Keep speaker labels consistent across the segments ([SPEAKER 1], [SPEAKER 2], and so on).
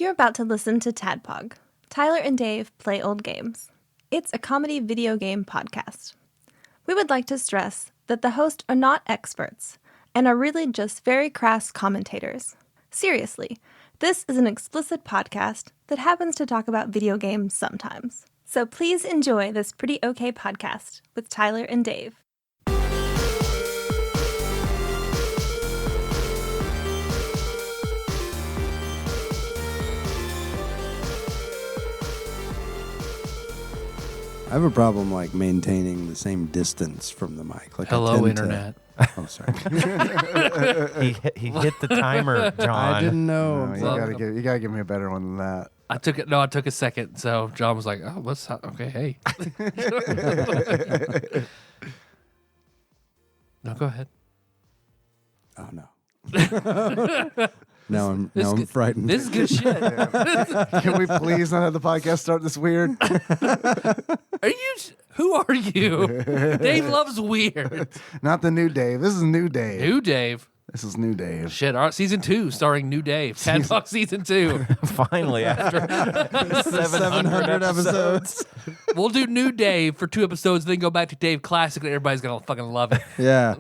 [SPEAKER 1] You're about to listen to TADPOG. Tyler and Dave play old games. It's a comedy video game podcast. We would like to stress that the hosts are not experts and are really just very crass commentators. Seriously, this is an explicit podcast that happens to talk about video games sometimes. So please enjoy this pretty okay podcast with Tyler and Dave.
[SPEAKER 2] I have a problem like maintaining the same distance from the mic. Like
[SPEAKER 3] Hello, Internet.
[SPEAKER 2] Oh, sorry.
[SPEAKER 4] he hit the timer, John.
[SPEAKER 2] I didn't know.
[SPEAKER 5] No, you gotta give me a better one than that.
[SPEAKER 3] I took a second. So John was like, "Oh, okay, hey." No, go ahead.
[SPEAKER 2] Oh no. Now I'm frightened.
[SPEAKER 3] This is good shit.
[SPEAKER 5] Can we please not have the podcast start this weird?
[SPEAKER 3] Who are you? Dave loves weird.
[SPEAKER 5] Not the new Dave. This is new Dave.
[SPEAKER 3] New Dave.
[SPEAKER 5] This is new Dave.
[SPEAKER 3] Shit, our season 2 starring New Dave. TADPOG season 2.
[SPEAKER 4] Finally, after 700 episodes.
[SPEAKER 3] We'll do New Dave for 2 episodes, then go back to Dave Classic, and everybody's gonna fucking love it.
[SPEAKER 2] Yeah.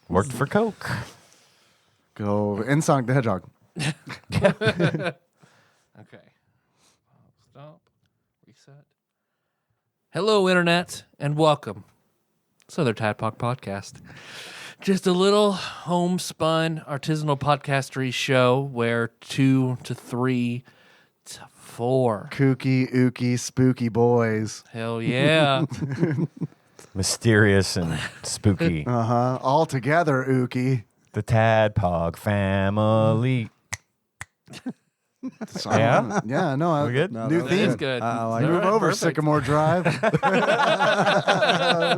[SPEAKER 4] Worked for Coke.
[SPEAKER 5] Go in Sonic the Hedgehog.
[SPEAKER 3] Okay. Stop. Reset. Hello, Internet, and welcome to another TADPOG podcast. Just a little homespun artisanal podcastery show where 2 to 3 to 4.
[SPEAKER 5] Kooky, ooky, spooky boys.
[SPEAKER 3] Hell yeah.
[SPEAKER 4] Mysterious and spooky.
[SPEAKER 5] All together, ooky.
[SPEAKER 4] The Tadpog family. Yeah?
[SPEAKER 5] Yeah, no.
[SPEAKER 4] We good?
[SPEAKER 2] No,
[SPEAKER 5] New
[SPEAKER 2] that was
[SPEAKER 5] theme.
[SPEAKER 3] That's good.
[SPEAKER 2] I like
[SPEAKER 5] Move
[SPEAKER 2] it.
[SPEAKER 5] over,
[SPEAKER 3] Perfect.
[SPEAKER 5] Sycamore Drive. We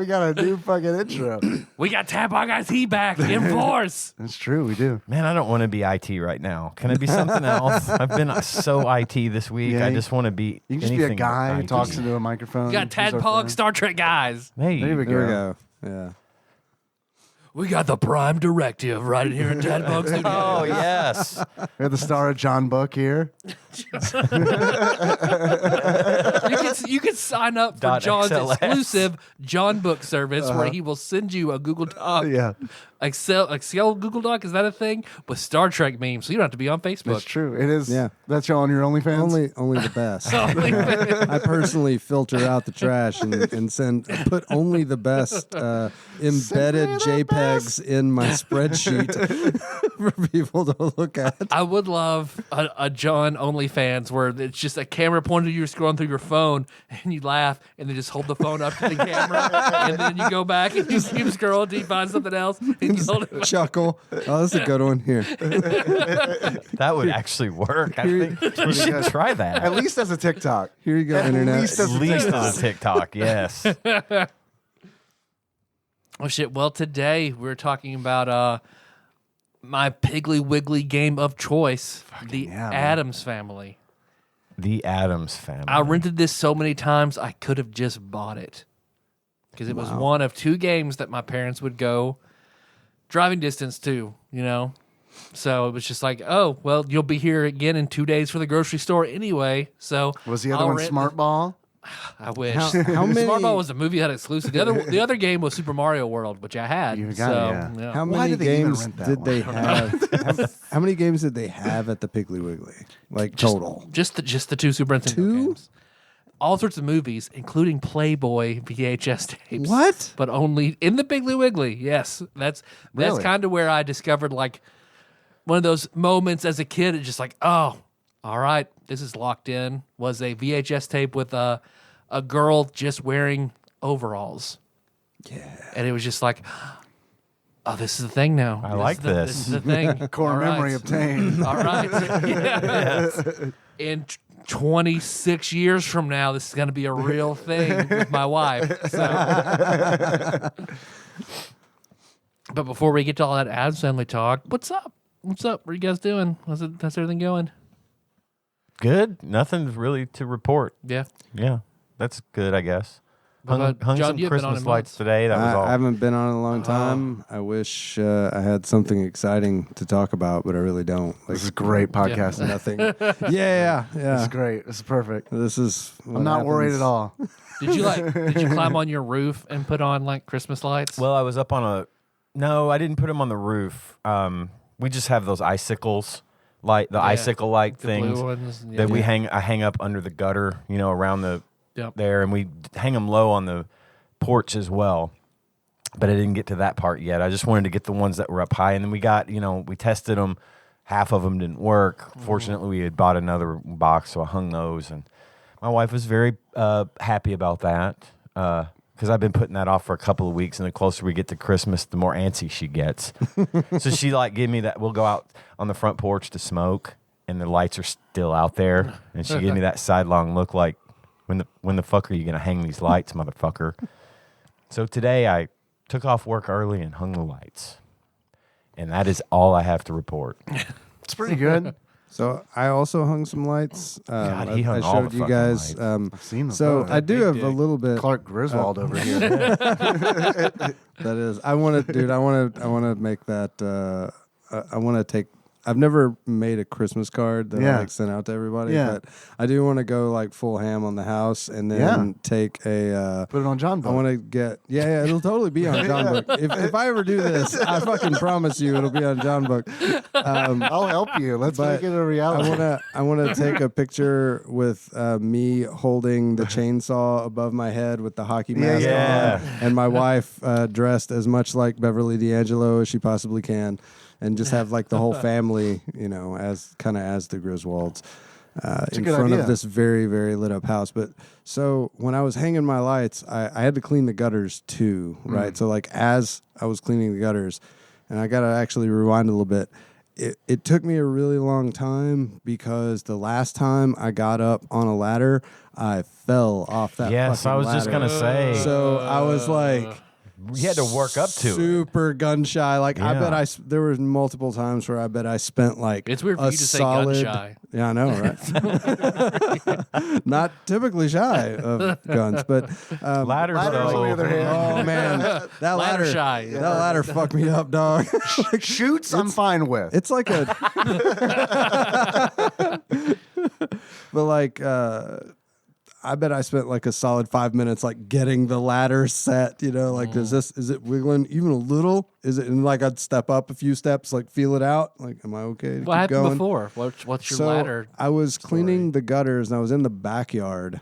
[SPEAKER 5] got a new fucking intro.
[SPEAKER 3] We got TADPOG IT back in force.
[SPEAKER 5] That's true, we do.
[SPEAKER 4] Man, I don't want to be IT right now. Can it be something else? I've been so IT this week.
[SPEAKER 5] Yeah,
[SPEAKER 4] I just want to be
[SPEAKER 5] You can just be a
[SPEAKER 4] anything
[SPEAKER 5] guy
[SPEAKER 4] but
[SPEAKER 5] who
[SPEAKER 4] IT.
[SPEAKER 5] talks into a microphone.
[SPEAKER 3] We got
[SPEAKER 5] Who's our
[SPEAKER 3] TADPOG
[SPEAKER 5] friend.
[SPEAKER 3] Star Trek guys.
[SPEAKER 4] Hey,
[SPEAKER 5] There we
[SPEAKER 2] There we
[SPEAKER 5] go.
[SPEAKER 2] go. Yeah.
[SPEAKER 3] We got the Prime Directive right in here in TADPOG Studio.
[SPEAKER 4] oh, yes.
[SPEAKER 5] We have the star of John Book here.
[SPEAKER 3] You can sign up for
[SPEAKER 4] Dot
[SPEAKER 3] John's
[SPEAKER 4] XLS.
[SPEAKER 3] exclusive John Book service where he will send you a Google Doc.
[SPEAKER 5] Yeah,
[SPEAKER 3] Excel Google Doc, is that a thing? With Star Trek memes, so you don't have to be on
[SPEAKER 5] that's
[SPEAKER 3] Facebook.
[SPEAKER 5] true. It is.
[SPEAKER 2] Yeah.
[SPEAKER 5] That's you on your OnlyFans?
[SPEAKER 2] Only the best. I personally filter out the trash and put only the best embedded JPEGs in my spreadsheet for people to look at.
[SPEAKER 3] I would love a John OnlyFans where it's just a camera pointed at you, scrolling through your phone, and you laugh, and then just hold the phone up to the camera, and then you go back and you keep scrolling until you find something else, and you hold it.
[SPEAKER 2] Chuckle. Oh, that's a good one here.
[SPEAKER 4] That would actually work. I think you should try that.
[SPEAKER 5] At least as a TikTok.
[SPEAKER 2] Here you go,
[SPEAKER 5] At
[SPEAKER 2] Internet.
[SPEAKER 5] least
[SPEAKER 4] At
[SPEAKER 5] as a
[SPEAKER 4] least
[SPEAKER 5] TikTok.
[SPEAKER 4] on TikTok, yes.
[SPEAKER 3] Oh shit! Well, today we're talking about my Piggly Wiggly game of choice, the
[SPEAKER 5] yeah, man.
[SPEAKER 3] Addams Family.
[SPEAKER 4] The Addams family.
[SPEAKER 3] I rented this so many times I could have just bought it because it was one of 2 games that my parents would go driving distance to. So it was just like, oh well, you'll be here again in 2 days for the grocery store anyway. So
[SPEAKER 5] Was the other
[SPEAKER 3] I'll
[SPEAKER 5] one
[SPEAKER 3] rent
[SPEAKER 5] Smart Ball?
[SPEAKER 3] I wish.
[SPEAKER 2] How many?
[SPEAKER 3] Smart Ball was a movie that exclusive. The other game was Super Mario World, which I had.
[SPEAKER 5] You got
[SPEAKER 3] so,
[SPEAKER 5] it, yeah.
[SPEAKER 2] How
[SPEAKER 5] Why
[SPEAKER 2] many
[SPEAKER 5] did they even
[SPEAKER 2] games
[SPEAKER 5] rent that
[SPEAKER 2] did
[SPEAKER 5] one?
[SPEAKER 2] they have? How many games did they have at the Piggly Wiggly? Like total?
[SPEAKER 3] Just the 2 Super Nintendo
[SPEAKER 2] 2?
[SPEAKER 3] games. All sorts of movies, including Playboy VHS tapes.
[SPEAKER 2] What?
[SPEAKER 3] But only in the Piggly Wiggly. Yes, that's
[SPEAKER 5] Really?
[SPEAKER 3] kind of where I discovered like one of those moments as a kid. It's just like, oh, all right, this is locked in. Was a VHS tape with a girl just wearing overalls. Yeah, and it was just like, oh, this is the thing now.
[SPEAKER 4] I like
[SPEAKER 3] This
[SPEAKER 4] this.
[SPEAKER 3] is the thing.
[SPEAKER 5] Core
[SPEAKER 3] All right.
[SPEAKER 5] memory obtained.
[SPEAKER 3] All right. Yes. In 26 years from now, this is going to be a real thing with my wife. So. But before we get to all that Addams Family talk, what's up? What's up? What are you guys doing? How's everything going?
[SPEAKER 4] Good. Nothing really to report.
[SPEAKER 3] Yeah.
[SPEAKER 4] Yeah, that's good, I guess. Hung
[SPEAKER 3] John,
[SPEAKER 4] some
[SPEAKER 3] you've been on
[SPEAKER 4] Christmas
[SPEAKER 3] it
[SPEAKER 4] lights
[SPEAKER 3] months.
[SPEAKER 4] today. That was all.
[SPEAKER 2] I haven't been on in a long time. I wish I had something exciting to talk about, but I really don't. Like,
[SPEAKER 5] This is great podcasting.
[SPEAKER 2] nothing. Yeah.
[SPEAKER 5] This is great. This is perfect.
[SPEAKER 2] This is.
[SPEAKER 5] I'm not worried at all.
[SPEAKER 3] Did you climb on your roof and put on like Christmas lights?
[SPEAKER 4] Well, I was up on a. No, I didn't put them on the roof. We just have those icicles, icicle light
[SPEAKER 3] the
[SPEAKER 4] things
[SPEAKER 3] blue ones.
[SPEAKER 4] that I hang up under the gutter, around the
[SPEAKER 3] Yep.
[SPEAKER 4] there, and we hang them low on the porch as well. But I didn't get to that part yet. I just wanted to get the ones that were up high, and then we got, we tested them. Half of them didn't work. Fortunately, we had bought another box, so I hung those, and my wife was very happy about that because I've been putting that off for a couple of weeks, and the closer we get to Christmas, the more antsy she gets. So she gave me that. We'll go out on the front porch to smoke, and the lights are still out there, and she gave me that sidelong look like, when the fuck are you gonna hang these lights, motherfucker? So today I took off work early and hung the lights, and that is all I have to report.
[SPEAKER 5] It's pretty good.
[SPEAKER 2] So I also hung some lights.
[SPEAKER 4] God, he hung
[SPEAKER 2] I
[SPEAKER 4] all
[SPEAKER 2] showed
[SPEAKER 4] the
[SPEAKER 2] you
[SPEAKER 4] fucking
[SPEAKER 2] guys.
[SPEAKER 4] lights.
[SPEAKER 5] I've seen them.
[SPEAKER 2] So I do have
[SPEAKER 3] big
[SPEAKER 2] a
[SPEAKER 3] dick.
[SPEAKER 2] little bit.
[SPEAKER 5] Clark Griswold over here.
[SPEAKER 2] That is. I want to, dude. I want to make that. I want to take. I've never made a Christmas card that I sent out to everybody, but I do want to go like full ham on the house and then take a.
[SPEAKER 5] Put it on John Book.
[SPEAKER 2] I want to get. Yeah. It'll totally be on John Book. If I ever do this, I fucking promise you, it'll be on John Book.
[SPEAKER 5] I'll help you. Let's make it a reality.
[SPEAKER 2] I want to take a picture with me holding the chainsaw above my head with the hockey mask on, and my wife dressed as much like Beverly D'Angelo as she possibly can, and just have like the whole family, as the Griswolds in front of this very, very lit up house. But so when I was hanging my lights, I had to clean the gutters too, right? So like as I was cleaning the gutters, and I got to actually rewind a little bit. It took me a really long time because the last time I got up on a ladder, I fell off that
[SPEAKER 4] Yes,
[SPEAKER 2] fucking
[SPEAKER 4] I was just
[SPEAKER 2] ladder.
[SPEAKER 4] gonna say.
[SPEAKER 2] So I was like,
[SPEAKER 4] You had to work up to it.
[SPEAKER 2] super gun shy. Like I bet there was multiple times where I bet I spent like
[SPEAKER 3] It's weird for
[SPEAKER 2] a
[SPEAKER 3] you to say
[SPEAKER 2] solid,
[SPEAKER 3] gun shy.
[SPEAKER 2] Yeah, I know, right? Not typically shy of guns, but
[SPEAKER 4] Ladders,
[SPEAKER 5] Ladders, on the other hand.
[SPEAKER 2] oh man, that
[SPEAKER 3] Ladder
[SPEAKER 2] ladder,
[SPEAKER 3] shy.
[SPEAKER 2] that ladder fucked me up, dog.
[SPEAKER 5] Shoots, I'm fine with.
[SPEAKER 2] It's like a, but like. I bet I spent like a solid 5 minutes like getting the ladder set, like is it wiggling even a little? Is it, and like I'd step up a few steps, like feel it out. Like, am I okay to
[SPEAKER 3] What
[SPEAKER 2] keep
[SPEAKER 3] happened
[SPEAKER 2] going?
[SPEAKER 3] before? What's your
[SPEAKER 2] So
[SPEAKER 3] ladder?
[SPEAKER 2] I was cleaning the gutters and I was in the backyard.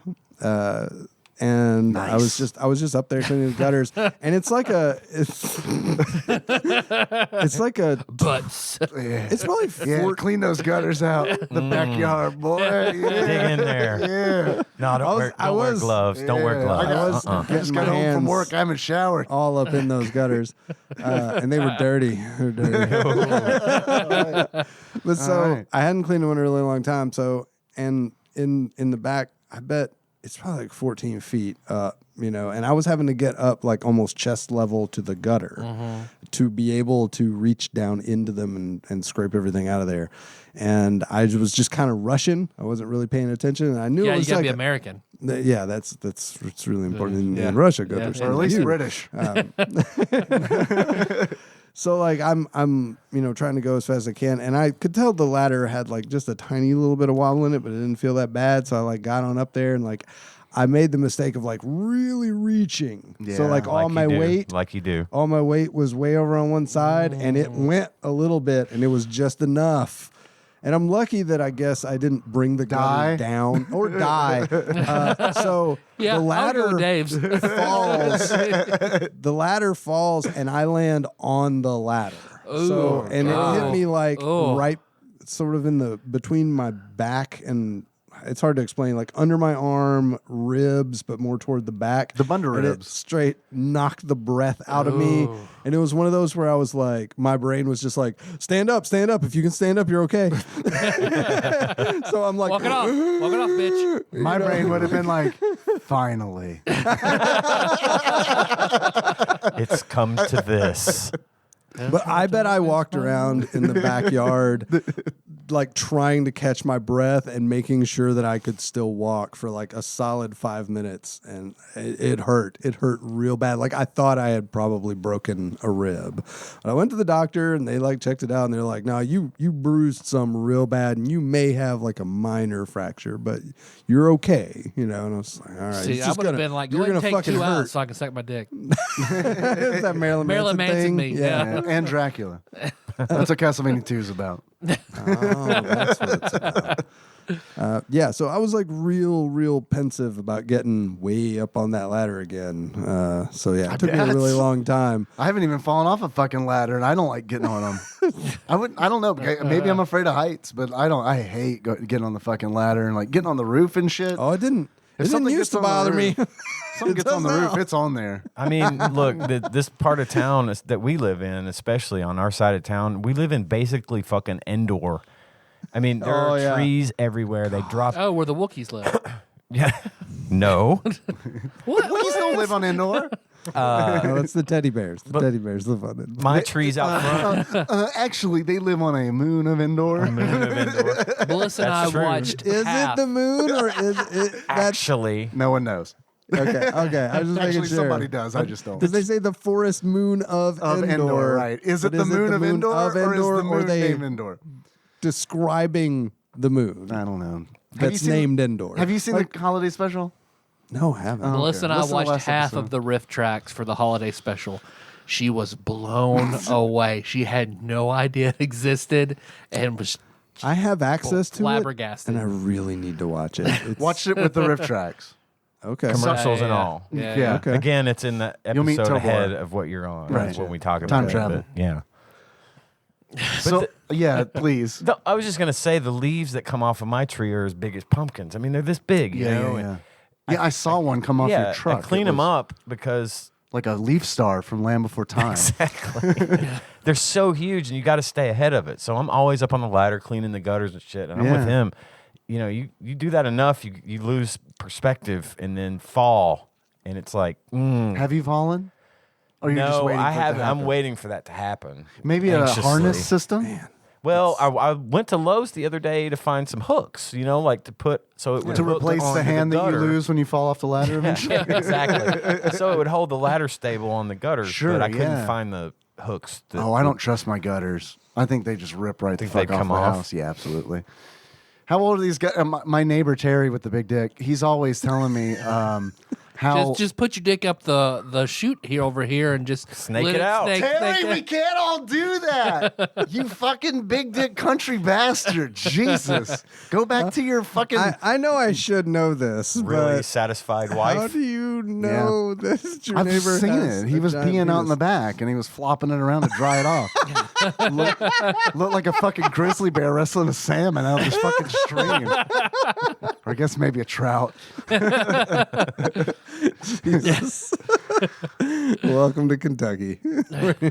[SPEAKER 2] And I was just up there cleaning the gutters, and it's like a
[SPEAKER 3] Butts.
[SPEAKER 2] it's probably
[SPEAKER 5] clean those gutters out. The backyard, boy. Yeah.
[SPEAKER 4] Dig in there.
[SPEAKER 5] Yeah.
[SPEAKER 4] No, don't wear gloves. Don't wear gloves.
[SPEAKER 2] I was
[SPEAKER 5] I
[SPEAKER 2] getting
[SPEAKER 5] just
[SPEAKER 2] my
[SPEAKER 5] got home from
[SPEAKER 2] hands
[SPEAKER 5] work. I haven't showered.
[SPEAKER 2] all up in those gutters, and they were dirty. They were dirty. But so
[SPEAKER 5] right.
[SPEAKER 2] I hadn't cleaned them in a really long time. So and in the back, I bet it's probably like 14 feet up, and I was having to get up like almost chest level to the gutter to be able to reach down into them and scrape everything out of there. And I was just kind of rushing. I wasn't really paying attention. And I knew
[SPEAKER 3] Yeah,
[SPEAKER 2] it
[SPEAKER 3] you
[SPEAKER 2] was
[SPEAKER 3] gotta
[SPEAKER 2] like
[SPEAKER 3] be American.
[SPEAKER 2] that's it's really important in Russia. Go to
[SPEAKER 5] Or at least
[SPEAKER 2] you.
[SPEAKER 5] British.
[SPEAKER 2] So like I'm trying to go as fast as I can, and I could tell the ladder had like just a tiny little bit of wobble in it, but it didn't feel that bad. So I like got on up there and like I made the mistake of like really reaching. So like all my weight,
[SPEAKER 4] like you do.
[SPEAKER 2] all my weight was way over on one side, and it went a little bit, and it was just enough. And I'm lucky that I guess I didn't bring the gutter down or die. So
[SPEAKER 3] Yeah,
[SPEAKER 2] the ladder
[SPEAKER 3] I'll go Dave's.
[SPEAKER 2] falls. The ladder falls, and I land on the ladder. So it hit me like right, sort of in the between my back and. It's hard to explain, like under my arm, ribs, but more toward the back.
[SPEAKER 5] The bunda
[SPEAKER 2] And it
[SPEAKER 5] ribs.
[SPEAKER 2] straight knocked the breath out of me. And it was one of those where I was like, my brain was just like, stand up. If you can stand up, you're okay. So I'm like,
[SPEAKER 3] Walk it off, bitch.
[SPEAKER 5] My brain would have been like, finally.
[SPEAKER 4] It's come to this.
[SPEAKER 2] But I bet I walked around in the backyard like trying to catch my breath and making sure that I could still walk for like a solid 5 minutes, and it hurt. It hurt real bad. Like I thought I had probably broken a rib. But I went to the doctor and they like checked it out and they're like, "No, you bruised some real bad and you may have like a minor fracture, but you're okay." You know, and I was like, "All right."
[SPEAKER 3] See, I would have been like, go ahead and take 2 out so I can suck my dick.
[SPEAKER 2] Is that Marilyn
[SPEAKER 3] Marilyn
[SPEAKER 2] Manson
[SPEAKER 3] Manson
[SPEAKER 2] thing?
[SPEAKER 3] me, yeah.
[SPEAKER 5] And Dracula. That's what Castlevania 2 is about.
[SPEAKER 2] Oh, that's what it's about. Yeah, so I was like real pensive about getting way up on that ladder again. So yeah, it took me a really long time.
[SPEAKER 5] I haven't even fallen off a fucking ladder, and I don't like getting on them. I don't know. Maybe I'm afraid of heights, but I hate getting on the fucking ladder and like getting on the roof and shit.
[SPEAKER 2] Oh, it didn't
[SPEAKER 5] something
[SPEAKER 2] used
[SPEAKER 5] gets
[SPEAKER 2] to
[SPEAKER 5] on the
[SPEAKER 2] bother me.
[SPEAKER 5] Something gets on the roof, it's on there.
[SPEAKER 4] I mean, look, this part of town that we live in, especially on our side of town, we live in basically fucking indoor. I mean, there are trees everywhere. They drop.
[SPEAKER 3] Oh, where the Wookiees live.
[SPEAKER 4] Yeah. No.
[SPEAKER 3] What?
[SPEAKER 5] Wookiees don't live on indoor.
[SPEAKER 2] No, it's the teddy bears. The teddy bears live on it.
[SPEAKER 4] My trees out front.
[SPEAKER 5] Actually, they live on a moon of indoor.
[SPEAKER 3] Melissa and I
[SPEAKER 4] That's true.
[SPEAKER 3] watched
[SPEAKER 2] Is
[SPEAKER 3] half.
[SPEAKER 2] it the moon or is it? That's
[SPEAKER 4] Actually,
[SPEAKER 5] No one knows.
[SPEAKER 2] okay. I was just making
[SPEAKER 5] Actually,
[SPEAKER 2] sure.
[SPEAKER 5] somebody does. I just don't.
[SPEAKER 2] Because they say the forest moon of Endor.
[SPEAKER 5] Endor, right? Is it
[SPEAKER 2] But
[SPEAKER 5] the moon of Endor, or is the moon
[SPEAKER 2] they
[SPEAKER 5] named Endor?
[SPEAKER 2] describing the moon
[SPEAKER 5] I don't know.
[SPEAKER 2] that's named Endor?
[SPEAKER 5] Have you seen the holiday special?
[SPEAKER 2] No, I haven't.
[SPEAKER 3] Melissa and I
[SPEAKER 5] Listen to
[SPEAKER 3] watched
[SPEAKER 5] last
[SPEAKER 3] half
[SPEAKER 5] episode.
[SPEAKER 3] of the riff tracks for the holiday special. She was blown away. She had no idea it existed and was
[SPEAKER 2] I have access to it,
[SPEAKER 3] flabbergasted.
[SPEAKER 2] and I really need to watch it. It's,
[SPEAKER 5] Watch it with the riff tracks.
[SPEAKER 2] okay.
[SPEAKER 4] commercials and
[SPEAKER 3] Yeah.
[SPEAKER 4] all.
[SPEAKER 5] Yeah.
[SPEAKER 2] Okay.
[SPEAKER 4] Again, it's in the
[SPEAKER 5] You'll meet
[SPEAKER 4] episode
[SPEAKER 5] Tobor.
[SPEAKER 4] ahead of what you're on.
[SPEAKER 5] Right.
[SPEAKER 4] That's when we talk about
[SPEAKER 5] Time
[SPEAKER 4] it,
[SPEAKER 5] travel.
[SPEAKER 4] but yeah.
[SPEAKER 5] So yeah, please.
[SPEAKER 4] I was just gonna say the leaves that come off of my tree are as big as pumpkins. I mean, they're this big, you know. and-
[SPEAKER 5] Yeah, I saw one come off
[SPEAKER 4] yeah,
[SPEAKER 5] your truck.
[SPEAKER 4] and clean
[SPEAKER 5] It
[SPEAKER 4] them
[SPEAKER 5] was
[SPEAKER 4] up because
[SPEAKER 5] like a leaf star from Land Before Time.
[SPEAKER 4] they're so huge, and you got to stay ahead of it. So I'm always up on the ladder cleaning the gutters and shit. And I'm with
[SPEAKER 5] Yeah.
[SPEAKER 4] him. You know, you do that enough, you lose perspective and then fall, and it's like,
[SPEAKER 5] Have you fallen? Or you're just
[SPEAKER 4] no,
[SPEAKER 5] waiting
[SPEAKER 4] I
[SPEAKER 5] for it to
[SPEAKER 4] haven't. I'm
[SPEAKER 5] happen?
[SPEAKER 4] waiting for that to happen.
[SPEAKER 5] Maybe a
[SPEAKER 4] anxiously.
[SPEAKER 5] harness system.
[SPEAKER 4] Well, I went to Lowe's the other day to find some hooks, you know, like to put so it would
[SPEAKER 5] To
[SPEAKER 4] hook
[SPEAKER 5] replace
[SPEAKER 4] onto
[SPEAKER 5] the hand that you
[SPEAKER 4] gutter.
[SPEAKER 5] lose when you fall off the ladder eventually.
[SPEAKER 4] Yeah, exactly. So it would hold the ladder stable on the gutters,
[SPEAKER 5] Sure,
[SPEAKER 4] but I couldn't
[SPEAKER 5] yeah.
[SPEAKER 4] find the hooks.
[SPEAKER 5] Oh, I don't trust my gutters. I think they just rip right the
[SPEAKER 4] Think they
[SPEAKER 5] fuck off
[SPEAKER 4] come
[SPEAKER 5] my
[SPEAKER 4] off?
[SPEAKER 5] house. Yeah, absolutely. How old are these guys? My neighbor Terry with the big dick. He's always telling me how.
[SPEAKER 3] just put your dick up the chute here over here and just
[SPEAKER 4] Snake
[SPEAKER 3] let
[SPEAKER 4] it out.
[SPEAKER 5] Terry, we can't all do that. You fucking big dick country bastard. Jesus. Go back to your fucking.
[SPEAKER 2] I know I should know this,
[SPEAKER 4] really
[SPEAKER 2] but
[SPEAKER 4] satisfied
[SPEAKER 2] how
[SPEAKER 4] wife.
[SPEAKER 2] do you know this? Your
[SPEAKER 5] I've
[SPEAKER 2] neighbor
[SPEAKER 5] seen
[SPEAKER 2] has
[SPEAKER 5] it. He
[SPEAKER 2] a
[SPEAKER 5] was
[SPEAKER 2] giant
[SPEAKER 5] peeing out in
[SPEAKER 2] penis.
[SPEAKER 5] the back, and he was flopping it around to dry it off. Looked like a fucking grizzly bear wrestling a salmon out of this fucking stream. Or I guess maybe a trout.
[SPEAKER 2] Jesus. Welcome to Kentucky.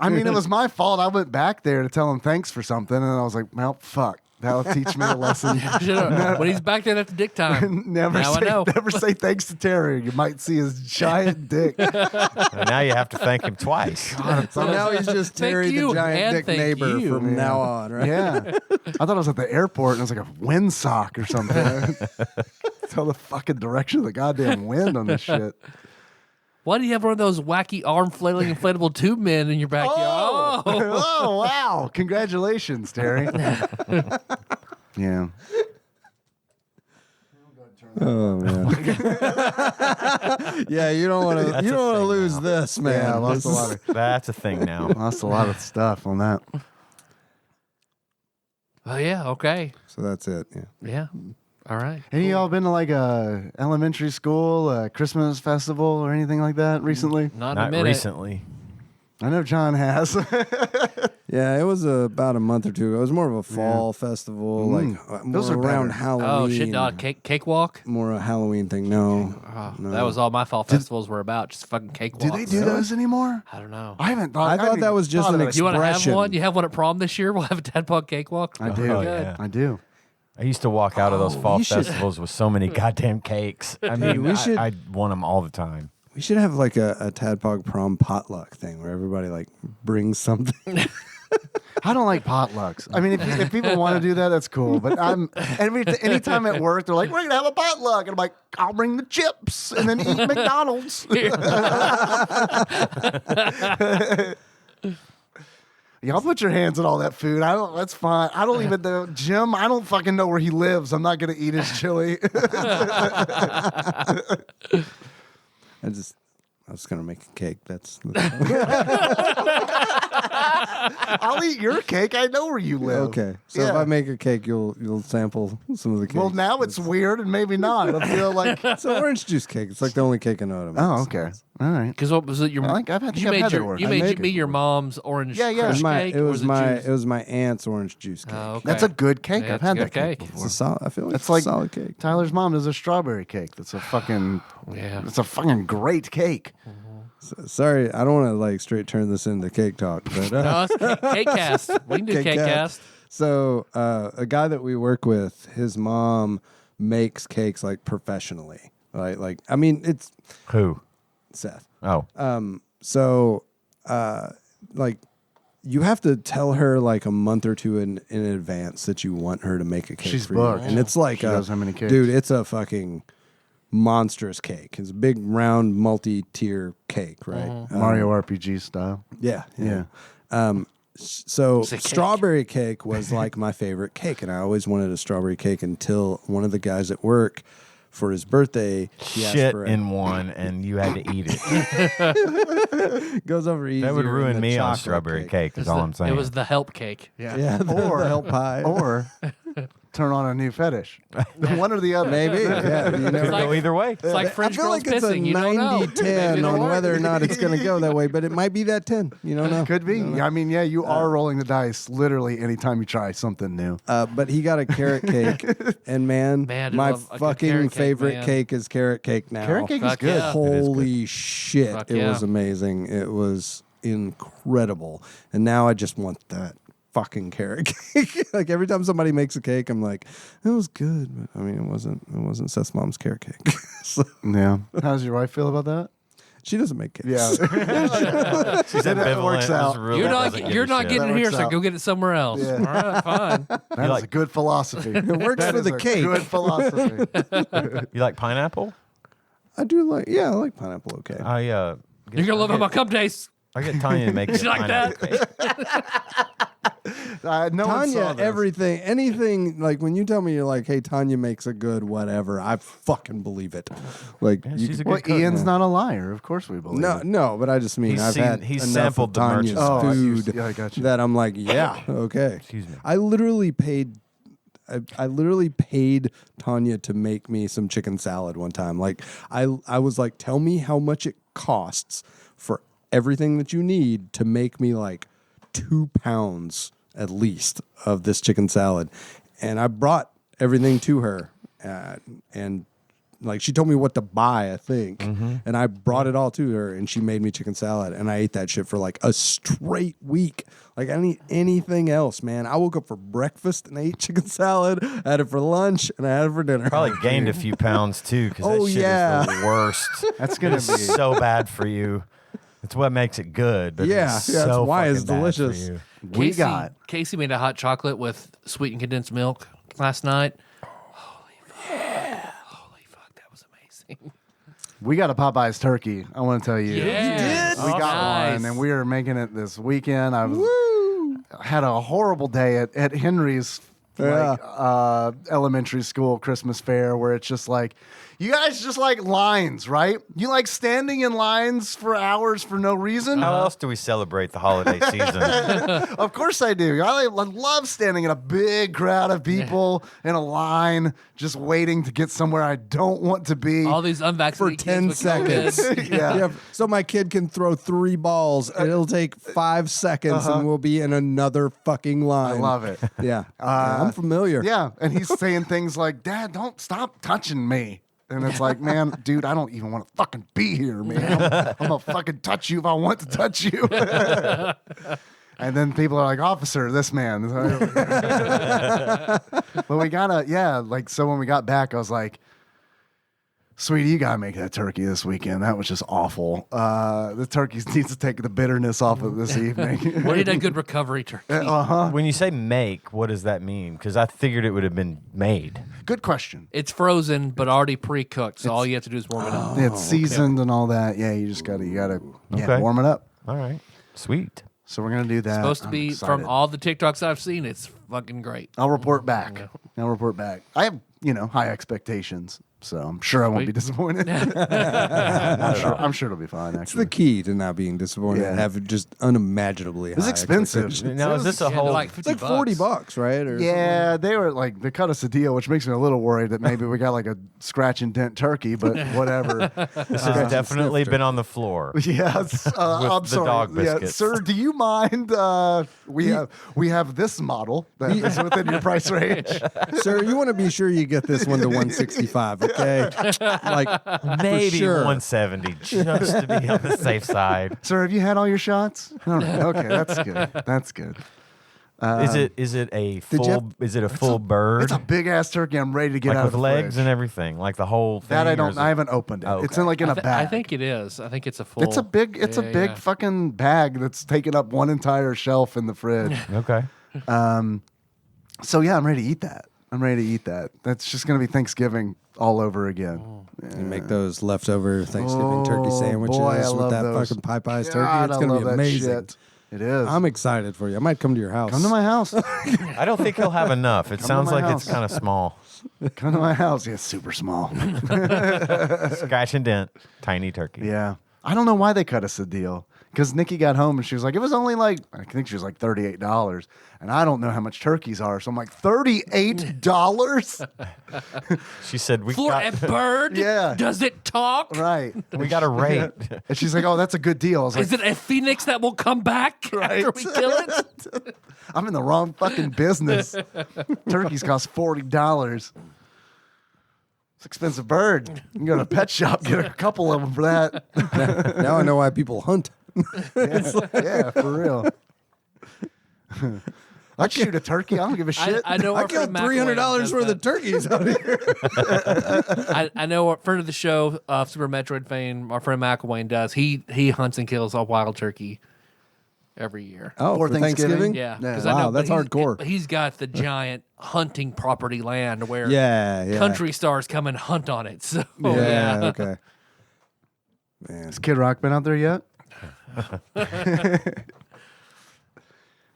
[SPEAKER 5] I mean, it was my fault. I went back there to tell him thanks for something, and I was like, well, fuck. That'll teach me a lesson.
[SPEAKER 3] When he's back there at the dick time.
[SPEAKER 5] never
[SPEAKER 3] Now I know.
[SPEAKER 5] say thanks to Terry. You might see his giant dick.
[SPEAKER 4] And now you have to thank him twice.
[SPEAKER 2] So now he's just
[SPEAKER 3] Thank
[SPEAKER 2] Terry the
[SPEAKER 3] you,
[SPEAKER 2] giant
[SPEAKER 3] and
[SPEAKER 2] dick
[SPEAKER 3] thank
[SPEAKER 2] neighbor
[SPEAKER 3] you.
[SPEAKER 2] from now on, right?
[SPEAKER 5] Yeah. I thought I was at the airport and it was like a windsock or something. Tell the fucking direction of the goddamn wind on this shit.
[SPEAKER 3] Why do you have one of those wacky arm flailing inflatable tube men in your backyard? Oh.
[SPEAKER 5] Oh, wow. Congratulations, Terry. Yeah.
[SPEAKER 2] Oh man. Yeah, you don't want to.
[SPEAKER 4] That's
[SPEAKER 2] You
[SPEAKER 4] a
[SPEAKER 2] don't want to
[SPEAKER 4] thing
[SPEAKER 2] lose
[SPEAKER 4] now.
[SPEAKER 2] this, man.
[SPEAKER 5] Yeah, I lost
[SPEAKER 2] This
[SPEAKER 5] a lot of
[SPEAKER 4] That's a thing now.
[SPEAKER 5] lost a lot of stuff on that.
[SPEAKER 3] Oh, yeah, okay.
[SPEAKER 2] So that's it. Yeah.
[SPEAKER 3] Yeah. All right.
[SPEAKER 5] Any of y'all been to like a elementary school, a Christmas festival, or anything like that recently?
[SPEAKER 3] Not, in a
[SPEAKER 4] Not
[SPEAKER 3] minute.
[SPEAKER 4] recently.
[SPEAKER 5] I know John has.
[SPEAKER 2] Yeah, it was about a month or two ago. It was more of a fall festival, like
[SPEAKER 5] Those
[SPEAKER 2] more
[SPEAKER 5] are
[SPEAKER 2] around
[SPEAKER 5] better.
[SPEAKER 2] Halloween.
[SPEAKER 3] Oh, shit, dog. Cakewalk?
[SPEAKER 2] More a Halloween thing. No.
[SPEAKER 3] Oh,
[SPEAKER 2] No.
[SPEAKER 3] That was all my fall festivals were about. Just fucking cakewalks.
[SPEAKER 5] Do they do those anymore?
[SPEAKER 3] I don't know.
[SPEAKER 5] I haven't thought.
[SPEAKER 2] I thought
[SPEAKER 5] haven't
[SPEAKER 2] that
[SPEAKER 5] even
[SPEAKER 2] was just
[SPEAKER 5] thought
[SPEAKER 2] an
[SPEAKER 5] of it.
[SPEAKER 3] You want to have
[SPEAKER 2] expression.
[SPEAKER 3] one? You have one at prom this year? We'll have a Tadpog cakewalk.
[SPEAKER 5] I do.
[SPEAKER 4] Oh, yeah.
[SPEAKER 5] I do.
[SPEAKER 4] I used to walk out of those fall
[SPEAKER 2] you should-
[SPEAKER 4] festivals with so many goddamn cakes. I mean,
[SPEAKER 2] we should-
[SPEAKER 4] I want them all the time.
[SPEAKER 2] We should have like a Tadpog prom potluck thing where everybody like brings something.
[SPEAKER 5] I don't like potlucks. I mean, if people want to do that, that's cool. But anytime at work, they're like, "We're gonna have a potluck," and I'm like, "I'll bring the chips and then eat McDonald's." Y'all put your hands on all that food. That's fine. I don't even know. Jim, I don't fucking know where he lives. I'm not gonna eat his chili.
[SPEAKER 2] I was gonna make a cake.
[SPEAKER 5] I'll eat your cake. I know where you live.
[SPEAKER 2] Okay. So if I make a cake, you'll sample some of the cake.
[SPEAKER 5] Well, now it's weird and maybe not. I feel like
[SPEAKER 2] it's an orange juice cake. It's like the only cake I know how to make.
[SPEAKER 5] Oh, okay. All right.
[SPEAKER 3] Because what was it?
[SPEAKER 5] I've had that work.
[SPEAKER 3] You made me your mom's orange
[SPEAKER 5] Yeah, yeah.
[SPEAKER 3] crush cake.
[SPEAKER 2] It
[SPEAKER 3] or
[SPEAKER 2] was
[SPEAKER 3] it juice?
[SPEAKER 2] It was my aunt's orange juice cake.
[SPEAKER 3] Oh, okay.
[SPEAKER 5] That's a good cake.
[SPEAKER 3] Yeah,
[SPEAKER 5] I've
[SPEAKER 3] it's a
[SPEAKER 5] had
[SPEAKER 3] good
[SPEAKER 5] that cake
[SPEAKER 3] cake.
[SPEAKER 5] before.
[SPEAKER 2] It's a solid. I feel like
[SPEAKER 5] That's
[SPEAKER 2] it's
[SPEAKER 5] like
[SPEAKER 2] a solid cake.
[SPEAKER 5] Tyler's mom does a strawberry cake. That's a fucking
[SPEAKER 3] Yeah.
[SPEAKER 5] It's a fucking great cake.
[SPEAKER 2] Sorry, I don't want to like straight turn this into cake talk, but
[SPEAKER 3] No, it's cake cast. We can do
[SPEAKER 2] Cake
[SPEAKER 3] cake
[SPEAKER 2] cast.
[SPEAKER 3] cast.
[SPEAKER 2] So a guy that we work with, his mom makes cakes like professionally. Like I mean, it's
[SPEAKER 4] Who?
[SPEAKER 2] Seth.
[SPEAKER 4] Oh,
[SPEAKER 2] So like you have to tell her like a month or two in advance that you want her to make a cake
[SPEAKER 5] She's
[SPEAKER 2] for
[SPEAKER 5] booked.
[SPEAKER 2] you, and it's like
[SPEAKER 5] She knows how many cakes.
[SPEAKER 2] dude. It's a fucking monstrous cake. It's a big round multi-tier cake, right?
[SPEAKER 5] Mario RPG style.
[SPEAKER 2] Yeah,
[SPEAKER 5] Yeah.
[SPEAKER 2] So
[SPEAKER 3] It's a cake.
[SPEAKER 2] strawberry cake was like my favorite cake, and I always wanted a strawberry cake until one of the guys at work, for his birthday, he asked
[SPEAKER 4] shit
[SPEAKER 2] for
[SPEAKER 4] in one, and you had to eat it.
[SPEAKER 2] goes over easier.
[SPEAKER 4] That would
[SPEAKER 2] than
[SPEAKER 4] ruin
[SPEAKER 2] the
[SPEAKER 4] me on
[SPEAKER 2] chocolate
[SPEAKER 4] strawberry
[SPEAKER 2] cake.
[SPEAKER 4] cake. Is all I'm saying.
[SPEAKER 3] It was the help cake. Yeah.
[SPEAKER 2] Yeah,
[SPEAKER 5] Or-
[SPEAKER 2] the help pie,
[SPEAKER 5] Or turn on a new fetish. One or the other.
[SPEAKER 2] maybe. Yeah, you
[SPEAKER 4] Could
[SPEAKER 2] never
[SPEAKER 3] like-
[SPEAKER 4] go either way.
[SPEAKER 3] It's like
[SPEAKER 2] I
[SPEAKER 3] French
[SPEAKER 2] feel
[SPEAKER 3] girls
[SPEAKER 2] like it's
[SPEAKER 3] pissing.
[SPEAKER 2] a
[SPEAKER 3] You don't know.
[SPEAKER 2] 90-10
[SPEAKER 3] Maybe it'll
[SPEAKER 2] on
[SPEAKER 3] work.
[SPEAKER 2] whether or not it's going to go that way, but it might be that 10. You don't know.
[SPEAKER 5] Could be. I mean, yeah, you are rolling the dice literally anytime you try something new.
[SPEAKER 2] But he got a carrot cake, and man,
[SPEAKER 3] Man, I
[SPEAKER 2] my
[SPEAKER 3] love a good
[SPEAKER 2] fucking
[SPEAKER 3] carrot cake,
[SPEAKER 2] favorite
[SPEAKER 3] man.
[SPEAKER 2] cake is carrot cake now.
[SPEAKER 5] Carrot cake is
[SPEAKER 3] Fuck
[SPEAKER 5] good.
[SPEAKER 3] yeah.
[SPEAKER 2] Holy shit.
[SPEAKER 3] Fuck
[SPEAKER 2] it
[SPEAKER 3] yeah.
[SPEAKER 2] was amazing. It was incredible. And now I just want that fucking carrot cake. Like every time somebody makes a cake, I'm like, it was good. But I mean, it wasn't Seth's mom's carrot cake. So,
[SPEAKER 5] Yeah. How does your wife feel about that?
[SPEAKER 2] she doesn't make cakes.
[SPEAKER 5] Yeah.
[SPEAKER 4] She's ambivalent.
[SPEAKER 5] works out.
[SPEAKER 4] Just really
[SPEAKER 3] You're
[SPEAKER 4] doesn't
[SPEAKER 3] not.
[SPEAKER 4] give
[SPEAKER 3] You're
[SPEAKER 4] a
[SPEAKER 3] not
[SPEAKER 4] shit.
[SPEAKER 3] getting it
[SPEAKER 5] That
[SPEAKER 3] here,
[SPEAKER 5] works
[SPEAKER 3] so
[SPEAKER 5] out.
[SPEAKER 3] go get it somewhere else.
[SPEAKER 5] Yeah.
[SPEAKER 3] All right, fine.
[SPEAKER 5] That is
[SPEAKER 4] like-
[SPEAKER 5] a good philosophy.
[SPEAKER 2] It works
[SPEAKER 5] That
[SPEAKER 2] for
[SPEAKER 5] is
[SPEAKER 2] the
[SPEAKER 5] a
[SPEAKER 2] cake.
[SPEAKER 5] Good philosophy.
[SPEAKER 4] You like pineapple?
[SPEAKER 2] I do like, I like pineapple okay.
[SPEAKER 4] You're
[SPEAKER 3] You're gonna love how my cup tastes.
[SPEAKER 4] I get Tanya to make
[SPEAKER 3] You
[SPEAKER 4] a
[SPEAKER 3] like
[SPEAKER 4] pineapple cake.
[SPEAKER 5] No one saw
[SPEAKER 2] Tanya,
[SPEAKER 5] this.
[SPEAKER 2] everything, anything, like when you tell me you're like, hey, Tanya makes a good whatever, I fucking believe it. Like,
[SPEAKER 4] Yeah,
[SPEAKER 2] you
[SPEAKER 4] she's a
[SPEAKER 2] can-
[SPEAKER 5] Well,
[SPEAKER 4] good cook.
[SPEAKER 5] Ian's not a liar. Of course we believe it.
[SPEAKER 2] no, but I just mean
[SPEAKER 4] He's
[SPEAKER 2] I've
[SPEAKER 4] seen-
[SPEAKER 2] had
[SPEAKER 4] he's
[SPEAKER 2] enough
[SPEAKER 4] sampled
[SPEAKER 2] of
[SPEAKER 4] the
[SPEAKER 2] Tanya's
[SPEAKER 4] merchandise.
[SPEAKER 5] Oh,
[SPEAKER 2] food
[SPEAKER 5] yeah, I got you.
[SPEAKER 2] that I'm like, yeah, okay.
[SPEAKER 4] Excuse me.
[SPEAKER 2] I literally paid Tanya to make me some chicken salad one time. Like I was like, tell me how much it costs for everything that you need to make me like 2 pounds at least of this chicken salad. And I brought everything to her and like she told me what to buy, I think, and I brought it all to her, and she made me chicken salad, and I ate that shit for like a straight week. Like I didn't eat anything else, man. I woke up for breakfast and I ate chicken salad. I had it for lunch and I had it for dinner.
[SPEAKER 4] Probably gained a few pounds too, because
[SPEAKER 2] Oh,
[SPEAKER 4] that shit
[SPEAKER 2] yeah.
[SPEAKER 4] is the worst.
[SPEAKER 5] That's gonna be
[SPEAKER 4] It's so bad for you. It's what makes it good. But
[SPEAKER 2] Yeah,
[SPEAKER 4] it's
[SPEAKER 2] yeah, that's
[SPEAKER 4] so
[SPEAKER 2] why it's
[SPEAKER 4] fucking bad for
[SPEAKER 2] delicious.
[SPEAKER 4] you.
[SPEAKER 5] we got.
[SPEAKER 3] Casey made a hot chocolate with sweetened condensed milk last night. Holy fuck, that was amazing.
[SPEAKER 5] We got a Popeyes turkey. I want to tell you.
[SPEAKER 3] Yeah.
[SPEAKER 5] We got
[SPEAKER 3] Nice.
[SPEAKER 5] one, and we are making it this weekend. Had a horrible day at Henry's elementary school Christmas fair, where it's just like, you guys just like lines, right? You like standing in lines for hours for no reason.
[SPEAKER 4] How else do we celebrate the holiday season?
[SPEAKER 5] Of course I do. I love standing in a big crowd of people in a line, just waiting to get somewhere I don't want to be.
[SPEAKER 3] All these
[SPEAKER 2] for
[SPEAKER 3] unvaccinated
[SPEAKER 2] 10
[SPEAKER 3] kids with COVID.
[SPEAKER 2] seconds.
[SPEAKER 5] Yeah.
[SPEAKER 2] So my kid can throw 3 balls and it'll take 5 seconds and we'll be in another fucking line.
[SPEAKER 5] I love it.
[SPEAKER 2] Yeah. I'm familiar.
[SPEAKER 5] Yeah, and he's saying things like, "Dad, don't stop touching me." And it's like, man, dude, I don't even want to fucking be here, man. I'm gonna fucking touch you if I want to touch you. And then people are like, "Officer, this man." But we gotta, so when we got back, I was like, Sweetie, you gotta make that turkey this weekend. That was just awful. The turkey needs to take the bitterness off of this evening.
[SPEAKER 3] We need a good recovery turkey.
[SPEAKER 4] When you say make, what does that mean? Because I figured it would have been made.
[SPEAKER 5] Good question.
[SPEAKER 3] It's frozen, but already pre-cooked, so all you have to do is warm it up.
[SPEAKER 5] It's seasoned and all that. Yeah, you gotta
[SPEAKER 4] Okay.
[SPEAKER 5] warm it up.
[SPEAKER 4] All right. Sweet.
[SPEAKER 5] So we're gonna do that.
[SPEAKER 3] Supposed to
[SPEAKER 5] I'm
[SPEAKER 3] be,
[SPEAKER 5] excited.
[SPEAKER 3] from all the TikToks I've seen, it's fucking great.
[SPEAKER 5] I'll report back. I'll report back. I have, high expectations, so I'm sure I won't be disappointed. I'm sure it'll be fine.
[SPEAKER 2] It's
[SPEAKER 5] Actually,
[SPEAKER 2] the key to not being disappointed.
[SPEAKER 5] Yeah.
[SPEAKER 2] Have just unimaginably
[SPEAKER 5] it's
[SPEAKER 2] high
[SPEAKER 5] expensive.
[SPEAKER 2] expectations.
[SPEAKER 4] Now, is this a
[SPEAKER 3] Yeah, they're
[SPEAKER 4] whole...
[SPEAKER 3] like
[SPEAKER 2] It's
[SPEAKER 3] 50
[SPEAKER 2] like $40,
[SPEAKER 3] bucks.
[SPEAKER 2] right? Or
[SPEAKER 5] Yeah, they cut us a deal, which makes me a little worried that maybe we got like a scratch and dent turkey, but whatever.
[SPEAKER 4] This has definitely been on the floor.
[SPEAKER 5] Yes, I'm
[SPEAKER 4] the
[SPEAKER 5] sorry.
[SPEAKER 4] dog
[SPEAKER 5] Yeah,
[SPEAKER 4] biscuits.
[SPEAKER 5] sir, do you mind? We have this model that is within your price range.
[SPEAKER 2] Sir, you want to be sure you get this one to 165, okay? Like
[SPEAKER 4] Maybe
[SPEAKER 2] sure.
[SPEAKER 4] 170, just to be on the safe side.
[SPEAKER 5] Sir, have you had all your shots? All right. Okay, that's good. That's good.
[SPEAKER 4] Is it a full bird?
[SPEAKER 5] It's a big ass turkey. I'm ready to get
[SPEAKER 4] like
[SPEAKER 5] out
[SPEAKER 4] with
[SPEAKER 5] of the
[SPEAKER 4] legs
[SPEAKER 5] fridge.
[SPEAKER 4] and everything, like the whole thing.
[SPEAKER 5] That I
[SPEAKER 4] or
[SPEAKER 5] don't.
[SPEAKER 4] is
[SPEAKER 5] I
[SPEAKER 4] it-
[SPEAKER 5] haven't opened it.
[SPEAKER 4] Oh,
[SPEAKER 5] It's
[SPEAKER 4] okay.
[SPEAKER 5] in like in a bag.
[SPEAKER 3] I think it is. I think it's a full.
[SPEAKER 5] it's a big. It's a big fucking bag that's taking up one entire shelf in the fridge.
[SPEAKER 4] Okay.
[SPEAKER 5] So yeah, I'm ready to eat that. That's just gonna be Thanksgiving all over again.
[SPEAKER 2] You make those leftover Thanksgiving turkey
[SPEAKER 5] Oh,
[SPEAKER 2] sandwiches
[SPEAKER 5] boy, I
[SPEAKER 2] with
[SPEAKER 5] love
[SPEAKER 2] that
[SPEAKER 5] those.
[SPEAKER 2] fucking Popeyes turkey.
[SPEAKER 5] God,
[SPEAKER 2] It's
[SPEAKER 5] I
[SPEAKER 2] going to
[SPEAKER 5] love
[SPEAKER 2] be
[SPEAKER 5] that
[SPEAKER 2] amazing.
[SPEAKER 5] shit. It is.
[SPEAKER 2] I'm excited for you. I might come to your house.
[SPEAKER 5] Come to my house.
[SPEAKER 4] I don't think he'll have enough. It sounds
[SPEAKER 5] my
[SPEAKER 4] like it's
[SPEAKER 5] house.
[SPEAKER 4] kind of small.
[SPEAKER 5] Come to my house. Yeah, it's super small.
[SPEAKER 4] Scratch and dent, tiny turkey.
[SPEAKER 5] Yeah. I don't know why they cut us a deal. Because Nikki got home and she was like, it was only like, I think she was like $38. And I don't know how much turkeys are. So I'm like, $38?
[SPEAKER 4] She said we
[SPEAKER 3] For a
[SPEAKER 4] got
[SPEAKER 3] bird?
[SPEAKER 5] Yeah.
[SPEAKER 3] Does it talk?
[SPEAKER 5] Right.
[SPEAKER 4] we got a rate.
[SPEAKER 5] And she's like, oh, that's a good deal. I was like,
[SPEAKER 3] Is it a phoenix that will come back after we kill it?
[SPEAKER 5] I'm in the wrong fucking business. Turkeys cost $40. It's an expensive bird. You can go to a pet shop, get a couple of them for that.
[SPEAKER 2] Now I know why people hunt.
[SPEAKER 5] Yeah, for real. I'd shoot a turkey. I don't give a shit.
[SPEAKER 3] I know
[SPEAKER 2] I
[SPEAKER 3] our
[SPEAKER 2] killed
[SPEAKER 3] friend McElwain
[SPEAKER 2] $300
[SPEAKER 3] does
[SPEAKER 2] worth
[SPEAKER 3] that.
[SPEAKER 2] of turkeys out here.
[SPEAKER 3] I know a friend of the show, Super Metroid fame, our friend McElwain does. He hunts and kills a wild turkey every year.
[SPEAKER 2] Oh,
[SPEAKER 5] For
[SPEAKER 2] for
[SPEAKER 5] Thanksgiving?
[SPEAKER 2] Thanksgiving?
[SPEAKER 3] Yeah,
[SPEAKER 5] Yeah.
[SPEAKER 3] 'cause I
[SPEAKER 2] Wow,
[SPEAKER 3] know, but
[SPEAKER 2] that's hardcore.
[SPEAKER 3] He's got the giant hunting property land where
[SPEAKER 2] Yeah.
[SPEAKER 3] country stars come and hunt on it. So
[SPEAKER 2] Yeah, okay. Man.
[SPEAKER 5] Has Kid Rock been out there yet?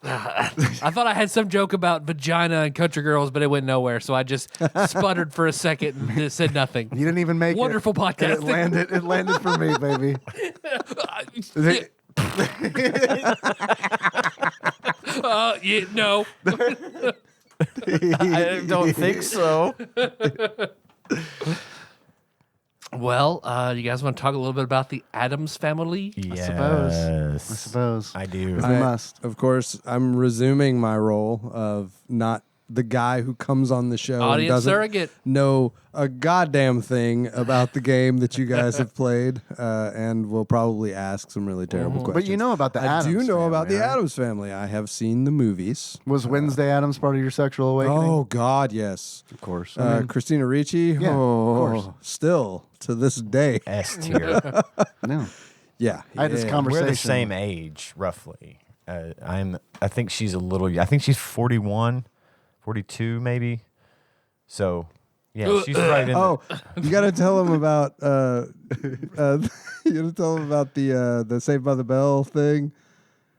[SPEAKER 3] I thought I had some joke about vagina and country girls, but it went nowhere. So I just sputtered for a second and just said nothing.
[SPEAKER 5] You didn't even make
[SPEAKER 3] Wonderful
[SPEAKER 5] it. And
[SPEAKER 3] podcasting.
[SPEAKER 5] It landed for me, baby.
[SPEAKER 3] Yeah, no.
[SPEAKER 4] I don't think so.
[SPEAKER 3] Well, you guys want to talk a little bit about the Addams family?
[SPEAKER 4] Yes.
[SPEAKER 5] I suppose.
[SPEAKER 4] I do.
[SPEAKER 5] We must.
[SPEAKER 2] Of course, I'm resuming my role of not the guy who comes on the show and
[SPEAKER 3] Audience
[SPEAKER 2] doesn't
[SPEAKER 3] surrogate.
[SPEAKER 2] know a goddamn thing about the game that you guys have played, and will probably ask some really terrible questions.
[SPEAKER 5] But you know about the
[SPEAKER 2] I
[SPEAKER 5] Addams
[SPEAKER 2] do know
[SPEAKER 5] family,
[SPEAKER 2] about the
[SPEAKER 5] right?
[SPEAKER 2] Addams family. I have seen the movies.
[SPEAKER 5] Was Wednesday Addams part of your sexual awakening?
[SPEAKER 2] Oh God, yes.
[SPEAKER 5] of course.
[SPEAKER 2] Christina Ricci.
[SPEAKER 5] Yeah, of course.
[SPEAKER 2] Still to this day.
[SPEAKER 4] S tier.
[SPEAKER 5] No.
[SPEAKER 2] Yeah,
[SPEAKER 5] I had this
[SPEAKER 2] yeah.
[SPEAKER 5] conversation.
[SPEAKER 4] We're the same age, roughly. I think she's a little. I think she's 41, 42, maybe. So, yeah, she's right in.
[SPEAKER 2] Oh, you got to tell them about you got to tell them about the Saved by the Bell thing,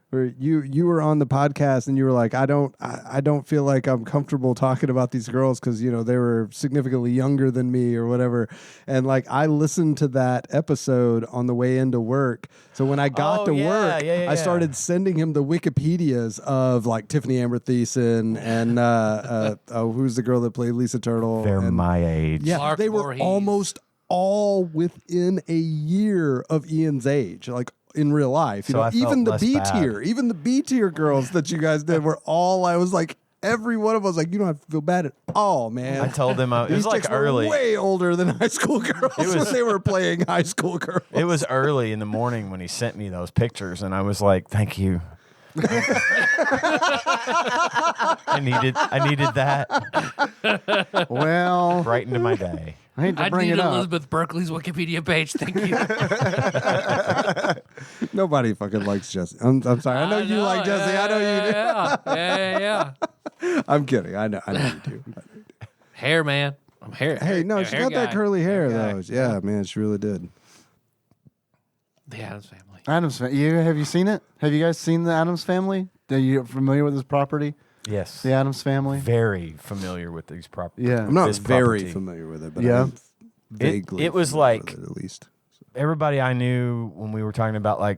[SPEAKER 2] where you were on the podcast and you were like, I don't feel like I'm comfortable talking about these girls because they were significantly younger than me or whatever, and like I listened to that episode on the way into work. So when I got to work, I started sending him the Wikipedias of like Tiffany Amber Thiessen and who's the girl that played Lisa Turtle.
[SPEAKER 4] They're
[SPEAKER 2] and,
[SPEAKER 4] my age.
[SPEAKER 2] yeah,
[SPEAKER 3] Clark
[SPEAKER 2] they were
[SPEAKER 3] Voorhees.
[SPEAKER 2] almost all within a year of Ian's age, like in real life.
[SPEAKER 4] So I felt
[SPEAKER 2] Even the
[SPEAKER 4] less
[SPEAKER 2] B
[SPEAKER 4] bad.
[SPEAKER 2] tier, even the B tier girls that you guys did were all. I was like, every one of us, like, you don't have to feel bad at all, man.
[SPEAKER 4] I told them it
[SPEAKER 2] These
[SPEAKER 4] was like
[SPEAKER 2] chicks were
[SPEAKER 4] early.
[SPEAKER 2] way older than high school girls when they were playing high school girls.
[SPEAKER 4] It was early in the morning when he sent me those pictures, and I was like, "Thank you." I needed that
[SPEAKER 5] Well,
[SPEAKER 4] right into my day.
[SPEAKER 5] I hate to
[SPEAKER 3] I
[SPEAKER 5] bring
[SPEAKER 3] need
[SPEAKER 5] it up.
[SPEAKER 3] Elizabeth Berkley's Wikipedia page. Thank you.
[SPEAKER 2] Nobody fucking likes Jesse. I'm sorry. I know you like Jesse. I know you do.
[SPEAKER 3] Yeah.
[SPEAKER 2] I'm kidding. I know you do.
[SPEAKER 3] Hair, man. I'm hair.
[SPEAKER 2] Hey, no, she
[SPEAKER 3] hair
[SPEAKER 2] got that
[SPEAKER 3] guy.
[SPEAKER 2] curly hair
[SPEAKER 3] guy.
[SPEAKER 2] though. Yeah, man, she really did.
[SPEAKER 3] The Addams Family.
[SPEAKER 5] Addams Family. Have you seen it? Have you guys seen the Addams Family? Are you familiar with this property?
[SPEAKER 4] Yes.
[SPEAKER 5] The Addams Family?
[SPEAKER 4] Very familiar with these properties.
[SPEAKER 5] Yeah.
[SPEAKER 2] I'm not
[SPEAKER 4] This
[SPEAKER 2] very
[SPEAKER 4] property.
[SPEAKER 2] familiar with it, but
[SPEAKER 5] Yeah.
[SPEAKER 2] I'm vaguely.
[SPEAKER 4] It was
[SPEAKER 2] familiar
[SPEAKER 4] like-
[SPEAKER 2] with it, at least.
[SPEAKER 4] Everybody I knew when we were talking about like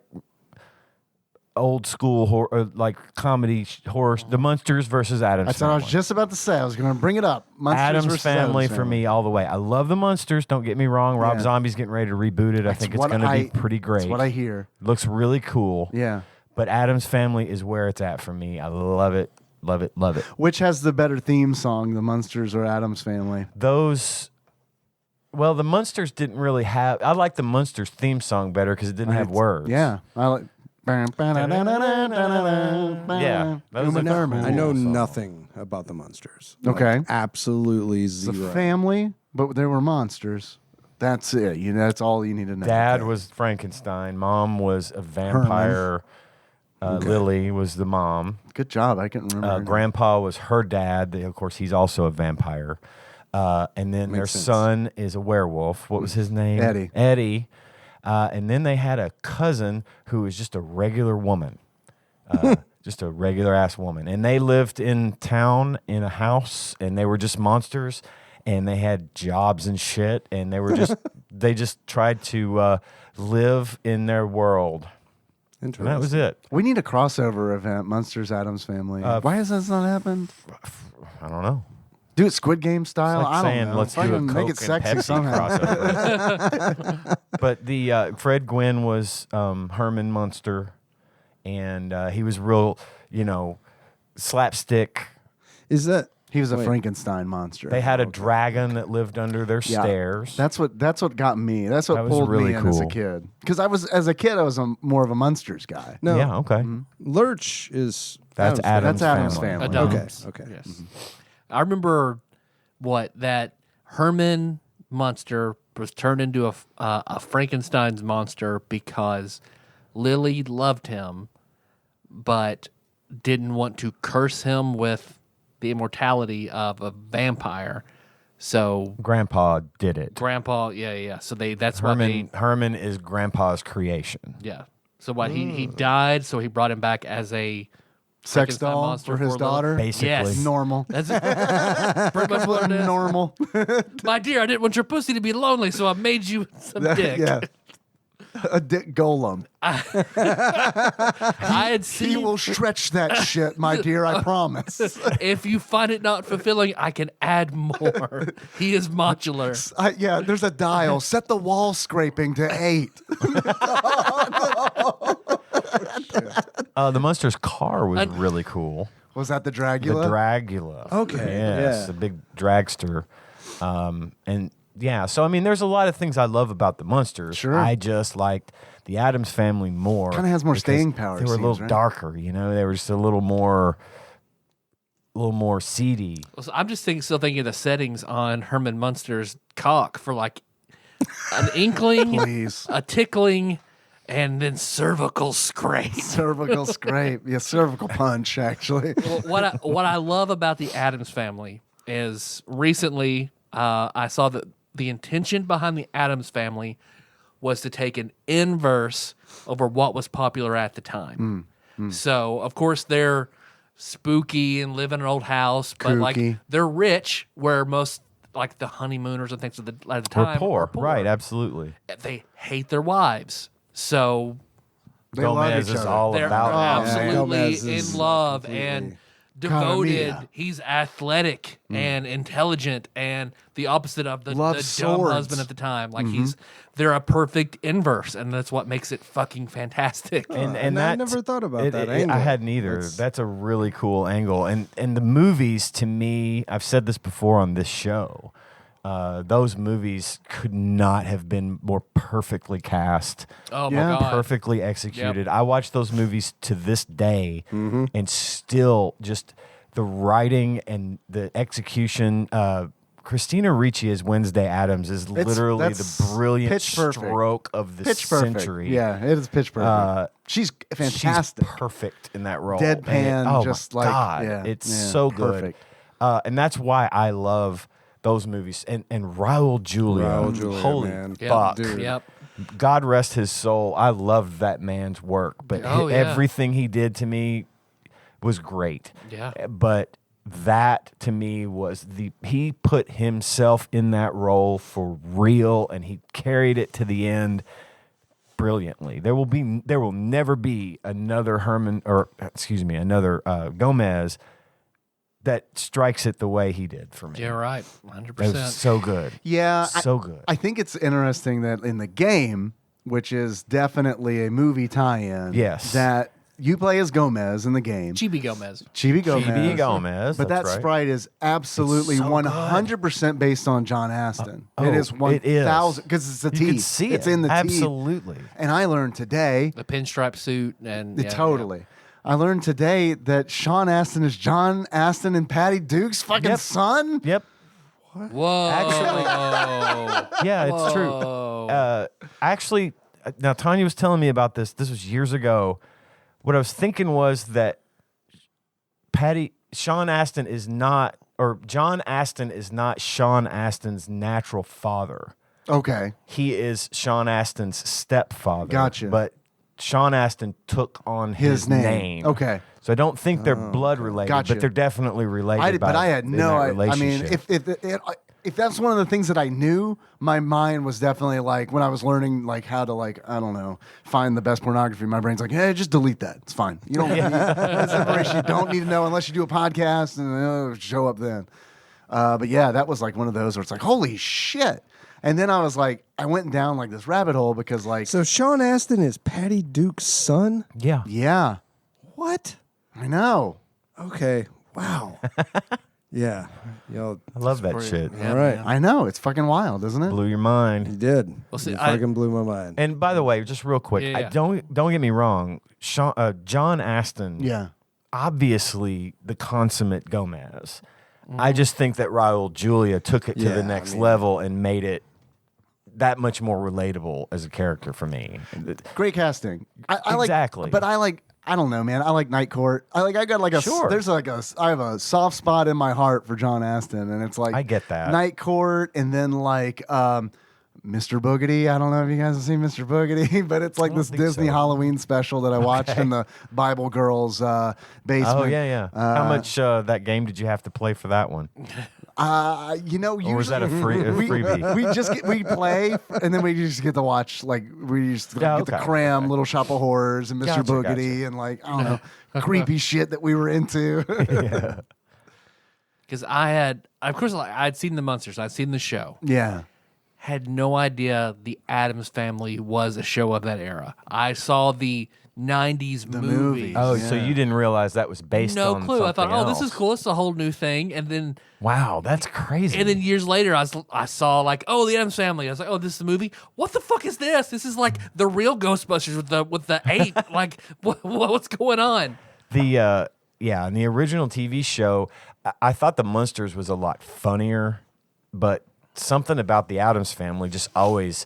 [SPEAKER 4] old school horror, like comedy horror, the Munsters versus Addams.
[SPEAKER 5] That's what I was
[SPEAKER 4] Family.
[SPEAKER 5] just about to say. I was going to bring it up. Munsters
[SPEAKER 4] Addams
[SPEAKER 5] versus
[SPEAKER 4] Family
[SPEAKER 5] Addams
[SPEAKER 4] for me all the way. I love the Munsters. Don't get me wrong. Rob
[SPEAKER 5] Yeah.
[SPEAKER 4] Zombie's getting ready to reboot it. I think it's
[SPEAKER 5] what
[SPEAKER 4] going to
[SPEAKER 5] I-
[SPEAKER 4] be pretty great.
[SPEAKER 5] That's what I hear.
[SPEAKER 4] Looks really cool.
[SPEAKER 5] Yeah.
[SPEAKER 4] But Addams Family is where it's at for me. I love it. Love it. Love it.
[SPEAKER 5] Which has the better theme song, the Munsters or Addams Family?
[SPEAKER 4] Those. Well, the Munsters didn't really have. I like the Munsters theme song better because it didn't have words.
[SPEAKER 5] Yeah. I like.
[SPEAKER 4] Yeah, that was
[SPEAKER 5] Uma
[SPEAKER 4] a
[SPEAKER 5] Thurman.
[SPEAKER 2] I know
[SPEAKER 4] song.
[SPEAKER 2] nothing about the Munsters.
[SPEAKER 5] Okay.
[SPEAKER 2] Absolutely
[SPEAKER 5] It's a
[SPEAKER 2] zero.
[SPEAKER 5] family, but there were monsters. That's it. That's all you need to know.
[SPEAKER 4] Dad was Frankenstein. Mom was a vampire. Lily was the mom.
[SPEAKER 5] Good job. I couldn't remember. her name.
[SPEAKER 4] Grandpa was her dad. Of course, he's also a vampire. And then their
[SPEAKER 2] Makes sense.
[SPEAKER 4] son is a werewolf. What was his name?
[SPEAKER 5] Eddie.
[SPEAKER 4] Eddie. And then they had a cousin who was just a regular woman. Just a regular ass woman. And they lived in town in a house, and they were just monsters. And they had jobs and shit. And they were just, they just tried to live in their world. And
[SPEAKER 2] Interesting.
[SPEAKER 4] that was it.
[SPEAKER 5] We need a crossover event, Munsters Addams Family. Why has this not happened?
[SPEAKER 4] I don't know.
[SPEAKER 5] Do it Squid Game style.
[SPEAKER 4] It's like
[SPEAKER 5] I don't
[SPEAKER 4] saying
[SPEAKER 5] know.
[SPEAKER 4] let's do a
[SPEAKER 5] Fucking
[SPEAKER 4] Coke
[SPEAKER 5] make it
[SPEAKER 4] and
[SPEAKER 5] sexy
[SPEAKER 4] Pepsi
[SPEAKER 5] somehow.
[SPEAKER 4] crossover. But the Fred Gwynn was Herman Munster, and he was real, slapstick.
[SPEAKER 2] Is that
[SPEAKER 5] He was a
[SPEAKER 2] Wait.
[SPEAKER 5] Frankenstein monster.
[SPEAKER 4] They had a dragon that lived under their
[SPEAKER 5] Yeah.
[SPEAKER 4] stairs.
[SPEAKER 5] That's what got me. That's what
[SPEAKER 4] That was
[SPEAKER 5] pulled
[SPEAKER 4] really
[SPEAKER 5] me in as a
[SPEAKER 4] cool.
[SPEAKER 5] kid. Because as a kid, I was more of a Munsters guy.
[SPEAKER 2] no?
[SPEAKER 4] Yeah, okay.
[SPEAKER 2] Lurch is
[SPEAKER 4] That's Addams
[SPEAKER 5] That's Addams
[SPEAKER 4] Family.
[SPEAKER 5] Family.
[SPEAKER 3] Addams.
[SPEAKER 2] Okay.
[SPEAKER 3] Yes. I remember that Herman Munster was turned into a Frankenstein's monster because Lily loved him, but didn't want to curse him with the immortality of a vampire. So
[SPEAKER 4] Grandpa did it.
[SPEAKER 3] Grandpa, yeah. So that's why
[SPEAKER 4] Herman is Grandpa's creation.
[SPEAKER 3] yeah. So what he died, so he brought him back as a
[SPEAKER 5] Sex
[SPEAKER 3] Frankenstein
[SPEAKER 5] doll
[SPEAKER 3] monster
[SPEAKER 5] for his
[SPEAKER 3] a little-
[SPEAKER 5] daughter.
[SPEAKER 4] Basically.
[SPEAKER 3] Yes.
[SPEAKER 5] Normal.
[SPEAKER 3] That's pretty much what it is.
[SPEAKER 5] Normal.
[SPEAKER 3] My dear, I didn't want your pussy to be lonely, so I made you some dick.
[SPEAKER 5] Yeah. A dick golem.
[SPEAKER 3] I had
[SPEAKER 5] He
[SPEAKER 3] seen.
[SPEAKER 5] will stretch that shit, my dear. I promise.
[SPEAKER 3] If you find it not fulfilling, I can add more. He is modular.
[SPEAKER 5] Yeah, there's a dial. Set the wall scraping to 8.
[SPEAKER 4] The Munsters' car was really cool.
[SPEAKER 5] Was that the
[SPEAKER 4] The
[SPEAKER 5] Dragula?
[SPEAKER 4] Dragula.
[SPEAKER 2] Okay,
[SPEAKER 4] Yes,
[SPEAKER 2] yeah.
[SPEAKER 4] a big dragster. And yeah, so I mean, there's a lot of things I love about the Munsters.
[SPEAKER 5] Sure.
[SPEAKER 4] I just liked the Addams Family more.
[SPEAKER 5] Kinda has more
[SPEAKER 4] because
[SPEAKER 5] staying power,
[SPEAKER 4] They
[SPEAKER 5] it
[SPEAKER 4] were a little
[SPEAKER 5] seems, right?
[SPEAKER 4] darker, They were just a little more seedy.
[SPEAKER 3] So I'm just still thinking of the settings on Herman Munster's cock for like an inkling,
[SPEAKER 5] Please.
[SPEAKER 3] a tickling, and then cervical scrape.
[SPEAKER 5] Cervical scrape. Yeah, cervical punch, actually.
[SPEAKER 3] Well, what I love about the Addams Family is recently I saw that the intention behind the Addams Family was to take an inverse over what was popular at the time. So of course they're spooky and live in an old house, but like
[SPEAKER 5] Kooky.
[SPEAKER 3] they're rich, where most like the honeymooners and things at the
[SPEAKER 4] We're
[SPEAKER 3] time
[SPEAKER 4] poor.
[SPEAKER 3] were
[SPEAKER 4] Right, absolutely.
[SPEAKER 3] They hate their wives, so
[SPEAKER 5] They love
[SPEAKER 4] Gomez
[SPEAKER 5] each
[SPEAKER 4] is
[SPEAKER 5] other.
[SPEAKER 4] all
[SPEAKER 3] they're
[SPEAKER 4] about
[SPEAKER 3] absolutely
[SPEAKER 2] Gomez is
[SPEAKER 3] in love
[SPEAKER 2] completely-
[SPEAKER 3] and devoted.
[SPEAKER 5] Carmilla.
[SPEAKER 3] He's athletic and intelligent, and the opposite of the
[SPEAKER 5] Loves
[SPEAKER 3] dumb
[SPEAKER 5] swords.
[SPEAKER 3] husband at the time. Like they're a perfect inverse, and that's what makes it fucking fantastic.
[SPEAKER 4] And
[SPEAKER 2] I
[SPEAKER 4] that
[SPEAKER 2] never thought about that
[SPEAKER 4] I
[SPEAKER 2] angle.
[SPEAKER 4] hadn't either.
[SPEAKER 2] That's-
[SPEAKER 4] That's a really cool angle. And the movies, to me, I've said this before on this show. Those movies could not have been more perfectly cast,
[SPEAKER 3] Oh
[SPEAKER 5] Yeah.
[SPEAKER 3] my god!
[SPEAKER 4] perfectly executed. I watch those movies to this day, and still just the writing and the execution. Christina Ricci as Wednesday Addams is literally the
[SPEAKER 5] that's
[SPEAKER 4] brilliant
[SPEAKER 5] pitch perfect.
[SPEAKER 4] stroke of the
[SPEAKER 5] Pitch perfect.
[SPEAKER 4] century.
[SPEAKER 5] Yeah, it is pitch perfect. She's fantastic.
[SPEAKER 4] She's perfect in that role.
[SPEAKER 5] Deadpan,
[SPEAKER 4] And
[SPEAKER 5] just
[SPEAKER 4] my
[SPEAKER 5] like
[SPEAKER 4] God,
[SPEAKER 5] yeah,
[SPEAKER 4] it's
[SPEAKER 5] yeah,
[SPEAKER 4] so good.
[SPEAKER 5] perfect.
[SPEAKER 4] And that's why I love those movies. And Raul Julia,
[SPEAKER 2] Raul Julia,
[SPEAKER 4] holy
[SPEAKER 2] man.
[SPEAKER 4] fuck,
[SPEAKER 2] Dude.
[SPEAKER 3] Yep.
[SPEAKER 4] God rest his soul. I loved that man's work, but
[SPEAKER 3] Oh, yeah.
[SPEAKER 4] everything he did to me was great.
[SPEAKER 3] Yeah.
[SPEAKER 4] But that to me was he put himself in that role for real, and he carried it to the end brilliantly. There will never be another another Gomez that strikes it the way he did for me.
[SPEAKER 3] Yeah, right.
[SPEAKER 4] It
[SPEAKER 3] 100%.
[SPEAKER 4] was so good.
[SPEAKER 5] Yeah,
[SPEAKER 4] So good.
[SPEAKER 5] I think it's interesting that in the game, which is definitely a movie tie-in,
[SPEAKER 4] Yes.
[SPEAKER 5] that you play as Gomez in the game.
[SPEAKER 3] Chibi Gomez.
[SPEAKER 5] Chibi Gomez.
[SPEAKER 4] Chibi Gomez,
[SPEAKER 5] But that
[SPEAKER 4] that's right.
[SPEAKER 5] sprite is absolutely
[SPEAKER 4] It's so
[SPEAKER 5] 100% based on John Aston.
[SPEAKER 4] Oh,
[SPEAKER 5] it is 1,000 because it's a
[SPEAKER 4] You
[SPEAKER 5] T.
[SPEAKER 4] could see
[SPEAKER 5] it's
[SPEAKER 4] it.
[SPEAKER 5] in the T.
[SPEAKER 4] Absolutely.
[SPEAKER 5] And I learned today,
[SPEAKER 3] The pinstripe suit and yeah,
[SPEAKER 5] totally. I learned today that Sean Astin is John Astin and Patty Duke's fucking
[SPEAKER 4] Yep.
[SPEAKER 5] son.
[SPEAKER 4] Yep.
[SPEAKER 3] Yeah. Whoa.
[SPEAKER 4] Actually, yeah, it's true.
[SPEAKER 3] Whoa.
[SPEAKER 4] Actually, now Tanya was telling me about this. This was years ago. What I was thinking was that John Astin is not Sean Astin's natural father.
[SPEAKER 5] Okay.
[SPEAKER 4] He is Sean Astin's stepfather.
[SPEAKER 5] Gotcha.
[SPEAKER 4] But Sean Astin took on his name.
[SPEAKER 5] Okay.
[SPEAKER 4] So I don't think they're blood related,
[SPEAKER 5] Gotcha.
[SPEAKER 4] but they're definitely related.
[SPEAKER 5] But I had
[SPEAKER 4] in
[SPEAKER 5] no
[SPEAKER 4] that
[SPEAKER 5] idea. I mean,
[SPEAKER 4] relationship.
[SPEAKER 5] if that's one of the things that I knew, my mind was definitely like, when I was learning like how to like, I don't know, find the best pornography, my brain's like, hey, just delete that. It's fine. You don't need that's information you don't need to know unless you do a podcast and it'll show up then. But yeah, that was like one of those where it's like, holy shit. And then I was like, I went down like this rabbit hole because like,
[SPEAKER 2] So Sean Astin is Patty Duke's son?
[SPEAKER 4] yeah.
[SPEAKER 5] yeah,
[SPEAKER 2] What?
[SPEAKER 5] I know.
[SPEAKER 2] Okay. Wow. Yeah.
[SPEAKER 4] I love that shit.
[SPEAKER 2] All right.
[SPEAKER 5] I know. It's fucking wild, isn't it?
[SPEAKER 4] Blew your mind.
[SPEAKER 2] You did.
[SPEAKER 3] Well, see,
[SPEAKER 2] You
[SPEAKER 3] I-
[SPEAKER 2] fucking blew my mind.
[SPEAKER 4] And by the way, just real quick,
[SPEAKER 3] Yeah, yeah.
[SPEAKER 4] don't get me wrong. John Astin,
[SPEAKER 5] Yeah.
[SPEAKER 4] obviously the consummate Gomez. I just think that Raul Julia took it to
[SPEAKER 2] Yeah,
[SPEAKER 4] the next
[SPEAKER 2] I mean-
[SPEAKER 4] level and made it that much more relatable as a character for me.
[SPEAKER 5] Great casting. I
[SPEAKER 4] Exactly.
[SPEAKER 5] Like, but I don't know, man. I like Night Court. I got like
[SPEAKER 4] Sure.
[SPEAKER 5] I have a soft spot in my heart for John Astin, and it's like
[SPEAKER 4] I get that.
[SPEAKER 5] Night Court, and then like Mr. Boogedy. I don't know if you guys have seen Mr. Boogedy, but it's like this
[SPEAKER 4] think
[SPEAKER 5] Disney
[SPEAKER 4] so.
[SPEAKER 5] Halloween special that I watched in the Bible Girls basement.
[SPEAKER 4] Oh yeah. How much that game did you have to play for that one?
[SPEAKER 5] Usually,
[SPEAKER 4] Or was that a freebie?
[SPEAKER 5] we play and then we just get to watch like we just
[SPEAKER 4] Yeah,
[SPEAKER 5] get to
[SPEAKER 4] okay.
[SPEAKER 5] cram Little Shop of Horrors and Mr.
[SPEAKER 4] Gotcha,
[SPEAKER 5] Boogedy
[SPEAKER 4] gotcha.
[SPEAKER 5] and like I don't know creepy shit that we were into.
[SPEAKER 3] Because of course, like, I'd seen the Munsters, I'd seen the show,
[SPEAKER 5] Yeah.
[SPEAKER 3] had no idea the Addams Family was a show of that era. I saw the '90s
[SPEAKER 5] movie.
[SPEAKER 3] movies.
[SPEAKER 4] Oh,
[SPEAKER 5] Yeah.
[SPEAKER 4] so you didn't realize that was based
[SPEAKER 3] No
[SPEAKER 4] on
[SPEAKER 3] clue. I thought,
[SPEAKER 4] something
[SPEAKER 3] oh, this is
[SPEAKER 4] else.
[SPEAKER 3] cool. It's a whole new thing. And then
[SPEAKER 4] Wow, that's crazy.
[SPEAKER 3] years later, I saw like, oh, the Addams Family. I was like, oh, this is the movie. What the fuck is this? This is like the real Ghostbusters with the ape. Like, what's going on?
[SPEAKER 4] In the original TV show, I thought the Munsters was a lot funnier, but something about the Addams Family just always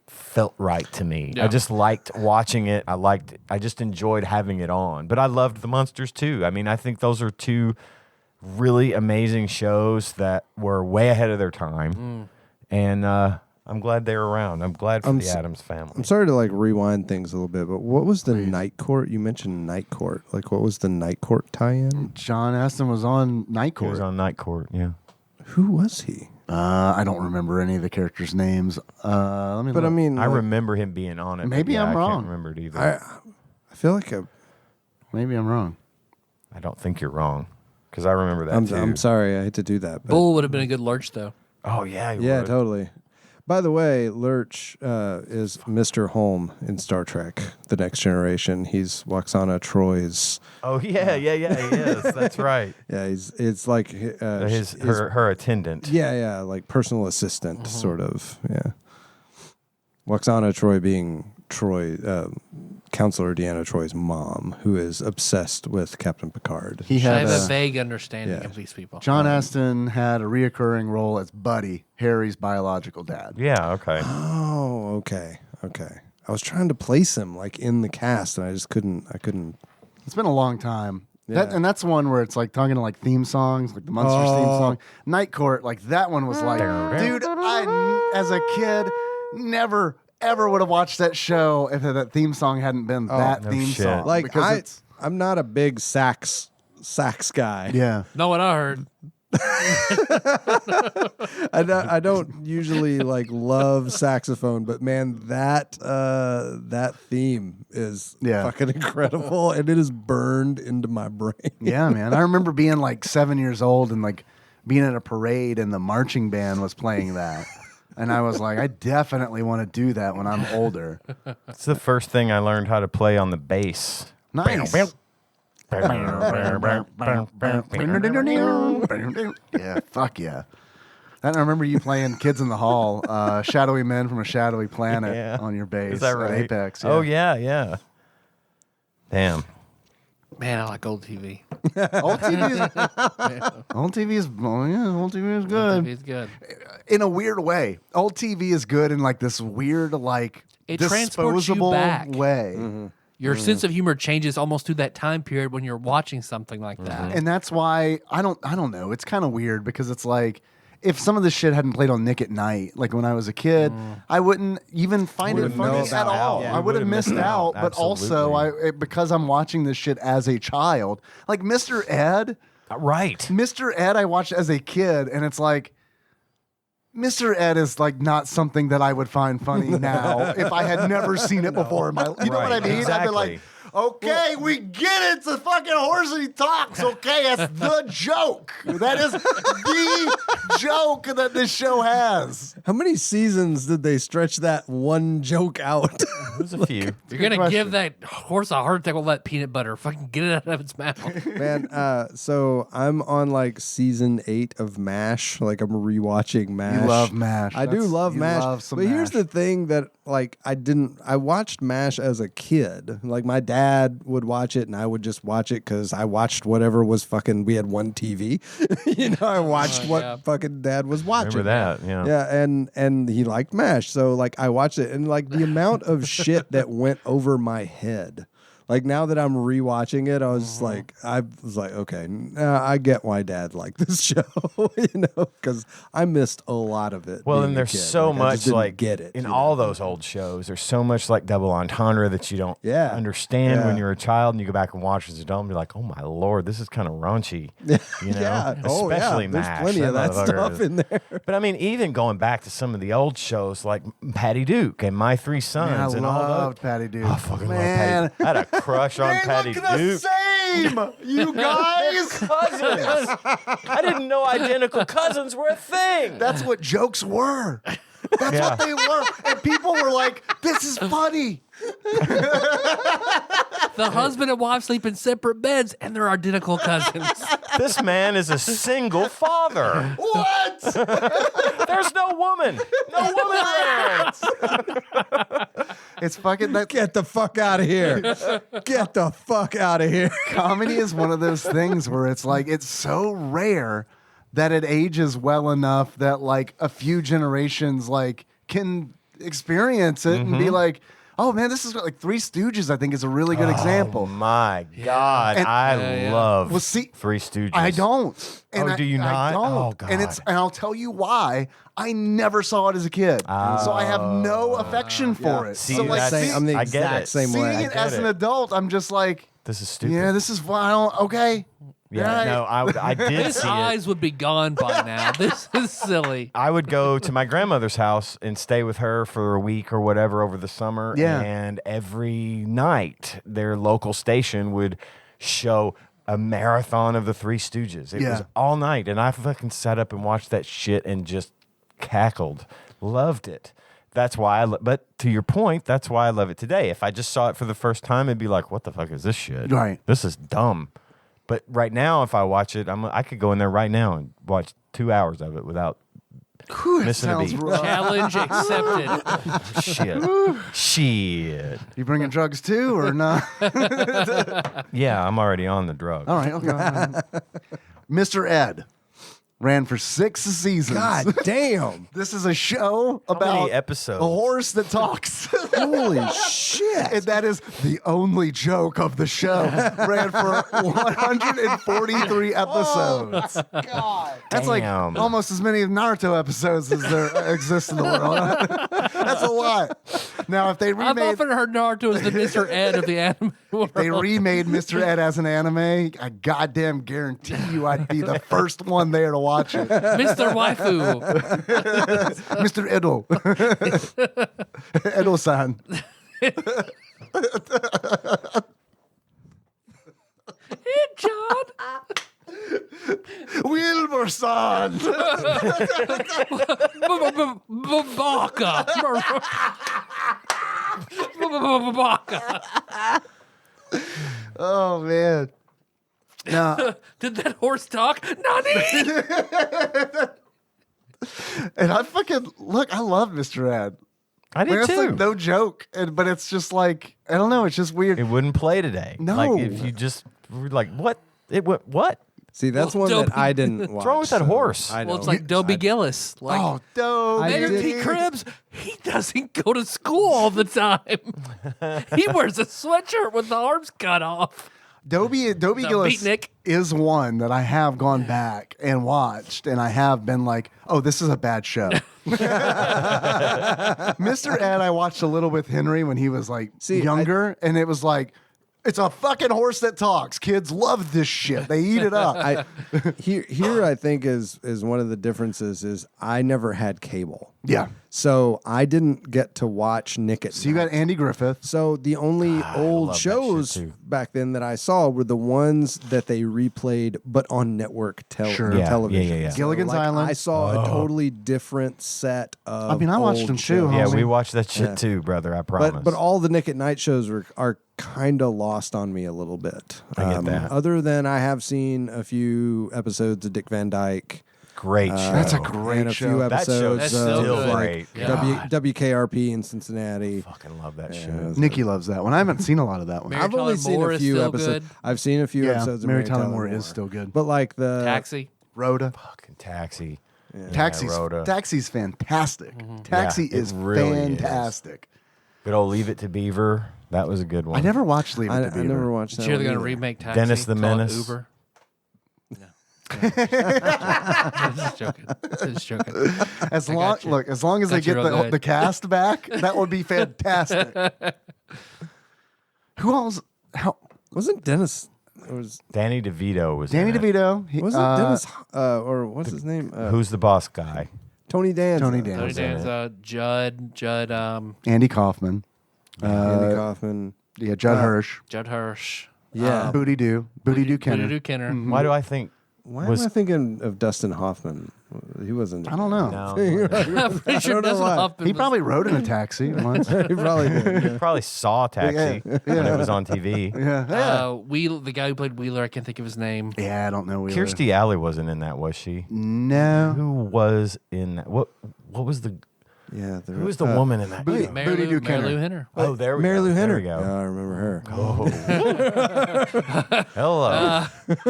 [SPEAKER 4] felt right to me.
[SPEAKER 3] Yeah.
[SPEAKER 4] I just liked watching it. I just enjoyed having it on. But I loved the Munsters too. I mean, I think those are two really amazing shows that were way ahead of their time. And I'm glad they're around. I'm glad for the Addams Family.
[SPEAKER 2] I'm sorry to like rewind things a little bit, but what was the Night Court? You mentioned Night Court. Like, what was the Night Court tie-in?
[SPEAKER 5] John Astin was on Night
[SPEAKER 4] He
[SPEAKER 5] Court.
[SPEAKER 4] was on Night Court, yeah.
[SPEAKER 2] Who was he?
[SPEAKER 5] I don't remember any of the characters' names. Let me.
[SPEAKER 2] But
[SPEAKER 5] look.
[SPEAKER 2] I mean,
[SPEAKER 4] I
[SPEAKER 2] like,
[SPEAKER 4] remember him being on it. but
[SPEAKER 5] Maybe
[SPEAKER 4] yeah,
[SPEAKER 5] I'm
[SPEAKER 4] I
[SPEAKER 5] wrong.
[SPEAKER 4] can't remember it either.
[SPEAKER 2] I feel like
[SPEAKER 5] Maybe I'm wrong.
[SPEAKER 4] I don't think you're wrong because I remember that too.
[SPEAKER 2] I'm sorry, I hate to do that. But
[SPEAKER 3] Bull would have been a good lurch, though.
[SPEAKER 4] Oh yeah, he
[SPEAKER 2] yeah,
[SPEAKER 4] would.
[SPEAKER 2] totally. By the way, Lurch is Mr. Holm in Star Trek: The Next Generation. He's Waxana Troy's.
[SPEAKER 4] Oh yeah, he is. That's right.
[SPEAKER 2] Yeah, it's like
[SPEAKER 4] Her attendant.
[SPEAKER 2] Yeah, like personal assistant, sort of. Yeah, Waxana Troy being Troy, Counselor Deanna Troy's mom, who is obsessed with Captain Picard.
[SPEAKER 5] He
[SPEAKER 3] I
[SPEAKER 5] had
[SPEAKER 3] have a vague understanding
[SPEAKER 2] yeah.
[SPEAKER 3] of these people.
[SPEAKER 5] John Aston had a reoccurring role as Buddy, Harry's biological dad.
[SPEAKER 4] Yeah, okay.
[SPEAKER 2] Oh, okay. I was trying to place him like in the cast, and I just couldn't.
[SPEAKER 5] It's been a long time.
[SPEAKER 2] Yeah.
[SPEAKER 5] That's one where it's like talking to like theme songs, like the Munsters theme song. Night Court, like that one was like, dude, I as a kid never ever would have watched that show if that theme song hadn't been that
[SPEAKER 4] no
[SPEAKER 5] thing
[SPEAKER 4] shit.
[SPEAKER 5] song.
[SPEAKER 2] Like
[SPEAKER 5] because
[SPEAKER 2] I'm not a big sax guy.
[SPEAKER 5] yeah.
[SPEAKER 3] Know what I heard?
[SPEAKER 2] I don't usually like love saxophone, but man, that theme is fucking incredible, and it is burned into my brain.
[SPEAKER 5] Yeah, man. I remember being like 7 years old and like being at a parade and the marching band was playing that. And I was like, I definitely want to do that when I'm older.
[SPEAKER 4] It's the first thing I learned how to play on the bass.
[SPEAKER 5] Nice. Yeah, fuck yeah. And I remember you playing Kids in the Hall, Shadowy Men from a Shadowy Planet on your bass
[SPEAKER 4] Is that right?
[SPEAKER 5] at Apex.
[SPEAKER 4] Oh, yeah. Damn.
[SPEAKER 3] Man, I like old TV.
[SPEAKER 5] Old TV is good.
[SPEAKER 3] TV's good.
[SPEAKER 5] In a weird way. Old TV is good in like this weird, like
[SPEAKER 3] It transports you
[SPEAKER 5] disposable
[SPEAKER 3] back.
[SPEAKER 5] way.
[SPEAKER 2] Mm-hmm.
[SPEAKER 3] Your sense of humor changes almost through that time period when you're watching something like that.
[SPEAKER 5] And that's why I don't know. It's kind of weird because it's like if some of this shit hadn't played on Nick at Night, like when I was a kid, I wouldn't even find it
[SPEAKER 2] Wouldn't know
[SPEAKER 5] funny at
[SPEAKER 2] about
[SPEAKER 5] all.
[SPEAKER 2] it.
[SPEAKER 5] I would have missed out. But also, because I'm watching this shit as a child, like Mr. Ed.
[SPEAKER 4] Right.
[SPEAKER 5] Mr. Ed, I watched as a kid, and it's like, Mr. Ed is like not something that I would find funny now if I had never seen it before in my life. You know what I mean? I'd be like, okay, we get it. It's a fucking horse and he talks. Okay, that's the joke. That is the joke that this show has.
[SPEAKER 2] How many seasons did they stretch that one joke out?
[SPEAKER 4] There's a few.
[SPEAKER 3] You're going to
[SPEAKER 5] question.
[SPEAKER 3] give that horse a heart attack with that peanut butter. Fucking get it out of its mouth.
[SPEAKER 2] Man, so I'm on like season 8 of MASH. Like I'm rewatching MASH.
[SPEAKER 5] You love MASH.
[SPEAKER 2] I do love
[SPEAKER 5] you
[SPEAKER 2] MASH.
[SPEAKER 5] love some
[SPEAKER 2] but here's
[SPEAKER 5] MASH.
[SPEAKER 2] the thing that like I watched MASH as a kid. Like my dad would watch it and I would just watch it because I watched whatever was fucking, we had one TV. I watched what fucking dad was watching.
[SPEAKER 4] Remember that? Yeah.
[SPEAKER 2] Yeah, and he liked MASH. So like I watched it and like the amount of shit that went over my head. Like now that I'm rewatching it, I was like, okay, I get why Dad liked this show, because I missed a lot of it.
[SPEAKER 4] Well,
[SPEAKER 2] being
[SPEAKER 4] and
[SPEAKER 2] a
[SPEAKER 4] there's
[SPEAKER 2] kid.
[SPEAKER 4] so
[SPEAKER 2] I just
[SPEAKER 4] much
[SPEAKER 2] didn't
[SPEAKER 4] like
[SPEAKER 2] get it
[SPEAKER 4] in all those old shows. There's so much like double entendre that you don't understand when you're a child, and you go back and watch as an adult and be like, oh my lord, this is kind of raunchy.
[SPEAKER 2] Yeah. Oh, yeah.
[SPEAKER 4] Especially
[SPEAKER 2] There's
[SPEAKER 4] MASH.
[SPEAKER 2] plenty of that
[SPEAKER 4] motherfucker
[SPEAKER 2] stuff
[SPEAKER 4] is-
[SPEAKER 2] in there.
[SPEAKER 4] But I mean, even going back to some of the old shows like Patty Duke and My Three Sons
[SPEAKER 5] Man, I
[SPEAKER 4] and all
[SPEAKER 5] loved
[SPEAKER 4] those.
[SPEAKER 5] Patty Duke.
[SPEAKER 4] I fucking
[SPEAKER 5] Man.
[SPEAKER 4] love Patty. I had a crush on
[SPEAKER 5] They
[SPEAKER 4] Patty
[SPEAKER 5] look the
[SPEAKER 4] Duke.
[SPEAKER 5] same, you guys.
[SPEAKER 4] Cousins. I didn't know identical cousins were a thing.
[SPEAKER 5] That's what jokes were. That's what they were. And people were like, this is funny.
[SPEAKER 3] The husband and wife sleep in separate beds, and they're identical cousins.
[SPEAKER 4] This man is a single father.
[SPEAKER 5] What?
[SPEAKER 4] There's no woman. No woman there.
[SPEAKER 5] It's fucking that.
[SPEAKER 2] Get the fuck out of here. Get the fuck out of here.
[SPEAKER 5] Comedy is one of those things where it's like, it's so rare that it ages well enough that like a few generations like can experience it and be like, oh man, this is like Three Stooges, I think is a really good example.
[SPEAKER 4] Oh my God.
[SPEAKER 5] And-
[SPEAKER 4] I love
[SPEAKER 5] Well, see,
[SPEAKER 4] Three Stooges.
[SPEAKER 5] I don't.
[SPEAKER 4] Oh, do you
[SPEAKER 5] I
[SPEAKER 4] not?
[SPEAKER 5] don't.
[SPEAKER 4] Oh, God.
[SPEAKER 5] And I'll tell you why. I never saw it as a kid, so I have no affection for it.
[SPEAKER 4] See,
[SPEAKER 5] so like,
[SPEAKER 4] that's-
[SPEAKER 2] I'm the
[SPEAKER 4] I get
[SPEAKER 2] exact
[SPEAKER 4] it.
[SPEAKER 2] same
[SPEAKER 5] seeing
[SPEAKER 2] way.
[SPEAKER 5] it as an adult, I'm just like,
[SPEAKER 4] This is stupid.
[SPEAKER 5] yeah, this is fine. Okay.
[SPEAKER 4] Yeah,
[SPEAKER 5] Right.
[SPEAKER 4] no, I did
[SPEAKER 3] His
[SPEAKER 4] see it.
[SPEAKER 3] eyes would be gone by now. This is silly.
[SPEAKER 4] I would go to my grandmother's house and stay with her for a week or whatever over the summer.
[SPEAKER 5] Yeah.
[SPEAKER 4] And every night, their local station would show a marathon of the Three Stooges. It was all night. And I fucking sat up and watched that shit and just cackled. Loved it. That's why but to your point, that's why I love it today. If I just saw it for the first time, it'd be like, what the fuck is this shit?
[SPEAKER 5] Right.
[SPEAKER 4] This is dumb. But right now, if I watch it, I could go in there right now and watch 2 hours of it without
[SPEAKER 5] Whew, that
[SPEAKER 4] Missing a
[SPEAKER 5] sounds
[SPEAKER 4] beat.
[SPEAKER 5] rough.
[SPEAKER 3] Challenge accepted.
[SPEAKER 4] Shit.
[SPEAKER 5] You bringing drugs too, or not?
[SPEAKER 4] Yeah, I'm already on the drug.
[SPEAKER 5] All right, okay. Mr. Ed ran for 6 seasons.
[SPEAKER 2] God damn.
[SPEAKER 5] This is a show
[SPEAKER 4] How
[SPEAKER 5] about
[SPEAKER 4] many episodes?
[SPEAKER 5] a horse that talks.
[SPEAKER 2] Holy shit.
[SPEAKER 5] And that is the only joke of the show. Ran for 143 episodes. God. That's like
[SPEAKER 4] Damn.
[SPEAKER 5] almost as many Naruto episodes as there exist in the world. That's a lot. Now, if they
[SPEAKER 3] I've
[SPEAKER 5] remade,
[SPEAKER 3] often heard Naruto as the Mr. Ed of the anime world.
[SPEAKER 5] they remade Mr. Ed as an anime, I goddamn guarantee you I'd be the first one there to watch it.
[SPEAKER 3] Mr. Waifu.
[SPEAKER 5] Mr. Edo. Edo-san.
[SPEAKER 3] Hey, John.
[SPEAKER 5] Wilbur-san.
[SPEAKER 3] Baka. Baka.
[SPEAKER 5] Oh, man. Now,
[SPEAKER 3] Did that horse talk? Nani?
[SPEAKER 5] and I fucking, look, I love Mr. Ed.
[SPEAKER 4] I did
[SPEAKER 5] It's
[SPEAKER 4] too.
[SPEAKER 5] like no joke, but it's just like, I don't know, it's just weird.
[SPEAKER 4] It wouldn't play today.
[SPEAKER 5] No.
[SPEAKER 4] Like if you just were like, what? What?
[SPEAKER 2] See, that's
[SPEAKER 3] Well,
[SPEAKER 2] one that
[SPEAKER 3] Dobie-
[SPEAKER 2] I didn't watch.
[SPEAKER 4] wrong with that
[SPEAKER 2] so
[SPEAKER 4] horse?
[SPEAKER 2] I
[SPEAKER 3] Well, it's
[SPEAKER 2] don't-
[SPEAKER 3] like Dobie Gillis. Like,
[SPEAKER 5] Oh, dope.
[SPEAKER 2] I
[SPEAKER 3] Mayor
[SPEAKER 2] did-
[SPEAKER 3] T. Cribs, he doesn't go to school all the time. He wears a sweatshirt with the arms cut off.
[SPEAKER 5] Dobie
[SPEAKER 3] The
[SPEAKER 5] Gillis
[SPEAKER 3] beatnik.
[SPEAKER 5] is one that I have gone back and watched, and I have been like, oh, this is a bad show. Mr. Ed, I watched a little with Henry when he was like younger, and it was like, it's a fucking horse that talks. Kids love this shit. They eat it up.
[SPEAKER 2] Here I think is one of the differences is I never had cable.
[SPEAKER 5] Yeah.
[SPEAKER 2] So I didn't get to watch Nick at
[SPEAKER 5] So you
[SPEAKER 2] Night.
[SPEAKER 5] got Andy Griffith.
[SPEAKER 2] So the only
[SPEAKER 4] love
[SPEAKER 2] old
[SPEAKER 4] that
[SPEAKER 2] shows
[SPEAKER 4] shit, too.
[SPEAKER 2] back then that I saw were the ones that they replayed, but on network
[SPEAKER 5] Sure.
[SPEAKER 4] Yeah,
[SPEAKER 2] television.
[SPEAKER 4] yeah.
[SPEAKER 2] So,
[SPEAKER 5] Gilligan's
[SPEAKER 2] like,
[SPEAKER 5] Island.
[SPEAKER 2] I saw a totally different set of.
[SPEAKER 5] I mean, I watched
[SPEAKER 2] old
[SPEAKER 5] them too,
[SPEAKER 2] shows.
[SPEAKER 4] Yeah,
[SPEAKER 5] homie.
[SPEAKER 4] we watched that shit too, brother. I promise.
[SPEAKER 2] But all the Nick at Night shows are kind of lost on me a little bit.
[SPEAKER 4] I get that.
[SPEAKER 2] Other than I have seen a few episodes of Dick Van Dyke.
[SPEAKER 4] great show.
[SPEAKER 5] That's a great
[SPEAKER 2] and a
[SPEAKER 5] show.
[SPEAKER 2] few
[SPEAKER 5] That
[SPEAKER 4] That show's
[SPEAKER 2] episodes
[SPEAKER 3] still
[SPEAKER 2] of
[SPEAKER 3] good.
[SPEAKER 2] like
[SPEAKER 3] Yeah.
[SPEAKER 2] WKRP in Cincinnati.
[SPEAKER 4] Fucking love that
[SPEAKER 2] Yeah,
[SPEAKER 4] show.
[SPEAKER 5] Nikki loves that one. I haven't seen a lot of that one.
[SPEAKER 3] Mary
[SPEAKER 2] I've only
[SPEAKER 3] Tyler
[SPEAKER 2] seen
[SPEAKER 3] Moore
[SPEAKER 2] a
[SPEAKER 3] is
[SPEAKER 2] few
[SPEAKER 3] still
[SPEAKER 2] episodes.
[SPEAKER 3] good.
[SPEAKER 2] I've seen a few
[SPEAKER 5] Yeah,
[SPEAKER 2] episodes of
[SPEAKER 5] Mary Tyler Moore is still good.
[SPEAKER 2] But like the
[SPEAKER 3] Taxi.
[SPEAKER 5] Rhoda.
[SPEAKER 4] Fucking Taxi.
[SPEAKER 5] Taxi's fantastic. Taxi
[SPEAKER 4] Yeah, it
[SPEAKER 5] is
[SPEAKER 4] really is.
[SPEAKER 5] fantastic.
[SPEAKER 4] Good old Leave It to Beaver. That was a good one.
[SPEAKER 5] I never watched Leave It
[SPEAKER 2] I
[SPEAKER 5] to Beaver.
[SPEAKER 2] never watched that.
[SPEAKER 3] Sure, they're
[SPEAKER 2] one
[SPEAKER 3] going to
[SPEAKER 2] either.
[SPEAKER 3] remake Taxi.
[SPEAKER 4] Dennis the
[SPEAKER 3] call it
[SPEAKER 4] Menace.
[SPEAKER 3] Uber. No. Just joking. Just joking.
[SPEAKER 5] As
[SPEAKER 3] I
[SPEAKER 5] long
[SPEAKER 3] got you.
[SPEAKER 5] look, as long as they
[SPEAKER 3] Got you
[SPEAKER 5] get
[SPEAKER 3] real
[SPEAKER 5] the
[SPEAKER 3] good.
[SPEAKER 5] cast back, that would be fantastic. Who else? How?
[SPEAKER 2] Wasn't Dennis? It was
[SPEAKER 4] Danny DeVito was
[SPEAKER 5] Danny
[SPEAKER 4] in it.
[SPEAKER 5] DeVito. He-
[SPEAKER 2] wasn't Dennis or what's his name?
[SPEAKER 4] Who's the boss guy?
[SPEAKER 2] Tony Danza.
[SPEAKER 5] Tony Danza.
[SPEAKER 3] Tony
[SPEAKER 5] was in
[SPEAKER 3] Danza, Judd,
[SPEAKER 5] Andy Kaufman.
[SPEAKER 2] Andy Kaufman.
[SPEAKER 5] Yeah, Judd Hirsch.
[SPEAKER 3] Judd Hirsch.
[SPEAKER 2] Yeah.
[SPEAKER 5] Booty Doo. Booty Doo Kenner.
[SPEAKER 3] Booty Doo Kenner.
[SPEAKER 4] Why do I think?
[SPEAKER 2] Why
[SPEAKER 4] was-
[SPEAKER 2] am I thinking of Dustin Hoffman? He wasn't.
[SPEAKER 5] I don't know.
[SPEAKER 4] No,
[SPEAKER 3] I'm pretty sure
[SPEAKER 2] don't know
[SPEAKER 3] Dustin
[SPEAKER 2] why.
[SPEAKER 3] Hoffman
[SPEAKER 5] He
[SPEAKER 3] was-
[SPEAKER 5] probably rode in a taxi once.
[SPEAKER 2] He probably did.
[SPEAKER 4] you probably saw Taxi when it was on TV.
[SPEAKER 5] Yeah.
[SPEAKER 3] the guy who played Wheeler, I can't think of his name.
[SPEAKER 5] Yeah, I don't know. Wheeler.
[SPEAKER 4] Kirstie Alley wasn't in that, was she?
[SPEAKER 5] No.
[SPEAKER 4] Who was in that? What was the?
[SPEAKER 2] Yeah.
[SPEAKER 4] Who was the woman in that?
[SPEAKER 5] Booty-
[SPEAKER 4] show?
[SPEAKER 3] Mary
[SPEAKER 5] Booty
[SPEAKER 3] Lou,
[SPEAKER 5] Doo
[SPEAKER 3] Mary
[SPEAKER 5] Kenner.
[SPEAKER 3] Lou Henner.
[SPEAKER 4] Oh, there we
[SPEAKER 2] Mary
[SPEAKER 4] go.
[SPEAKER 2] Lou Henner.
[SPEAKER 4] There we go.
[SPEAKER 2] Yeah, I remember her.
[SPEAKER 4] Oh. Hello.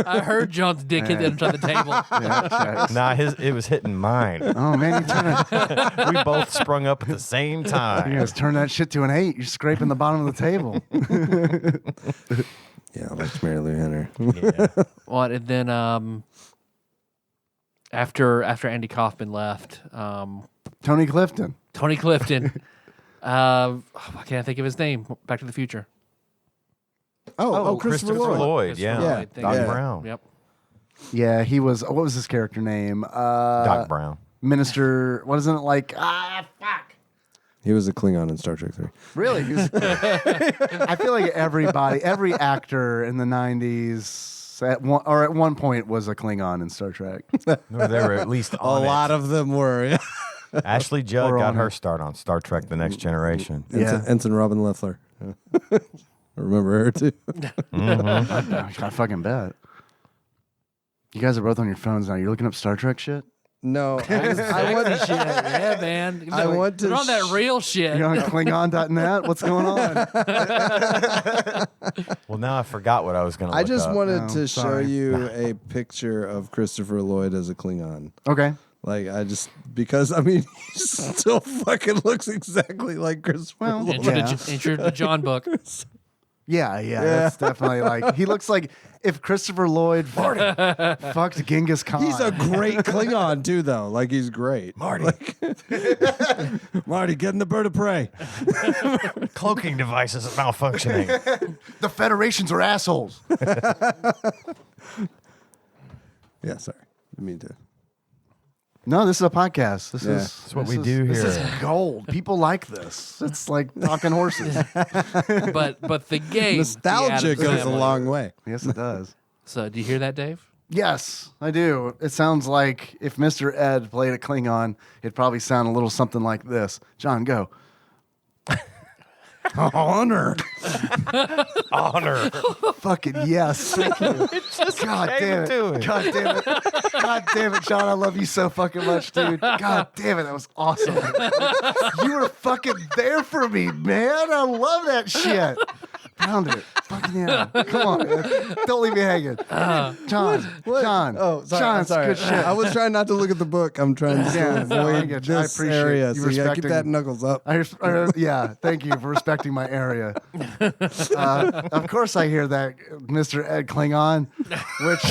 [SPEAKER 3] I heard John's dick hit the other side of the table.
[SPEAKER 5] Yeah, checks.
[SPEAKER 4] Nah, it was hitting mine.
[SPEAKER 5] Oh man,
[SPEAKER 4] We both sprung up at the same
[SPEAKER 5] you
[SPEAKER 4] time.
[SPEAKER 5] guys turn that shit to an 8. You're scraping the bottom of the table.
[SPEAKER 2] Yeah, I liked Mary Lou Henner.
[SPEAKER 4] Yeah.
[SPEAKER 3] What? And then after Andy Kaufman left,
[SPEAKER 5] Tony Clifton.
[SPEAKER 3] Tony Clifton. I can't think of his name. Back to the Future.
[SPEAKER 2] Oh, Christopher Lloyd.
[SPEAKER 3] Christopher
[SPEAKER 2] Yeah.
[SPEAKER 3] Lloyd, thank
[SPEAKER 4] Doc
[SPEAKER 3] you.
[SPEAKER 4] Brown.
[SPEAKER 3] Yep.
[SPEAKER 5] Yeah, he was. What was his character name?
[SPEAKER 4] Doc Brown.
[SPEAKER 5] Minister. What isn't it like? Fuck.
[SPEAKER 2] He was a Klingon in Star Trek 3.
[SPEAKER 5] Really? I feel like every actor in the 90s at one point was a Klingon in Star Trek.
[SPEAKER 4] No, they were at least
[SPEAKER 2] A
[SPEAKER 4] on
[SPEAKER 2] lot
[SPEAKER 4] it.
[SPEAKER 2] of them were.
[SPEAKER 4] Ashley Judd
[SPEAKER 5] Or
[SPEAKER 4] got
[SPEAKER 5] on
[SPEAKER 4] her
[SPEAKER 5] it.
[SPEAKER 4] start on Star Trek: The Next Generation.
[SPEAKER 5] Yeah.
[SPEAKER 2] Ensign Robin Leffler. I remember her too.
[SPEAKER 5] I fucking bet. You guys are both on your phones now. You're looking up Star Trek shit?
[SPEAKER 2] No,
[SPEAKER 3] I want shit. Yeah, man.
[SPEAKER 2] I want to
[SPEAKER 3] put on that real shit.
[SPEAKER 5] You're on Klingon.net? What's going on?
[SPEAKER 4] Well, now I forgot what I was going to
[SPEAKER 2] I just wanted
[SPEAKER 5] No,
[SPEAKER 2] to show
[SPEAKER 5] sorry.
[SPEAKER 2] you a picture of Christopher Lloyd as a Klingon.
[SPEAKER 5] Okay.
[SPEAKER 2] Like because he still fucking looks exactly like Christopher Lloyd.
[SPEAKER 3] Intro to John book.
[SPEAKER 5] Yeah, that's definitely like he looks like if Christopher Lloyd fucked Genghis Khan.
[SPEAKER 2] He's a great Klingon too, though. Like he's great, Marty. Marty, get in the bird of prey.
[SPEAKER 4] cloaking devices are malfunctioning.
[SPEAKER 5] The Federations are assholes.
[SPEAKER 2] Yeah, sorry, I mean to.
[SPEAKER 5] No, this is a podcast. This is
[SPEAKER 4] That's what we do
[SPEAKER 5] This
[SPEAKER 4] here.
[SPEAKER 5] is gold. People like this. It's like talking horses.
[SPEAKER 3] but the game
[SPEAKER 2] Nostalgia goes a long way.
[SPEAKER 5] Yes, it does.
[SPEAKER 3] So do you hear that, Dave?
[SPEAKER 5] Yes, I do. It sounds like if Mr. Ed played a Klingon, it'd probably sound a little something like this. John, go.
[SPEAKER 2] Honor.
[SPEAKER 4] Honor.
[SPEAKER 5] Fucking yes. Thank you. God damn it. God damn it. God damn it, John. I love you so fucking much, dude. God damn it. That was awesome. You were fucking there for me, man. I love that shit. Pound it. Fucking yeah. Come on, man. Don't leave me hanging. John. John.
[SPEAKER 2] Oh, sorry.
[SPEAKER 5] John,
[SPEAKER 2] I'm sorry.
[SPEAKER 5] good shit.
[SPEAKER 2] I was trying not to look at the book. I'm trying to
[SPEAKER 5] Yeah, no, I
[SPEAKER 2] avoid
[SPEAKER 5] get you. I
[SPEAKER 2] this
[SPEAKER 5] appreciate
[SPEAKER 2] area.
[SPEAKER 5] you
[SPEAKER 2] So you gotta keep
[SPEAKER 5] respecting-
[SPEAKER 2] that knuckles up.
[SPEAKER 5] Yeah, thank you for respecting my area. Of course, I hear that, Mr. Ed Klingon, which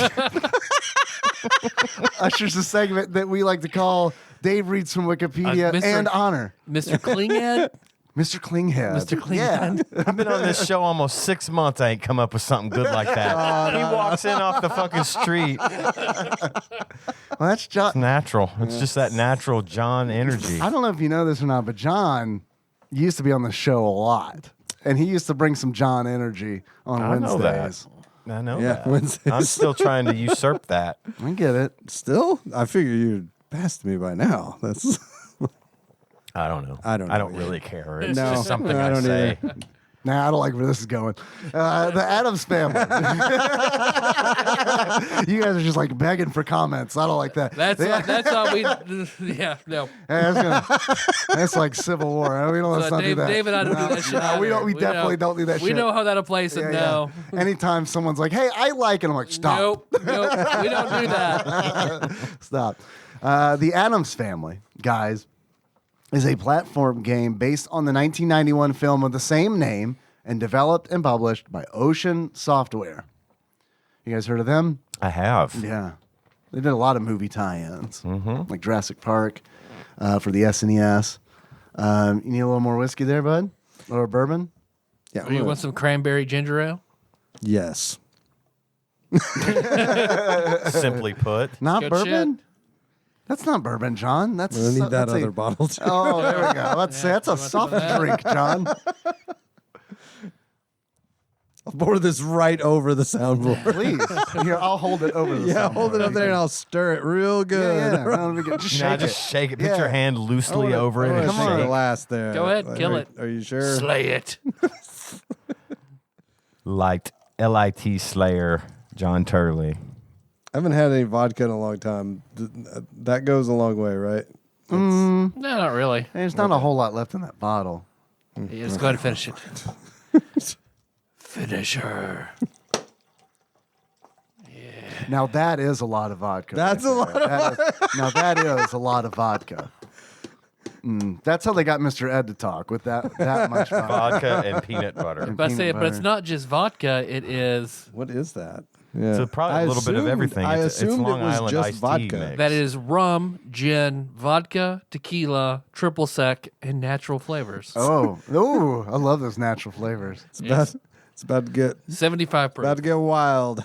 [SPEAKER 5] ushers a segment that we like to call Dave Reads from Wikipedia
[SPEAKER 3] Mr.
[SPEAKER 5] and Honor.
[SPEAKER 3] Mr. Klinghead?
[SPEAKER 5] Mr. Klinghead.
[SPEAKER 3] Mr. Klinghead.
[SPEAKER 5] Yeah.
[SPEAKER 4] I've been on this show almost 6 months. I ain't come up with something good like that. He walks in off the fucking street.
[SPEAKER 5] Well, that's John.
[SPEAKER 4] It's natural. It's just that natural John energy.
[SPEAKER 5] I don't know if you know this or not, but John used to be on the show a lot. And he used to bring some John energy on
[SPEAKER 4] I know that.
[SPEAKER 5] Wednesdays.
[SPEAKER 4] I know
[SPEAKER 2] Yeah,
[SPEAKER 4] that.
[SPEAKER 2] Wednesdays.
[SPEAKER 4] I'm still trying to usurp that.
[SPEAKER 5] I get it.
[SPEAKER 2] Still, I figure you'd passed me by now. That's
[SPEAKER 4] I don't know.
[SPEAKER 2] I don't know
[SPEAKER 4] I don't
[SPEAKER 2] either.
[SPEAKER 4] really care. It's
[SPEAKER 2] No,
[SPEAKER 4] just something
[SPEAKER 2] I
[SPEAKER 4] I,
[SPEAKER 2] don't
[SPEAKER 4] say.
[SPEAKER 2] either.
[SPEAKER 5] Nah, I don't like where this is going. The Addams family. You guys are just like begging for comments. I don't like that.
[SPEAKER 3] That's how we. Yeah, no.
[SPEAKER 5] That's like Civil War. We don't let's not do
[SPEAKER 3] Dave,
[SPEAKER 5] that.
[SPEAKER 3] David, I don't do that shit.
[SPEAKER 5] No, we
[SPEAKER 3] either.
[SPEAKER 5] don't. We definitely don't do that
[SPEAKER 3] We
[SPEAKER 5] shit.
[SPEAKER 3] know how that'll play. So
[SPEAKER 5] Yeah,
[SPEAKER 3] no.
[SPEAKER 5] yeah. Anytime someone's like, "Hey, I like it," I'm like, "Stop,
[SPEAKER 3] Nope. We don't do that.
[SPEAKER 5] stop." The Addams Family, guys, is a platform game based on the 1991 film of the same name and developed and published by Ocean Software. You guys heard of them?
[SPEAKER 4] I have.
[SPEAKER 5] Yeah. They did a lot of movie tie-ins, like Jurassic Park for the SNES. You need a little more whiskey there, bud? Or bourbon?
[SPEAKER 2] yeah.
[SPEAKER 3] You want some cranberry ginger ale?
[SPEAKER 2] Yes.
[SPEAKER 4] Simply put.
[SPEAKER 5] Not
[SPEAKER 3] Good
[SPEAKER 5] bourbon? That's not bourbon, John. That's
[SPEAKER 2] I need that
[SPEAKER 5] that's
[SPEAKER 2] other bottle too.
[SPEAKER 5] Oh, there we go. Let's say that's a soft drink, John.
[SPEAKER 2] I'll pour this right over the soundboard.
[SPEAKER 5] Please. Here, I'll hold it over the
[SPEAKER 2] Yeah,
[SPEAKER 5] soundboard.
[SPEAKER 2] hold it up there and I'll stir it real good.
[SPEAKER 5] Yeah, yeah. No, we can- just
[SPEAKER 4] Nah,
[SPEAKER 5] shake
[SPEAKER 4] just
[SPEAKER 5] it.
[SPEAKER 4] shake it. Put
[SPEAKER 5] Yeah.
[SPEAKER 4] your hand loosely over it.
[SPEAKER 2] I
[SPEAKER 4] and
[SPEAKER 2] wanna
[SPEAKER 5] Come on.
[SPEAKER 2] shake
[SPEAKER 4] shake.
[SPEAKER 2] the last there.
[SPEAKER 3] Go ahead, kill it.
[SPEAKER 2] Are you sure?
[SPEAKER 3] Slay it.
[SPEAKER 4] Light LIT Slayer, John Turley.
[SPEAKER 2] I haven't had any vodka in a long time. That goes a long way, right?
[SPEAKER 3] No, not really.
[SPEAKER 5] There's not a whole lot left in that bottle.
[SPEAKER 3] Yeah, let's go ahead and finish it. Finish her.
[SPEAKER 5] Now that is a lot of vodka.
[SPEAKER 2] That's a lot
[SPEAKER 5] of now that is a lot of vodka. That's how they got Mr. Ed to talk with that much vodka.
[SPEAKER 4] Vodka and peanut butter.
[SPEAKER 3] But I say,
[SPEAKER 5] Peanut
[SPEAKER 3] but it's
[SPEAKER 5] butter.
[SPEAKER 3] not just vodka. It is
[SPEAKER 2] What is that? Yeah.
[SPEAKER 4] So probably a little bit of everything.
[SPEAKER 2] I
[SPEAKER 4] It's
[SPEAKER 2] assumed
[SPEAKER 4] Long
[SPEAKER 2] it was
[SPEAKER 4] Island
[SPEAKER 2] just
[SPEAKER 4] iced tea
[SPEAKER 2] vodka.
[SPEAKER 4] mix.
[SPEAKER 3] that is rum, gin, vodka, tequila, triple sec, and natural flavors.
[SPEAKER 5] Oh, I love those natural flavors.
[SPEAKER 2] It's about to get
[SPEAKER 3] 75 proof.
[SPEAKER 2] about to get wild.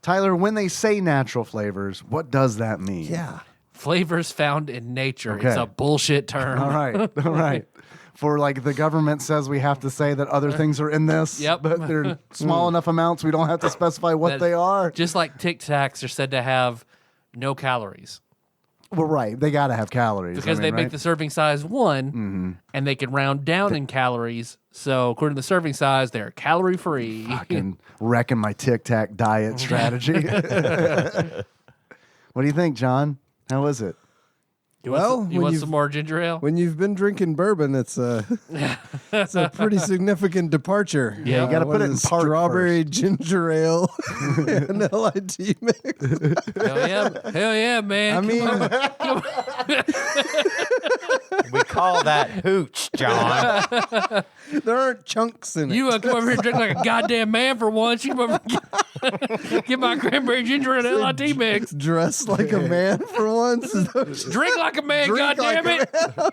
[SPEAKER 5] Tyler, when they say natural flavors, what does that mean?
[SPEAKER 2] Yeah.
[SPEAKER 3] Flavors found in nature.
[SPEAKER 5] Okay.
[SPEAKER 3] It's a bullshit term.
[SPEAKER 5] All right. All right. For like the government says we have to say that other things are in this,
[SPEAKER 3] Yep.
[SPEAKER 5] but they're small enough amounts we don't have to specify what
[SPEAKER 3] That-
[SPEAKER 5] they are.
[SPEAKER 3] Just like Tic Tacs are said to have no calories
[SPEAKER 5] Well, right. They got to have calories.
[SPEAKER 3] because they make the serving size one, and they can round down in calories. So according to the serving size, they're calorie free.
[SPEAKER 5] fucking wrecking my Tic Tac diet strategy. What do you think, John? How was it?
[SPEAKER 3] You
[SPEAKER 2] Well,
[SPEAKER 3] want, you
[SPEAKER 2] when
[SPEAKER 3] want
[SPEAKER 2] you've-
[SPEAKER 3] some more ginger ale?
[SPEAKER 2] When you've been drinking bourbon, it's a pretty significant departure.
[SPEAKER 3] Yeah, you
[SPEAKER 5] gotta
[SPEAKER 2] What
[SPEAKER 5] put it
[SPEAKER 2] is
[SPEAKER 5] in part
[SPEAKER 2] strawberry ginger ale and LIT mix.
[SPEAKER 3] Hell yeah, man.
[SPEAKER 2] I mean,
[SPEAKER 4] We call that hooch, John.
[SPEAKER 2] there aren't chunks in it.
[SPEAKER 3] You come over here and drink like a goddamn man for once. You come over and get my cranberry ginger and LIT mix.
[SPEAKER 2] Dress like a man for once.
[SPEAKER 3] Drink like a man,
[SPEAKER 2] Drink
[SPEAKER 3] goddamn
[SPEAKER 2] like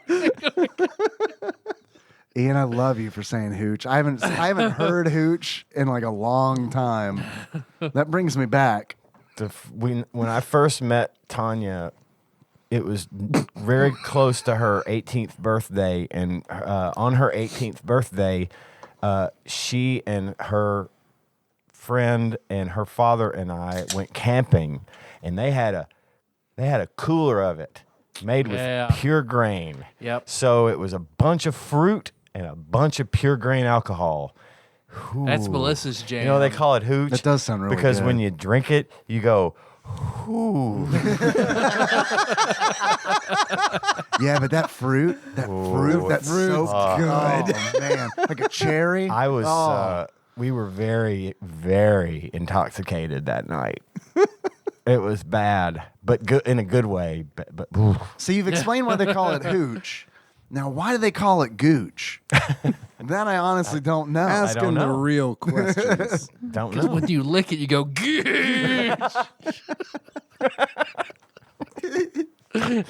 [SPEAKER 3] it.
[SPEAKER 5] Ian, I love you for saying hooch. I haven't heard hooch in like a long time. That brings me back.
[SPEAKER 4] When I first met Tanya, it was very close to her 18th birthday, and on her 18th birthday, she and her friend and her father and I went camping, and they had a cooler of it made with
[SPEAKER 3] Yeah.
[SPEAKER 4] pure grain.
[SPEAKER 3] Yep.
[SPEAKER 4] So it was a bunch of fruit and a bunch of pure grain alcohol.
[SPEAKER 3] That's
[SPEAKER 4] Ooh.
[SPEAKER 3] Melissa's jam.
[SPEAKER 4] You know they call it hooch.
[SPEAKER 5] That does sound really
[SPEAKER 4] because
[SPEAKER 5] good.
[SPEAKER 4] when you drink it, you go, ooh.
[SPEAKER 5] Yeah, but that fruit, that's so good. Oh, man. Like a cherry.
[SPEAKER 4] I was.
[SPEAKER 5] Oh.
[SPEAKER 4] We were very, very intoxicated that night. It was bad, but good in a good way. But ooh.
[SPEAKER 5] So you've explained why they call it hooch. Now, why do they call it gooch? That I honestly don't know.
[SPEAKER 2] Ask
[SPEAKER 4] don't
[SPEAKER 2] him the
[SPEAKER 4] know.
[SPEAKER 2] real questions.
[SPEAKER 4] Don't
[SPEAKER 3] Because
[SPEAKER 4] know.
[SPEAKER 3] when you lick it, you go, gooch.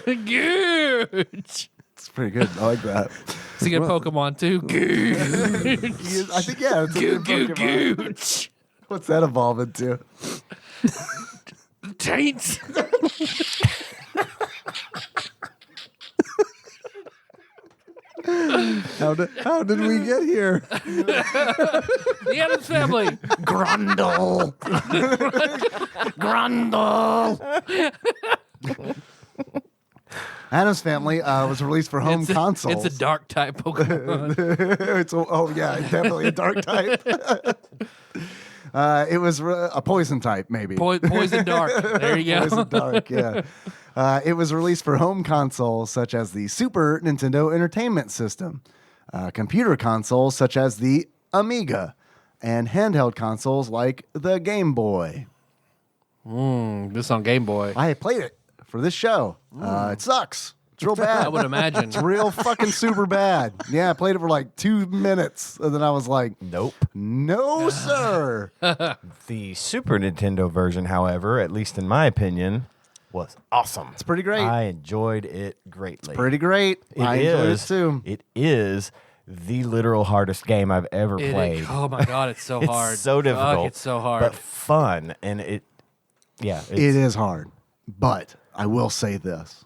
[SPEAKER 3] Gooch.
[SPEAKER 5] It's pretty good. I like that.
[SPEAKER 3] It's a good Pokemon, too. Gooch.
[SPEAKER 5] I think, yeah. It's a
[SPEAKER 3] Goo,
[SPEAKER 5] good
[SPEAKER 3] goo,
[SPEAKER 5] Pokemon.
[SPEAKER 3] gooch.
[SPEAKER 5] What's that evolve into?
[SPEAKER 3] Taints.
[SPEAKER 2] How did we get here?
[SPEAKER 3] The Addams family.
[SPEAKER 5] Grundle. Grundle. Addams Family was released for home consoles.
[SPEAKER 3] It's a dark type Pokemon.
[SPEAKER 5] Oh yeah, definitely a dark type. It was a poison type, maybe.
[SPEAKER 3] Poison dark. There you go.
[SPEAKER 5] Poison dark, yeah. It was released for home consoles such as the Super Nintendo Entertainment System, computer consoles such as the Amiga, and handheld consoles like the Game Boy.
[SPEAKER 3] This on Game Boy.
[SPEAKER 5] I played it for this show. It sucks. It's real bad.
[SPEAKER 3] I would imagine.
[SPEAKER 5] It's real fucking super bad. Yeah, I played it for like 2 minutes, and then I was like,
[SPEAKER 4] Nope.
[SPEAKER 5] no, sir.
[SPEAKER 4] The Super Nintendo version, however, at least in my opinion, was awesome.
[SPEAKER 5] It's pretty great.
[SPEAKER 4] I enjoyed it greatly.
[SPEAKER 5] Pretty great. I enjoyed it too.
[SPEAKER 4] It is the literal hardest game I've ever played.
[SPEAKER 3] Oh my god, it's so
[SPEAKER 4] It's
[SPEAKER 3] hard.
[SPEAKER 4] so difficult.
[SPEAKER 3] Fuck, it's so hard.
[SPEAKER 4] but fun, and it
[SPEAKER 5] It is hard, but I will say this.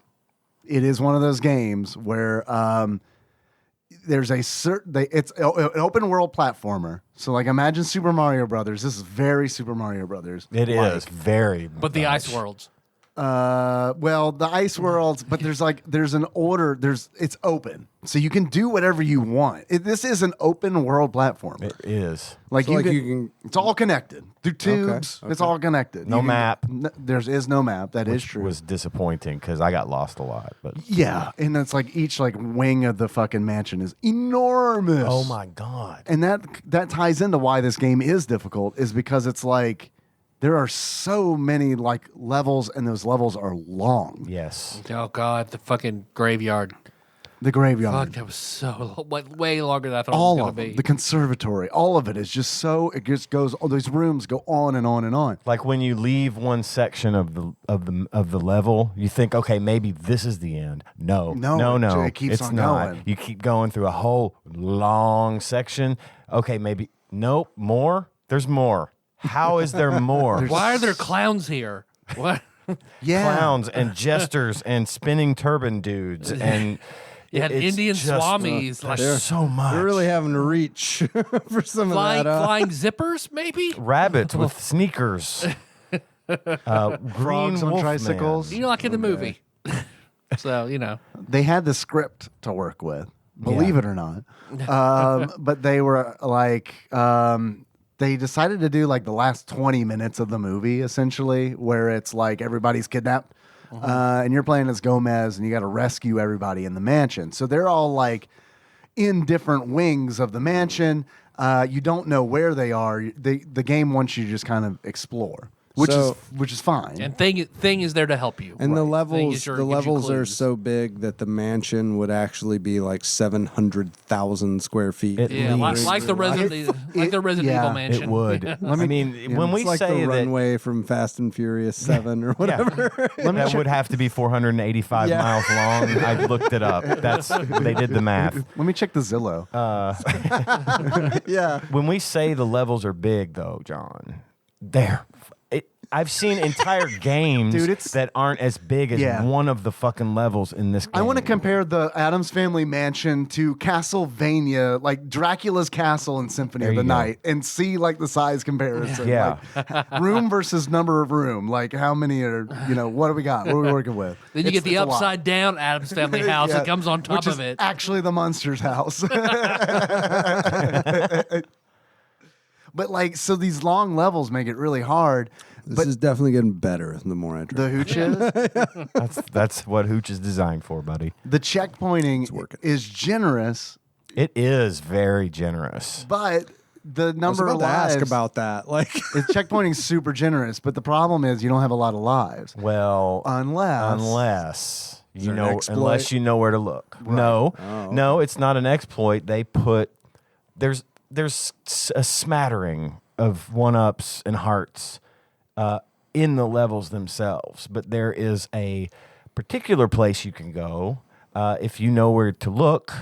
[SPEAKER 5] It is one of those games where there's a certain... It's an open world platformer. So like imagine Super Mario Brothers. This is very Super Mario Brothers.
[SPEAKER 4] It is very.
[SPEAKER 3] But the Ice Worlds.
[SPEAKER 5] Well, the ice worlds, but there's an order. It's open, so you can do whatever you want. This is an open world platformer.
[SPEAKER 4] It is.
[SPEAKER 5] Like
[SPEAKER 2] So,
[SPEAKER 5] you,
[SPEAKER 2] like,
[SPEAKER 5] can,
[SPEAKER 2] you can-
[SPEAKER 5] it's all connected through tubes. It's all connected.
[SPEAKER 4] No map.
[SPEAKER 5] There is no map. That is
[SPEAKER 4] Which
[SPEAKER 5] true.
[SPEAKER 4] was disappointing because I got lost a lot. But
[SPEAKER 5] Yeah, and it's like each like wing of the fucking mansion is enormous.
[SPEAKER 4] oh my god,
[SPEAKER 5] And that ties into why this game is difficult, is because it's like there are so many like levels, and those levels are long.
[SPEAKER 4] yes.
[SPEAKER 3] Oh god, the fucking graveyard.
[SPEAKER 5] The graveyard.
[SPEAKER 3] Fuck, that was so way longer than I thought it was
[SPEAKER 5] All
[SPEAKER 3] gonna
[SPEAKER 5] of
[SPEAKER 3] be.
[SPEAKER 5] them, the conservatory, all of it is just so. It just goes. All those rooms go on and on and on.
[SPEAKER 4] Like when you leave one section of the level, you think, okay, maybe this is the end. No,
[SPEAKER 5] No, it keeps
[SPEAKER 4] it's
[SPEAKER 5] on
[SPEAKER 4] not.
[SPEAKER 5] going.
[SPEAKER 4] You keep going through a whole long section. Okay, maybe nope, more. There's more. How is there more?
[SPEAKER 3] Why are there clowns here? What?
[SPEAKER 5] Yeah,
[SPEAKER 4] Clowns and jesters and spinning turban dudes and
[SPEAKER 3] You had
[SPEAKER 4] it's
[SPEAKER 3] Indian
[SPEAKER 4] just,
[SPEAKER 3] swamis, like
[SPEAKER 4] there's so much.
[SPEAKER 2] We're really having to reach for some
[SPEAKER 3] flying
[SPEAKER 2] of that.
[SPEAKER 3] flying zippers, maybe.
[SPEAKER 4] rabbits with sneakers. Green
[SPEAKER 5] Frogs on
[SPEAKER 4] wolf
[SPEAKER 5] tricycles.
[SPEAKER 4] man.
[SPEAKER 3] You know, like in the movie. So
[SPEAKER 5] they had the script to work with. Believe it or not, but they were like, they decided to do like the last 20 minutes of the movie, essentially, where it's like everybody's kidnapped. And you're playing as Gomez and you got to rescue everybody in the mansion. So they're all like in different wings of the mansion. You don't know where they are. The game wants you to just kind of explore, which is fine.
[SPEAKER 3] And thing is there to help you.
[SPEAKER 2] And the
[SPEAKER 3] Thing
[SPEAKER 2] levels,
[SPEAKER 3] is your-
[SPEAKER 2] the
[SPEAKER 3] gives you
[SPEAKER 2] levels are
[SPEAKER 3] clues.
[SPEAKER 2] so big that the mansion would actually be like 700,000 square feet.
[SPEAKER 4] It-
[SPEAKER 3] Yeah,
[SPEAKER 4] least.
[SPEAKER 3] like the Resident
[SPEAKER 5] yeah,
[SPEAKER 3] Evil mansion.
[SPEAKER 4] It would. I mean, when we
[SPEAKER 2] It's like
[SPEAKER 4] say
[SPEAKER 2] the
[SPEAKER 4] that,
[SPEAKER 2] runway from Fast and Furious 7 or whatever.
[SPEAKER 4] that would have to be 485 miles long. I looked it up. They did the math.
[SPEAKER 5] Let me check the Zillow.
[SPEAKER 2] Yeah.
[SPEAKER 4] When we say the levels are big, though, John, I've seen entire games
[SPEAKER 5] Dude, it's-
[SPEAKER 4] that aren't as big as
[SPEAKER 5] Yeah.
[SPEAKER 4] one of the fucking levels in this game.
[SPEAKER 5] I want to compare the Addams Family Mansion to Castlevania, like Dracula's Castle in Symphony
[SPEAKER 4] There
[SPEAKER 5] of the
[SPEAKER 4] you go.
[SPEAKER 5] Night, and see like the size comparison.
[SPEAKER 4] Yeah.
[SPEAKER 5] Like, room versus number of room. Like how many are, what do we got? What are we working with?
[SPEAKER 3] Then you get the
[SPEAKER 5] It's a lot.
[SPEAKER 3] upside down Addams Family house
[SPEAKER 5] Yeah,
[SPEAKER 3] that comes on top
[SPEAKER 5] which is
[SPEAKER 3] of it.
[SPEAKER 5] actually the monster's house. But like, so these long levels make it really hard.
[SPEAKER 2] This is definitely getting better the more I
[SPEAKER 5] The
[SPEAKER 2] drink.
[SPEAKER 5] hooch is
[SPEAKER 4] That's what Hooch is designed for, buddy.
[SPEAKER 5] the checkpointing
[SPEAKER 2] working.
[SPEAKER 5] is generous,
[SPEAKER 4] It is very generous.
[SPEAKER 5] but the
[SPEAKER 2] I was
[SPEAKER 5] number
[SPEAKER 2] about
[SPEAKER 5] of
[SPEAKER 2] to
[SPEAKER 5] lives.
[SPEAKER 2] ask about that. Like,
[SPEAKER 5] Checkpointing is super generous, but the problem is you don't have a lot of lives
[SPEAKER 4] Well,
[SPEAKER 5] unless
[SPEAKER 4] you
[SPEAKER 2] an
[SPEAKER 4] know,
[SPEAKER 2] exploit?
[SPEAKER 4] unless you know where to look. No, no, it's not an exploit. They put there's a smattering of one-ups and hearts in the levels themselves, but there is a particular place you can go if you know where to look.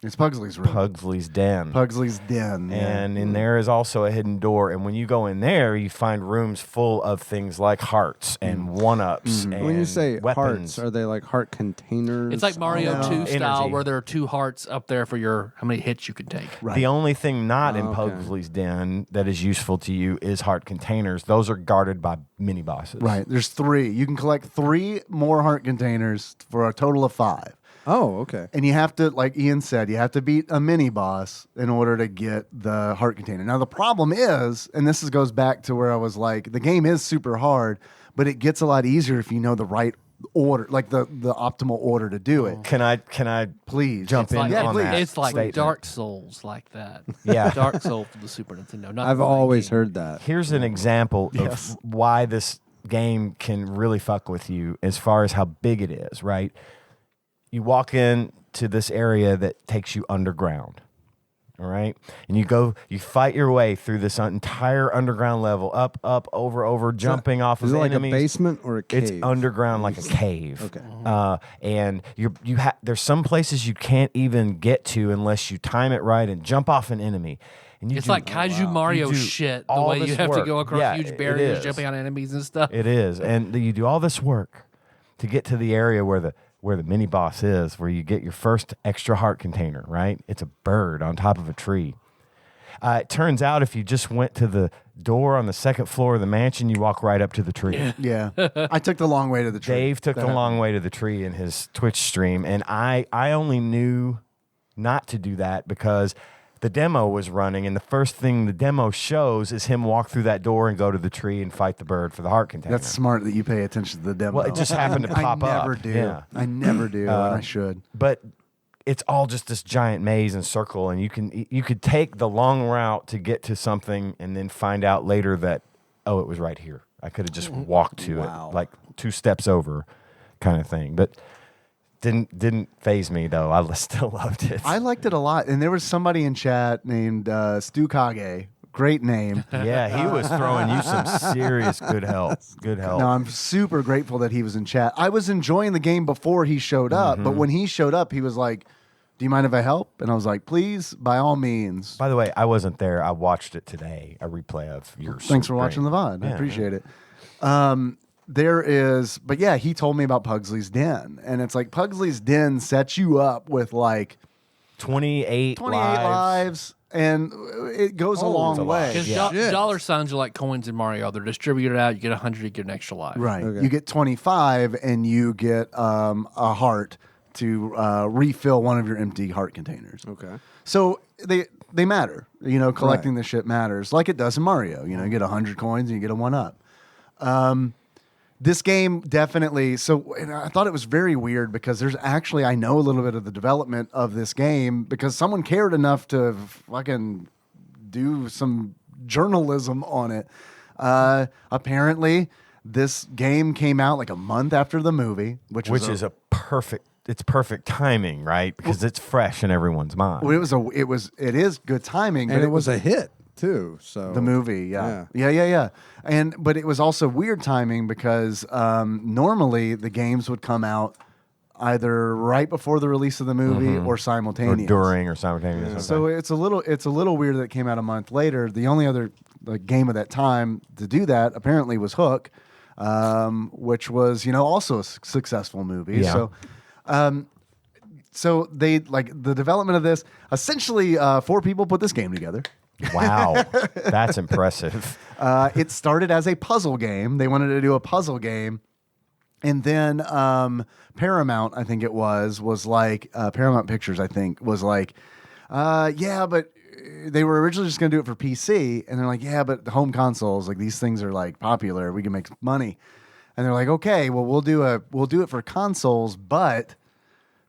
[SPEAKER 5] it's Pugsley's room.
[SPEAKER 4] Pugsley's Den.
[SPEAKER 5] Pugsley's den.
[SPEAKER 4] And in there is also a hidden door. And when you go in there, you find rooms full of things like hearts and one-ups and
[SPEAKER 2] when you say
[SPEAKER 4] weapons.
[SPEAKER 2] hearts, are they like heart containers?
[SPEAKER 3] It's like Mario
[SPEAKER 5] No.
[SPEAKER 3] 2 style
[SPEAKER 4] Energy.
[SPEAKER 3] where there are 2 hearts up there for your how many hits you can take.
[SPEAKER 5] Right.
[SPEAKER 4] The only thing not in
[SPEAKER 2] Okay.
[SPEAKER 4] Pugsley's Den that is useful to you is heart containers. Those are guarded by mini bosses.
[SPEAKER 5] Right. There's 3. You can collect 3 more heart containers for a total of 5.
[SPEAKER 2] Oh, okay.
[SPEAKER 5] And you have to, like Ian said, you have to beat a mini boss in order to get the heart container. Now, the problem is, and this goes back to where I was like, the game is super hard, but it gets a lot easier if you know the right order, like the optimal order to do it.
[SPEAKER 4] Can I
[SPEAKER 5] Please.
[SPEAKER 4] jump
[SPEAKER 3] It's
[SPEAKER 4] in
[SPEAKER 3] like,
[SPEAKER 5] Yeah,
[SPEAKER 4] on
[SPEAKER 5] please.
[SPEAKER 4] that?
[SPEAKER 3] it's like
[SPEAKER 4] statement?
[SPEAKER 3] Dark Souls like that.
[SPEAKER 4] Yeah.
[SPEAKER 3] Dark Soul for the Super Nintendo. Not
[SPEAKER 2] I've
[SPEAKER 3] the
[SPEAKER 2] always
[SPEAKER 3] 19.
[SPEAKER 2] heard that.
[SPEAKER 4] Here's an example
[SPEAKER 5] Yes.
[SPEAKER 4] of why this game can really fuck with you as far as how big it is, right? You walk in to this area that takes you underground. All right. And you fight your way through this entire underground level, up, over, jumping off
[SPEAKER 2] Is
[SPEAKER 4] of
[SPEAKER 2] it like
[SPEAKER 4] enemies.
[SPEAKER 2] a basement or a cave?
[SPEAKER 4] It's underground like a cave.
[SPEAKER 2] Okay.
[SPEAKER 4] And there's some places you can't even get to unless you time it right and jump off an enemy. And you
[SPEAKER 3] It's
[SPEAKER 4] do-
[SPEAKER 3] like Kaiju Mario
[SPEAKER 4] You do
[SPEAKER 3] shit, the
[SPEAKER 4] all
[SPEAKER 3] way you
[SPEAKER 4] this
[SPEAKER 3] have to
[SPEAKER 4] work.
[SPEAKER 3] go across
[SPEAKER 4] Yeah,
[SPEAKER 3] huge
[SPEAKER 4] it
[SPEAKER 3] barriers,
[SPEAKER 4] is.
[SPEAKER 3] jumping on enemies and stuff.
[SPEAKER 4] It is, and you do all this work to get to the area where the mini boss is, where you get your first extra heart container. Right? It's a bird on top of a tree. It turns out if you just went to the door on the second floor of the mansion, you walk right up to the tree.
[SPEAKER 5] Yeah. I took the long way to the tree.
[SPEAKER 4] Dave took the long way to the tree in his Twitch stream, and I only knew not to do that because the demo was running, and the first thing the demo shows is him walk through that door and go to the tree and fight the bird for the heart container.
[SPEAKER 5] That's smart that you pay attention to the demo.
[SPEAKER 4] Well, it just happened to pop
[SPEAKER 5] I
[SPEAKER 4] up.
[SPEAKER 5] never do.
[SPEAKER 4] Yeah.
[SPEAKER 5] I never do, and I should.
[SPEAKER 4] But it's all just this giant maze and circle, and you could take the long route to get to something and then find out later that, oh, it was right here. I could have just walked to
[SPEAKER 2] Wow.
[SPEAKER 4] it, like 2 steps over kind of thing. But didn't phase me, though. I still loved it.
[SPEAKER 5] I liked it a lot, and there was somebody in chat named Stu Kage. Great name.
[SPEAKER 4] Yeah, he was throwing you some serious good help. Good help.
[SPEAKER 5] No, I'm super grateful that he was in chat. I was enjoying the game before he showed up, but when he showed up, he was like, "Do you mind if I help?" And I was like, "Please, by all means."
[SPEAKER 4] By the way, I wasn't there. I watched it today, a replay of yours.
[SPEAKER 5] Thanks for watching the VOD. I
[SPEAKER 4] Yeah,
[SPEAKER 5] appreciate it. There is, but yeah, he told me about Pugsley's Den, and it's like Pugsley's Den sets you up with like
[SPEAKER 4] 28
[SPEAKER 5] 28 lives, and it goes a
[SPEAKER 2] Oh,
[SPEAKER 5] long
[SPEAKER 2] it's a lot.
[SPEAKER 5] way.
[SPEAKER 3] Because
[SPEAKER 2] Shit.
[SPEAKER 3] dollar signs are like coins in Mario. They're distributed out. You get 100, you get an extra life.
[SPEAKER 5] Right.
[SPEAKER 2] Okay.
[SPEAKER 5] You get 25 and you get a heart to refill one of your empty heart containers.
[SPEAKER 2] Okay.
[SPEAKER 5] So they matter. Collecting this shit matters, like it does in Mario. You get 100 coins and you get a 1-up. This game definitely. So, and I thought it was very weird because I know a little bit of the development of this game because someone cared enough to fucking do some journalism on it. Apparently, this game came out like a month after the movie, which is perfect timing, right? Because it's fresh in everyone's mind. Well, it is good timing,
[SPEAKER 2] And
[SPEAKER 5] but
[SPEAKER 2] it was a hit too. So
[SPEAKER 5] the movie, yeah. But it was also weird timing because normally the games would come out either right before the release of the movie or simultaneous,
[SPEAKER 4] or during or simultaneous.
[SPEAKER 5] Yeah. So it's a little weird that it came out a month later. The only other game of that time to do that apparently was Hook, which was also a successful movie.
[SPEAKER 4] Yeah.
[SPEAKER 5] So they the development of this. Essentially, 4 people put this game together.
[SPEAKER 4] Wow, that's impressive.
[SPEAKER 5] It started as a puzzle game. They wanted to do a puzzle game. And then Paramount, I think it was like Paramount Pictures, I think, was like, but they were originally just going to do it for PC. And they're like, yeah, but the home consoles, like these things are like popular. We can make money. And they're like, okay, well, we'll do it for consoles, but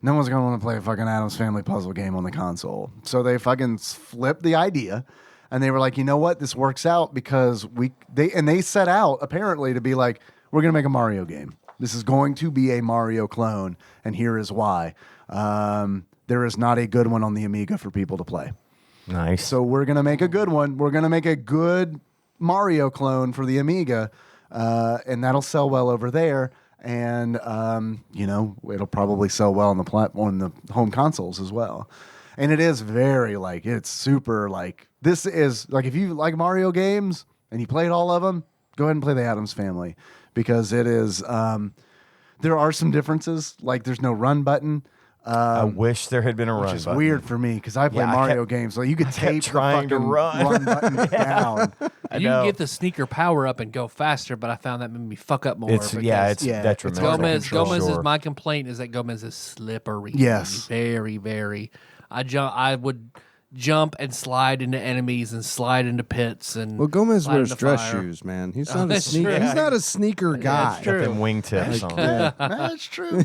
[SPEAKER 5] no one's going to want to play a fucking Addams Family puzzle game on the console. So they fucking flipped the idea. And they were like, you know what? This works out because they set out apparently to be like, we're going to make a Mario game. This is going to be a Mario clone, and here is why. There is not a good one on the Amiga for people to play.
[SPEAKER 4] Nice.
[SPEAKER 5] So we're going to make a good one. We're going to make a good Mario clone for the Amiga, and that'll sell well over there. And, it'll probably sell well on the home consoles as well. And it is very, it's super, this is, if you like Mario games and you played all of them, go ahead and play the Addams Family. Because it is, there are some differences. Like there's no run button.
[SPEAKER 4] I wish there had been a run button.
[SPEAKER 5] Which is weird for me because I play Mario games. So you could tape the
[SPEAKER 4] trying to
[SPEAKER 5] fucking
[SPEAKER 4] run
[SPEAKER 5] button down.
[SPEAKER 3] You can get the sneaker power up and go faster, but I found that made me fuck up more.
[SPEAKER 4] It's detrimental.
[SPEAKER 3] Gomez is my complaint is that Gomez is slippery.
[SPEAKER 5] Yes.
[SPEAKER 3] Very, very. I would jump and slide into enemies and slide into pits and
[SPEAKER 2] Gomez
[SPEAKER 3] slide
[SPEAKER 2] wears
[SPEAKER 3] into
[SPEAKER 2] dress
[SPEAKER 3] fire.
[SPEAKER 2] shoes, man. He's not a
[SPEAKER 3] that's
[SPEAKER 2] sneaker.
[SPEAKER 3] true.
[SPEAKER 2] He's not a sneaker guy.
[SPEAKER 3] that's true.
[SPEAKER 4] Got them wingtips on.
[SPEAKER 2] Yeah.
[SPEAKER 5] That's true.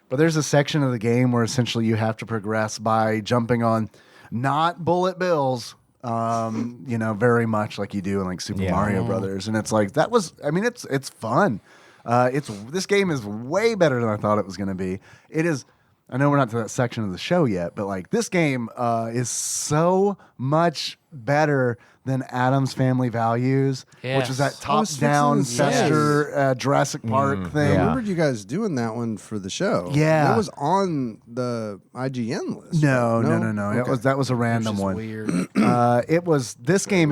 [SPEAKER 5] But there's a section of the game where essentially you have to progress by jumping on not bullet bills, very much like you do in Super Mario Brothers. And it's it's fun. This game is way better than I thought it was going to be. It is. I know we're not to that section of the show yet, but this game is so much better than Addams Family Values, which is that top-down Fester Jurassic Park thing.
[SPEAKER 2] I remembered you guys doing that one for the show.
[SPEAKER 5] Yeah,
[SPEAKER 2] that was on the IGN list.
[SPEAKER 5] No.
[SPEAKER 2] Okay.
[SPEAKER 5] That was a random one.
[SPEAKER 3] Weird.
[SPEAKER 5] It was this game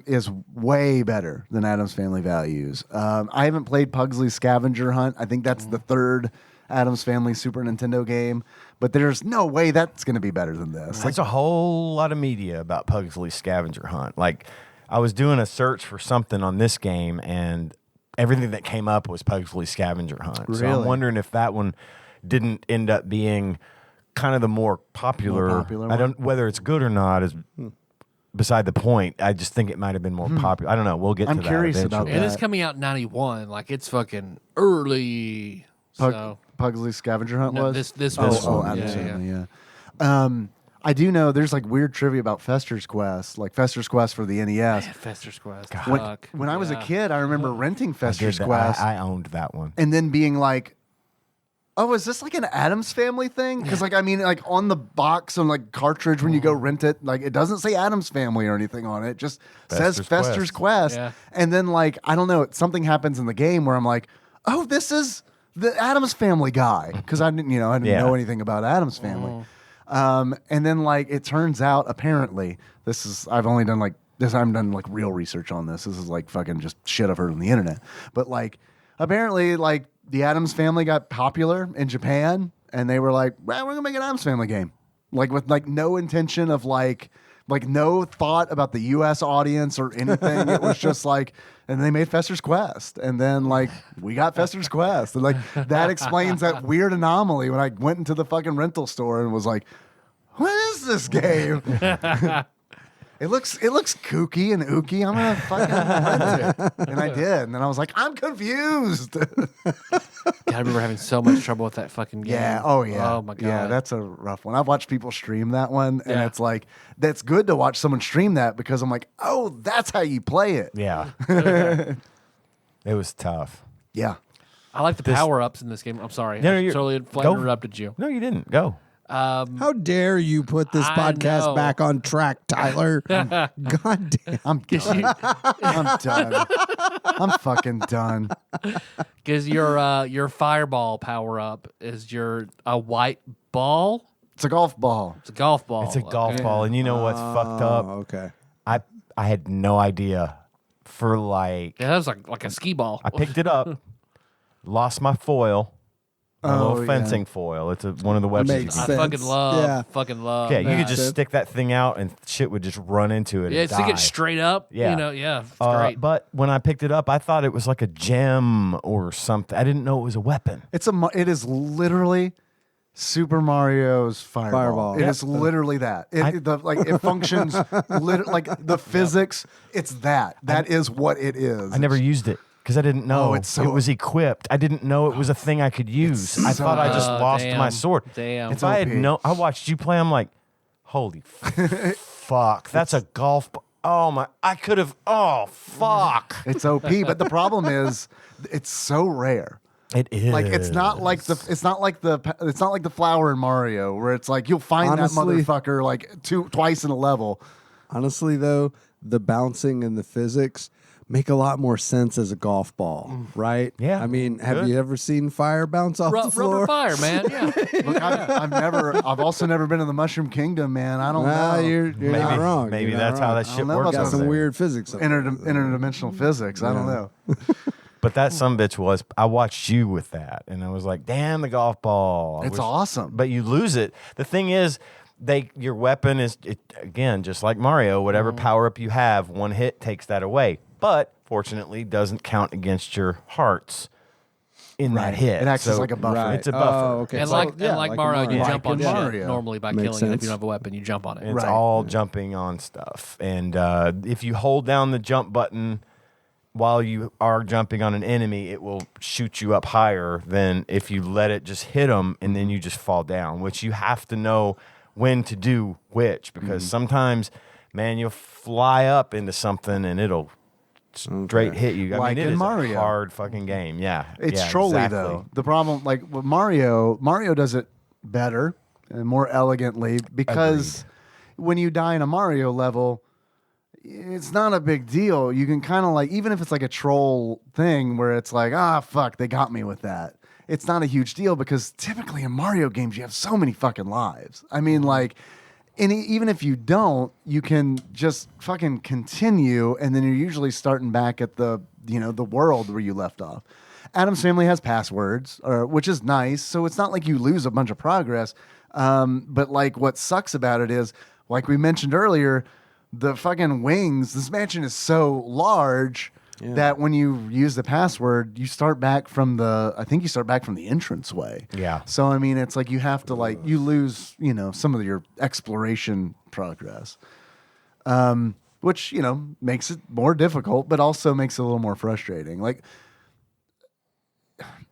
[SPEAKER 5] is way better than Addams Family Values. I haven't played Pugsley's Scavenger Hunt. I think that's the third Addams Family Super Nintendo game, but there's no way that's going to be better than this.
[SPEAKER 4] There's a whole lot of media about Pugsley's Scavenger Hunt. I was doing a search for something on this game, and everything that came up was Pugsley's Scavenger Hunt.
[SPEAKER 5] Really?
[SPEAKER 4] So I'm wondering if that one didn't end up being kind of the more popular
[SPEAKER 5] one?
[SPEAKER 4] I don't whether it's good or not is beside the point. I just think it might have been more popular. I don't know. We'll get to that.
[SPEAKER 5] I'm curious
[SPEAKER 4] eventually.
[SPEAKER 5] about
[SPEAKER 3] And
[SPEAKER 5] that.
[SPEAKER 3] it's coming out in 91. It's fucking early. So
[SPEAKER 5] Pugsley's Scavenger Hunt
[SPEAKER 3] no,
[SPEAKER 5] was
[SPEAKER 3] this
[SPEAKER 4] one.
[SPEAKER 3] one.
[SPEAKER 5] Addams
[SPEAKER 3] Yeah,
[SPEAKER 5] Family, yeah. I do know there's weird trivia about Fester's Quest, Fester's Quest for the NES.
[SPEAKER 3] Yeah, Fester's Quest. Fuck.
[SPEAKER 5] When I was a kid, I remember renting
[SPEAKER 4] I did
[SPEAKER 5] Fester's
[SPEAKER 4] that.
[SPEAKER 5] Quest
[SPEAKER 4] I owned that one.
[SPEAKER 5] and then being like, oh, is this an Addams Family thing? Because on the box on cartridge when you go rent it, it doesn't say Addams Family or anything on it. It just says Fester's Quest.
[SPEAKER 3] Yeah.
[SPEAKER 5] And then I don't know, something happens in the game where I'm like, oh, this is the Addams Family guy because I didn't know anything about Addams Family. And then it turns out apparently I've only done this. I haven't done real research on this. This is fucking just shit I've heard on the internet. But apparently the Addams Family got popular in Japan and they were like, well, we're gonna make an Addams Family game, with no intention of no thought about the U.S. audience or anything. It was just and they made Fester's Quest, and then we got Fester's Quest, and that explains that weird anomaly when I went into the fucking rental store and was like, what is this game? It looks kooky and ooky. I'm gonna fucking rent it, and I did. And then I was like, I'm confused.
[SPEAKER 3] God, I remember having so much trouble with that fucking game.
[SPEAKER 5] Yeah. Oh yeah.
[SPEAKER 3] Oh my God.
[SPEAKER 5] Yeah, that's a rough one. I've watched people stream that one, and
[SPEAKER 3] Yeah.
[SPEAKER 5] it's like that's good to watch someone stream that because I'm like, oh, that's how you play it.
[SPEAKER 4] Yeah. It was tough.
[SPEAKER 5] Yeah.
[SPEAKER 3] I like the power ups in this game. I'm sorry.
[SPEAKER 4] No, no,
[SPEAKER 3] I
[SPEAKER 4] you're-
[SPEAKER 3] totally
[SPEAKER 4] go.
[SPEAKER 3] interrupted you.
[SPEAKER 4] No, you didn't. Go.
[SPEAKER 2] How dare you put this
[SPEAKER 3] I
[SPEAKER 2] podcast
[SPEAKER 3] know.
[SPEAKER 2] back on track, Tyler? God damn.
[SPEAKER 5] I'm done. I'm done. I'm fucking done.
[SPEAKER 3] Because your fireball power up is a white ball.
[SPEAKER 5] It's a golf ball.
[SPEAKER 3] It's a golf ball.
[SPEAKER 4] It's a golf
[SPEAKER 3] Okay.
[SPEAKER 4] ball, and you know what's fucked up?
[SPEAKER 2] Oh, okay.
[SPEAKER 4] I had no idea for like
[SPEAKER 3] Yeah, that was like a ski ball.
[SPEAKER 4] I picked it up, lost my foil, my
[SPEAKER 5] Oh,
[SPEAKER 4] little
[SPEAKER 5] yeah.
[SPEAKER 4] fencing foil. It's one of the websites.
[SPEAKER 2] Makes
[SPEAKER 4] you
[SPEAKER 3] I
[SPEAKER 4] can-
[SPEAKER 2] sense.
[SPEAKER 3] fucking love.
[SPEAKER 4] Yeah, you
[SPEAKER 3] that.
[SPEAKER 4] could just stick that thing out and shit would just run into it.
[SPEAKER 3] Yeah,
[SPEAKER 4] and
[SPEAKER 3] stick
[SPEAKER 4] die.
[SPEAKER 3] it straight up.
[SPEAKER 4] Yeah.
[SPEAKER 3] You know, yeah, it's great.
[SPEAKER 4] But when I picked it up, I thought it was like a gem or something. I didn't know it was a weapon.
[SPEAKER 5] It is literally Super Mario's fireball.
[SPEAKER 2] Fireball.
[SPEAKER 5] It is literally that. It functions like the physics. It's that. That is what it is.
[SPEAKER 4] I never used it because I didn't know
[SPEAKER 5] it's so-
[SPEAKER 4] it was equipped. I didn't know it was a thing I could use. I
[SPEAKER 5] so
[SPEAKER 4] thought I just
[SPEAKER 3] good.
[SPEAKER 4] lost my
[SPEAKER 3] Damn.
[SPEAKER 4] sword.
[SPEAKER 3] Damn.
[SPEAKER 4] If I had I watched you play. I'm like, holy fuck, that's a golf. Oh my! I could have. Oh fuck!
[SPEAKER 5] It's OP, but the problem is it's so rare.
[SPEAKER 4] It is
[SPEAKER 5] Like it's not like the flower in Mario where it's like you'll find
[SPEAKER 2] Honestly-
[SPEAKER 5] that motherfucker like twice in a level.
[SPEAKER 2] Honestly, though, the bouncing and the physics make a lot more sense as a golf ball, right?
[SPEAKER 4] Yeah.
[SPEAKER 2] I mean, have
[SPEAKER 4] Good.
[SPEAKER 2] you ever seen fire bounce off the
[SPEAKER 3] Rubber
[SPEAKER 2] floor?
[SPEAKER 3] fire, man. Yeah.
[SPEAKER 5] Look, I've also never been in the Mushroom Kingdom, man. I don't
[SPEAKER 2] Nah,
[SPEAKER 5] know.
[SPEAKER 2] you're not wrong.
[SPEAKER 4] Maybe
[SPEAKER 2] You're
[SPEAKER 4] that's
[SPEAKER 2] not
[SPEAKER 4] how
[SPEAKER 2] wrong.
[SPEAKER 4] that shit
[SPEAKER 5] know
[SPEAKER 4] works.
[SPEAKER 5] about
[SPEAKER 2] Got
[SPEAKER 5] those
[SPEAKER 2] some
[SPEAKER 4] over there.
[SPEAKER 2] weird physics. up there.
[SPEAKER 5] Interdimensional physics. I don't know.
[SPEAKER 4] But that sumbitch was. I watched you with that, and I was like, "Damn, the golf ball! I
[SPEAKER 5] It's
[SPEAKER 4] wish-
[SPEAKER 5] awesome.
[SPEAKER 4] But you lose it. The thing is, your weapon is again just like Mario. Whatever power up you have, one hit takes that away. But fortunately, doesn't count against your hearts in that hit.
[SPEAKER 5] It acts as
[SPEAKER 4] So
[SPEAKER 5] like a buffer.
[SPEAKER 2] Right.
[SPEAKER 4] It's a buffer.
[SPEAKER 2] Oh, okay.
[SPEAKER 3] And
[SPEAKER 2] So,
[SPEAKER 3] like
[SPEAKER 2] yeah,
[SPEAKER 3] like
[SPEAKER 2] in
[SPEAKER 3] Mario, you
[SPEAKER 5] Like
[SPEAKER 3] jump on
[SPEAKER 5] in
[SPEAKER 3] shit
[SPEAKER 5] Mario.
[SPEAKER 3] normally by
[SPEAKER 2] Makes
[SPEAKER 3] killing it. If
[SPEAKER 2] sense.
[SPEAKER 3] you don't have a weapon, you jump on it.
[SPEAKER 4] It's
[SPEAKER 5] Right.
[SPEAKER 4] all jumping on stuff. And if you hold down the jump button while you are jumping on an enemy, it will shoot you up higher than if you let it just hit them and then you just fall down, which you have to know when to do which, because sometimes, man, you'll fly up into something and it'll straight hit you. I
[SPEAKER 5] Like
[SPEAKER 4] mean, it
[SPEAKER 5] in
[SPEAKER 4] is
[SPEAKER 5] Mario.
[SPEAKER 4] a hard fucking game. Yeah.
[SPEAKER 5] It's
[SPEAKER 4] yeah,
[SPEAKER 5] trolly
[SPEAKER 4] exactly.
[SPEAKER 5] though. The problem, like with Mario does it better and more elegantly because when you die in a Mario level, it's not a big deal. You can kind of like, even if it's like a troll thing where it's like, fuck, they got me with that. It's not a huge deal because typically in Mario games you have so many fucking lives. I mean, like, and even if you don't, you can just fucking continue, and then you're usually starting back at the world where you left off. Addams Family has passwords, which is nice, so it's not like you lose a bunch of progress. But like, what sucks about it is, like we mentioned earlier, the fucking wings. This mansion is so large that when you use the password, you start back from the entranceway.
[SPEAKER 4] Yeah.
[SPEAKER 5] So I mean, it's like you have to you lose some of your exploration progress, which makes it more difficult, but also makes it a little more frustrating. Like,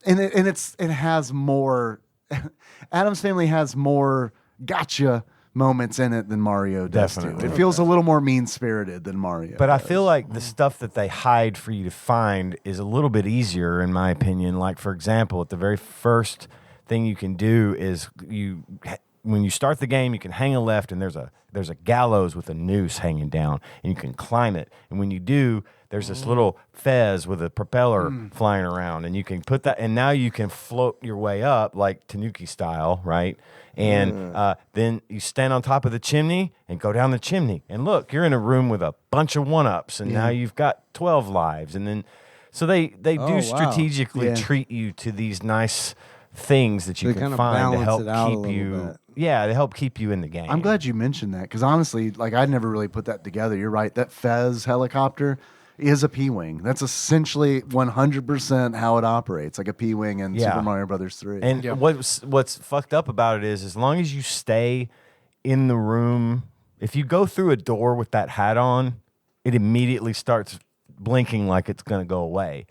[SPEAKER 5] it has more. Addams Family has more gotcha moments in it than Mario does.
[SPEAKER 4] Definitely.
[SPEAKER 5] Too. It feels a little more mean spirited than Mario.
[SPEAKER 4] But I
[SPEAKER 5] does.
[SPEAKER 4] feel like the stuff that they hide for you to find is a little bit easier, in my opinion. Like, for example, at the very first thing you can do is when you start the game, you can hang a left, and there's a gallows with a noose hanging down, and you can climb it. And when you do, there's this little fez with a propeller flying around, and you can put that, and now you can float your way up like Tanuki style, right? And then you stand on top of the chimney and go down the chimney. And look, you're in a room with a bunch of one-ups, and now you've got 12 lives. And then, so they do
[SPEAKER 2] wow.
[SPEAKER 4] strategically
[SPEAKER 5] Yeah.
[SPEAKER 4] treat you to these nice things that you
[SPEAKER 2] They
[SPEAKER 4] can
[SPEAKER 2] kinda
[SPEAKER 4] find to
[SPEAKER 2] balance
[SPEAKER 4] help
[SPEAKER 2] it out a
[SPEAKER 4] keep
[SPEAKER 2] little
[SPEAKER 4] you.
[SPEAKER 2] bit.
[SPEAKER 4] Yeah, to help keep you in the game.
[SPEAKER 5] I'm glad you mentioned that because honestly, like I'd never really put that together. You're right. That Fez helicopter is a P-wing. That's essentially 100% how it operates, like a P-wing in
[SPEAKER 4] Yeah.
[SPEAKER 5] Super Mario Brothers 3.
[SPEAKER 4] And what's fucked up about it is as long as you stay in the room, if you go through a door with that hat on, it immediately starts blinking like it's going to go away.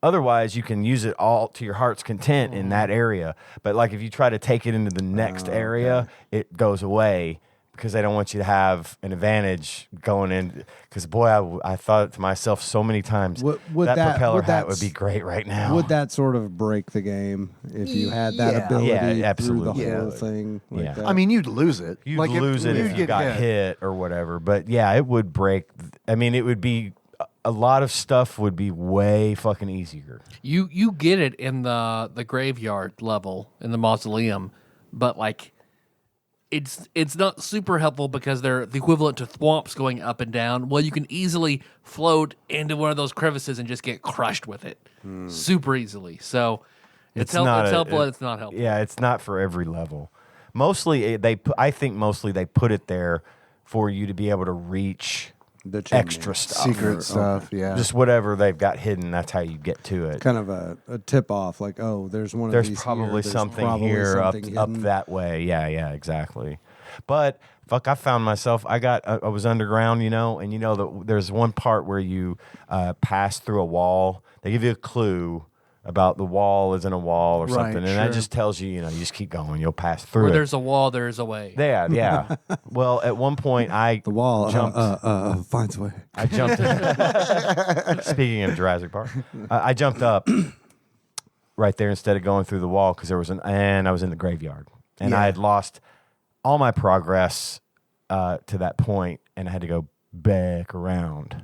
[SPEAKER 4] Otherwise, you can use it all to your heart's content in that area. But like if you try to take it into the next area, it goes away because they don't want you to have an advantage going in. Because boy, I thought to myself so many times, that propeller hat would be great right now.
[SPEAKER 2] Would that sort of break the game if you had that ability through the whole thing? Like that?
[SPEAKER 5] I mean, you'd lose it.
[SPEAKER 4] You'd lose it if you got hit or whatever. But yeah, it would break. I mean, it would be... A lot of stuff would be way fucking easier.
[SPEAKER 3] You get it in the graveyard level in the mausoleum, but like it's not super helpful because they're the equivalent to thwomps going up and down. Well, you can easily float into one of those crevices and just get crushed with it super easily. So it's helpful and it's not helpful.
[SPEAKER 4] Yeah, it's not for every level. Mostly I think mostly they put it there for you to be able to reach
[SPEAKER 2] the
[SPEAKER 4] extra stuff.
[SPEAKER 5] Secret stuff, yeah.
[SPEAKER 4] Just whatever they've got hidden, that's how you get to it.
[SPEAKER 2] Kind of a tip off, like, oh, there's one of these.
[SPEAKER 4] There's probably
[SPEAKER 2] here.
[SPEAKER 4] something here up that way. Yeah, exactly. But fuck, I found myself. I was underground, and there's one part where you pass through a wall. They give you a clue about the wall isn't a wall or something, and that just tells you, you just keep going. You'll pass through.
[SPEAKER 3] Where there's a wall, there's a way.
[SPEAKER 4] Yeah. Well, at one point,
[SPEAKER 2] the wall
[SPEAKER 4] jumped.
[SPEAKER 2] Finds a way.
[SPEAKER 4] I jumped. Speaking of Jurassic Park, I jumped up right there instead of going through the wall because and I was in the graveyard, and I had lost all my progress to that point, and I had to go back around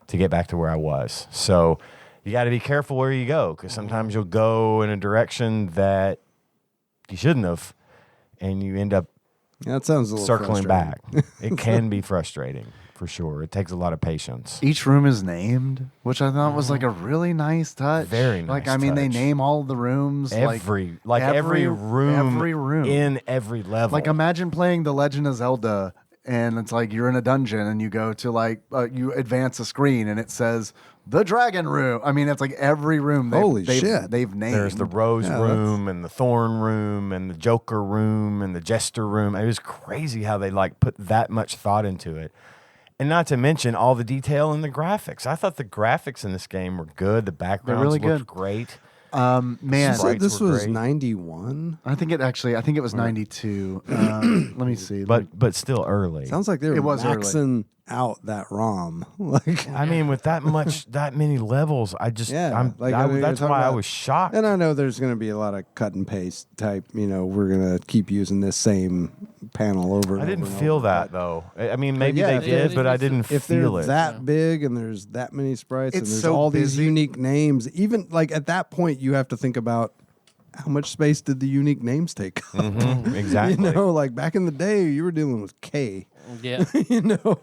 [SPEAKER 4] to get back to where I was. So you got to be careful where you go because sometimes you'll go in a direction that you shouldn't have, and you end up
[SPEAKER 2] that sounds a little
[SPEAKER 4] circling back. It can be frustrating for sure. It takes a lot of patience.
[SPEAKER 5] Each room is named, which I thought was like a really nice touch.
[SPEAKER 4] Very nice.
[SPEAKER 5] Like, I mean, they name all the rooms.
[SPEAKER 4] Every room in every level.
[SPEAKER 5] Like, imagine playing The Legend of Zelda, and it's like you're in a dungeon, and you go to you advance a screen, and it says the Dragon Room. I mean, it's like every room. They've named.
[SPEAKER 4] There's the Rose Room and the Thorn Room and the Joker Room and the Jester Room. It was crazy how they put that much thought into it. And not to mention all the detail in the graphics. I thought the graphics in this game were good. The backgrounds looked great.
[SPEAKER 5] Man,
[SPEAKER 2] you said this was 91.
[SPEAKER 5] I think it was 92. Let me see.
[SPEAKER 4] But still early.
[SPEAKER 2] Sounds like they were maxing out that ROM.
[SPEAKER 4] I mean, with that many levels, that's why I was shocked.
[SPEAKER 2] And I know there's going to be a lot of cut and paste type. We're going to keep using this same panel over.
[SPEAKER 4] I didn't feel that though. I mean, maybe they did, but I didn't feel it.
[SPEAKER 2] If they're that big and there's that many sprites and there's all these unique names, even at that point, you have to think about how much space did the unique names take up.
[SPEAKER 4] Mm-hmm, exactly.
[SPEAKER 2] Back in the day, you were dealing with K.
[SPEAKER 3] Yeah.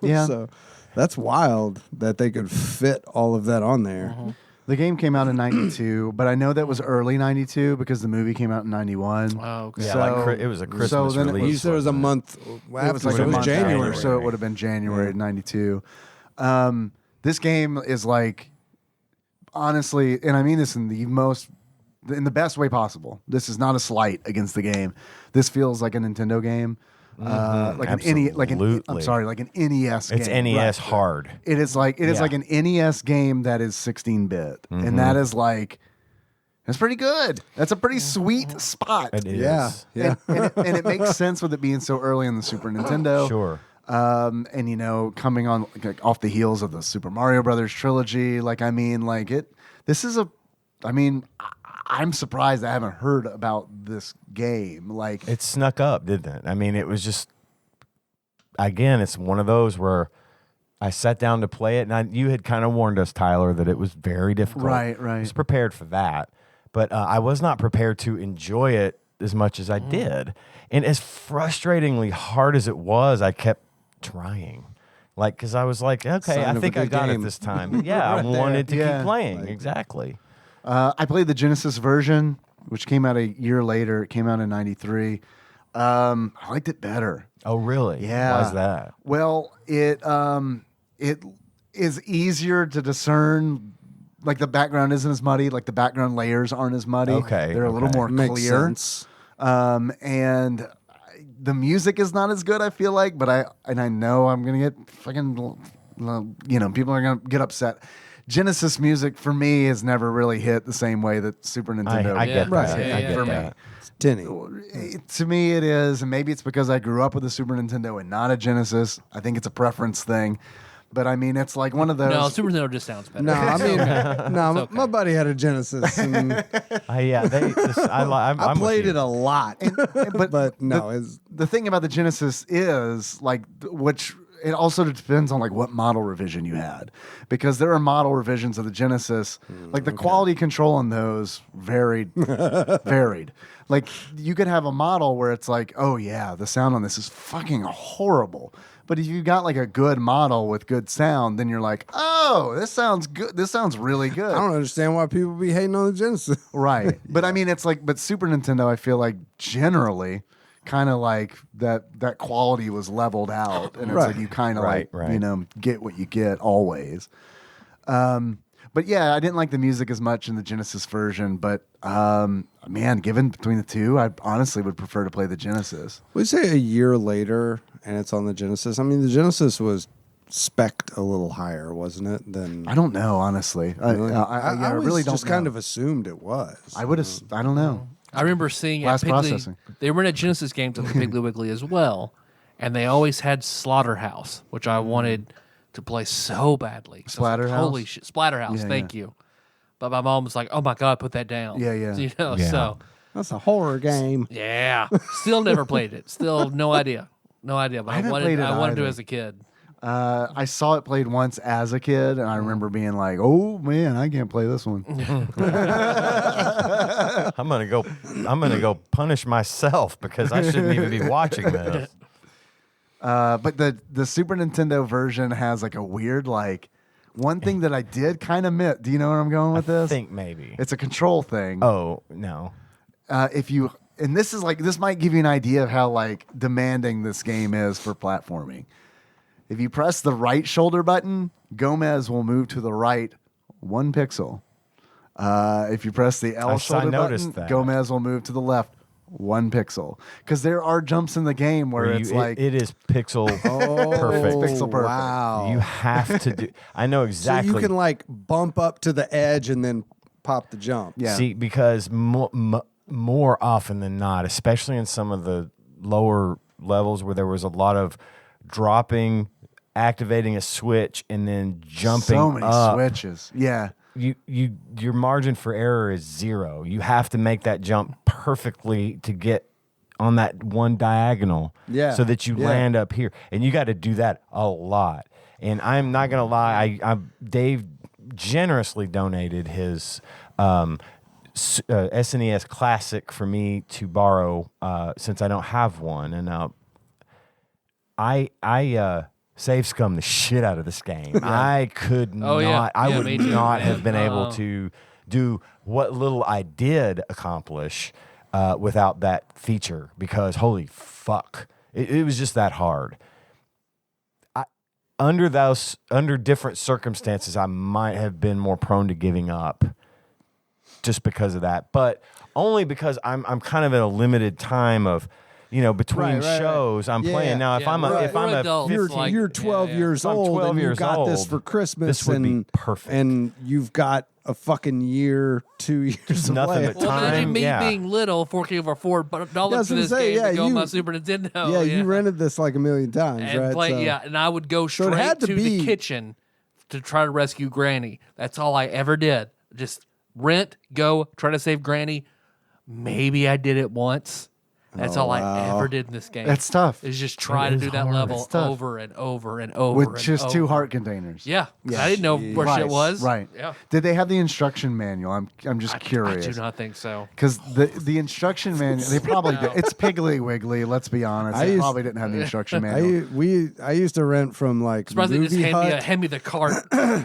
[SPEAKER 2] Yeah. So that's wild that they could fit all of that on there.
[SPEAKER 3] Mm-hmm.
[SPEAKER 5] The game came out in 92, but I know that was early 92 because the movie came out in 91.
[SPEAKER 3] Oh, okay.
[SPEAKER 4] Yeah, it was a Christmas release.
[SPEAKER 2] You said it was a month after.
[SPEAKER 5] It was
[SPEAKER 2] January.
[SPEAKER 5] So it would have been January 92. This game is honestly, and I mean this in the best way possible. This is not a slight against the game. This feels like a Nintendo game. Like an NES game.
[SPEAKER 4] It's NES hard.
[SPEAKER 5] It is like an NES game that is 16-bit, and that is that's pretty good. That's a pretty sweet spot.
[SPEAKER 4] It is.
[SPEAKER 2] Yeah.
[SPEAKER 5] And it makes sense with it being so early on the Super Nintendo.
[SPEAKER 4] Sure.
[SPEAKER 5] And coming on off the heels of the Super Mario Brothers trilogy. I'm surprised I haven't heard about this game.
[SPEAKER 4] It snuck up, didn't it? I mean, it was just, again, it's one of those where I sat down to play it, and you had kind of warned us, Tyler, that it was very difficult.
[SPEAKER 5] Right.
[SPEAKER 4] I was prepared for that, but I was not prepared to enjoy it as much as I did. And as frustratingly hard as it was, I kept trying. Because I was like, okay, I think I got it this time. Yeah, I wanted to keep playing. Exactly.
[SPEAKER 5] I played the Genesis version, which came out a year later. It came out in 93. I liked it better.
[SPEAKER 4] Oh, really?
[SPEAKER 5] Yeah.
[SPEAKER 4] Why's that?
[SPEAKER 5] Well, it is easier to discern. The background isn't as muddy. The background layers aren't as muddy.
[SPEAKER 4] Okay.
[SPEAKER 5] They're a little more
[SPEAKER 2] Makes
[SPEAKER 5] clear.
[SPEAKER 2] sense.
[SPEAKER 5] And the music is not as good, I feel like, but I know I'm gonna get fucking, people are gonna get upset. Genesis music for me has never really hit the same way that Super Nintendo.
[SPEAKER 4] I get
[SPEAKER 2] Right.
[SPEAKER 4] that.
[SPEAKER 3] Yeah,
[SPEAKER 4] I
[SPEAKER 3] yeah,
[SPEAKER 4] get
[SPEAKER 5] for
[SPEAKER 4] that.
[SPEAKER 2] It's tinny.
[SPEAKER 5] To me, it is, and maybe it's because I grew up with a Super Nintendo and not a Genesis. I think it's a preference thing, but I mean, it's like one of those.
[SPEAKER 3] No, Super Nintendo just sounds better.
[SPEAKER 2] No, I mean,
[SPEAKER 3] okay.
[SPEAKER 2] my buddy had a Genesis, and
[SPEAKER 4] Yeah, I'm
[SPEAKER 2] I
[SPEAKER 4] with
[SPEAKER 2] played
[SPEAKER 4] you.
[SPEAKER 2] it a lot. But no, it's
[SPEAKER 5] the thing about the Genesis is like, which it also depends on like what model revision you had, because there are model revisions of the Genesis, like the quality control on those varied. Like you could have a model where it's like, oh yeah, the sound on this is fucking horrible. But if you got like a good model with good sound, then you're like, oh, this sounds good. This sounds really good.
[SPEAKER 2] I don't understand why people be hating on the Genesis.
[SPEAKER 5] Right. But I mean, it's like, but Super Nintendo, I feel like generally kind of like that quality was leveled out. And it's
[SPEAKER 2] Right.
[SPEAKER 5] like you kind of
[SPEAKER 4] Right,
[SPEAKER 5] like,
[SPEAKER 4] right.
[SPEAKER 5] get what you get always. But yeah, I didn't like the music as much in the Genesis version. But man, given between the two, I honestly would prefer to play the Genesis.
[SPEAKER 2] We say a year later, and it's on the Genesis. I mean, the Genesis was spec'd a little higher, wasn't it? Than
[SPEAKER 5] I don't know, honestly.
[SPEAKER 2] Really?
[SPEAKER 5] I
[SPEAKER 2] always
[SPEAKER 5] really don't
[SPEAKER 2] just
[SPEAKER 5] know.
[SPEAKER 2] kind of assumed it was.
[SPEAKER 5] I would have, I don't know.
[SPEAKER 3] I remember seeing
[SPEAKER 5] Blast
[SPEAKER 3] at Piggly,
[SPEAKER 5] processing.
[SPEAKER 3] they were in a Genesis games at the Piggly Wiggly as well, and they always had Slaughterhouse, which I wanted to play so badly. So I was like,
[SPEAKER 5] Splatterhouse?
[SPEAKER 3] holy shit, Splatterhouse!
[SPEAKER 5] Yeah,
[SPEAKER 3] Thank you. But my mom was like, "Oh my god, put that down."
[SPEAKER 5] Yeah, yeah.
[SPEAKER 4] Yeah.
[SPEAKER 3] So
[SPEAKER 2] That's a horror game.
[SPEAKER 3] yeah, still never played it. Still no idea, But
[SPEAKER 5] I
[SPEAKER 3] I
[SPEAKER 5] haven't played it
[SPEAKER 3] wanted to
[SPEAKER 5] either.
[SPEAKER 3] as a kid.
[SPEAKER 5] I saw it played once as a kid, and I remember being like, "Oh man, I can't play this one."
[SPEAKER 4] I'm gonna go punish myself because I shouldn't even be watching this.
[SPEAKER 5] But the Super Nintendo version has like a weird like one thing that I did kind of miss. Do you know where I'm going with
[SPEAKER 4] I
[SPEAKER 5] this?
[SPEAKER 4] think maybe.
[SPEAKER 5] It's a control thing.
[SPEAKER 4] Oh no.
[SPEAKER 5] If you and this might give you an idea of how like demanding this game is for platforming. If you press the right shoulder button, Gomez will move to the right 1 pixel. If you press the L shoulder
[SPEAKER 4] noticed
[SPEAKER 5] button,
[SPEAKER 4] that.
[SPEAKER 5] Gomez will move to the left 1 pixel. Because there are jumps in the game where it's like
[SPEAKER 4] it is pixel perfect.
[SPEAKER 5] Pixel perfect.
[SPEAKER 2] Wow.
[SPEAKER 4] You have to do. I know exactly.
[SPEAKER 2] So you can like bump up to the edge and then pop the jump.
[SPEAKER 5] Yeah.
[SPEAKER 4] See, because more often than not, especially in some of the lower levels where there was a lot of dropping, activating a switch, and then jumping
[SPEAKER 5] so many
[SPEAKER 4] up,
[SPEAKER 5] switches. Yeah.
[SPEAKER 4] your margin for error is 0. You have to make that jump perfectly to get on that one diagonal,
[SPEAKER 2] Yeah.
[SPEAKER 4] so that you
[SPEAKER 2] Yeah.
[SPEAKER 4] land up here, and you got to do that a lot. And I'm not gonna lie, Dave generously donated his SNES Classic for me to borrow since I don't have one, and I save scum the shit out of this game. I could
[SPEAKER 3] Oh, yeah.
[SPEAKER 4] not. I
[SPEAKER 3] Yeah,
[SPEAKER 4] would
[SPEAKER 3] me too,
[SPEAKER 4] not
[SPEAKER 3] man.
[SPEAKER 4] have been able to do what little I did accomplish without that feature, because holy fuck, it was just that hard. Under different circumstances, I might have been more prone to giving up, just because of that. But only because I'm kind of in a limited time of, between
[SPEAKER 2] Right.
[SPEAKER 4] shows I'm
[SPEAKER 2] Yeah.
[SPEAKER 4] playing now. If
[SPEAKER 3] Yeah,
[SPEAKER 4] I'm
[SPEAKER 3] we're-
[SPEAKER 4] if
[SPEAKER 3] we're
[SPEAKER 4] I'm a
[SPEAKER 3] adults.
[SPEAKER 2] You're,
[SPEAKER 3] Like,
[SPEAKER 2] you're
[SPEAKER 3] yeah,
[SPEAKER 2] 12
[SPEAKER 3] yeah.
[SPEAKER 2] years
[SPEAKER 4] If I'm
[SPEAKER 2] old
[SPEAKER 4] 12
[SPEAKER 2] and you
[SPEAKER 4] years
[SPEAKER 2] got this
[SPEAKER 4] old,
[SPEAKER 2] for Christmas.
[SPEAKER 4] this would be
[SPEAKER 2] and,
[SPEAKER 4] perfect.
[SPEAKER 2] And you've got a fucking year, 2 years of
[SPEAKER 4] nothing
[SPEAKER 2] play.
[SPEAKER 4] but
[SPEAKER 3] Well,
[SPEAKER 4] time.
[SPEAKER 3] imagine me
[SPEAKER 4] yeah.
[SPEAKER 3] being little, forking over $4
[SPEAKER 2] Yeah, I was
[SPEAKER 3] for
[SPEAKER 2] gonna
[SPEAKER 3] this
[SPEAKER 2] say,
[SPEAKER 3] game
[SPEAKER 2] yeah,
[SPEAKER 3] to go on my
[SPEAKER 2] you-
[SPEAKER 3] Super Nintendo.
[SPEAKER 2] Yeah, you rented this like a million times,
[SPEAKER 3] and
[SPEAKER 2] right?
[SPEAKER 3] play,
[SPEAKER 2] So-
[SPEAKER 3] yeah, and I would go
[SPEAKER 2] So it
[SPEAKER 3] straight
[SPEAKER 2] had to
[SPEAKER 3] to
[SPEAKER 2] be-
[SPEAKER 3] the kitchen to try to rescue Granny. That's all I ever did. Just rent, go, try to save Granny. Maybe I did it once. That's all I ever did in this game.
[SPEAKER 5] That's tough.
[SPEAKER 3] Is just try
[SPEAKER 4] It
[SPEAKER 3] to
[SPEAKER 4] is
[SPEAKER 3] do that
[SPEAKER 4] hard.
[SPEAKER 3] level
[SPEAKER 5] It's tough.
[SPEAKER 3] over and over and over.
[SPEAKER 5] With
[SPEAKER 3] and
[SPEAKER 5] just 2
[SPEAKER 3] over.
[SPEAKER 5] heart containers.
[SPEAKER 3] Yeah, 'cause I didn't know where
[SPEAKER 5] Right,
[SPEAKER 3] shit was.
[SPEAKER 5] Right.
[SPEAKER 3] Yeah.
[SPEAKER 5] Did they have the instruction manual? I'm just curious.
[SPEAKER 3] I do not think so.
[SPEAKER 5] Because the instruction manual, they probably did. It's Piggly Wiggly, let's be honest.
[SPEAKER 2] I
[SPEAKER 5] They
[SPEAKER 2] used-
[SPEAKER 5] probably didn't have the instruction manual.
[SPEAKER 2] I used to rent from like
[SPEAKER 3] Surprised they just
[SPEAKER 2] Movie Hut,
[SPEAKER 3] hand me the cart.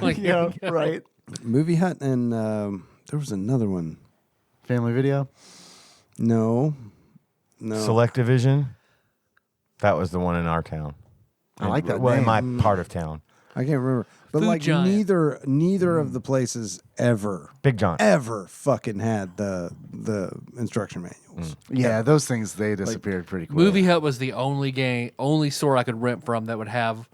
[SPEAKER 3] Like,
[SPEAKER 5] Yeah, right.
[SPEAKER 2] Movie Hut, and there was another one.
[SPEAKER 5] Family Video.
[SPEAKER 2] No.
[SPEAKER 4] Selectivision. That was the one in our town.
[SPEAKER 5] I like that
[SPEAKER 4] Well, in
[SPEAKER 5] name.
[SPEAKER 4] my part of town.
[SPEAKER 2] I can't remember. But
[SPEAKER 3] Food
[SPEAKER 2] like
[SPEAKER 3] Giant.
[SPEAKER 2] neither of the places
[SPEAKER 4] Big John.
[SPEAKER 2] ever fucking had the instruction manuals.
[SPEAKER 5] Yeah, those things they disappeared pretty quick.
[SPEAKER 3] Movie Hut was the only store I could rent from that would have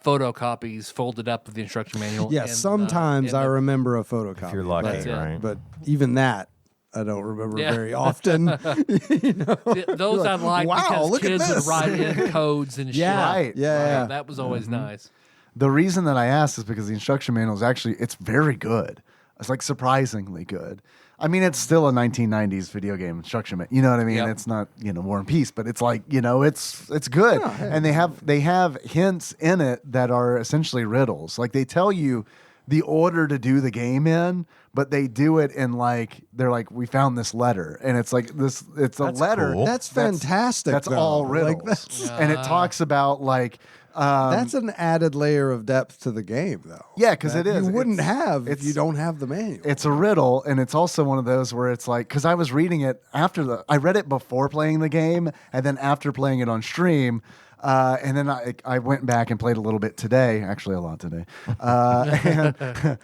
[SPEAKER 3] photocopies folded up with the instruction manual.
[SPEAKER 2] Yeah,
[SPEAKER 3] and,
[SPEAKER 2] sometimes
[SPEAKER 3] and
[SPEAKER 2] I
[SPEAKER 3] the-
[SPEAKER 2] remember a photocopy.
[SPEAKER 4] If you're lucky,
[SPEAKER 2] but,
[SPEAKER 3] Yeah.
[SPEAKER 4] right?
[SPEAKER 2] but even that I don't remember
[SPEAKER 3] Yeah.
[SPEAKER 2] very often.
[SPEAKER 3] Those I liked
[SPEAKER 2] wow,
[SPEAKER 3] because
[SPEAKER 2] look at
[SPEAKER 3] kids would
[SPEAKER 2] this.
[SPEAKER 3] write in codes and
[SPEAKER 2] Yeah,
[SPEAKER 3] shit.
[SPEAKER 5] Right.
[SPEAKER 2] yeah.
[SPEAKER 3] That was always nice.
[SPEAKER 5] The reason that I asked is because the instruction manual is actually it's very good. It's like surprisingly good. I mean, it's still a 1990s video game instruction manual. You know what I mean?
[SPEAKER 3] Yep.
[SPEAKER 5] It's not War and Peace, but it's like it's good. And they have hints in it that are essentially riddles. Like they tell you the order to do the game in, but they do it in like they're like we found this letter, and it's like this. It's a
[SPEAKER 4] That's
[SPEAKER 5] letter.
[SPEAKER 4] cool.
[SPEAKER 2] That's fantastic.
[SPEAKER 5] That's
[SPEAKER 2] though.
[SPEAKER 5] all
[SPEAKER 2] Like,
[SPEAKER 5] riddles,
[SPEAKER 2] that's
[SPEAKER 5] and it talks about like.
[SPEAKER 2] that's an added layer of depth to the game, though.
[SPEAKER 5] Yeah, 'cause
[SPEAKER 2] That
[SPEAKER 5] it is.
[SPEAKER 2] You wouldn't
[SPEAKER 5] It's-
[SPEAKER 2] have if
[SPEAKER 5] it's-
[SPEAKER 2] you don't have the manual.
[SPEAKER 5] It's a riddle, and it's also one of those where it's like because I was reading it I read it before playing the game, and then after playing it on stream, and then I went back and played a little bit today, actually a lot today, and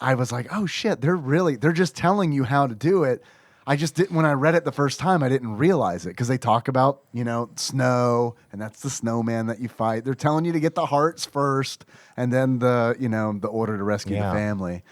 [SPEAKER 5] I was like, oh shit, they're just telling you how to do it. I just didn't when I read it the first time. I didn't realize it because they talk about snow, and that's the snowman that you fight. They're telling you to get the hearts first, and then the order to rescue
[SPEAKER 4] Yeah.
[SPEAKER 5] the family.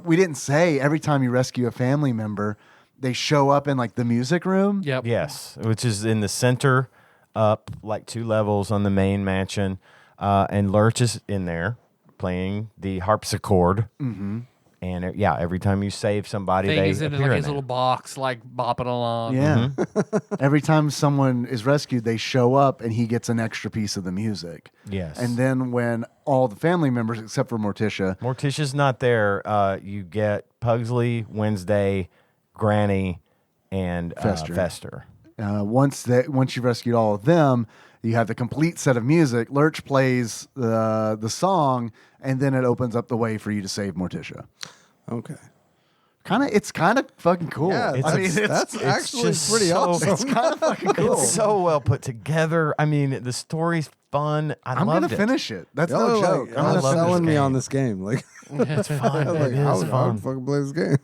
[SPEAKER 5] We didn't say every time you rescue a family member, they show up in like the music room.
[SPEAKER 3] Yep.
[SPEAKER 4] Yes, which is in the center, up like 2 levels on the main mansion, and Lurch is in there playing the harpsichord. Mm-hmm. And every time you save somebody,
[SPEAKER 3] Thing
[SPEAKER 4] they
[SPEAKER 3] is in
[SPEAKER 4] appear
[SPEAKER 3] like
[SPEAKER 4] in
[SPEAKER 3] his
[SPEAKER 4] there.
[SPEAKER 3] little box, like bopping along.
[SPEAKER 5] Yeah. Every time someone is rescued, they show up and he gets an extra piece of the music.
[SPEAKER 4] Yes.
[SPEAKER 5] And then when all the family members, except for Morticia,
[SPEAKER 4] Morticia's not there. You get Pugsley, Wednesday, Granny, and Fester.
[SPEAKER 5] once you've rescued all of them, you have the complete set of music. Lurch plays the song, and then it opens up the way for you to save Morticia.
[SPEAKER 2] Okay.
[SPEAKER 5] It's kind of fucking cool.
[SPEAKER 2] Yeah, that's actually
[SPEAKER 4] just
[SPEAKER 2] pretty
[SPEAKER 4] so-
[SPEAKER 2] awesome.
[SPEAKER 5] It's kind of fucking cool.
[SPEAKER 4] It's so well put together. I mean, the story's fun.
[SPEAKER 5] I'm
[SPEAKER 4] loved
[SPEAKER 5] gonna
[SPEAKER 4] it.
[SPEAKER 5] finish it. That's
[SPEAKER 2] Y'all
[SPEAKER 5] no
[SPEAKER 2] are
[SPEAKER 5] joke.
[SPEAKER 2] like,
[SPEAKER 5] I'm
[SPEAKER 4] I
[SPEAKER 5] gonna
[SPEAKER 4] love this
[SPEAKER 2] selling me
[SPEAKER 4] game.
[SPEAKER 2] on this game. Like,
[SPEAKER 4] It's fun.
[SPEAKER 2] like
[SPEAKER 4] It
[SPEAKER 2] I
[SPEAKER 4] is
[SPEAKER 2] would
[SPEAKER 4] fun.
[SPEAKER 2] fucking play this game.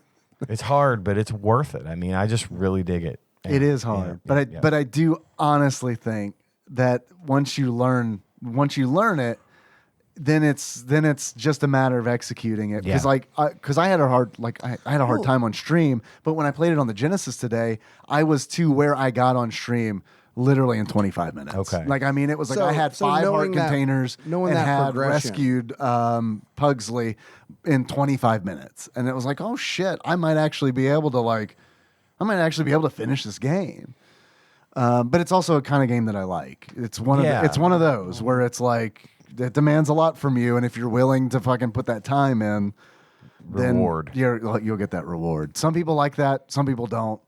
[SPEAKER 4] It's hard, but it's worth it. I mean, I just really dig it.
[SPEAKER 5] It is hard, but I do honestly think that once you learn it, then it's just a matter of executing it. Because
[SPEAKER 4] Yeah.
[SPEAKER 5] because I had a hard time on stream, but when I played it on the Genesis today, I was to where I got on stream literally in 25 minutes.
[SPEAKER 4] Okay.
[SPEAKER 5] Like I mean, it was like
[SPEAKER 2] So-
[SPEAKER 5] I had
[SPEAKER 2] so
[SPEAKER 5] 5 heart
[SPEAKER 2] knowing that-
[SPEAKER 5] containers
[SPEAKER 2] knowing
[SPEAKER 5] and
[SPEAKER 2] that
[SPEAKER 5] had
[SPEAKER 2] progression.
[SPEAKER 5] rescued Pugsley in 25 minutes, and it was like, oh shit, I might actually be able to finish this game. But it's also a kind of game that I like. It's one of those where it's like it demands a lot from you, and if you're willing to fucking put that time in,
[SPEAKER 4] Reward.
[SPEAKER 5] then you'll get that reward. Some people like that. Some people don't.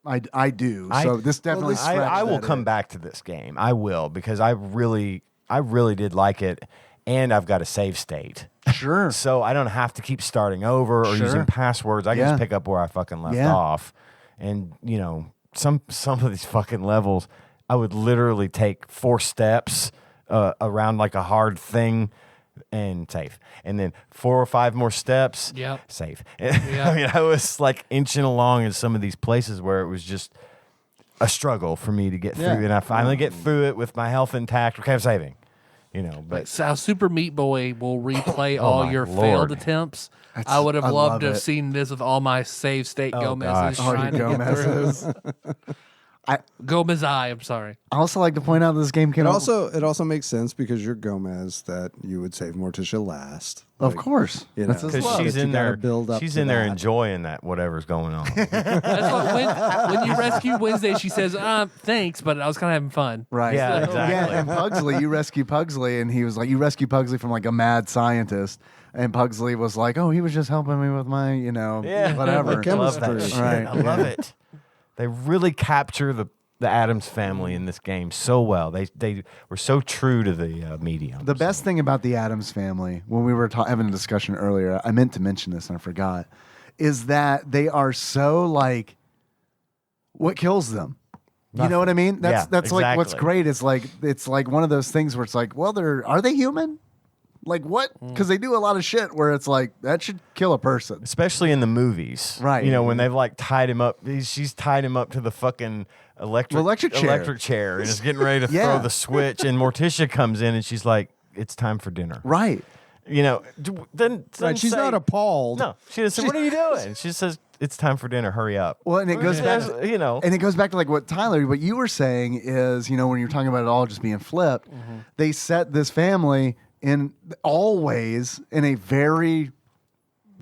[SPEAKER 5] I do. So this definitely.
[SPEAKER 4] I will come back to this game. I will because I really did like it, and I've got a save state.
[SPEAKER 5] Sure.
[SPEAKER 4] So I don't have to keep starting over or
[SPEAKER 5] Sure.
[SPEAKER 4] using passwords. I can
[SPEAKER 5] Yeah.
[SPEAKER 4] just pick up where I fucking left
[SPEAKER 5] Yeah.
[SPEAKER 4] off. And some of these fucking levels, I would literally take 4 steps around like a hard thing and save, and then 4 or 5 more steps,
[SPEAKER 3] Yep.
[SPEAKER 4] save.
[SPEAKER 3] Yep.
[SPEAKER 4] I mean, I was like inching along in some of these places where it was just a struggle for me to get through,
[SPEAKER 5] Yeah.
[SPEAKER 4] and I finally get through it with my health intact. Okay, I'm saving. But
[SPEAKER 3] So Super Meat Boy will replay
[SPEAKER 4] Oh
[SPEAKER 3] all
[SPEAKER 4] my
[SPEAKER 3] your
[SPEAKER 4] Lord.
[SPEAKER 3] failed attempts. I would have
[SPEAKER 5] I
[SPEAKER 3] loved
[SPEAKER 5] love
[SPEAKER 3] to have
[SPEAKER 5] it.
[SPEAKER 3] seen this with all my save state Gomez's
[SPEAKER 4] gosh.
[SPEAKER 5] All your
[SPEAKER 3] trying to get
[SPEAKER 5] Gomez's.
[SPEAKER 3] through. Gomez I'm sorry.
[SPEAKER 5] I also like to point out this game came
[SPEAKER 2] It
[SPEAKER 5] out.
[SPEAKER 2] also makes sense because you're Gomez that you would save Morticia last.
[SPEAKER 5] Of
[SPEAKER 2] Like,
[SPEAKER 5] course.
[SPEAKER 2] you
[SPEAKER 5] That's
[SPEAKER 2] know,
[SPEAKER 5] his
[SPEAKER 4] because
[SPEAKER 5] love.
[SPEAKER 4] she's
[SPEAKER 2] that you
[SPEAKER 4] in
[SPEAKER 2] gotta
[SPEAKER 4] there,
[SPEAKER 2] build up
[SPEAKER 4] she's
[SPEAKER 2] to
[SPEAKER 4] in there
[SPEAKER 2] that.
[SPEAKER 4] enjoying that whatever's going on.
[SPEAKER 3] That's what when you rescue Wednesday, she says, thanks, but I was kind of having fun.
[SPEAKER 5] Right.
[SPEAKER 4] Yeah, exactly.
[SPEAKER 5] Yeah, and Pugsley, you rescue Pugsley, and he was like, you rescue Pugsley from like a mad scientist. And Pugsley was like, oh, he was just helping me with my, whatever.
[SPEAKER 2] Like
[SPEAKER 4] I love that
[SPEAKER 2] chemistry.
[SPEAKER 4] shit.
[SPEAKER 5] Right,
[SPEAKER 4] I love
[SPEAKER 5] yeah.
[SPEAKER 4] it. They really capture the Addams family in this game so well. They were so true to the medium.
[SPEAKER 5] The best thing about the Addams family, when we were having a discussion earlier, I meant to mention this and I forgot, is that they are so like, what kills them? You know what I mean? That's like what's
[SPEAKER 4] exactly.
[SPEAKER 5] great is like it's like one of those things where it's like, well, are they human? Like what? Because they do a lot of shit where it's like that should kill a person.
[SPEAKER 4] Especially in the movies,
[SPEAKER 5] Right.
[SPEAKER 4] You know, when they've like tied him up, she's tied him up to the fucking electric chair and is getting ready to
[SPEAKER 5] Yeah.
[SPEAKER 4] throw the switch, and Morticia comes in and she's like, "It's time for dinner."
[SPEAKER 5] Right.
[SPEAKER 4] You know, then
[SPEAKER 2] Right, she's not appalled.
[SPEAKER 4] No, she doesn't say, "What are you doing?" She says, "It's time for dinner. Hurry up."
[SPEAKER 5] Well, and it goes back,
[SPEAKER 4] You know,
[SPEAKER 5] and it goes back to like what you were saying is, you know, when you're talking about it all just being flipped, they set this family in always in a very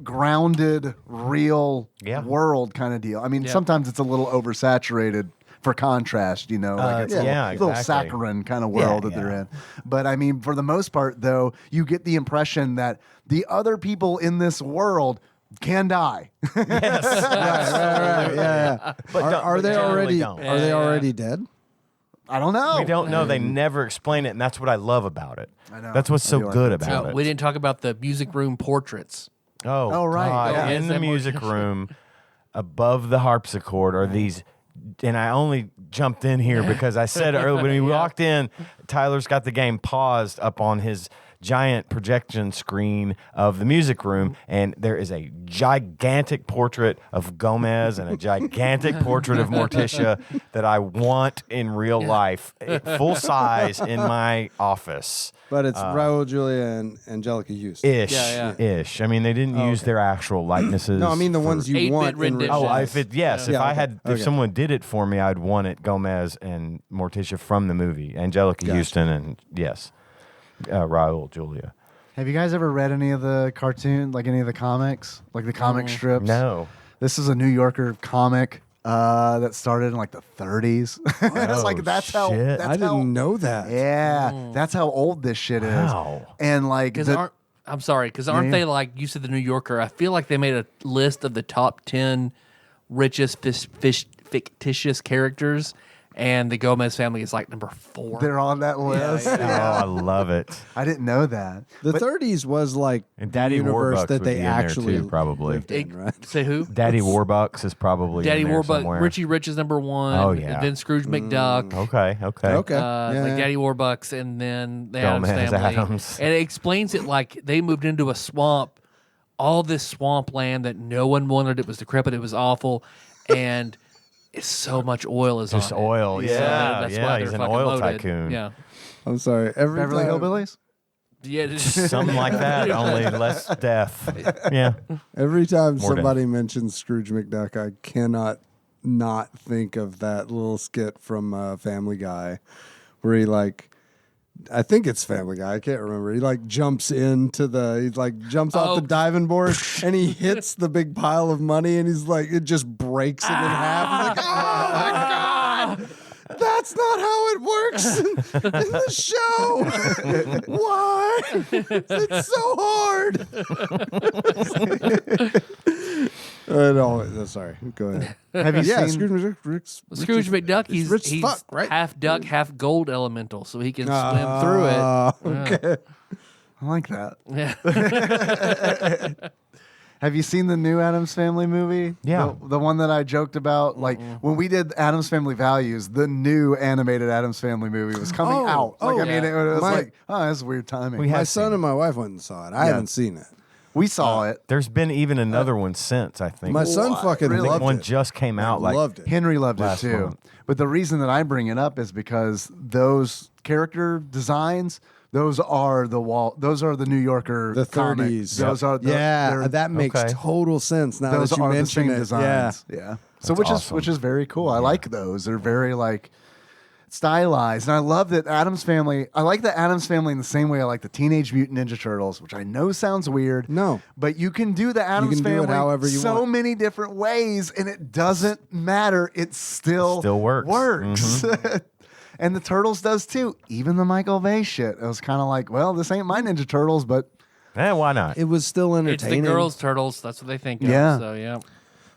[SPEAKER 5] grounded, real world kind of deal. I mean, sometimes it's a little oversaturated for contrast, you know, like it's a little
[SPEAKER 4] exactly.
[SPEAKER 5] saccharine kind of world that they're in. But I mean, for the most part, though, you get the impression that the other people in this world can die.
[SPEAKER 4] yes,
[SPEAKER 2] Right, yeah. Are they
[SPEAKER 4] generally
[SPEAKER 2] already?
[SPEAKER 4] don't.
[SPEAKER 2] Are they already dead?
[SPEAKER 5] I don't know.
[SPEAKER 4] We don't know. They never explain it, and that's what I love about it.
[SPEAKER 5] I know.
[SPEAKER 4] That's what's
[SPEAKER 5] I
[SPEAKER 4] so
[SPEAKER 5] do like
[SPEAKER 4] good
[SPEAKER 5] that,
[SPEAKER 4] about
[SPEAKER 3] No,
[SPEAKER 4] it.
[SPEAKER 3] we didn't talk about the music room portraits.
[SPEAKER 4] Oh,
[SPEAKER 5] right.
[SPEAKER 4] God.
[SPEAKER 5] Yeah.
[SPEAKER 4] In the
[SPEAKER 3] Is that
[SPEAKER 4] music room, above the harpsichord, are these. And I only jumped in here because I said earlier when we walked in, Tyler's got the game paused up on his giant projection screen of the music room, and there is a gigantic portrait of Gomez and a gigantic portrait of Morticia that I want in real life, full size in my office.
[SPEAKER 2] But it's Raul Julia and Angelica Houston.
[SPEAKER 4] Ish. I mean, they didn't use their actual likenesses.
[SPEAKER 2] No, I mean the
[SPEAKER 4] for-
[SPEAKER 2] ones you
[SPEAKER 3] 8-bit
[SPEAKER 2] want. In
[SPEAKER 3] rendition.
[SPEAKER 2] real
[SPEAKER 4] Oh,
[SPEAKER 2] life.
[SPEAKER 4] if someone did it for me, I'd want it Gomez and Morticia from the movie, Angelica Houston, and Raul Julia.
[SPEAKER 5] Have you guys ever read any of the cartoon, like any of the comics, like the comic strips?
[SPEAKER 4] No.
[SPEAKER 5] This is a New Yorker comic that started in like the 30s. It's like that's how.
[SPEAKER 4] shit.
[SPEAKER 5] That's
[SPEAKER 2] I didn't know that.
[SPEAKER 5] Yeah, that's how old this shit
[SPEAKER 4] Wow.
[SPEAKER 5] is. And like,
[SPEAKER 3] Because
[SPEAKER 5] the,
[SPEAKER 3] aren't they like you said the New Yorker? I feel like they made a list of the top 10 richest fictitious characters, and the Gomez family is like number 4.
[SPEAKER 5] they're on that list.
[SPEAKER 4] Oh, I love it.
[SPEAKER 5] I didn't know that.
[SPEAKER 2] The 30s was like
[SPEAKER 4] And
[SPEAKER 2] the
[SPEAKER 4] Daddy
[SPEAKER 2] universe
[SPEAKER 4] Warbucks
[SPEAKER 2] that
[SPEAKER 4] would
[SPEAKER 2] they
[SPEAKER 4] be in there,
[SPEAKER 2] actually
[SPEAKER 4] too, probably.
[SPEAKER 2] lived in, right?
[SPEAKER 3] Say who?
[SPEAKER 4] Daddy Warbucks is probably
[SPEAKER 3] Daddy
[SPEAKER 4] in there
[SPEAKER 3] Warbucks,
[SPEAKER 4] somewhere.
[SPEAKER 3] Richie Rich is number 1.
[SPEAKER 4] Oh, yeah.
[SPEAKER 3] And then Scrooge McDuck.
[SPEAKER 4] Okay.
[SPEAKER 2] Okay.
[SPEAKER 3] Like Daddy Warbucks, and then the Addams
[SPEAKER 4] Gomez
[SPEAKER 3] family.
[SPEAKER 4] Addams.
[SPEAKER 3] And it explains it like they moved into a swamp, all this swampland that no one wanted. It was decrepit. It was awful, and it's so much oil is
[SPEAKER 4] Just
[SPEAKER 3] on it.
[SPEAKER 4] oil.
[SPEAKER 3] So
[SPEAKER 4] Yeah.
[SPEAKER 3] that's why they're
[SPEAKER 4] He's an
[SPEAKER 3] fucking
[SPEAKER 4] oil
[SPEAKER 3] loaded.
[SPEAKER 4] tycoon.
[SPEAKER 3] Yeah,
[SPEAKER 2] I'm sorry. Every
[SPEAKER 5] Beverly
[SPEAKER 2] time,
[SPEAKER 5] Hillbillies.
[SPEAKER 3] yeah. it's-
[SPEAKER 4] Something like that, only less death. Yeah.
[SPEAKER 2] Every time
[SPEAKER 4] More
[SPEAKER 2] somebody mentions Scrooge McDuck, I cannot not think of that little skit from Family Guy, where he like, I think it's Family Guy. I can't remember. He like jumps off the diving board and he hits the big pile of money and he's like, it just breaks it in half. He's like, oh my God. That's not how it works in the show. Why? It's so hard. No, sorry. Go ahead.
[SPEAKER 5] Have you seen?
[SPEAKER 3] Scrooge McDuck, he's
[SPEAKER 2] rich as fuck, right?
[SPEAKER 3] half duck, half gold elemental, so he can swim through it.
[SPEAKER 2] Okay.
[SPEAKER 5] I like that.
[SPEAKER 3] Yeah.
[SPEAKER 5] Have you seen the new Addams Family movie?
[SPEAKER 4] Yeah.
[SPEAKER 5] The one that I joked about. Like when we did Addams Family Values, the new animated Addams Family movie was coming
[SPEAKER 2] Oh,
[SPEAKER 5] out. Like,
[SPEAKER 2] oh,
[SPEAKER 5] I mean,
[SPEAKER 3] yeah.
[SPEAKER 5] it was
[SPEAKER 2] My-
[SPEAKER 5] like, oh, that's weird timing.
[SPEAKER 4] We
[SPEAKER 2] My
[SPEAKER 4] have
[SPEAKER 2] son
[SPEAKER 4] seen
[SPEAKER 2] and my wife went and saw it. I haven't seen it.
[SPEAKER 5] We saw it.
[SPEAKER 4] There's been even another one since, I think.
[SPEAKER 2] My son fucking
[SPEAKER 4] I think
[SPEAKER 2] loved
[SPEAKER 4] one
[SPEAKER 2] it.
[SPEAKER 4] just came out. Like
[SPEAKER 2] Loved it.
[SPEAKER 5] Henry loved it
[SPEAKER 4] Last
[SPEAKER 5] too.
[SPEAKER 4] month.
[SPEAKER 5] But the reason that I bring it up is because those character designs, those are the New Yorker
[SPEAKER 2] The
[SPEAKER 5] comic.
[SPEAKER 2] 30s.
[SPEAKER 5] Those are the,
[SPEAKER 2] Yeah,
[SPEAKER 5] they're-
[SPEAKER 2] that makes
[SPEAKER 4] Okay.
[SPEAKER 2] total sense now
[SPEAKER 5] those
[SPEAKER 2] that you
[SPEAKER 5] are the
[SPEAKER 2] mention
[SPEAKER 5] same
[SPEAKER 2] it.
[SPEAKER 5] designs. Yeah. So
[SPEAKER 4] That's
[SPEAKER 5] which
[SPEAKER 4] awesome.
[SPEAKER 5] is very cool. I like those. They're very like stylized. And I love that Addams Family. I like the Addams Family in the same way I like the Teenage Mutant Ninja Turtles, which I know sounds weird.
[SPEAKER 2] No.
[SPEAKER 5] But you can do the Addams
[SPEAKER 2] can do it
[SPEAKER 5] Family
[SPEAKER 2] however you
[SPEAKER 5] so
[SPEAKER 2] want.
[SPEAKER 5] many different ways, and it doesn't matter. It still
[SPEAKER 4] works.
[SPEAKER 5] Works. And the Turtles does too. Even the Michael Bay shit. It was kind of like, well, this ain't my Ninja Turtles, but
[SPEAKER 4] why not?
[SPEAKER 2] It was still
[SPEAKER 3] It's the
[SPEAKER 2] entertaining.
[SPEAKER 3] girls' turtles. That's what they think of.
[SPEAKER 5] Yeah.
[SPEAKER 3] So, yeah.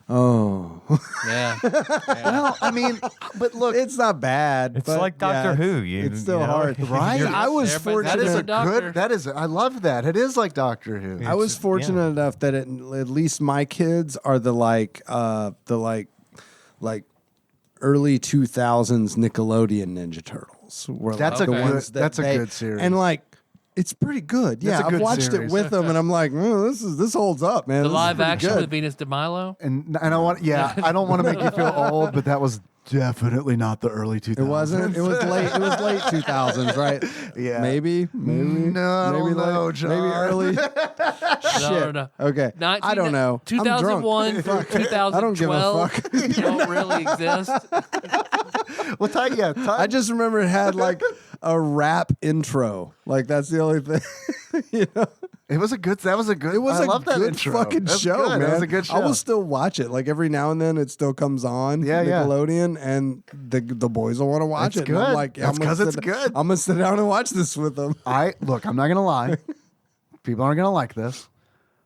[SPEAKER 2] Oh,
[SPEAKER 3] Yeah.
[SPEAKER 5] well, I mean, but look,
[SPEAKER 2] it's not bad.
[SPEAKER 4] It's
[SPEAKER 2] but
[SPEAKER 4] like Doctor
[SPEAKER 2] yeah,
[SPEAKER 4] Who.
[SPEAKER 2] It's still
[SPEAKER 4] you know?
[SPEAKER 2] hard,
[SPEAKER 5] Right?
[SPEAKER 2] I was
[SPEAKER 3] Everybody's-
[SPEAKER 5] that is a
[SPEAKER 2] fortunate.
[SPEAKER 3] Doctor.
[SPEAKER 5] good. That is. I love that. It is like Doctor Who.
[SPEAKER 2] I was fortunate enough that at least my kids are the early 2000s Nickelodeon Ninja Turtles. Were
[SPEAKER 5] That's
[SPEAKER 2] like
[SPEAKER 5] a
[SPEAKER 2] the
[SPEAKER 5] good-
[SPEAKER 2] ones that
[SPEAKER 5] that's a
[SPEAKER 2] they-
[SPEAKER 5] good series.
[SPEAKER 2] And like, it's pretty good.
[SPEAKER 5] That's
[SPEAKER 2] Yeah,
[SPEAKER 5] a
[SPEAKER 2] I've
[SPEAKER 5] good
[SPEAKER 2] watched
[SPEAKER 5] series.
[SPEAKER 2] it with them, and I'm like, this holds up, man.
[SPEAKER 3] The
[SPEAKER 2] This is
[SPEAKER 3] live
[SPEAKER 2] pretty
[SPEAKER 3] action
[SPEAKER 2] good.
[SPEAKER 3] with Venus de Milo.
[SPEAKER 5] And I want, I don't want to make you feel old, but that was definitely not the early 2000s.
[SPEAKER 2] It wasn't. It was late. It was late 2000s, right?
[SPEAKER 5] Yeah.
[SPEAKER 2] Maybe.
[SPEAKER 5] No, I
[SPEAKER 2] maybe
[SPEAKER 5] don't know, John.
[SPEAKER 2] Maybe early. Shit.
[SPEAKER 3] No.
[SPEAKER 2] Okay. I don't know. I'm drunk.
[SPEAKER 3] 2001 through 2012
[SPEAKER 2] I don't give a fuck.
[SPEAKER 3] don't really exist.
[SPEAKER 5] Well,
[SPEAKER 2] I just remember it had like a rap intro. Like that's the only thing. You know?
[SPEAKER 5] It was a good. That was a good.
[SPEAKER 2] It was
[SPEAKER 5] I
[SPEAKER 2] a
[SPEAKER 5] love that
[SPEAKER 2] good
[SPEAKER 5] intro.
[SPEAKER 2] fucking
[SPEAKER 5] That's
[SPEAKER 2] show,
[SPEAKER 5] good.
[SPEAKER 2] man.
[SPEAKER 5] It was a good show.
[SPEAKER 2] I will still watch it. Like every now and then, it still comes on.
[SPEAKER 5] Yeah, yeah.
[SPEAKER 2] Nickelodeon, and the boys will want to watch
[SPEAKER 5] It's
[SPEAKER 2] it. And I'm
[SPEAKER 5] good.
[SPEAKER 2] like,
[SPEAKER 5] That's
[SPEAKER 2] I'm gonna
[SPEAKER 5] 'cause it's
[SPEAKER 2] sit-
[SPEAKER 5] good.
[SPEAKER 2] I'm gonna sit down and watch this with them.
[SPEAKER 5] Look. I'm not gonna lie. People aren't gonna like this.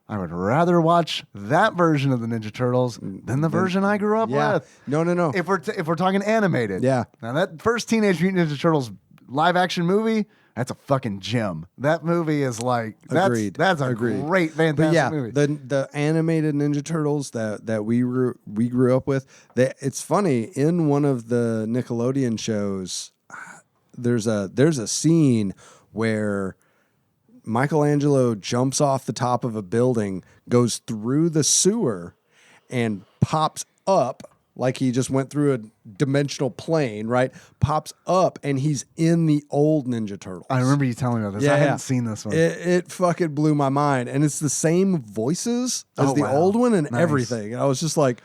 [SPEAKER 5] I would rather watch that version of the Ninja Turtles than the version I grew up
[SPEAKER 2] Yeah.
[SPEAKER 5] with.
[SPEAKER 2] No.
[SPEAKER 5] If we're talking animated,
[SPEAKER 2] Yeah.
[SPEAKER 5] Now that first Teenage Mutant Ninja Turtles live action movie, that's a fucking gem. That movie is like
[SPEAKER 2] Agreed.
[SPEAKER 5] That's a
[SPEAKER 2] Agreed.
[SPEAKER 5] great, fantastic
[SPEAKER 2] But yeah,
[SPEAKER 5] movie.
[SPEAKER 2] the animated Ninja Turtles that we grew up with. It's funny, in one of the Nickelodeon shows, there's a scene where Michelangelo jumps off the top of a building, goes through the sewer, and pops up like he just went through a dimensional plane, right? Pops up, and he's in the old Ninja Turtles.
[SPEAKER 5] I remember you telling me about this. I hadn't seen this one.
[SPEAKER 2] It fucking blew my mind. And it's the same voices as
[SPEAKER 5] Oh,
[SPEAKER 2] the
[SPEAKER 5] wow.
[SPEAKER 2] old one and
[SPEAKER 5] Nice.
[SPEAKER 2] everything. And I was just like,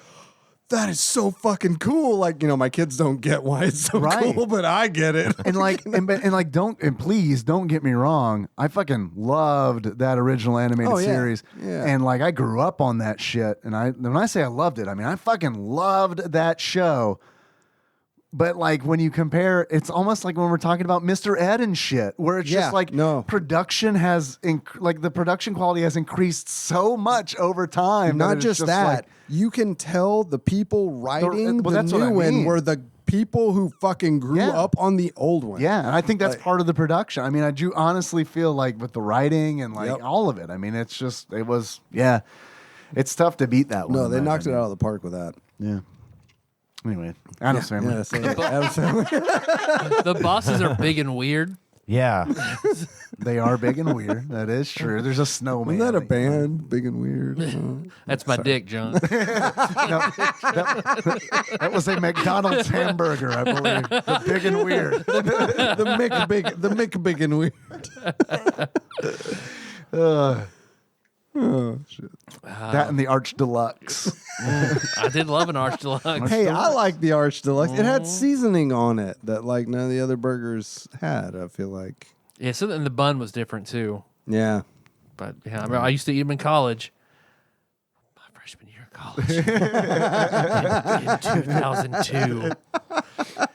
[SPEAKER 2] that is so fucking cool. Like, my kids don't get why it's so
[SPEAKER 5] Right.
[SPEAKER 2] cool, but I get it.
[SPEAKER 5] and please don't get me wrong. I fucking loved that original animated
[SPEAKER 2] Oh, yeah.
[SPEAKER 5] series.
[SPEAKER 2] Yeah.
[SPEAKER 5] And like I grew up on that shit. And when I say I loved it, I mean I fucking loved that show. But like when you compare, it's almost like when we're talking about Mr. Ed and shit, where it's
[SPEAKER 2] Yeah,
[SPEAKER 5] just like
[SPEAKER 2] no.
[SPEAKER 5] production has the production quality has increased so much over time.
[SPEAKER 2] Not
[SPEAKER 5] it's
[SPEAKER 2] just that.
[SPEAKER 5] like-
[SPEAKER 2] You can tell the people writing
[SPEAKER 5] well,
[SPEAKER 2] the
[SPEAKER 5] that's what I
[SPEAKER 2] new one
[SPEAKER 5] mean.
[SPEAKER 2] were the people who fucking grew
[SPEAKER 5] Yeah.
[SPEAKER 2] up on the old one.
[SPEAKER 5] Yeah, and I think that's
[SPEAKER 2] Like-
[SPEAKER 5] part of the production. I mean, I do honestly feel like with the writing and like
[SPEAKER 2] Yep.
[SPEAKER 5] all of it. I mean, it's tough to beat that one.
[SPEAKER 2] No,
[SPEAKER 5] in
[SPEAKER 2] they
[SPEAKER 5] my
[SPEAKER 2] knocked it
[SPEAKER 5] opinion.
[SPEAKER 2] out of the park with that.
[SPEAKER 5] Yeah. Anyway, Addams Family.
[SPEAKER 2] Yeah, so Addams Family.
[SPEAKER 3] The bosses are big and weird.
[SPEAKER 4] Yeah.
[SPEAKER 5] They are big and weird. That is true. There's a snowman.
[SPEAKER 2] Isn't that a band? Big and Weird.
[SPEAKER 3] That's my dick, John.
[SPEAKER 5] No, that was a McDonald's hamburger, I believe. The big and weird.
[SPEAKER 2] the Mick Big and Weird. Oh shit.
[SPEAKER 5] That and the Arch Deluxe.
[SPEAKER 3] I did love an Arch Deluxe.
[SPEAKER 2] Hey, I like the Arch Deluxe. It had seasoning on it that like none of the other burgers had. I feel like.
[SPEAKER 3] Yeah, so and the bun was different too.
[SPEAKER 2] Yeah.
[SPEAKER 3] But yeah, I remember I used to eat them in college. My freshman year of college. in 2002.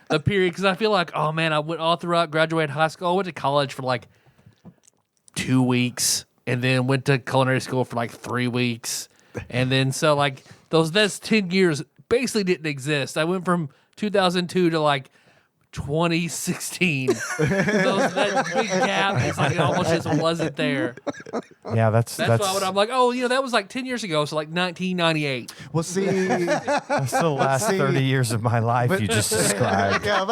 [SPEAKER 3] The period, because I feel like, oh man, I went all throughout, graduated high school. I went to college for like 2 weeks and then went to culinary school for like 3 weeks. And then so like that's 10 years basically didn't exist. I went from 2002 to like 2016. That big gap, it's like it almost just wasn't there.
[SPEAKER 4] Yeah, that's
[SPEAKER 3] That's why when I'm like, oh, that was like 10 years ago, so like 1998.
[SPEAKER 5] Well, see,
[SPEAKER 4] that's the last 30 years of my life you just described.
[SPEAKER 5] yeah, I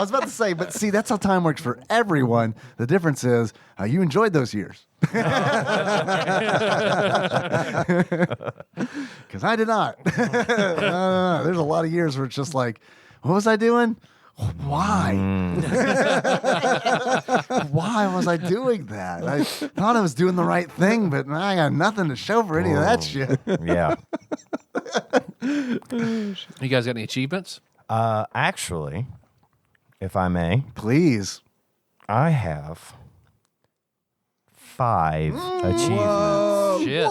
[SPEAKER 5] was about to say, but see, that's how time works for everyone. The difference is you enjoyed those years. Because I did not. No. There's a lot of years where it's just like, what was I doing? Why? Why was I doing that? I thought I was doing the right thing, but I got nothing to show for any of that shit.
[SPEAKER 4] Yeah.
[SPEAKER 3] You guys got any achievements?
[SPEAKER 4] Actually, if I may,
[SPEAKER 5] Please.
[SPEAKER 4] I have 5 achievements.
[SPEAKER 3] Shit.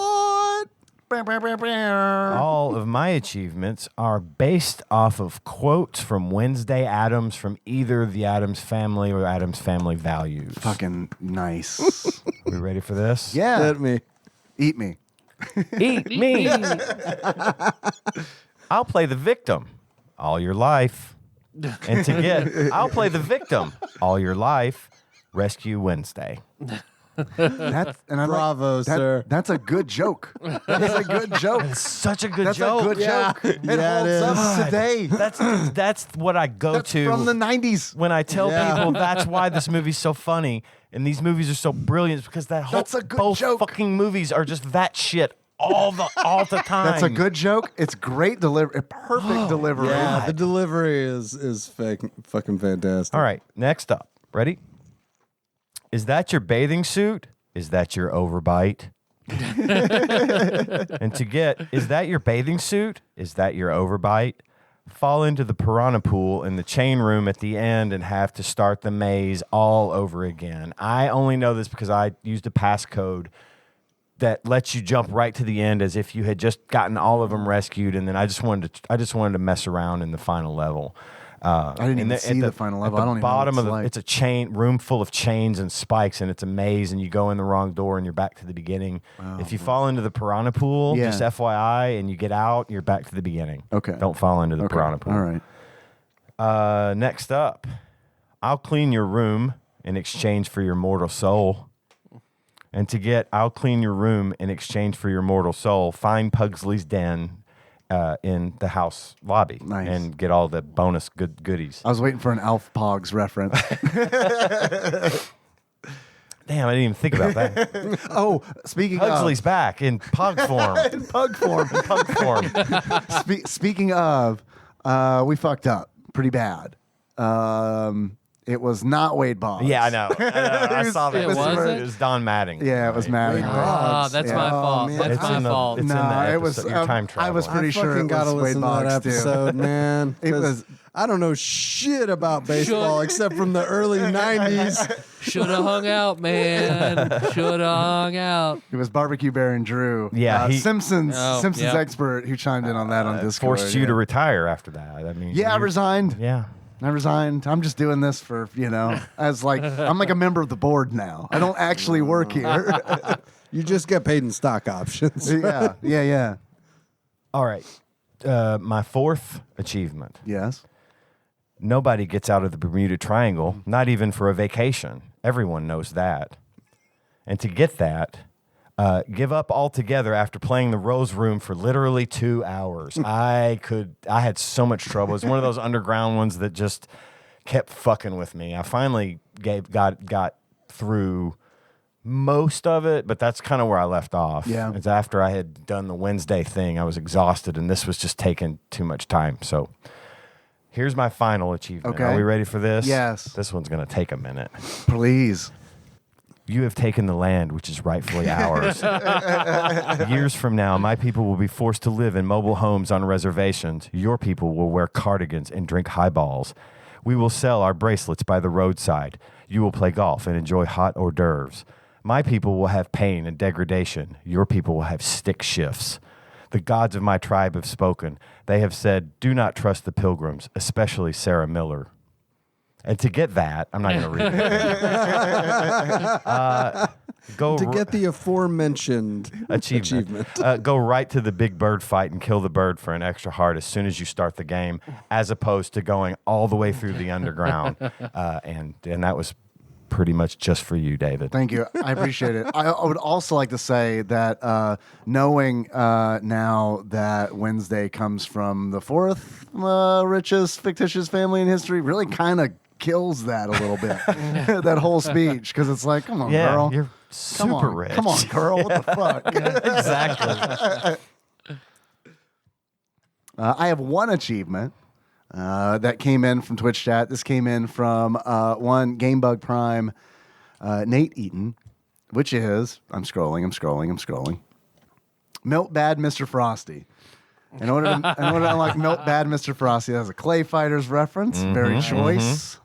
[SPEAKER 4] All of my achievements are based off of quotes from Wednesday Addams from either the Addams Family or Addams Family Values.
[SPEAKER 5] Fucking nice.
[SPEAKER 4] We ready for this?
[SPEAKER 5] Yeah.
[SPEAKER 2] Hit me.
[SPEAKER 5] Eat me.
[SPEAKER 4] Eat me. I'll play the victim all your life. And to get, I'll play the victim all your life. Rescue Wednesday.
[SPEAKER 5] And I'm
[SPEAKER 2] Bravo,
[SPEAKER 5] like,
[SPEAKER 2] sir.
[SPEAKER 5] That's a good joke. That's a good joke.
[SPEAKER 4] Such a good
[SPEAKER 5] That's
[SPEAKER 4] joke.
[SPEAKER 5] a good joke. It
[SPEAKER 2] Yeah, it
[SPEAKER 5] holds up
[SPEAKER 2] is.
[SPEAKER 5] today.
[SPEAKER 4] That's what I go
[SPEAKER 5] That's
[SPEAKER 4] to
[SPEAKER 5] from the 90s.
[SPEAKER 4] when I tell
[SPEAKER 2] Yeah.
[SPEAKER 4] people that's why this movie's so funny and these movies are so brilliant is because that whole
[SPEAKER 5] That's a good
[SPEAKER 4] both
[SPEAKER 5] joke.
[SPEAKER 4] fucking movies are just that shit all the time.
[SPEAKER 5] That's a good joke. It's great delivery. Perfect delivery.
[SPEAKER 2] Yeah, the delivery is fucking fantastic.
[SPEAKER 4] All right, next up. Ready? Is that your bathing suit? Is that your overbite? And to get, is that your bathing suit? Is that your overbite? Fall into the piranha pool in the chain room at the end and have to start the maze all over again. I only know this because I used a passcode that lets you jump right to the end as if you had just gotten all of them rescued, and then I just wanted to mess around in the final level.
[SPEAKER 5] I didn't even see the final level. I don't even know
[SPEAKER 4] bottom
[SPEAKER 5] what
[SPEAKER 4] of
[SPEAKER 5] it's like.
[SPEAKER 4] it's a chain room full of chains and spikes, and it's a maze, and you go in the wrong door, and you're back to the beginning. If you fall into the piranha pool,
[SPEAKER 5] Yeah.
[SPEAKER 4] just FYI, and you get out, you're back to the beginning.
[SPEAKER 5] Okay.
[SPEAKER 4] Don't fall into the
[SPEAKER 5] Okay.
[SPEAKER 4] piranha pool.
[SPEAKER 5] All right.
[SPEAKER 4] Next up, I'll clean your room in exchange for your mortal soul. And to get I'll clean your room in exchange for your mortal soul, find Pugsley's Den in the house lobby.
[SPEAKER 5] Nice.
[SPEAKER 4] And get all the bonus goodies.
[SPEAKER 5] I was waiting for an Alf Pogs reference.
[SPEAKER 4] Damn, I didn't even think about that.
[SPEAKER 5] Oh, speaking
[SPEAKER 4] Pugsley's back in pug form.
[SPEAKER 5] in pug form.
[SPEAKER 4] Pug form.
[SPEAKER 5] Speaking of, we fucked up pretty bad. It was not Wade Boggs.
[SPEAKER 4] Yeah, I know. I saw that.
[SPEAKER 3] It wasn't?
[SPEAKER 4] It was Don Matting.
[SPEAKER 5] Yeah, it was Matty.
[SPEAKER 2] Wade
[SPEAKER 3] Ah,
[SPEAKER 2] Boggs.
[SPEAKER 3] that's
[SPEAKER 5] Yeah.
[SPEAKER 3] my fault.
[SPEAKER 2] man.
[SPEAKER 3] That's
[SPEAKER 4] It's
[SPEAKER 3] my
[SPEAKER 4] in the-
[SPEAKER 3] fault.
[SPEAKER 4] it's in the
[SPEAKER 5] it was.
[SPEAKER 4] episode. You're time
[SPEAKER 5] I was
[SPEAKER 4] traveling.
[SPEAKER 5] pretty
[SPEAKER 2] I
[SPEAKER 5] sure
[SPEAKER 2] fucking
[SPEAKER 5] it
[SPEAKER 2] gotta
[SPEAKER 5] was Wade
[SPEAKER 2] listen to that
[SPEAKER 5] Boggs too.
[SPEAKER 2] episode, man.
[SPEAKER 5] It
[SPEAKER 2] 'cause
[SPEAKER 5] was-
[SPEAKER 2] I don't know shit about baseball except from the early '90s.
[SPEAKER 3] Should have hung out, man. Should have hung out.
[SPEAKER 5] It was Barbecue Baron Drew.
[SPEAKER 4] Yeah, he-
[SPEAKER 5] Simpsons
[SPEAKER 3] Oh,
[SPEAKER 5] Simpsons
[SPEAKER 3] yeah.
[SPEAKER 5] expert who chimed in on that on Discord.
[SPEAKER 4] Forced you to retire after that. I mean,
[SPEAKER 5] Yeah, I
[SPEAKER 4] you're-
[SPEAKER 5] resigned.
[SPEAKER 4] Yeah.
[SPEAKER 5] I resigned. I'm just doing this for, as like, I'm like a member of the board now. I don't actually work here.
[SPEAKER 2] You just get paid in stock options.
[SPEAKER 5] Yeah.
[SPEAKER 4] All right. My fourth achievement.
[SPEAKER 5] Yes.
[SPEAKER 4] Nobody gets out of the Bermuda Triangle, not even for a vacation. Everyone knows that. And to get that, give up altogether after playing the Rose Room for literally 2 hours. I had so much trouble. It's one of those underground ones that just kept fucking with me. I finally got through most of it, but that's kind of where I left off.
[SPEAKER 5] Yeah.
[SPEAKER 4] It's after I had done the Wednesday thing. I was exhausted, and this was just taking too much time. So here's my final achievement.
[SPEAKER 5] Okay.
[SPEAKER 4] Are we ready for this?
[SPEAKER 5] Yes.
[SPEAKER 4] This one's going to take a minute.
[SPEAKER 5] Please.
[SPEAKER 4] You have taken the land which is rightfully ours. Years from now, my people will be forced to live in mobile homes on reservations. Your people will wear cardigans and drink highballs. We will sell our bracelets by the roadside. You will play golf and enjoy hot hors d'oeuvres. My people will have pain and degradation. Your people will have stick shifts. The gods of my tribe have spoken. They have said, do not trust the pilgrims, especially Sarah Miller. And to get that, I'm not going to read it.
[SPEAKER 2] To get the aforementioned achievement.
[SPEAKER 4] Go right to the big bird fight and kill the bird for an extra heart as soon as you start the game, as opposed to going all the way through the underground. And that was pretty much just for you, David.
[SPEAKER 5] Thank you. I appreciate it. I would also like to say that knowing now that Wednesday comes from the fourth richest fictitious family in history really kind of kills that a little bit. That whole speech, because it's like, come on,
[SPEAKER 4] Yeah,
[SPEAKER 5] girl.
[SPEAKER 4] you're
[SPEAKER 5] Come
[SPEAKER 4] super
[SPEAKER 5] on.
[SPEAKER 4] rich.
[SPEAKER 5] Come on, girl. What the fuck?
[SPEAKER 4] Exactly.
[SPEAKER 5] I have one achievement that came in from Twitch chat. This came in from one Gamebug Prime, Nate Eaton, which is, I'm scrolling. Melt Bad Mr. Frosty. In order to unlock Melt Bad Mr. Frosty, that is a Clay Fighters reference. Very choice.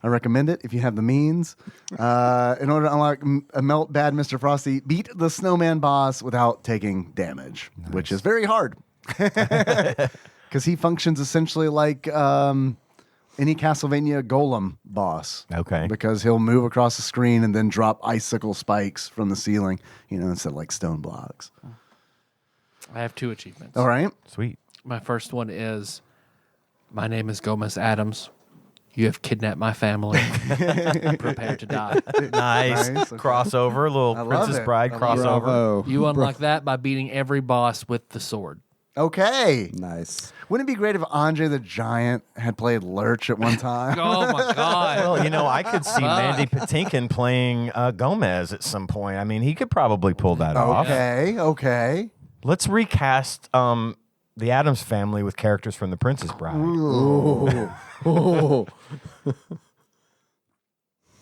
[SPEAKER 5] I recommend it if you have the means. In order to unlock a Melt Bad Mr. Frosty, beat the snowman boss without taking damage, which is very hard. Because he functions essentially like any Castlevania golem boss.
[SPEAKER 4] Okay.
[SPEAKER 5] Because he'll move across the screen and then drop icicle spikes from the ceiling, instead of like stone blocks.
[SPEAKER 3] I have 2 achievements.
[SPEAKER 5] All right.
[SPEAKER 4] Sweet.
[SPEAKER 3] My first one is, my name is Gomez Addams. You have kidnapped my family. Prepare to die.
[SPEAKER 4] Nice.
[SPEAKER 5] Nice, okay.
[SPEAKER 4] Crossover, little
[SPEAKER 5] I love
[SPEAKER 4] Princess
[SPEAKER 5] it.
[SPEAKER 4] Bride
[SPEAKER 5] I love it.
[SPEAKER 4] crossover.
[SPEAKER 2] Bravo.
[SPEAKER 3] You unlock that by beating every boss with the sword.
[SPEAKER 5] Okay.
[SPEAKER 2] Nice.
[SPEAKER 5] Wouldn't it be great if Andre the Giant had played Lurch at one time?
[SPEAKER 3] Oh my god!
[SPEAKER 4] Well, you know, I could see Mandy Patinkin playing Gomez at some point. I mean, he could probably pull that off.
[SPEAKER 5] Okay.
[SPEAKER 4] Let's recast the Addams family with characters from The Princess Bride.
[SPEAKER 2] Oh.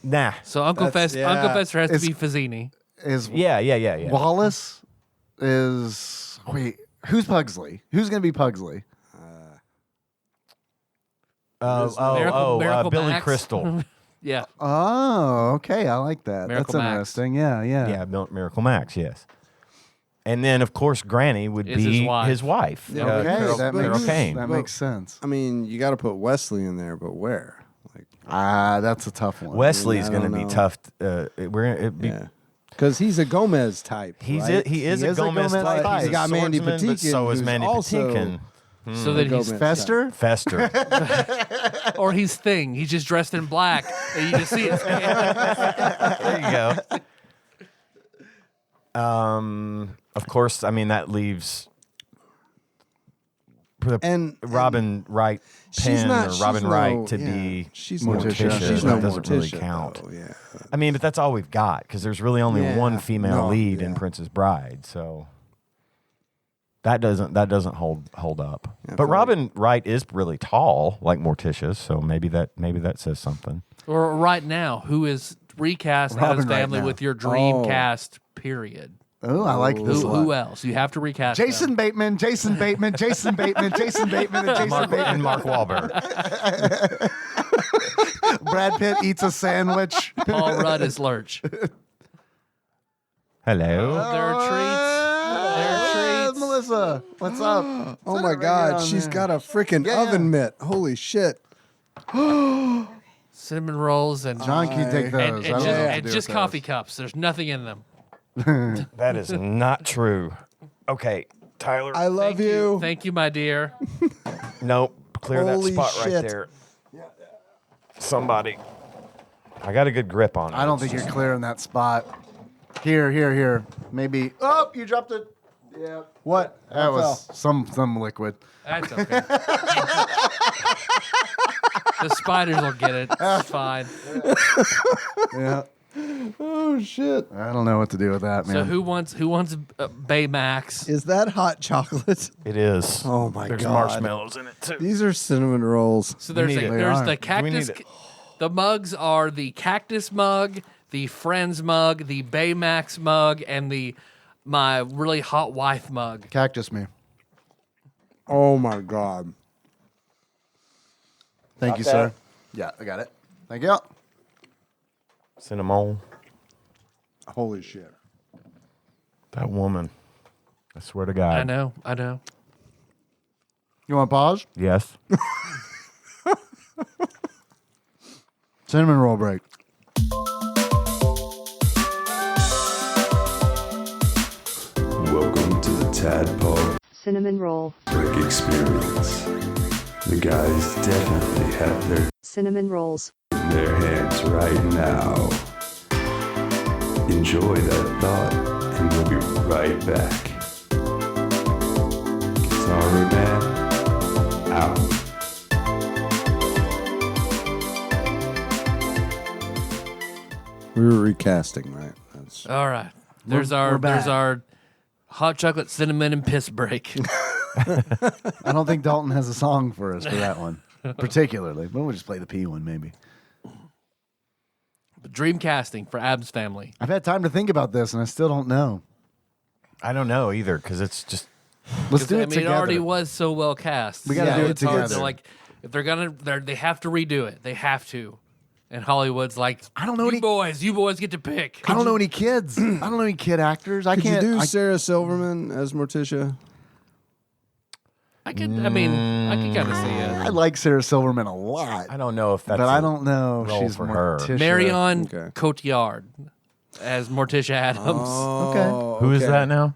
[SPEAKER 4] Nah.
[SPEAKER 3] So Uncle
[SPEAKER 2] That's-
[SPEAKER 3] Fester has to
[SPEAKER 5] It's-
[SPEAKER 3] be Fazzini.
[SPEAKER 5] Is
[SPEAKER 4] Yeah.
[SPEAKER 5] Wallace is wait? Who's Pugsley? Who's gonna be Pugsley?
[SPEAKER 3] Miracle
[SPEAKER 4] Billy
[SPEAKER 3] Max.
[SPEAKER 4] Crystal.
[SPEAKER 3] Yeah.
[SPEAKER 5] Oh, okay. I like that.
[SPEAKER 3] Miracle
[SPEAKER 5] That's
[SPEAKER 3] Max.
[SPEAKER 5] interesting. Yeah.
[SPEAKER 4] Yeah, Miracle Max, yes. And then, of course, Granny would
[SPEAKER 3] Is
[SPEAKER 4] be
[SPEAKER 3] his wife.
[SPEAKER 4] his wife.
[SPEAKER 2] Yeah,
[SPEAKER 5] Okay, that
[SPEAKER 4] Carol
[SPEAKER 5] makes
[SPEAKER 4] Kane.
[SPEAKER 5] that makes sense.
[SPEAKER 2] I mean, you got to put Wesley in there, but where? Like,
[SPEAKER 5] That's a tough one.
[SPEAKER 4] Wesley's
[SPEAKER 2] I
[SPEAKER 4] going to
[SPEAKER 2] don't
[SPEAKER 4] be
[SPEAKER 2] know.
[SPEAKER 4] tough. It'd be,
[SPEAKER 2] yeah, because he's a Gomez type.
[SPEAKER 4] He
[SPEAKER 2] right?
[SPEAKER 4] is
[SPEAKER 5] He
[SPEAKER 4] a
[SPEAKER 5] is a
[SPEAKER 4] Gomez
[SPEAKER 5] Gomez
[SPEAKER 4] type.
[SPEAKER 5] type.
[SPEAKER 4] He's
[SPEAKER 2] He's
[SPEAKER 4] a
[SPEAKER 2] got Mandy
[SPEAKER 4] swordsman, but
[SPEAKER 2] Patinkin,
[SPEAKER 4] so is
[SPEAKER 2] who's
[SPEAKER 4] Mandy
[SPEAKER 2] also
[SPEAKER 4] Patinkin.
[SPEAKER 3] So that he's
[SPEAKER 2] Gomez
[SPEAKER 5] Fester.
[SPEAKER 4] Fester.
[SPEAKER 3] or he's Thing. He's just dressed in black, and you just see his hand.
[SPEAKER 4] There you go. Of course, I mean, that leaves
[SPEAKER 2] And
[SPEAKER 4] Robin Wright
[SPEAKER 2] she's
[SPEAKER 4] Penn
[SPEAKER 2] not
[SPEAKER 4] or Robin
[SPEAKER 2] she's
[SPEAKER 4] Wright
[SPEAKER 2] no-
[SPEAKER 4] to
[SPEAKER 2] yeah,
[SPEAKER 4] be
[SPEAKER 2] she's
[SPEAKER 5] Morticia.
[SPEAKER 2] No, she's
[SPEAKER 4] That
[SPEAKER 2] no
[SPEAKER 4] doesn't really
[SPEAKER 2] Morticia,
[SPEAKER 4] count.
[SPEAKER 2] though, yeah.
[SPEAKER 4] I mean, but that's all we've got because there's really only
[SPEAKER 2] Yeah.
[SPEAKER 4] one female
[SPEAKER 2] No,
[SPEAKER 4] lead in
[SPEAKER 2] yeah.
[SPEAKER 4] Princess Bride, so that doesn't hold up.
[SPEAKER 2] Yeah, I
[SPEAKER 4] but
[SPEAKER 2] feel
[SPEAKER 4] Robin Wright is really tall, like Morticia, so maybe that says something.
[SPEAKER 3] Or right now, who is recast
[SPEAKER 5] Robin
[SPEAKER 3] Addams
[SPEAKER 5] right
[SPEAKER 3] Family
[SPEAKER 5] now.
[SPEAKER 3] with your dream
[SPEAKER 2] Oh.
[SPEAKER 3] cast? Period.
[SPEAKER 5] Oh, I like this one.
[SPEAKER 3] Who else? You have to recast.
[SPEAKER 5] Jason
[SPEAKER 3] them.
[SPEAKER 5] Bateman, Jason Bateman, Jason Bateman, Jason Bateman, and Jason
[SPEAKER 4] And
[SPEAKER 5] Bateman.
[SPEAKER 4] Mark Wahlberg.
[SPEAKER 5] Brad Pitt eats a sandwich.
[SPEAKER 3] Paul Rudd is Lurch.
[SPEAKER 4] Hello.
[SPEAKER 3] There are treats. There are treats.
[SPEAKER 5] Melissa, what's up?
[SPEAKER 2] Oh
[SPEAKER 5] Set
[SPEAKER 2] my
[SPEAKER 5] it right
[SPEAKER 2] God,
[SPEAKER 5] on
[SPEAKER 2] she's
[SPEAKER 5] there.
[SPEAKER 2] got a freaking
[SPEAKER 5] Yeah,
[SPEAKER 2] oven
[SPEAKER 5] yeah.
[SPEAKER 2] mitt. Holy shit!
[SPEAKER 3] Cinnamon rolls and
[SPEAKER 5] John, can you take those?
[SPEAKER 3] and,
[SPEAKER 5] I
[SPEAKER 3] and
[SPEAKER 5] don't
[SPEAKER 3] just,
[SPEAKER 5] know what to
[SPEAKER 3] and
[SPEAKER 5] do
[SPEAKER 3] just
[SPEAKER 5] with
[SPEAKER 3] coffee
[SPEAKER 5] those.
[SPEAKER 3] cups. There's nothing in them.
[SPEAKER 4] That is not true. Okay, Tyler.
[SPEAKER 2] I love you.
[SPEAKER 3] Thank you, my dear.
[SPEAKER 4] Nope. Clear
[SPEAKER 2] Holy
[SPEAKER 4] that spot
[SPEAKER 2] shit.
[SPEAKER 4] right there. Somebody. I got a good grip on it.
[SPEAKER 5] I don't think you're clearing that spot. Here. Maybe. Oh, you dropped it. Yeah. What? That was some liquid.
[SPEAKER 3] That's okay. The spiders will get it. It's fine.
[SPEAKER 5] Yeah.
[SPEAKER 2] Oh shit!
[SPEAKER 5] I don't know what to do with that, man.
[SPEAKER 3] So who wants Baymax?
[SPEAKER 2] Is that hot chocolate?
[SPEAKER 4] It is.
[SPEAKER 2] Oh my
[SPEAKER 4] There's
[SPEAKER 2] God.
[SPEAKER 4] marshmallows in it too.
[SPEAKER 2] These are cinnamon rolls.
[SPEAKER 3] So there's
[SPEAKER 4] need it.
[SPEAKER 3] there's
[SPEAKER 5] They
[SPEAKER 3] the
[SPEAKER 5] are.
[SPEAKER 3] cactus.
[SPEAKER 4] need it.
[SPEAKER 3] The mugs are the cactus mug, the Friends mug, the Baymax mug, and my really hot wife mug.
[SPEAKER 5] Cactus me.
[SPEAKER 2] Oh my God!
[SPEAKER 5] Thank you, sir. Yeah, I got it. Thank you.
[SPEAKER 4] Cinnamon.
[SPEAKER 2] Holy shit!
[SPEAKER 4] That woman. I swear to God.
[SPEAKER 3] I know.
[SPEAKER 5] You want to pause?
[SPEAKER 4] Yes.
[SPEAKER 5] Cinnamon roll break.
[SPEAKER 6] Welcome to the TADPOG
[SPEAKER 7] Cinnamon roll.
[SPEAKER 6] Break Experience. The guys definitely have their
[SPEAKER 7] Cinnamon rolls.
[SPEAKER 6] in their hands right now. Enjoy that thought, and we'll be right back. Guitar Man, out.
[SPEAKER 2] We were recasting, right? That's
[SPEAKER 3] All right. There's
[SPEAKER 5] we're back.
[SPEAKER 3] our hot chocolate cinnamon and piss break.
[SPEAKER 5] I don't think Dalton has a song for us for that one, particularly. But we'll just play the P one, maybe.
[SPEAKER 3] Dream casting for Addams Family.
[SPEAKER 5] I've had time to think about this, and I still don't know.
[SPEAKER 4] I don't know either because it's just.
[SPEAKER 5] Let's do
[SPEAKER 3] I
[SPEAKER 5] it
[SPEAKER 3] mean,
[SPEAKER 5] together.
[SPEAKER 3] it already was so well cast.
[SPEAKER 5] We gotta
[SPEAKER 3] So
[SPEAKER 5] do it
[SPEAKER 3] it's hard to,
[SPEAKER 5] together.
[SPEAKER 3] like, if they have to redo it. They have to. And Hollywood's like,
[SPEAKER 5] I don't know
[SPEAKER 3] you
[SPEAKER 5] any-
[SPEAKER 3] boys get to pick.
[SPEAKER 5] I don't know any kids. I don't know any kid actors. I
[SPEAKER 2] Could
[SPEAKER 5] can't.
[SPEAKER 2] you do
[SPEAKER 5] I,
[SPEAKER 2] Sarah Silverman as Morticia?
[SPEAKER 3] I can kind of see
[SPEAKER 5] I
[SPEAKER 3] it.
[SPEAKER 5] like Sarah Silverman a lot,
[SPEAKER 4] I don't know if that's.
[SPEAKER 5] but I
[SPEAKER 4] a
[SPEAKER 5] don't know if
[SPEAKER 4] role
[SPEAKER 5] she's
[SPEAKER 4] for her.
[SPEAKER 5] Morticia.
[SPEAKER 3] Marion
[SPEAKER 2] Okay.
[SPEAKER 3] Cotillard as Morticia Addams.
[SPEAKER 2] Oh,
[SPEAKER 4] Who is
[SPEAKER 2] okay.
[SPEAKER 4] that now?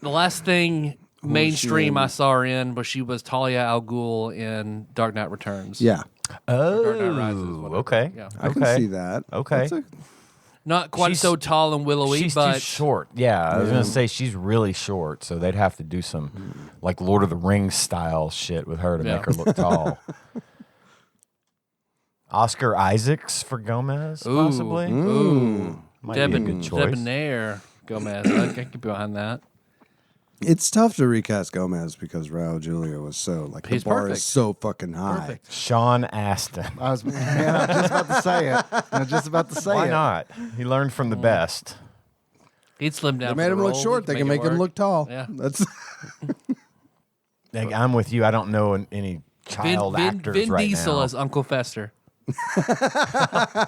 [SPEAKER 3] The last thing mainstream
[SPEAKER 2] in?
[SPEAKER 3] I saw her in was she was Talia al Ghul in Dark Knight Returns.
[SPEAKER 2] Yeah.
[SPEAKER 4] Oh,
[SPEAKER 3] Dark Knight Rises, whatever.
[SPEAKER 4] okay.
[SPEAKER 3] Yeah.
[SPEAKER 2] I can see that.
[SPEAKER 4] Okay.
[SPEAKER 2] That's a-
[SPEAKER 3] Not quite
[SPEAKER 4] She's-
[SPEAKER 3] so tall and willowy,
[SPEAKER 4] She's
[SPEAKER 3] but
[SPEAKER 4] too short. Yeah, I was gonna say she's really short, so they'd have to do some like Lord of the Rings style shit with her to
[SPEAKER 3] Yeah.
[SPEAKER 4] make her look tall. Oscar Isaacs for Gomez,
[SPEAKER 3] Ooh.
[SPEAKER 4] possibly.
[SPEAKER 3] Ooh,
[SPEAKER 4] Might be a good choice.
[SPEAKER 3] Debonair Gomez. I can get behind that.
[SPEAKER 2] It's tough to recast Gomez because Raul Julia was so like
[SPEAKER 3] He's
[SPEAKER 2] the bar
[SPEAKER 3] perfect.
[SPEAKER 2] is so fucking high.
[SPEAKER 3] Perfect.
[SPEAKER 4] Sean Astin.
[SPEAKER 5] I was just about to say it. I was just about to say
[SPEAKER 4] Why
[SPEAKER 5] it.
[SPEAKER 4] not? He learned from the best.
[SPEAKER 3] He'd slim down.
[SPEAKER 2] They
[SPEAKER 3] for
[SPEAKER 2] made
[SPEAKER 3] the
[SPEAKER 2] him look
[SPEAKER 3] role.
[SPEAKER 2] short. They can make him
[SPEAKER 3] it
[SPEAKER 2] look tall.
[SPEAKER 3] Yeah.
[SPEAKER 2] That's
[SPEAKER 4] Like, I'm with you. I don't know any child actors
[SPEAKER 3] Vin
[SPEAKER 4] right
[SPEAKER 3] Diesel
[SPEAKER 4] now.
[SPEAKER 3] as Uncle Fester.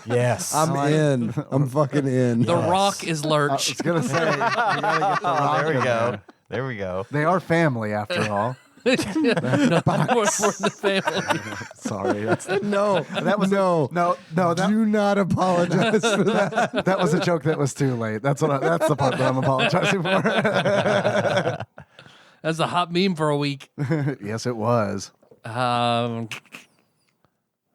[SPEAKER 4] Yes.
[SPEAKER 2] I'm in. I'm fucking in.
[SPEAKER 3] The Rock is
[SPEAKER 5] I
[SPEAKER 3] Lurch.
[SPEAKER 5] was gonna say, you gotta get the Rock
[SPEAKER 4] there we
[SPEAKER 5] in
[SPEAKER 4] go.
[SPEAKER 5] there.
[SPEAKER 4] There we go.
[SPEAKER 5] They are family after all.
[SPEAKER 3] We're the family.
[SPEAKER 5] Sorry,
[SPEAKER 2] No,
[SPEAKER 5] that was
[SPEAKER 2] no.
[SPEAKER 5] that,
[SPEAKER 2] Do not apologize for that.
[SPEAKER 5] that was a joke that was too late. That's that's the part that I'm apologizing for.
[SPEAKER 3] That's a hot meme for a week.
[SPEAKER 5] Yes, it was.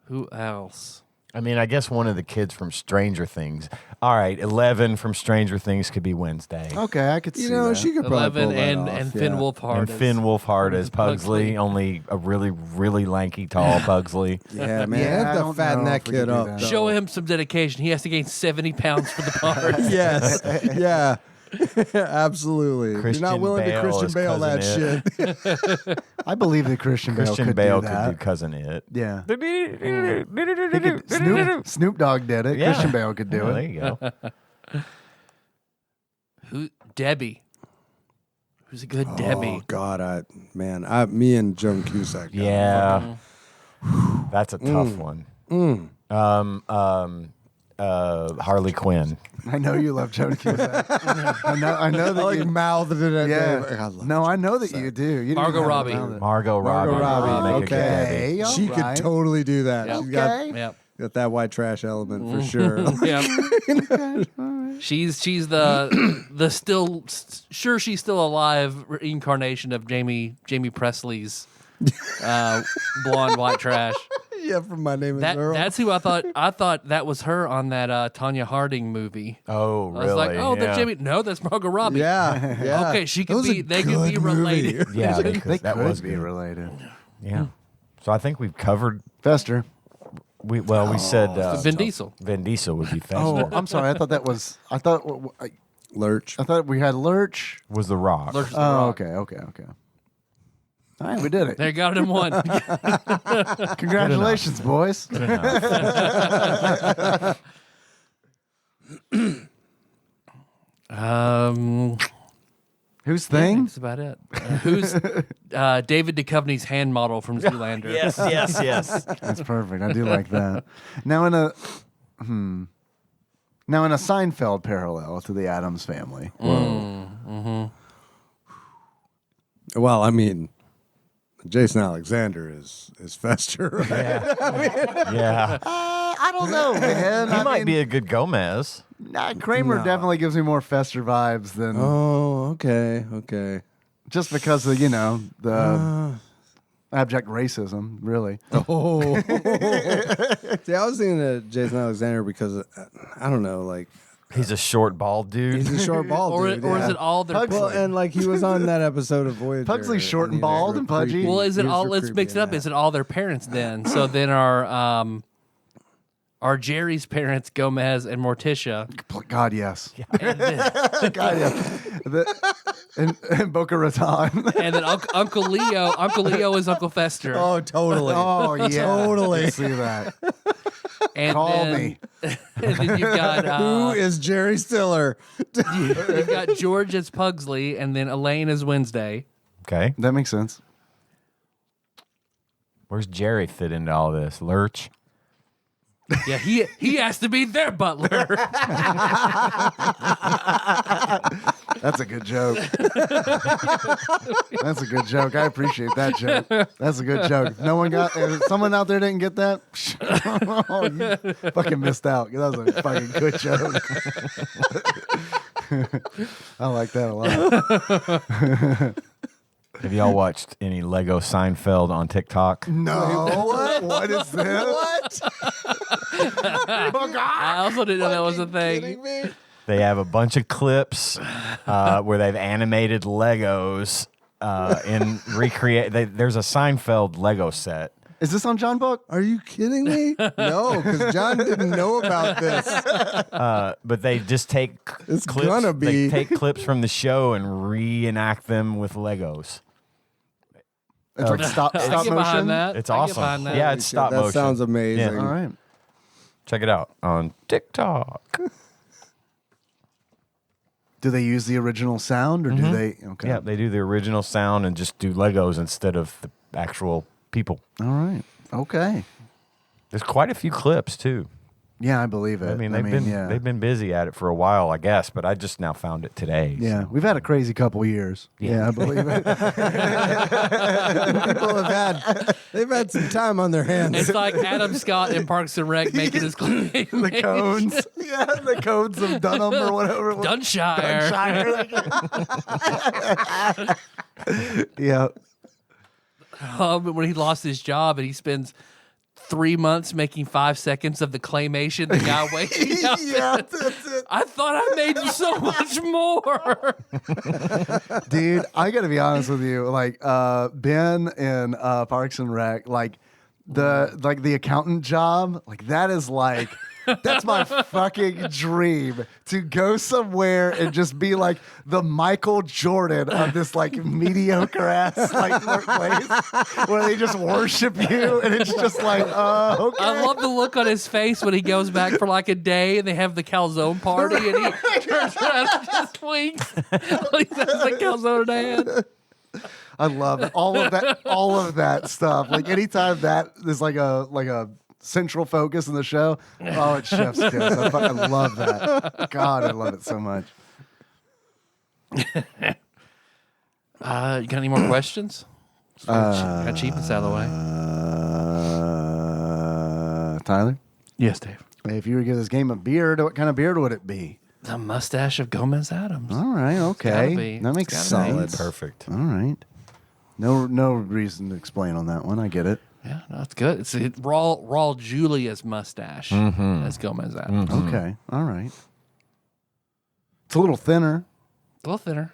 [SPEAKER 3] Who else?
[SPEAKER 4] I mean, I guess one of the kids from Stranger Things. All right, 11 from Stranger Things could be Wednesday.
[SPEAKER 5] Okay, I could see
[SPEAKER 2] You know,
[SPEAKER 5] that.
[SPEAKER 2] she could probably
[SPEAKER 3] 11
[SPEAKER 2] pull that
[SPEAKER 3] and
[SPEAKER 2] off,
[SPEAKER 3] Finn
[SPEAKER 2] yeah.
[SPEAKER 3] Wolfhard.
[SPEAKER 4] And
[SPEAKER 3] as-
[SPEAKER 4] Finn Wolfhard as Pugsley,
[SPEAKER 3] Pugsley.
[SPEAKER 4] only a really, really lanky, tall Pugsley.
[SPEAKER 2] Yeah, man.
[SPEAKER 5] Yeah,
[SPEAKER 2] they
[SPEAKER 5] I
[SPEAKER 2] have to
[SPEAKER 5] don't
[SPEAKER 2] fatten
[SPEAKER 5] know
[SPEAKER 2] that
[SPEAKER 5] if we could
[SPEAKER 2] kid
[SPEAKER 5] do
[SPEAKER 2] up.
[SPEAKER 5] that.
[SPEAKER 2] though.
[SPEAKER 3] Show him some dedication. He has to gain 70 pounds for the part.
[SPEAKER 2] Yes. Yeah. Absolutely.
[SPEAKER 4] Christian
[SPEAKER 2] You're not willing
[SPEAKER 4] Bale
[SPEAKER 2] to Christian
[SPEAKER 4] as
[SPEAKER 2] Bale that
[SPEAKER 4] Cousin
[SPEAKER 2] shit.
[SPEAKER 5] I believe that Christian Bale
[SPEAKER 4] Christian
[SPEAKER 5] could
[SPEAKER 4] Bale
[SPEAKER 5] do
[SPEAKER 4] could
[SPEAKER 5] that.
[SPEAKER 4] do Cousin It.
[SPEAKER 5] Yeah.
[SPEAKER 4] There
[SPEAKER 5] He could, Snoop Dogg did it.
[SPEAKER 4] Yeah.
[SPEAKER 5] Christian Bale could do it.
[SPEAKER 4] you go.
[SPEAKER 3] Who? Debbie. Who's a good Debbie?
[SPEAKER 2] Oh God, me and Joan Cusack. got
[SPEAKER 4] Yeah. That's a tough one. Harley Quinn.
[SPEAKER 5] I know you love Joan Cusack. I know that
[SPEAKER 2] like
[SPEAKER 5] you.
[SPEAKER 2] mouthed it at
[SPEAKER 5] Yeah.
[SPEAKER 2] Dave. I love
[SPEAKER 5] No, I know that you do. You didn't
[SPEAKER 3] Margot
[SPEAKER 5] even have to
[SPEAKER 3] Robbie.
[SPEAKER 5] mouth it.
[SPEAKER 4] Margot Robbie.
[SPEAKER 2] Robbie,
[SPEAKER 4] Make a good
[SPEAKER 5] okay.
[SPEAKER 4] Debbie.
[SPEAKER 5] all
[SPEAKER 2] She
[SPEAKER 5] right.
[SPEAKER 2] could totally do that.
[SPEAKER 3] Yeah.
[SPEAKER 2] She's got,
[SPEAKER 5] Okay.
[SPEAKER 3] Yep.
[SPEAKER 2] got that white trash element for sure.
[SPEAKER 3] Yep. She's the still sure she's still alive incarnation of Jamie Presley's blonde white trash.
[SPEAKER 2] Yeah, from My Name is Earl.
[SPEAKER 3] That's who I thought that was her on that Tanya Harding movie.
[SPEAKER 4] Oh, really?
[SPEAKER 3] I was like, oh,
[SPEAKER 4] yeah.
[SPEAKER 3] that's Jamie. No, that's Margot Robbie.
[SPEAKER 2] Yeah, yeah.
[SPEAKER 3] Okay, she
[SPEAKER 2] That
[SPEAKER 3] could
[SPEAKER 2] was a
[SPEAKER 3] be. They could be
[SPEAKER 2] good movie.
[SPEAKER 3] related.
[SPEAKER 4] Yeah,
[SPEAKER 5] They
[SPEAKER 4] that
[SPEAKER 5] could
[SPEAKER 4] was
[SPEAKER 5] be
[SPEAKER 4] good.
[SPEAKER 5] related.
[SPEAKER 4] Yeah. So I think we've covered.
[SPEAKER 5] Fester.
[SPEAKER 4] We said
[SPEAKER 3] Vin Diesel.
[SPEAKER 4] Vin Diesel would be
[SPEAKER 5] Oh,
[SPEAKER 4] Fester.
[SPEAKER 5] I'm sorry. I thought that was. I thought
[SPEAKER 2] Lurch.
[SPEAKER 5] we had Lurch.
[SPEAKER 4] Was The Rock.
[SPEAKER 3] Lurch is the
[SPEAKER 5] Oh,
[SPEAKER 3] Rock.
[SPEAKER 5] okay. All right, we did it.
[SPEAKER 3] They got it in one.
[SPEAKER 5] Congratulations, boys. Whose thing?
[SPEAKER 3] That's about it. Who's David Duchovny's hand model from Zoolander?
[SPEAKER 4] yes.
[SPEAKER 5] That's perfect. I do like that. Now in a Seinfeld parallel to the Addams family.
[SPEAKER 2] Well, I mean, Jason Alexander is Fester. Right?
[SPEAKER 4] Yeah.
[SPEAKER 5] I don't know, man.
[SPEAKER 4] He might be a good Gomez.
[SPEAKER 5] Kramer definitely gives me more Fester vibes than
[SPEAKER 2] Oh, okay.
[SPEAKER 5] just because of the abject racism. Really.
[SPEAKER 2] Oh. See, I was thinking of Jason Alexander because I don't know, like
[SPEAKER 4] He's a short, bald dude.
[SPEAKER 2] he's a short bald
[SPEAKER 3] Or
[SPEAKER 2] dude.
[SPEAKER 3] is
[SPEAKER 2] yeah.
[SPEAKER 3] it all their?
[SPEAKER 2] Well, and like he was on that episode of Voyager.
[SPEAKER 5] Pugsley's short and
[SPEAKER 2] he was
[SPEAKER 5] bald
[SPEAKER 2] real
[SPEAKER 5] and pudgy.
[SPEAKER 2] creepy.
[SPEAKER 3] Well, is it
[SPEAKER 2] He was
[SPEAKER 3] all?
[SPEAKER 2] real
[SPEAKER 3] Let's
[SPEAKER 2] creepy
[SPEAKER 3] mix it
[SPEAKER 2] in
[SPEAKER 3] up.
[SPEAKER 2] that.
[SPEAKER 3] Is it all their parents then? So then our Jerry's parents, Gomez and Morticia,
[SPEAKER 5] God, yes.
[SPEAKER 3] and then,
[SPEAKER 5] God, yeah. And Boca Raton.
[SPEAKER 3] and then Uncle Leo. Uncle Leo is Uncle Fester.
[SPEAKER 2] Oh, totally.
[SPEAKER 5] Oh, yeah.
[SPEAKER 2] Totally.
[SPEAKER 5] I see that.
[SPEAKER 3] and
[SPEAKER 5] Call
[SPEAKER 3] then,
[SPEAKER 5] me.
[SPEAKER 3] And then you've got
[SPEAKER 2] Who is Jerry Stiller?
[SPEAKER 3] you've got George as Pugsley, and then Elaine as Wednesday.
[SPEAKER 4] Okay.
[SPEAKER 5] That makes sense.
[SPEAKER 4] Where's Jerry fit into all this? Lurch?
[SPEAKER 3] Yeah, he has to be their butler.
[SPEAKER 5] That's a good joke. That's a good joke. I appreciate that joke. That's a good joke. If no one got. If someone out there didn't get that, oh, you fucking missed out. That was a fucking good joke. I like that a lot.
[SPEAKER 4] Have y'all watched any Lego Seinfeld on TikTok?
[SPEAKER 5] No. What is this?
[SPEAKER 2] What?
[SPEAKER 3] I also didn't know that was a thing.
[SPEAKER 2] Kidding me?
[SPEAKER 4] They have a bunch of clips where they've animated Legos in recreate. There's a Seinfeld Lego set.
[SPEAKER 5] Is this on John Book?
[SPEAKER 2] Are you kidding me? No, because John didn't know about this.
[SPEAKER 4] But they just take
[SPEAKER 2] It's
[SPEAKER 4] clips.
[SPEAKER 2] gonna be.
[SPEAKER 4] They take clips from the show and reenact them with Legos.
[SPEAKER 5] It's like stop
[SPEAKER 3] I get
[SPEAKER 5] motion.
[SPEAKER 3] behind that.
[SPEAKER 4] It's
[SPEAKER 3] I get
[SPEAKER 4] awesome.
[SPEAKER 3] behind that.
[SPEAKER 4] Yeah, it's stop
[SPEAKER 2] That
[SPEAKER 4] motion.
[SPEAKER 2] sounds amazing.
[SPEAKER 4] Yeah.
[SPEAKER 5] All right.
[SPEAKER 4] Check it out on TikTok.
[SPEAKER 5] Do they use the original sound or do they? Okay.
[SPEAKER 4] Yeah, they do the original sound and just do Legos instead of the actual people.
[SPEAKER 5] All right. Okay.
[SPEAKER 4] There's quite a few clips too.
[SPEAKER 5] Yeah, I believe it.
[SPEAKER 4] I mean, they've been busy at it for a while, I guess, but I just now found it today.
[SPEAKER 5] Yeah, we've had a crazy couple years. Yeah, I believe it.
[SPEAKER 2] People they've had some time on their hands.
[SPEAKER 3] It's like Adam Scott in Parks and Rec making his claim.
[SPEAKER 5] The cones. Yeah, the cones of Dunham or whatever.
[SPEAKER 3] Dunshire.
[SPEAKER 5] Yeah.
[SPEAKER 3] When he lost his job and he spends 3 months making 5 seconds of the claymation, the guy waking up.
[SPEAKER 5] Yeah, that's it.
[SPEAKER 3] I thought I made so much more.
[SPEAKER 5] Dude, I got to be honest with you. Like, Ben in Parks and Rec, like the accountant job, like that is like, that's my fucking dream to go somewhere and just be like the Michael Jordan of this like mediocre ass like workplace where they just worship you and it's just like, okay.
[SPEAKER 3] I love the look on his face when he goes back for like a day and they have the calzone party and he turns around and just winks. He has the calzone in hand.
[SPEAKER 5] I love it. All of that stuff. Like anytime that is like a central focus in the show, oh, it's Chef's Kiss. I love that. God, I love it so much.
[SPEAKER 3] You got any more questions? Got achievements out of the way.
[SPEAKER 5] Tyler,
[SPEAKER 3] Yes, Dave.
[SPEAKER 5] if you were to give this game a beard, what kind of beard would it be?
[SPEAKER 3] The mustache of Gomez Addams.
[SPEAKER 5] All right, okay,
[SPEAKER 3] gotta be.
[SPEAKER 5] that makes
[SPEAKER 3] It's gotta be.
[SPEAKER 5] sense.
[SPEAKER 4] Perfect.
[SPEAKER 5] All right, no reason to explain on that one. I get it.
[SPEAKER 3] Yeah, no, it's good. It's Raul Julia's mustache. That's Gomez Addams.
[SPEAKER 5] Okay, all right. It's a little thinner.
[SPEAKER 3] A little thinner.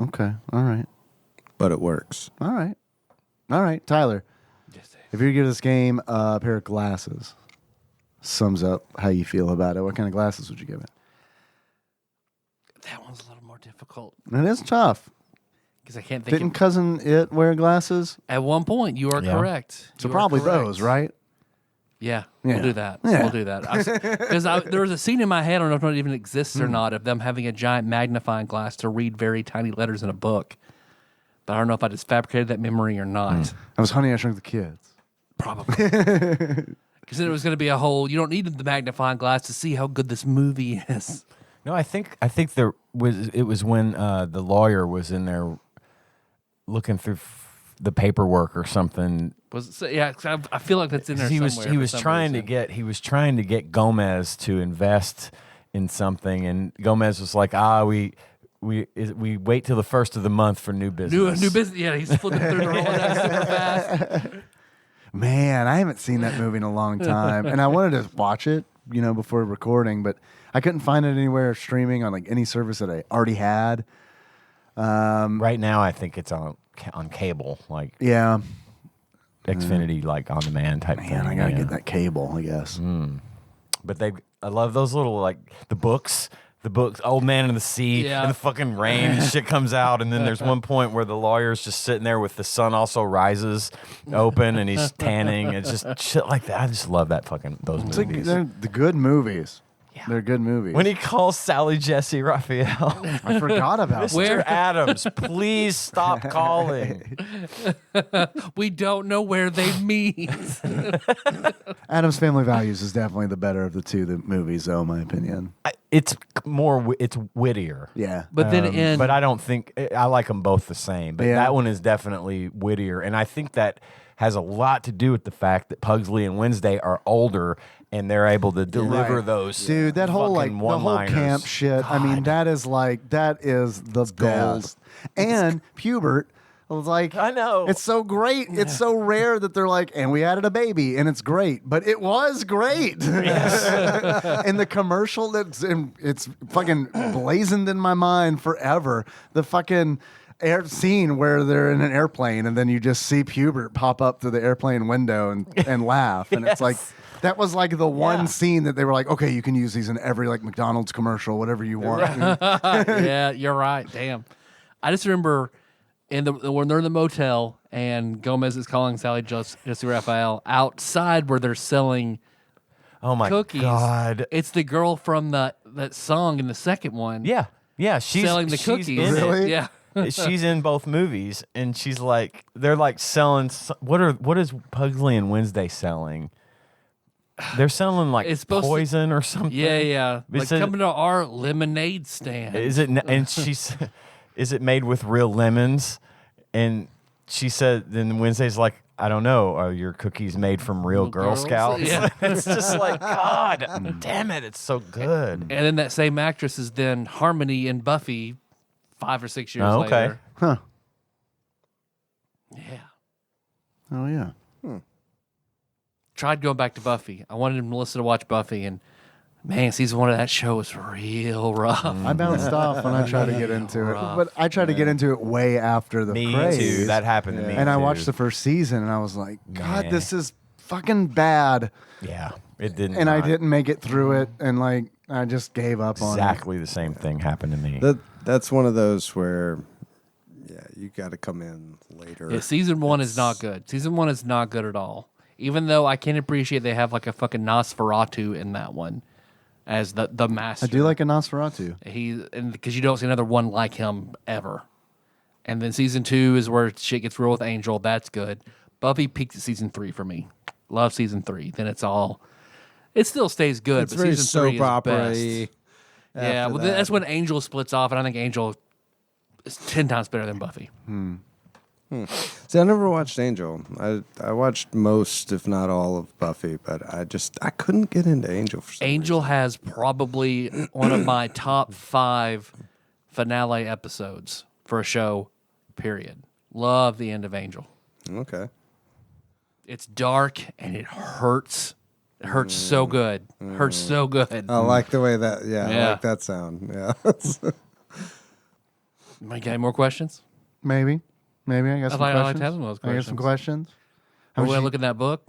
[SPEAKER 5] Okay, all right,
[SPEAKER 2] But it works.
[SPEAKER 5] all right, all right. Tyler,
[SPEAKER 3] Yes, Dave.
[SPEAKER 5] if you were to give this game a pair of glasses, sums up how you feel about it. What kind of glasses would you give it?
[SPEAKER 3] That one's a little more difficult
[SPEAKER 5] It is tough.
[SPEAKER 3] because I can't think.
[SPEAKER 5] Didn't Cousin It wear glasses?
[SPEAKER 3] At one point, you are
[SPEAKER 4] Yeah.
[SPEAKER 3] correct.
[SPEAKER 5] So
[SPEAKER 3] You are
[SPEAKER 5] probably
[SPEAKER 3] correct.
[SPEAKER 5] those, right?
[SPEAKER 3] Yeah,
[SPEAKER 5] Yeah.
[SPEAKER 3] we'll do that.
[SPEAKER 5] Yeah.
[SPEAKER 3] We'll do that. Because there was a scene in my head, I don't know if it even exists or not, of them having a giant magnifying glass to read very tiny letters in a book. But I don't know if I just fabricated that memory or not.
[SPEAKER 5] I was Honey, I Shrunk the Kids.
[SPEAKER 3] Probably. Because then it was going to be a whole, you don't need the magnifying glass to see how good this movie is.
[SPEAKER 4] No, I think it was when the lawyer was in there looking through the paperwork or something.
[SPEAKER 3] Yeah, 'cause I feel like that's in there
[SPEAKER 4] He was
[SPEAKER 3] somewhere.
[SPEAKER 4] he
[SPEAKER 3] for
[SPEAKER 4] was
[SPEAKER 3] some
[SPEAKER 4] trying
[SPEAKER 3] reason.
[SPEAKER 4] to get Gomez to invest in something, and Gomez was like, we wait till the first of the month for new business.
[SPEAKER 3] New business. Yeah, he's flipping through the Rolodex super fast.
[SPEAKER 5] Man, I haven't seen that movie in a long time. And I wanted to watch it, before recording, but I couldn't find it anywhere streaming on like any service that I already had.
[SPEAKER 4] Right now, I think it's on cable, like
[SPEAKER 5] Yeah.
[SPEAKER 4] Xfinity, like on demand type thing.
[SPEAKER 5] Man, I gotta
[SPEAKER 4] yeah.
[SPEAKER 5] get that cable, I guess.
[SPEAKER 4] But I love those little like the books, Old Man in the Sea,
[SPEAKER 3] Yeah.
[SPEAKER 4] and the fucking rain and shit comes out, and then there's one point where the lawyer's just sitting there with the sun also rises open, and he's tanning. It's just shit like that. I just love that those
[SPEAKER 5] It's like,
[SPEAKER 4] movies.
[SPEAKER 5] they're the good movies.
[SPEAKER 3] Yeah.
[SPEAKER 5] They're good movies.
[SPEAKER 4] When he calls Sally Jesse Raphael,
[SPEAKER 5] I forgot about
[SPEAKER 4] Mr.
[SPEAKER 5] that.
[SPEAKER 4] Addams, please stop calling.
[SPEAKER 3] We don't know where they meet.
[SPEAKER 5] Adam's Family Values is definitely the better of the two movies, though, in my opinion.
[SPEAKER 4] It's it's wittier.
[SPEAKER 5] Yeah.
[SPEAKER 3] But then
[SPEAKER 4] But I don't think I like them both the same. But
[SPEAKER 5] Yeah.
[SPEAKER 4] that one is definitely wittier, and I think that has a lot to do with the fact that Pugsley and Wednesday are older, and they're able to deliver
[SPEAKER 5] Right.
[SPEAKER 4] those.
[SPEAKER 5] Dude, that whole
[SPEAKER 4] fucking
[SPEAKER 5] the whole
[SPEAKER 4] one-liners.
[SPEAKER 5] camp shit. I mean, that is the best. And Pubert, I was like,
[SPEAKER 4] I know.
[SPEAKER 5] It's so great. It's so rare that they're like, and we added a baby, and it's great. But it was great. And the commercial, it's fucking blazoned in my mind forever. The fucking air scene where they're in an airplane, and then you just see Pubert pop up through the airplane window and laugh. And it's like, that was like the one scene that they were like, okay, you can use these in every like McDonald's commercial, whatever you want.
[SPEAKER 3] Yeah, you're right. Damn. I just remember when they're in the motel and Gomez is calling Sally Jesse Raphael outside where they're selling
[SPEAKER 4] Oh my
[SPEAKER 3] cookies.
[SPEAKER 4] God.
[SPEAKER 3] It's the girl from that song in the second one.
[SPEAKER 4] Yeah. She's
[SPEAKER 3] selling the cookies.
[SPEAKER 4] in it.
[SPEAKER 5] Really?
[SPEAKER 3] Yeah.
[SPEAKER 4] She's in both movies, and she's like, they're like selling. What is Pugsley and Wednesday selling? They're selling like
[SPEAKER 3] It's supposed to-
[SPEAKER 4] poison or something.
[SPEAKER 3] Yeah.
[SPEAKER 4] It
[SPEAKER 3] Like
[SPEAKER 4] said-
[SPEAKER 3] coming to our lemonade stand.
[SPEAKER 4] Is it? And she's, is it made with real lemons? And she said, then Wednesday's like, I don't know. Are your cookies made from real Girl
[SPEAKER 3] Girls?
[SPEAKER 4] Scouts?
[SPEAKER 3] Yeah.
[SPEAKER 4] It's just like, God damn it, it's so good.
[SPEAKER 3] And then that same actress is then Harmony in Buffy 5 or 6 years
[SPEAKER 4] Oh, okay.
[SPEAKER 3] later.
[SPEAKER 5] Huh.
[SPEAKER 3] Yeah.
[SPEAKER 5] Oh, yeah.
[SPEAKER 3] Tried going back to Buffy. I wanted Melissa to watch Buffy, and man, season 1 of that show was real rough.
[SPEAKER 5] I bounced off when I tried to get into it.
[SPEAKER 3] Rough.
[SPEAKER 5] But I tried to get into it way after the
[SPEAKER 4] Me
[SPEAKER 5] craze.
[SPEAKER 4] too. That happened to me.
[SPEAKER 5] And I
[SPEAKER 4] too.
[SPEAKER 5] watched the first season, and I was like, God,
[SPEAKER 4] Nah.
[SPEAKER 5] this is fucking bad.
[SPEAKER 4] Yeah, it didn't.
[SPEAKER 5] And I
[SPEAKER 4] not.
[SPEAKER 5] didn't make it through it, and like I just gave up on it.
[SPEAKER 4] Exactly the same thing happened to me.
[SPEAKER 2] That's one of those where, you got to come in later.
[SPEAKER 3] Yeah, season 1 is not good. Season 1 is not good at all. Even though I can appreciate they have like a fucking Nosferatu in that one as the master.
[SPEAKER 5] I do like a Nosferatu.
[SPEAKER 3] Because you don't see another one like him ever. And then season 2 is where shit gets real with Angel. That's good. Buffy peaked at season 3 for me. Love season 3. Then it still stays good.
[SPEAKER 2] It's
[SPEAKER 3] but
[SPEAKER 2] very
[SPEAKER 3] season 3
[SPEAKER 2] soap
[SPEAKER 3] is
[SPEAKER 2] opera-y.
[SPEAKER 3] best. Yeah, well, that's when Angel splits off, and I think Angel is 10 times better than Buffy.
[SPEAKER 2] See, I never watched Angel. I watched most, if not all, of Buffy, but I couldn't get into Angel for some
[SPEAKER 3] Angel has probably one of my top 5 finale episodes for a show, period. Love the end of Angel.
[SPEAKER 2] reason. Okay.
[SPEAKER 3] It's dark and it hurts. It hurts so good. Hurts so good.
[SPEAKER 2] I like the way that, I
[SPEAKER 3] Yeah.
[SPEAKER 2] like that sound. Yeah.
[SPEAKER 3] Mike, any more questions?
[SPEAKER 5] Maybe. I got some
[SPEAKER 3] I'd like
[SPEAKER 5] questions.
[SPEAKER 3] to have some of those
[SPEAKER 5] I got some
[SPEAKER 3] questions.
[SPEAKER 5] questions.
[SPEAKER 3] Are we going to look in that book?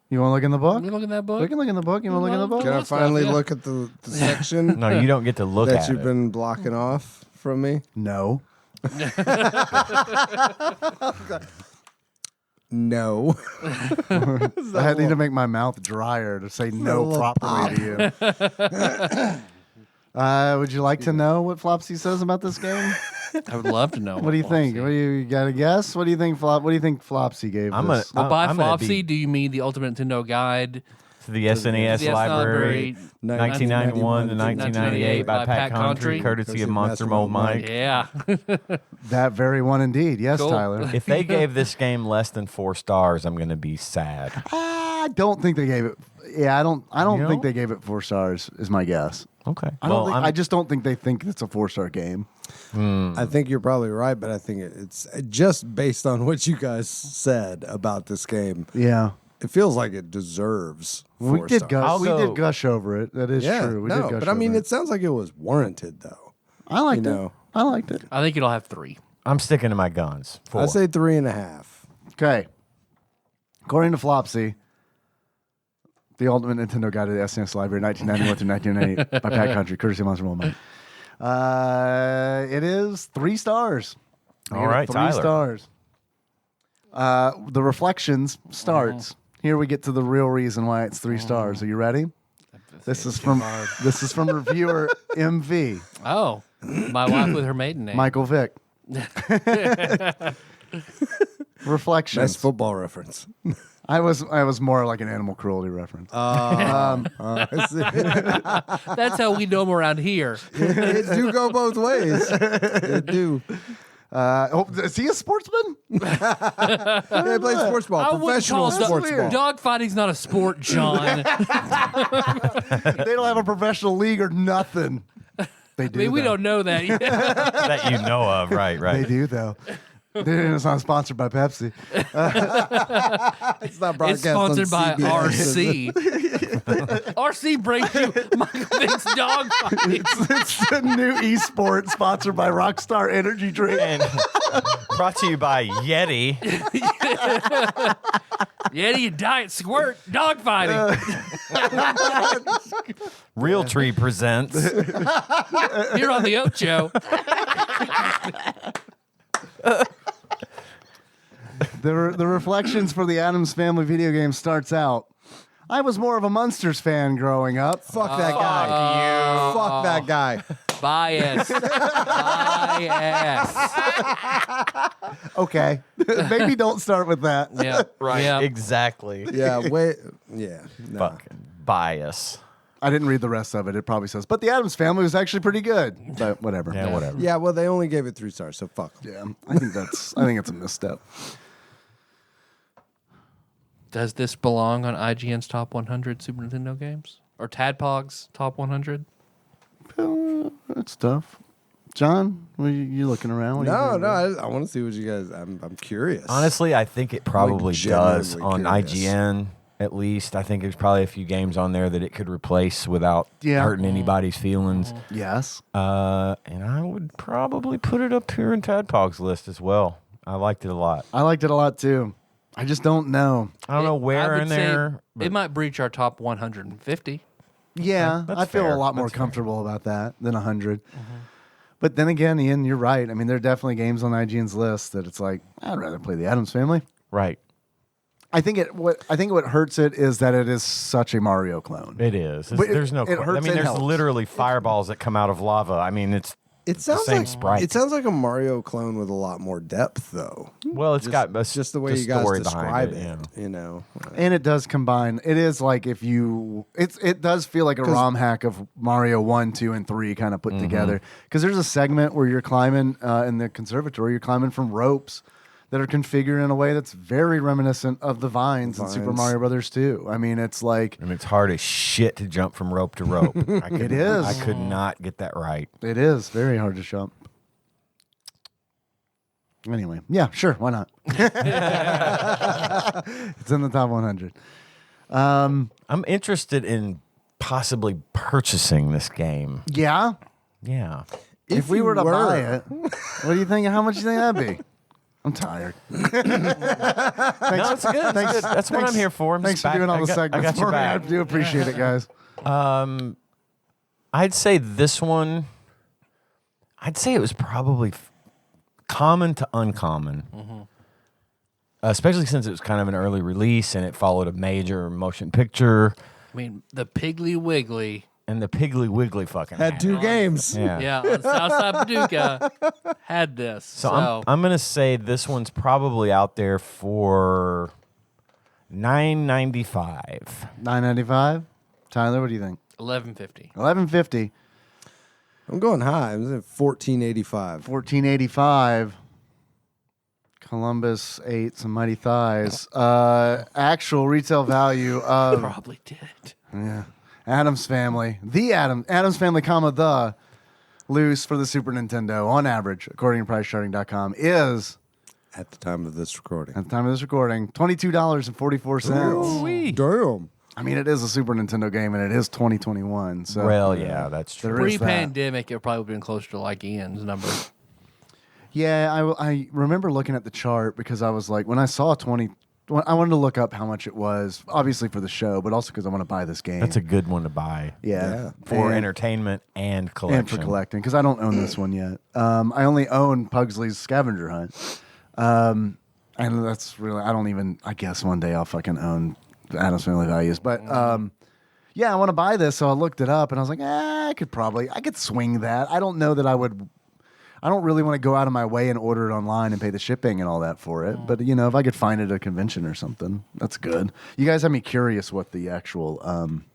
[SPEAKER 5] You want to look in the book?
[SPEAKER 3] We look in that book?
[SPEAKER 5] We can look in the book. You want to look in the book?
[SPEAKER 2] Can I
[SPEAKER 3] Good stuff,
[SPEAKER 2] finally
[SPEAKER 3] yeah.
[SPEAKER 2] look at the section
[SPEAKER 4] No, you don't get to look
[SPEAKER 2] that
[SPEAKER 4] at
[SPEAKER 2] you've
[SPEAKER 4] it.
[SPEAKER 2] been blocking off from me?
[SPEAKER 5] No.
[SPEAKER 2] No.
[SPEAKER 5] I need to make my mouth drier to say no
[SPEAKER 2] little
[SPEAKER 5] properly to you. Would you like to know what Flopsy says about this game?
[SPEAKER 3] I would love to know.
[SPEAKER 5] What do you think? What do you got a guess? What do you think? What do you think Flopsy gave
[SPEAKER 4] I'm
[SPEAKER 5] this?
[SPEAKER 3] Well, by
[SPEAKER 4] I'm gonna
[SPEAKER 3] Flopsy,
[SPEAKER 4] be-
[SPEAKER 3] do you mean the Ultimate Nintendo Guide?
[SPEAKER 4] to the SNES
[SPEAKER 3] The SNES
[SPEAKER 4] library, 1991 to 1998 by Pat Country, courtesy of Monster Mold Mike.
[SPEAKER 3] Yeah.
[SPEAKER 5] That very one indeed. Yes,
[SPEAKER 3] Cool.
[SPEAKER 5] Tyler.
[SPEAKER 4] If they gave this game less than 4 stars, I'm going to be sad.
[SPEAKER 5] I don't think they gave it. Yeah, I don't
[SPEAKER 4] You
[SPEAKER 5] think
[SPEAKER 4] know?
[SPEAKER 5] they gave it 4 stars. Is my guess.
[SPEAKER 4] Okay.
[SPEAKER 5] I just don't think they think it's a 4-star game.
[SPEAKER 2] I think you're probably right, but I think it's just based on what you guys said about this game.
[SPEAKER 5] Yeah,
[SPEAKER 2] It feels like it deserves 4
[SPEAKER 5] we did
[SPEAKER 2] stars.
[SPEAKER 5] gush.
[SPEAKER 4] I'll
[SPEAKER 5] We
[SPEAKER 4] go-
[SPEAKER 5] did gush over it. That is
[SPEAKER 2] Yeah,
[SPEAKER 5] true. We
[SPEAKER 2] no,
[SPEAKER 5] did gush
[SPEAKER 2] but I mean,
[SPEAKER 5] over
[SPEAKER 2] it sounds like it was warranted, though.
[SPEAKER 5] I liked
[SPEAKER 2] you
[SPEAKER 5] it.
[SPEAKER 2] know.
[SPEAKER 5] I liked it.
[SPEAKER 3] I think it'll have 3.
[SPEAKER 4] I'm sticking to my guns. 4.
[SPEAKER 2] I say 3.5.
[SPEAKER 5] Okay. According to Flopsy, the Ultimate Nintendo Guide to the SNES Library, 1991 through 1998 by Pat Country, courtesy of Monster Mold Mike. It is 3 stars. I
[SPEAKER 4] All
[SPEAKER 5] give it
[SPEAKER 4] right,
[SPEAKER 5] 3
[SPEAKER 4] Tyler.
[SPEAKER 5] stars. The Reflections starts. Here we get to the real reason why it's 3 stars. Are you ready? This is from reviewer MV,
[SPEAKER 3] Oh, my wife with her maiden name.
[SPEAKER 5] Michael Vick. Reflections.
[SPEAKER 2] Nice football reference.
[SPEAKER 5] I was more like an animal cruelty reference.
[SPEAKER 2] I see.
[SPEAKER 3] That's how we know him around here.
[SPEAKER 2] It do go both ways. It do.
[SPEAKER 5] Is he a sportsman?
[SPEAKER 2] They play sports ball,
[SPEAKER 3] I wouldn't
[SPEAKER 2] professional
[SPEAKER 3] call
[SPEAKER 2] sports ball.
[SPEAKER 3] dog fighting's not a sport, John.
[SPEAKER 5] They don't have a professional league or nothing. They do.
[SPEAKER 3] I mean, we
[SPEAKER 5] though.
[SPEAKER 3] don't know that yet.
[SPEAKER 4] that you know of. Right,
[SPEAKER 5] They
[SPEAKER 4] right.
[SPEAKER 5] do though. It's not sponsored by Pepsi.
[SPEAKER 2] It's not
[SPEAKER 3] It's
[SPEAKER 2] broadcast on
[SPEAKER 3] sponsored by
[SPEAKER 2] CBS.
[SPEAKER 3] RC. RC brings you Michael Vick's dog fighting.
[SPEAKER 5] It's a new esport sponsored by Rockstar Energy Drink.
[SPEAKER 4] And brought to you by Yeti.
[SPEAKER 3] Yeti Diet Squirt dog fighting.
[SPEAKER 4] Real Tree presents.
[SPEAKER 3] Here on the Ocho.
[SPEAKER 5] The reflections for the Addams Family video game starts out. I was more of a Munsters fan growing up.
[SPEAKER 2] Fuck that guy. Fuck that guy.
[SPEAKER 3] Bias.
[SPEAKER 5] Okay. Maybe don't start with that.
[SPEAKER 3] Yeah.
[SPEAKER 4] Right.
[SPEAKER 3] Yeah.
[SPEAKER 4] Exactly.
[SPEAKER 2] Yeah, wait. Yeah. No.
[SPEAKER 4] Fucking bias.
[SPEAKER 5] I didn't read the rest of it. It probably says, but the Addams Family was actually pretty good. But whatever.
[SPEAKER 4] Yeah, whatever.
[SPEAKER 2] Yeah, well, they only gave it 3 stars, so fuck 'em.
[SPEAKER 5] Yeah. I think it's a misstep.
[SPEAKER 3] Does this belong on IGN's top 100 Super Nintendo games? Or TADPOG's top 100?
[SPEAKER 5] That's tough. John, what are you looking around? What do you
[SPEAKER 2] No,
[SPEAKER 5] think?
[SPEAKER 2] no, I want to see what you guys. I'm curious.
[SPEAKER 4] Honestly, I think it probably does
[SPEAKER 2] genuinely
[SPEAKER 4] on
[SPEAKER 2] curious.
[SPEAKER 4] IGN. At least I think there's probably a few games on there that it could replace without
[SPEAKER 5] Yeah.
[SPEAKER 4] hurting anybody's feelings.
[SPEAKER 5] Yes.
[SPEAKER 4] And I would probably put it up here in Tadpog's list as well. I liked it a lot.
[SPEAKER 5] I liked it a lot too. I just don't know.
[SPEAKER 4] I don't know
[SPEAKER 3] I
[SPEAKER 4] where
[SPEAKER 3] would
[SPEAKER 4] in
[SPEAKER 3] say
[SPEAKER 4] there. but-
[SPEAKER 3] It might breach our top 150.
[SPEAKER 5] Yeah,
[SPEAKER 4] That's
[SPEAKER 5] I feel
[SPEAKER 4] fair.
[SPEAKER 5] a lot more
[SPEAKER 4] That's fair.
[SPEAKER 5] comfortable about that than 100. But then again, Ian, you're right. I mean, there are definitely games on IGN's list that it's like, I'd rather play the Addams Family.
[SPEAKER 4] Right.
[SPEAKER 5] I think what hurts it is that it is such a Mario clone.
[SPEAKER 4] It is.
[SPEAKER 5] But
[SPEAKER 4] There's no.
[SPEAKER 5] it
[SPEAKER 4] I
[SPEAKER 5] hurts
[SPEAKER 4] mean,
[SPEAKER 5] and
[SPEAKER 4] there's
[SPEAKER 5] helps.
[SPEAKER 4] literally fireballs that come out of lava. I mean, it's
[SPEAKER 2] It sounds
[SPEAKER 4] same
[SPEAKER 2] like
[SPEAKER 4] sprite.
[SPEAKER 2] It sounds like a Mario clone with a lot more depth, though.
[SPEAKER 4] well, it's got
[SPEAKER 2] It's just the way you guys
[SPEAKER 4] story
[SPEAKER 2] describe
[SPEAKER 4] behind
[SPEAKER 2] it.
[SPEAKER 4] yeah.
[SPEAKER 2] You know,
[SPEAKER 5] And it does combine. It is like if you, it does feel like a ROM hack of Mario 1, 2, and 3 kind of put together. Because there's a segment where you're climbing in the conservatory, you're climbing from ropes that are configured in a way that's very reminiscent of the vines in Super
[SPEAKER 2] Vines.
[SPEAKER 5] Mario Brothers 2. I mean, it's like,
[SPEAKER 4] And it's hard as shit to jump from rope to rope. It
[SPEAKER 5] is.
[SPEAKER 4] I could not get that right.
[SPEAKER 5] it is very hard to jump. Anyway, yeah, sure, why not? It's in the top 100.
[SPEAKER 4] I'm interested in possibly purchasing this game.
[SPEAKER 5] Yeah,
[SPEAKER 4] Yeah.
[SPEAKER 5] if we
[SPEAKER 2] you
[SPEAKER 5] were to
[SPEAKER 2] were.
[SPEAKER 5] buy it, what do you think? How much do you think that'd be? I'm tired.
[SPEAKER 4] No, it's good.
[SPEAKER 5] Thanks.
[SPEAKER 4] That's what I'm here for. I'm
[SPEAKER 5] Thanks
[SPEAKER 4] just
[SPEAKER 5] for doing
[SPEAKER 4] back-
[SPEAKER 5] all the
[SPEAKER 4] I
[SPEAKER 5] segments
[SPEAKER 4] got your
[SPEAKER 5] for me. I
[SPEAKER 4] back.
[SPEAKER 5] do appreciate it, guys.
[SPEAKER 4] I'd say this one. I'd say it was probably common to uncommon, especially since it was kind of an early release and it followed a major motion picture.
[SPEAKER 3] I mean, the Piggly Wiggly.
[SPEAKER 4] And the Piggly Wiggly fucking
[SPEAKER 2] had 2 games.
[SPEAKER 4] Yeah.
[SPEAKER 3] Yeah, on Southside Paducah had this.
[SPEAKER 4] So I'm gonna say this one's probably out there for $9.95.
[SPEAKER 5] $9.95. Tyler, what do you think?
[SPEAKER 3] $11.50.
[SPEAKER 5] $11.50.
[SPEAKER 2] I'm going high. I'm at $14.85.
[SPEAKER 5] $14.85. Columbus ate some mighty thighs. Actual retail value of
[SPEAKER 3] Probably did.
[SPEAKER 5] Addams Family, Addams Family, the loose for the Super Nintendo on average, according to PriceCharting.com, is
[SPEAKER 2] At the time of this recording.
[SPEAKER 5] at the time of this recording $22.44.
[SPEAKER 2] Damn.
[SPEAKER 5] I mean, it is a Super Nintendo game, and it is 2021. So
[SPEAKER 4] Well, yeah, that's true.
[SPEAKER 5] There is that.
[SPEAKER 3] Pre-pandemic, it probably would have been closer to like Ian's number.
[SPEAKER 5] Yeah, I remember looking at the chart because I was like, when I saw 20, I wanted to look up how much it was, obviously for the show, but also because I want to buy this game.
[SPEAKER 4] That's a good one to buy
[SPEAKER 5] yeah
[SPEAKER 4] for
[SPEAKER 5] And-
[SPEAKER 4] entertainment and collection.
[SPEAKER 5] and for collecting because I don't own this one yet. I only own Pugsley's Scavenger Hunt, and that's really I guess one day I'll fucking own the Addams Family Values, but yeah, I want to buy this, so I looked it up and I was like, I could swing that. I don't know that I would. I don't really want to go out of my way and order it online and pay the shipping and all that for it. But, you know, if I could find it at a convention or something, that's good. You guys have me curious what the actual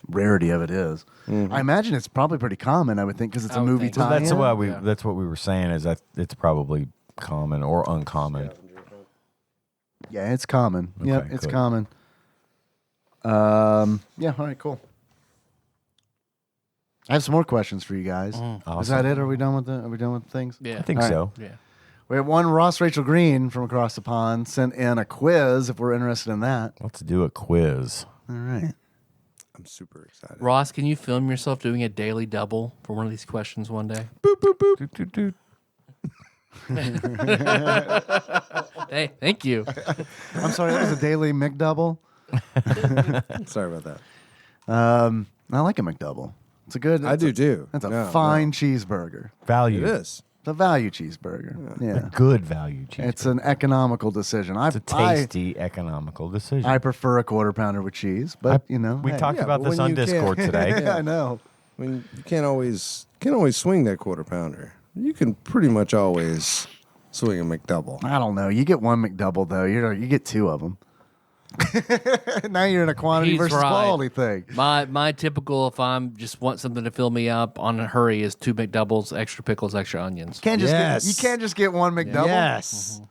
[SPEAKER 5] rarity of it is. I imagine it's probably pretty common, I would think, because it's
[SPEAKER 3] I
[SPEAKER 5] a
[SPEAKER 3] would
[SPEAKER 5] movie
[SPEAKER 3] think so.
[SPEAKER 5] tie-in.
[SPEAKER 4] That's why that's what we were saying is that it's probably common or uncommon.
[SPEAKER 5] Yeah, it's common.
[SPEAKER 4] Okay,
[SPEAKER 5] Yep, it's
[SPEAKER 4] good.
[SPEAKER 5] common. Yeah, all right, cool. I have some more questions for you guys. Is
[SPEAKER 4] Awesome.
[SPEAKER 5] that it? Are we done with things?
[SPEAKER 3] Yeah.
[SPEAKER 4] I think
[SPEAKER 5] All right.
[SPEAKER 4] so.
[SPEAKER 3] Yeah.
[SPEAKER 5] We have one Ross Rachel Green from across the pond sent in a quiz if we're interested in that.
[SPEAKER 4] Let's do a quiz.
[SPEAKER 5] All right.
[SPEAKER 2] I'm super excited.
[SPEAKER 3] Ross, can you film yourself doing a daily double for one of these questions one day?
[SPEAKER 4] Doot, doot, doot.
[SPEAKER 3] Hey, thank you.
[SPEAKER 5] I'm sorry, that was a daily McDouble.
[SPEAKER 2] Sorry about that.
[SPEAKER 5] I like a McDouble. It's a good.
[SPEAKER 2] I do too.
[SPEAKER 5] That's a
[SPEAKER 2] No,
[SPEAKER 5] fine cheeseburger.
[SPEAKER 4] Value.
[SPEAKER 2] It is.
[SPEAKER 5] It's a value cheeseburger. Yeah.
[SPEAKER 4] Good value cheese.
[SPEAKER 5] It's an economical decision.
[SPEAKER 4] It's a tasty, economical decision.
[SPEAKER 5] I prefer a quarter pounder with cheese, but
[SPEAKER 4] we
[SPEAKER 5] hey.
[SPEAKER 4] talked
[SPEAKER 2] Yeah,
[SPEAKER 4] about
[SPEAKER 2] but
[SPEAKER 4] this
[SPEAKER 2] when
[SPEAKER 4] on
[SPEAKER 2] you
[SPEAKER 4] Discord
[SPEAKER 2] can't-
[SPEAKER 4] today.
[SPEAKER 5] Yeah, I know.
[SPEAKER 2] I mean, you can't always swing that quarter pounder. You can pretty much always swing a McDouble.
[SPEAKER 5] I don't know. You get one McDouble though. You get two of them. Now you're in a quantity
[SPEAKER 3] He's
[SPEAKER 5] versus
[SPEAKER 3] right.
[SPEAKER 5] quality thing.
[SPEAKER 3] My typical, if I'm just want something to fill me up on a hurry, is 2 McDoubles, extra pickles, extra onions.
[SPEAKER 5] You can't just get one McDouble.
[SPEAKER 2] Yes.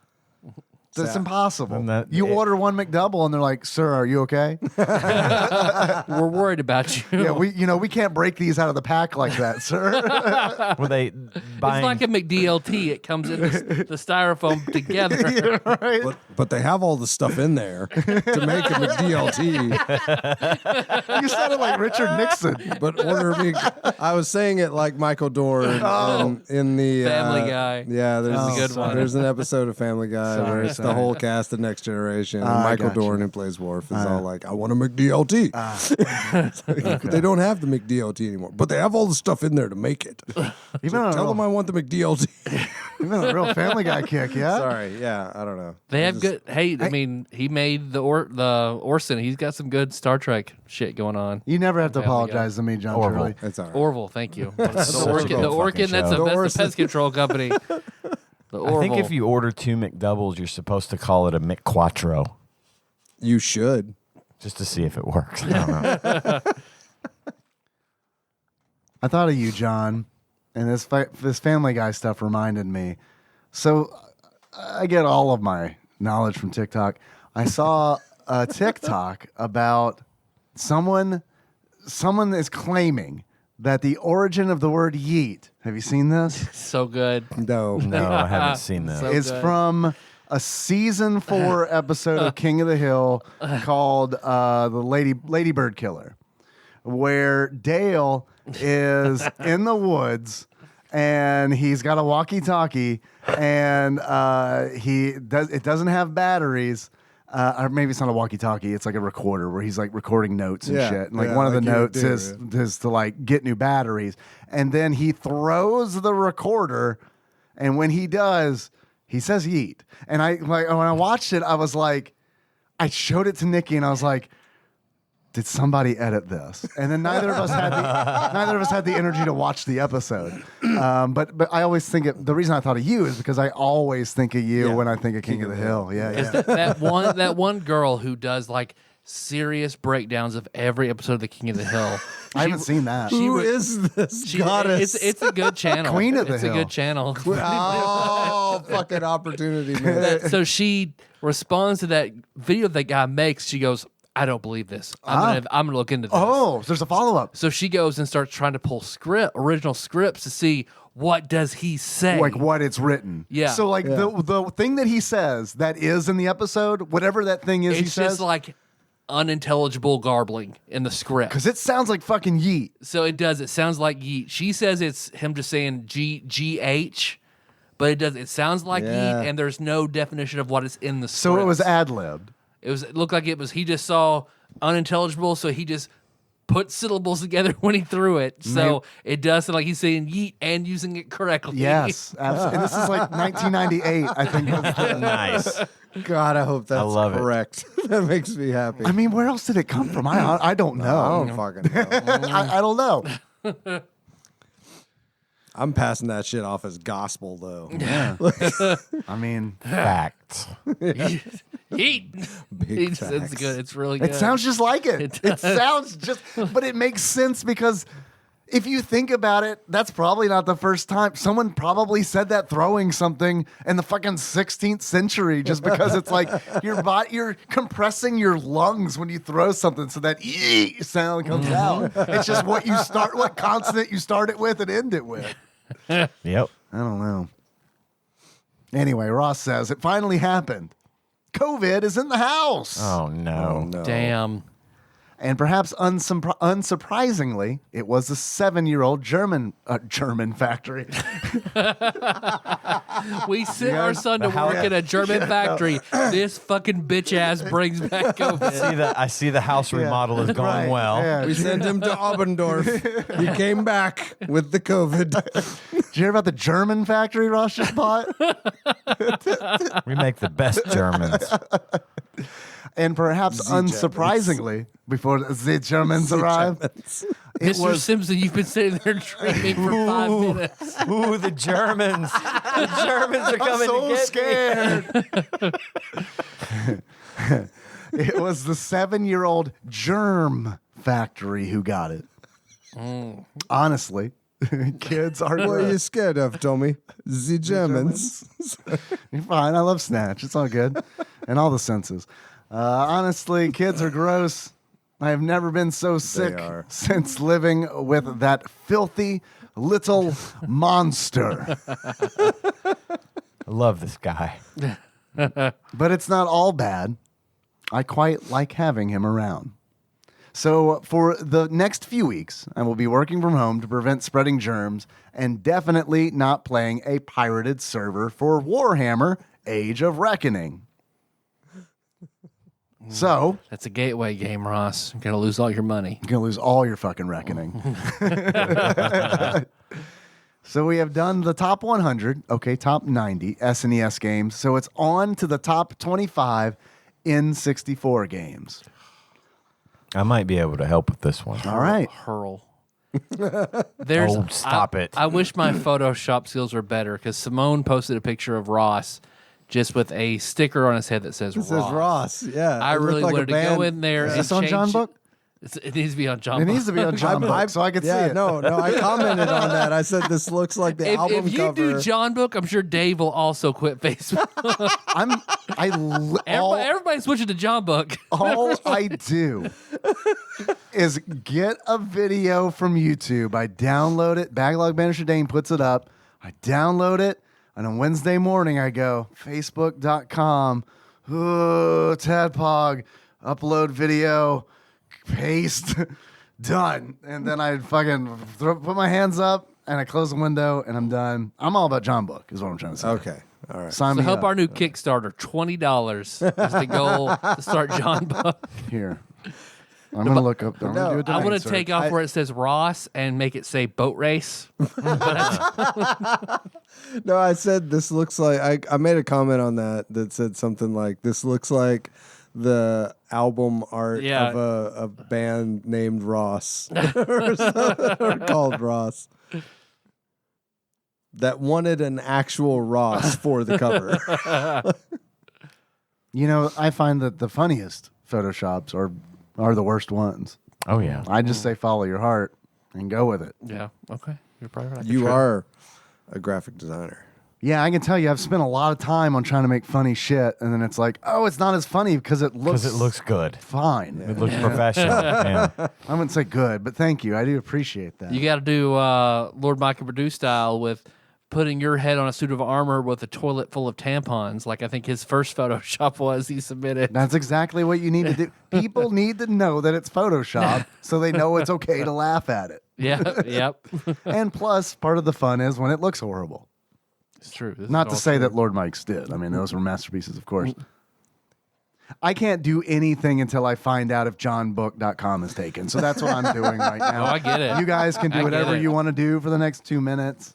[SPEAKER 5] That's impossible.
[SPEAKER 4] And that-
[SPEAKER 5] You order one McDouble and they're like, "Sir, are you okay?"
[SPEAKER 3] We're worried about you.
[SPEAKER 5] Yeah, we can't break these out of the pack like that, sir.
[SPEAKER 4] Were they
[SPEAKER 3] It's
[SPEAKER 4] buying?
[SPEAKER 3] like a McDLT. It comes in the styrofoam together.
[SPEAKER 5] Right?
[SPEAKER 2] But they have all the stuff in there to make a McDLT.
[SPEAKER 5] You sounded like Richard Nixon.
[SPEAKER 2] But order me. I was saying it like Michael Dorn in the
[SPEAKER 3] Family Guy.
[SPEAKER 2] Yeah, there's
[SPEAKER 3] That's a good one.
[SPEAKER 2] There's an episode of Family Guy where it's the whole cast of Next Generation. And
[SPEAKER 5] I
[SPEAKER 2] Michael
[SPEAKER 5] gotcha.
[SPEAKER 2] Dorn, who plays Worf, is all like, "I want a McDLT." But they don't have the McDLT anymore, but they have all the stuff in there to make it.
[SPEAKER 5] Even on a
[SPEAKER 2] Tell
[SPEAKER 5] real,
[SPEAKER 2] them I want the McDLT.
[SPEAKER 5] even on a real Family Guy kick, yeah.
[SPEAKER 2] Sorry, yeah, I don't know.
[SPEAKER 3] They have good. Hey, I mean, he made the Orson. He's got some good Star Trek shit going on.
[SPEAKER 5] You never have to
[SPEAKER 3] Family
[SPEAKER 5] apologize to me, John
[SPEAKER 4] Orville.
[SPEAKER 5] Shirley.
[SPEAKER 2] It's all right.
[SPEAKER 3] Orville, thank you. The
[SPEAKER 4] Such a
[SPEAKER 3] Orkin,
[SPEAKER 4] good
[SPEAKER 3] the Orkin,
[SPEAKER 4] fucking
[SPEAKER 3] that's
[SPEAKER 4] show.
[SPEAKER 3] the
[SPEAKER 2] Orson.
[SPEAKER 3] pest control company. The Orville.
[SPEAKER 4] I think if you order 2 McDoubles, you're supposed to call it a McQuattro
[SPEAKER 2] You should.
[SPEAKER 4] just to see if it works. I don't know.
[SPEAKER 5] I thought of you, John, and this Family Guy stuff reminded me. So I get all of my knowledge from TikTok. I saw a TikTok about someone is claiming that the origin of the word yeet, have you seen this?
[SPEAKER 3] so good.
[SPEAKER 2] No.
[SPEAKER 4] No, I haven't seen that.
[SPEAKER 3] So-
[SPEAKER 5] Is
[SPEAKER 3] good.
[SPEAKER 5] from a season 4 episode of King of the Hill called the Lady Bird Killer, where Dale is in the woods and he's got a walkie-talkie and it doesn't have batteries. Or maybe it's not a walkie-talkie. It's like a recorder where he's like recording notes and
[SPEAKER 2] Yeah,
[SPEAKER 5] shit. And like
[SPEAKER 2] yeah,
[SPEAKER 5] one of the
[SPEAKER 2] like you would
[SPEAKER 5] notes
[SPEAKER 2] do,
[SPEAKER 5] is to like get new batteries. And then he throws the recorder, and when he does, he says yeet. And when I watched it, I was like, I showed it to Nikki, and I was like, did somebody edit this? And then neither of us had the energy to watch the episode. But I always think the reason I thought of you is because I always think of you when I think of King of the Hill. Yeah,
[SPEAKER 3] Is
[SPEAKER 5] yeah.
[SPEAKER 3] that one girl who does like serious breakdowns of every episode of The King of the Hill.
[SPEAKER 5] I haven't seen that.
[SPEAKER 2] Who is this
[SPEAKER 3] She-
[SPEAKER 2] goddess?
[SPEAKER 3] It's a good channel.
[SPEAKER 5] Queen of the
[SPEAKER 3] It's
[SPEAKER 5] Hill.
[SPEAKER 3] a good channel.
[SPEAKER 2] Oh, fucking opportunity, man.
[SPEAKER 3] So she responds to that video that guy makes. She goes, "I don't believe this. I'm gonna look into this."
[SPEAKER 5] Oh, there's a follow-up.
[SPEAKER 3] So she goes and starts trying to pull original scripts to see what does he say.
[SPEAKER 5] Like what it's written.
[SPEAKER 3] Yeah.
[SPEAKER 5] So like the thing that he says that is in the episode, whatever that thing is he
[SPEAKER 3] It's
[SPEAKER 5] says,
[SPEAKER 3] just like unintelligible garbling in the script.
[SPEAKER 5] because it sounds like fucking yeet.
[SPEAKER 3] So it does. It sounds like yeet. She says it's him just saying GH, but it does. It sounds like
[SPEAKER 2] Yeah.
[SPEAKER 3] yeet, and there's no definition of what is in the script.
[SPEAKER 5] So it was ad-libbed.
[SPEAKER 3] It looked like it was. He just saw unintelligible, so he just put syllables together when he threw it. So it does sound like he's saying yeet and using it correctly.
[SPEAKER 5] Yes, absolutely. And this is like 1998, I think.
[SPEAKER 4] Nice.
[SPEAKER 2] God, I hope that's
[SPEAKER 4] love it.
[SPEAKER 2] correct. That makes me happy.
[SPEAKER 5] I mean, where else did it come from? I don't
[SPEAKER 2] I
[SPEAKER 5] know.
[SPEAKER 2] don't fucking know.
[SPEAKER 5] I don't know.
[SPEAKER 2] I'm passing that shit off as gospel, though.
[SPEAKER 5] Yeah. I mean,
[SPEAKER 4] Fact.
[SPEAKER 3] Yeet. It's
[SPEAKER 2] facts.
[SPEAKER 3] good. It's really good.
[SPEAKER 5] it sounds just like it.
[SPEAKER 3] It
[SPEAKER 5] It sounds just, but it makes sense because if you think about it, that's probably not the first time. Someone probably said that throwing something in the fucking 16th century just because it's like you're compressing your lungs when you throw something so that ee sound comes out. It's just what consonant you start it with and end it with.
[SPEAKER 4] Yep.
[SPEAKER 5] I don't know. Anyway, Ross says it finally happened. COVID is in the house.
[SPEAKER 4] Oh no.
[SPEAKER 2] No.
[SPEAKER 3] Damn.
[SPEAKER 5] And perhaps unsurprisingly, it was a 7-year-old German factory.
[SPEAKER 3] We sent our son to work in a German factory. This fucking bitch ass brings back COVID.
[SPEAKER 4] I see the house remodel is going
[SPEAKER 5] Right.
[SPEAKER 4] well.
[SPEAKER 5] Yeah.
[SPEAKER 2] We sent him to Obendorf. He came back with the COVID.
[SPEAKER 5] Did you hear about the German factory Ross just bought?
[SPEAKER 4] We make the best Germans.
[SPEAKER 5] And perhaps unsurprisingly, before the Germans arrived, it
[SPEAKER 3] Mr.
[SPEAKER 5] was
[SPEAKER 3] Simpson, you've been sitting there dreaming for 5 minutes.
[SPEAKER 4] Ooh, the Germans. The Germans are coming
[SPEAKER 5] so
[SPEAKER 4] to get
[SPEAKER 5] scared. It was the 7-year-old germ factory who got it. Honestly, kids are
[SPEAKER 2] What are you scared of, Tommy? The Germans.
[SPEAKER 5] You're fine. I love Snatch. It's all good. And all the senses. Honestly, kids are gross. I have never been so sick
[SPEAKER 2] are.
[SPEAKER 5] since living with that filthy little monster.
[SPEAKER 4] I love this guy.
[SPEAKER 5] But it's not all bad. I quite like having him around. So for the next few weeks, I will be working from home to prevent spreading germs and definitely not playing a pirated server for Warhammer Age of Reckoning. So,
[SPEAKER 3] That's a gateway game, Ross. You're going to lose all your money.
[SPEAKER 5] you're going to lose all your fucking reckoning. So we have done the top 100, top 90 SNES games. So it's on to the top 25 N64 games.
[SPEAKER 4] I might be able to help with this one.
[SPEAKER 5] All right.
[SPEAKER 3] Hurl. There's,
[SPEAKER 4] Oh, stop it.
[SPEAKER 3] I wish my Photoshop skills were better because Simone posted a picture of Ross just with a sticker on his head that says Ross.
[SPEAKER 2] This is Ross. Yeah.
[SPEAKER 3] I
[SPEAKER 2] It looked
[SPEAKER 3] really
[SPEAKER 2] like a
[SPEAKER 3] wanted to go
[SPEAKER 2] band.
[SPEAKER 3] in there
[SPEAKER 5] Is
[SPEAKER 3] and
[SPEAKER 5] this on
[SPEAKER 3] change
[SPEAKER 5] John Book?
[SPEAKER 3] It needs to be on John
[SPEAKER 5] It
[SPEAKER 3] Book.
[SPEAKER 5] needs to be on John Book so I could see
[SPEAKER 2] Yeah,
[SPEAKER 5] it.
[SPEAKER 2] no, I commented on that. I said this looks like the album
[SPEAKER 3] If you
[SPEAKER 2] cover.
[SPEAKER 3] do John Book, I'm sure Dave will also quit Facebook. Everybody's switching to John Book.
[SPEAKER 5] All I do is get a video from YouTube. I download it. Backlog Banisher Dane puts it up. I download it. And on Wednesday morning, I go, facebook.com, TADPOG, upload video, paste, done. And then I fucking put my hands up and I close the window and I'm done. I'm all about John Book, is what I'm trying to say.
[SPEAKER 2] Okay. All right.
[SPEAKER 5] Sign
[SPEAKER 3] So
[SPEAKER 5] me
[SPEAKER 3] help
[SPEAKER 5] up.
[SPEAKER 3] our new Kickstarter. $20 is the goal to start John Book.
[SPEAKER 5] Here. I'm going to look up. I'm gonna do a
[SPEAKER 3] I
[SPEAKER 5] domain
[SPEAKER 3] want to
[SPEAKER 5] search.
[SPEAKER 3] take off where it says Ross and make it say boat race.
[SPEAKER 2] No, I said this looks like I made a comment on that said something like this looks like the album art
[SPEAKER 3] Yeah.
[SPEAKER 2] of a band named Ross or called Ross that wanted an actual Ross for the cover.
[SPEAKER 5] You know, I find that the funniest Photoshops are the worst ones.
[SPEAKER 4] Oh, yeah.
[SPEAKER 5] I just say follow your heart and go with it.
[SPEAKER 3] Yeah. Okay. You're probably right.
[SPEAKER 2] You are a graphic designer.
[SPEAKER 5] Yeah, I can tell you, I've spent a lot of time on trying to make funny shit, and then it's like, oh, it's not as funny because it looks
[SPEAKER 4] good.
[SPEAKER 5] fine.
[SPEAKER 4] It looks professional. Yeah.
[SPEAKER 5] I wouldn't say good, but thank you. I do appreciate that.
[SPEAKER 3] You got to do Lord Michael Purdue style with putting your head on a suit of armor with a toilet full of tampons, like I think his first Photoshop was he submitted.
[SPEAKER 5] That's exactly what you need to do. People need to know that it's Photoshop so they know it's okay to laugh at it.
[SPEAKER 3] Yeah, yep.
[SPEAKER 5] And plus, part of the fun is when it looks horrible.
[SPEAKER 3] It's true. This is
[SPEAKER 5] Not to
[SPEAKER 3] all
[SPEAKER 5] say
[SPEAKER 3] true.
[SPEAKER 5] that Lord Mike's did. I mean, those were masterpieces, of course. I can't do anything until I find out if johnbook.com is taken. So that's what I'm doing right now.
[SPEAKER 3] Oh, I get it.
[SPEAKER 5] You guys can
[SPEAKER 3] I
[SPEAKER 5] do
[SPEAKER 3] get
[SPEAKER 5] whatever
[SPEAKER 3] it.
[SPEAKER 5] you want to do for the next 2 minutes.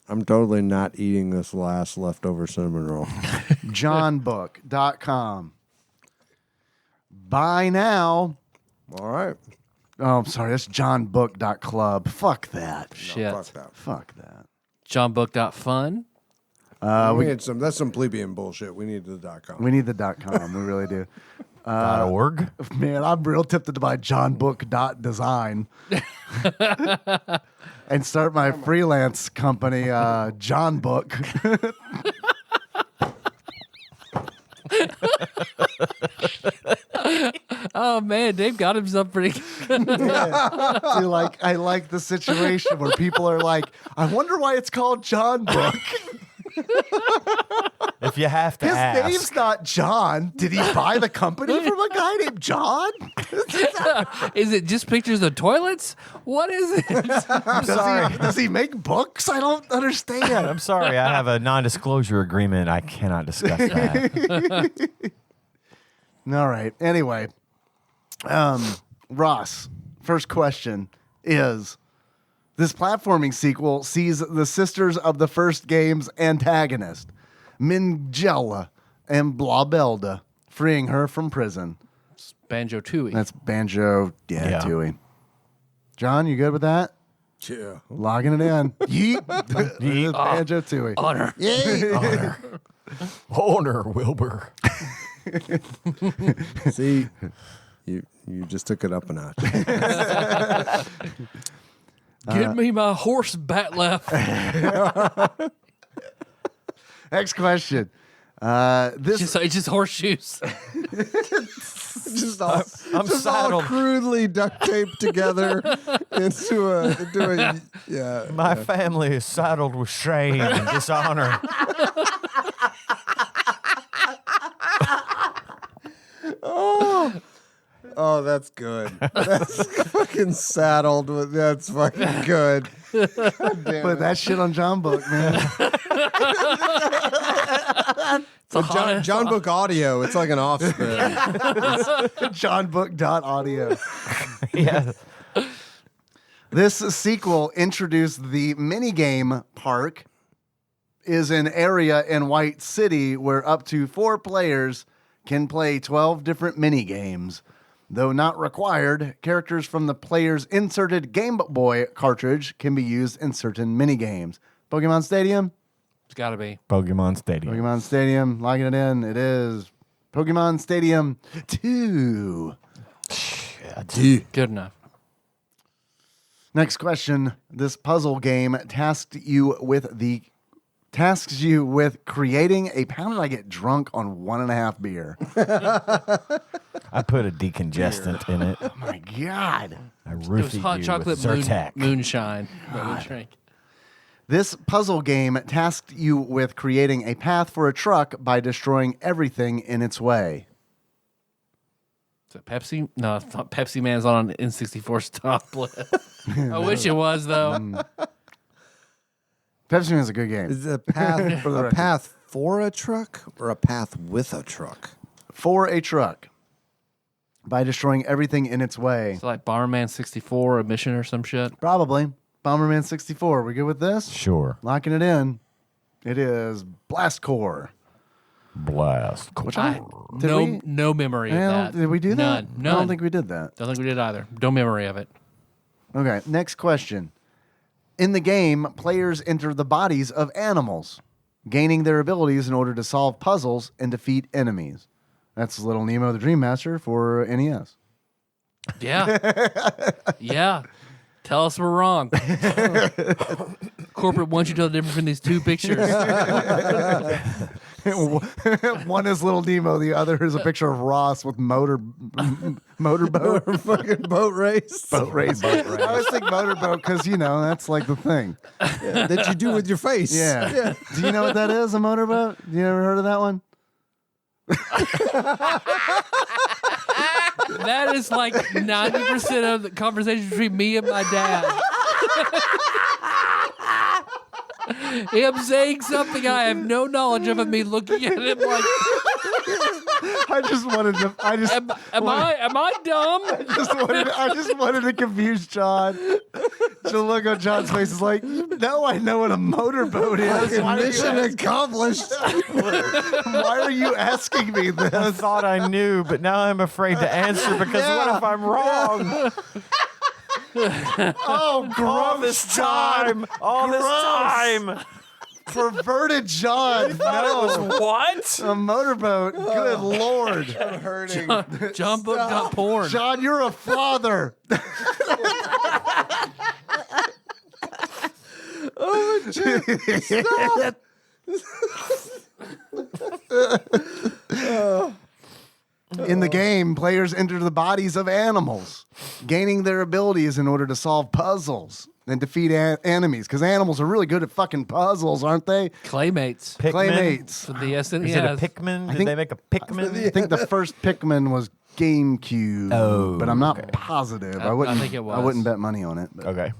[SPEAKER 2] I'm totally not eating this last leftover cinnamon roll.
[SPEAKER 5] johnbook.com. Buy now.
[SPEAKER 2] All right.
[SPEAKER 5] Oh, I'm sorry. That's johnbook.club. Fuck that.
[SPEAKER 3] Shit.
[SPEAKER 2] Fuck that.
[SPEAKER 5] Fuck that.
[SPEAKER 3] Johnbook.fun.
[SPEAKER 2] We need that's some plebeian bullshit. We need the .com.
[SPEAKER 5] We need the .com. We really do.
[SPEAKER 4] .org.
[SPEAKER 5] Man, I'm real tempted to buy johnbook.design and start my freelance company, John Book.
[SPEAKER 3] Oh man, Dave got himself pretty good.
[SPEAKER 5] I like the situation where people are like, I wonder why it's called John Book.
[SPEAKER 4] If you have to
[SPEAKER 5] His
[SPEAKER 4] ask.
[SPEAKER 5] name's not John. Did he buy the company from a guy named John?
[SPEAKER 3] Is it just pictures of toilets? What is it?
[SPEAKER 5] Does he make books? I don't understand.
[SPEAKER 4] I'm sorry, I have a non-disclosure agreement. I cannot discuss that.
[SPEAKER 5] All right. Anyway, Ross, first question is, this platforming sequel sees the sisters of the first game's antagonist, Mingella and Blobelda, freeing her from prison.
[SPEAKER 3] Banjo-Tooie.
[SPEAKER 5] That's Banjo,
[SPEAKER 4] Yeah.
[SPEAKER 5] Tooie. John, you good with that?
[SPEAKER 2] Yeah.
[SPEAKER 5] Logging it in. Yeet.
[SPEAKER 4] Yeet.
[SPEAKER 5] Banjo Tooie.
[SPEAKER 3] Honor.
[SPEAKER 4] Honor. Honor, Wilbur.
[SPEAKER 2] See, you just took it up a notch.
[SPEAKER 3] Give me my horse bat left.
[SPEAKER 5] Next question. This
[SPEAKER 2] Uh,
[SPEAKER 3] It's just horseshoes.
[SPEAKER 2] just all,
[SPEAKER 4] I'm
[SPEAKER 2] just all
[SPEAKER 4] saddled.
[SPEAKER 2] crudely duct taped together into a yeah.
[SPEAKER 4] My family is saddled with shame and dishonor.
[SPEAKER 2] Oh, that's good. That's fucking saddled with. That's fucking good.
[SPEAKER 5] put that shit on John Book, man.
[SPEAKER 2] But John Book Audio. It's like an offspin.
[SPEAKER 5] Johnbook.audio.
[SPEAKER 4] Yeah.
[SPEAKER 5] This sequel introduced the minigame park, is an area in White City where up to 4 players can play 12 different minigames. Though not required, characters from the player's inserted Game Boy cartridge can be used in certain minigames. Pokemon Stadium?
[SPEAKER 3] It's got to be.
[SPEAKER 4] Pokemon Stadium.
[SPEAKER 5] Pokemon Stadium, logging it in. It is Pokemon Stadium 2.
[SPEAKER 3] Good enough.
[SPEAKER 5] Next question. This puzzle game tasks you with creating a. How did I get drunk on 1.5 beer?
[SPEAKER 4] I put a decongestant in it.
[SPEAKER 5] Oh my God.
[SPEAKER 4] I
[SPEAKER 3] It was
[SPEAKER 4] roofied
[SPEAKER 3] hot
[SPEAKER 4] you
[SPEAKER 3] chocolate
[SPEAKER 4] with Zyrtec.
[SPEAKER 3] moonshine that we drank.
[SPEAKER 5] This puzzle game tasked you with creating a path for a truck by destroying everything in its way.
[SPEAKER 3] Is it Pepsi? No, it's not. Pepsi Man's on an N64 stop list. I wish it was, though.
[SPEAKER 5] Pepsi Man is a good game.
[SPEAKER 2] Is it a path
[SPEAKER 5] For the
[SPEAKER 2] a
[SPEAKER 5] record.
[SPEAKER 2] path for a truck or a path with a truck?
[SPEAKER 5] For a truck by destroying everything in its way.
[SPEAKER 3] It's like Bomberman 64, a mission or some shit.
[SPEAKER 5] Probably. Bomberman 64. We good with this?
[SPEAKER 4] Sure.
[SPEAKER 5] Locking it in. It is Blast Core.
[SPEAKER 4] Blast.
[SPEAKER 3] No memory of that.
[SPEAKER 5] Did we do that?
[SPEAKER 3] None.
[SPEAKER 5] I don't think we did that.
[SPEAKER 3] Don't think we did either. No memory of it.
[SPEAKER 5] Okay, next question. In the game, players enter the bodies of animals, gaining their abilities in order to solve puzzles and defeat enemies. That's Little Nemo the Dream Master for NES.
[SPEAKER 3] Yeah. Yeah. Tell us we're wrong. Corporate wants you to know the difference between these two pictures.
[SPEAKER 5] One is Little Nemo, the other is a picture of Ross with motorboat.
[SPEAKER 2] Fucking boat race.
[SPEAKER 5] Boat race. I always think motorboat because, that's like the thing.
[SPEAKER 2] that you do with your face.
[SPEAKER 5] Yeah. Do you know what that is, a motorboat? You ever heard of that one?
[SPEAKER 3] That is like 90% of the conversation between me and my dad. Him saying something I have no knowledge of, and me looking at him like,
[SPEAKER 5] I just wanted to.
[SPEAKER 3] am I dumb?
[SPEAKER 5] I just wanted to confuse John. To look on John's face is like, no, I know what a motorboat is.
[SPEAKER 2] Mission accomplished.
[SPEAKER 5] Why are you asking me this?
[SPEAKER 4] I thought I knew, but now I'm afraid to answer because what if I'm wrong?
[SPEAKER 5] Oh, gross,
[SPEAKER 4] All this time.
[SPEAKER 5] Perverted John. No.
[SPEAKER 4] What?
[SPEAKER 5] A motorboat. Good Lord.
[SPEAKER 2] I'm hurting.
[SPEAKER 3] John Book got porn.
[SPEAKER 5] John, you're a father.
[SPEAKER 2] Stop.
[SPEAKER 5] In the game, players enter the bodies of animals, gaining their abilities in order to solve puzzles and defeat enemies. Because animals are really good at fucking puzzles, aren't they?
[SPEAKER 3] Claymates.
[SPEAKER 5] Playmates.
[SPEAKER 3] For the SNES.
[SPEAKER 4] Is it a Pikmin? Did
[SPEAKER 5] think-
[SPEAKER 4] they make a Pikmin?
[SPEAKER 5] I think the first Pikmin was GameCube,
[SPEAKER 4] Oh,
[SPEAKER 5] but I'm not
[SPEAKER 4] okay.
[SPEAKER 5] positive.
[SPEAKER 3] I
[SPEAKER 5] I wouldn't.
[SPEAKER 3] think it was.
[SPEAKER 5] I wouldn't bet money on it. But.
[SPEAKER 4] Okay.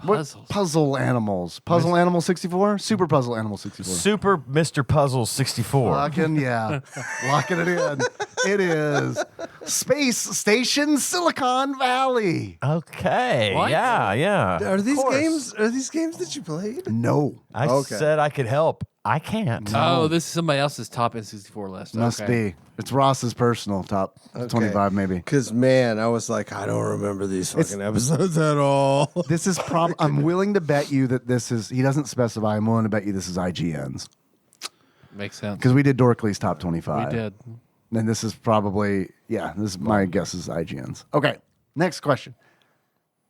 [SPEAKER 5] What
[SPEAKER 3] Puzzles.
[SPEAKER 5] puzzle animals? Puzzle Animal 64? Super Puzzle Animal 64.
[SPEAKER 4] Super Mr. Puzzle 64.
[SPEAKER 5] Locking it in. It is Space Station Silicon Valley.
[SPEAKER 4] Okay.
[SPEAKER 3] What?
[SPEAKER 4] Yeah.
[SPEAKER 2] Are these
[SPEAKER 5] course.
[SPEAKER 2] games? Are these games that you played?
[SPEAKER 5] No.
[SPEAKER 4] I
[SPEAKER 2] Okay.
[SPEAKER 4] said I could help. I can't.
[SPEAKER 3] Oh, this is somebody else's top N64 list.
[SPEAKER 5] Must
[SPEAKER 3] Okay.
[SPEAKER 5] be. It's Ross's personal top 25, maybe.
[SPEAKER 2] Because man, I was like, I don't remember these fucking episodes at all.
[SPEAKER 5] This is I'm willing to bet you that this is. He doesn't specify. I'm willing to bet you this is IGN's
[SPEAKER 3] Makes sense.
[SPEAKER 5] because we did Dorkley's top 25.
[SPEAKER 3] We did.
[SPEAKER 5] And this is probably This is my guess is IGN's. Okay. Next question.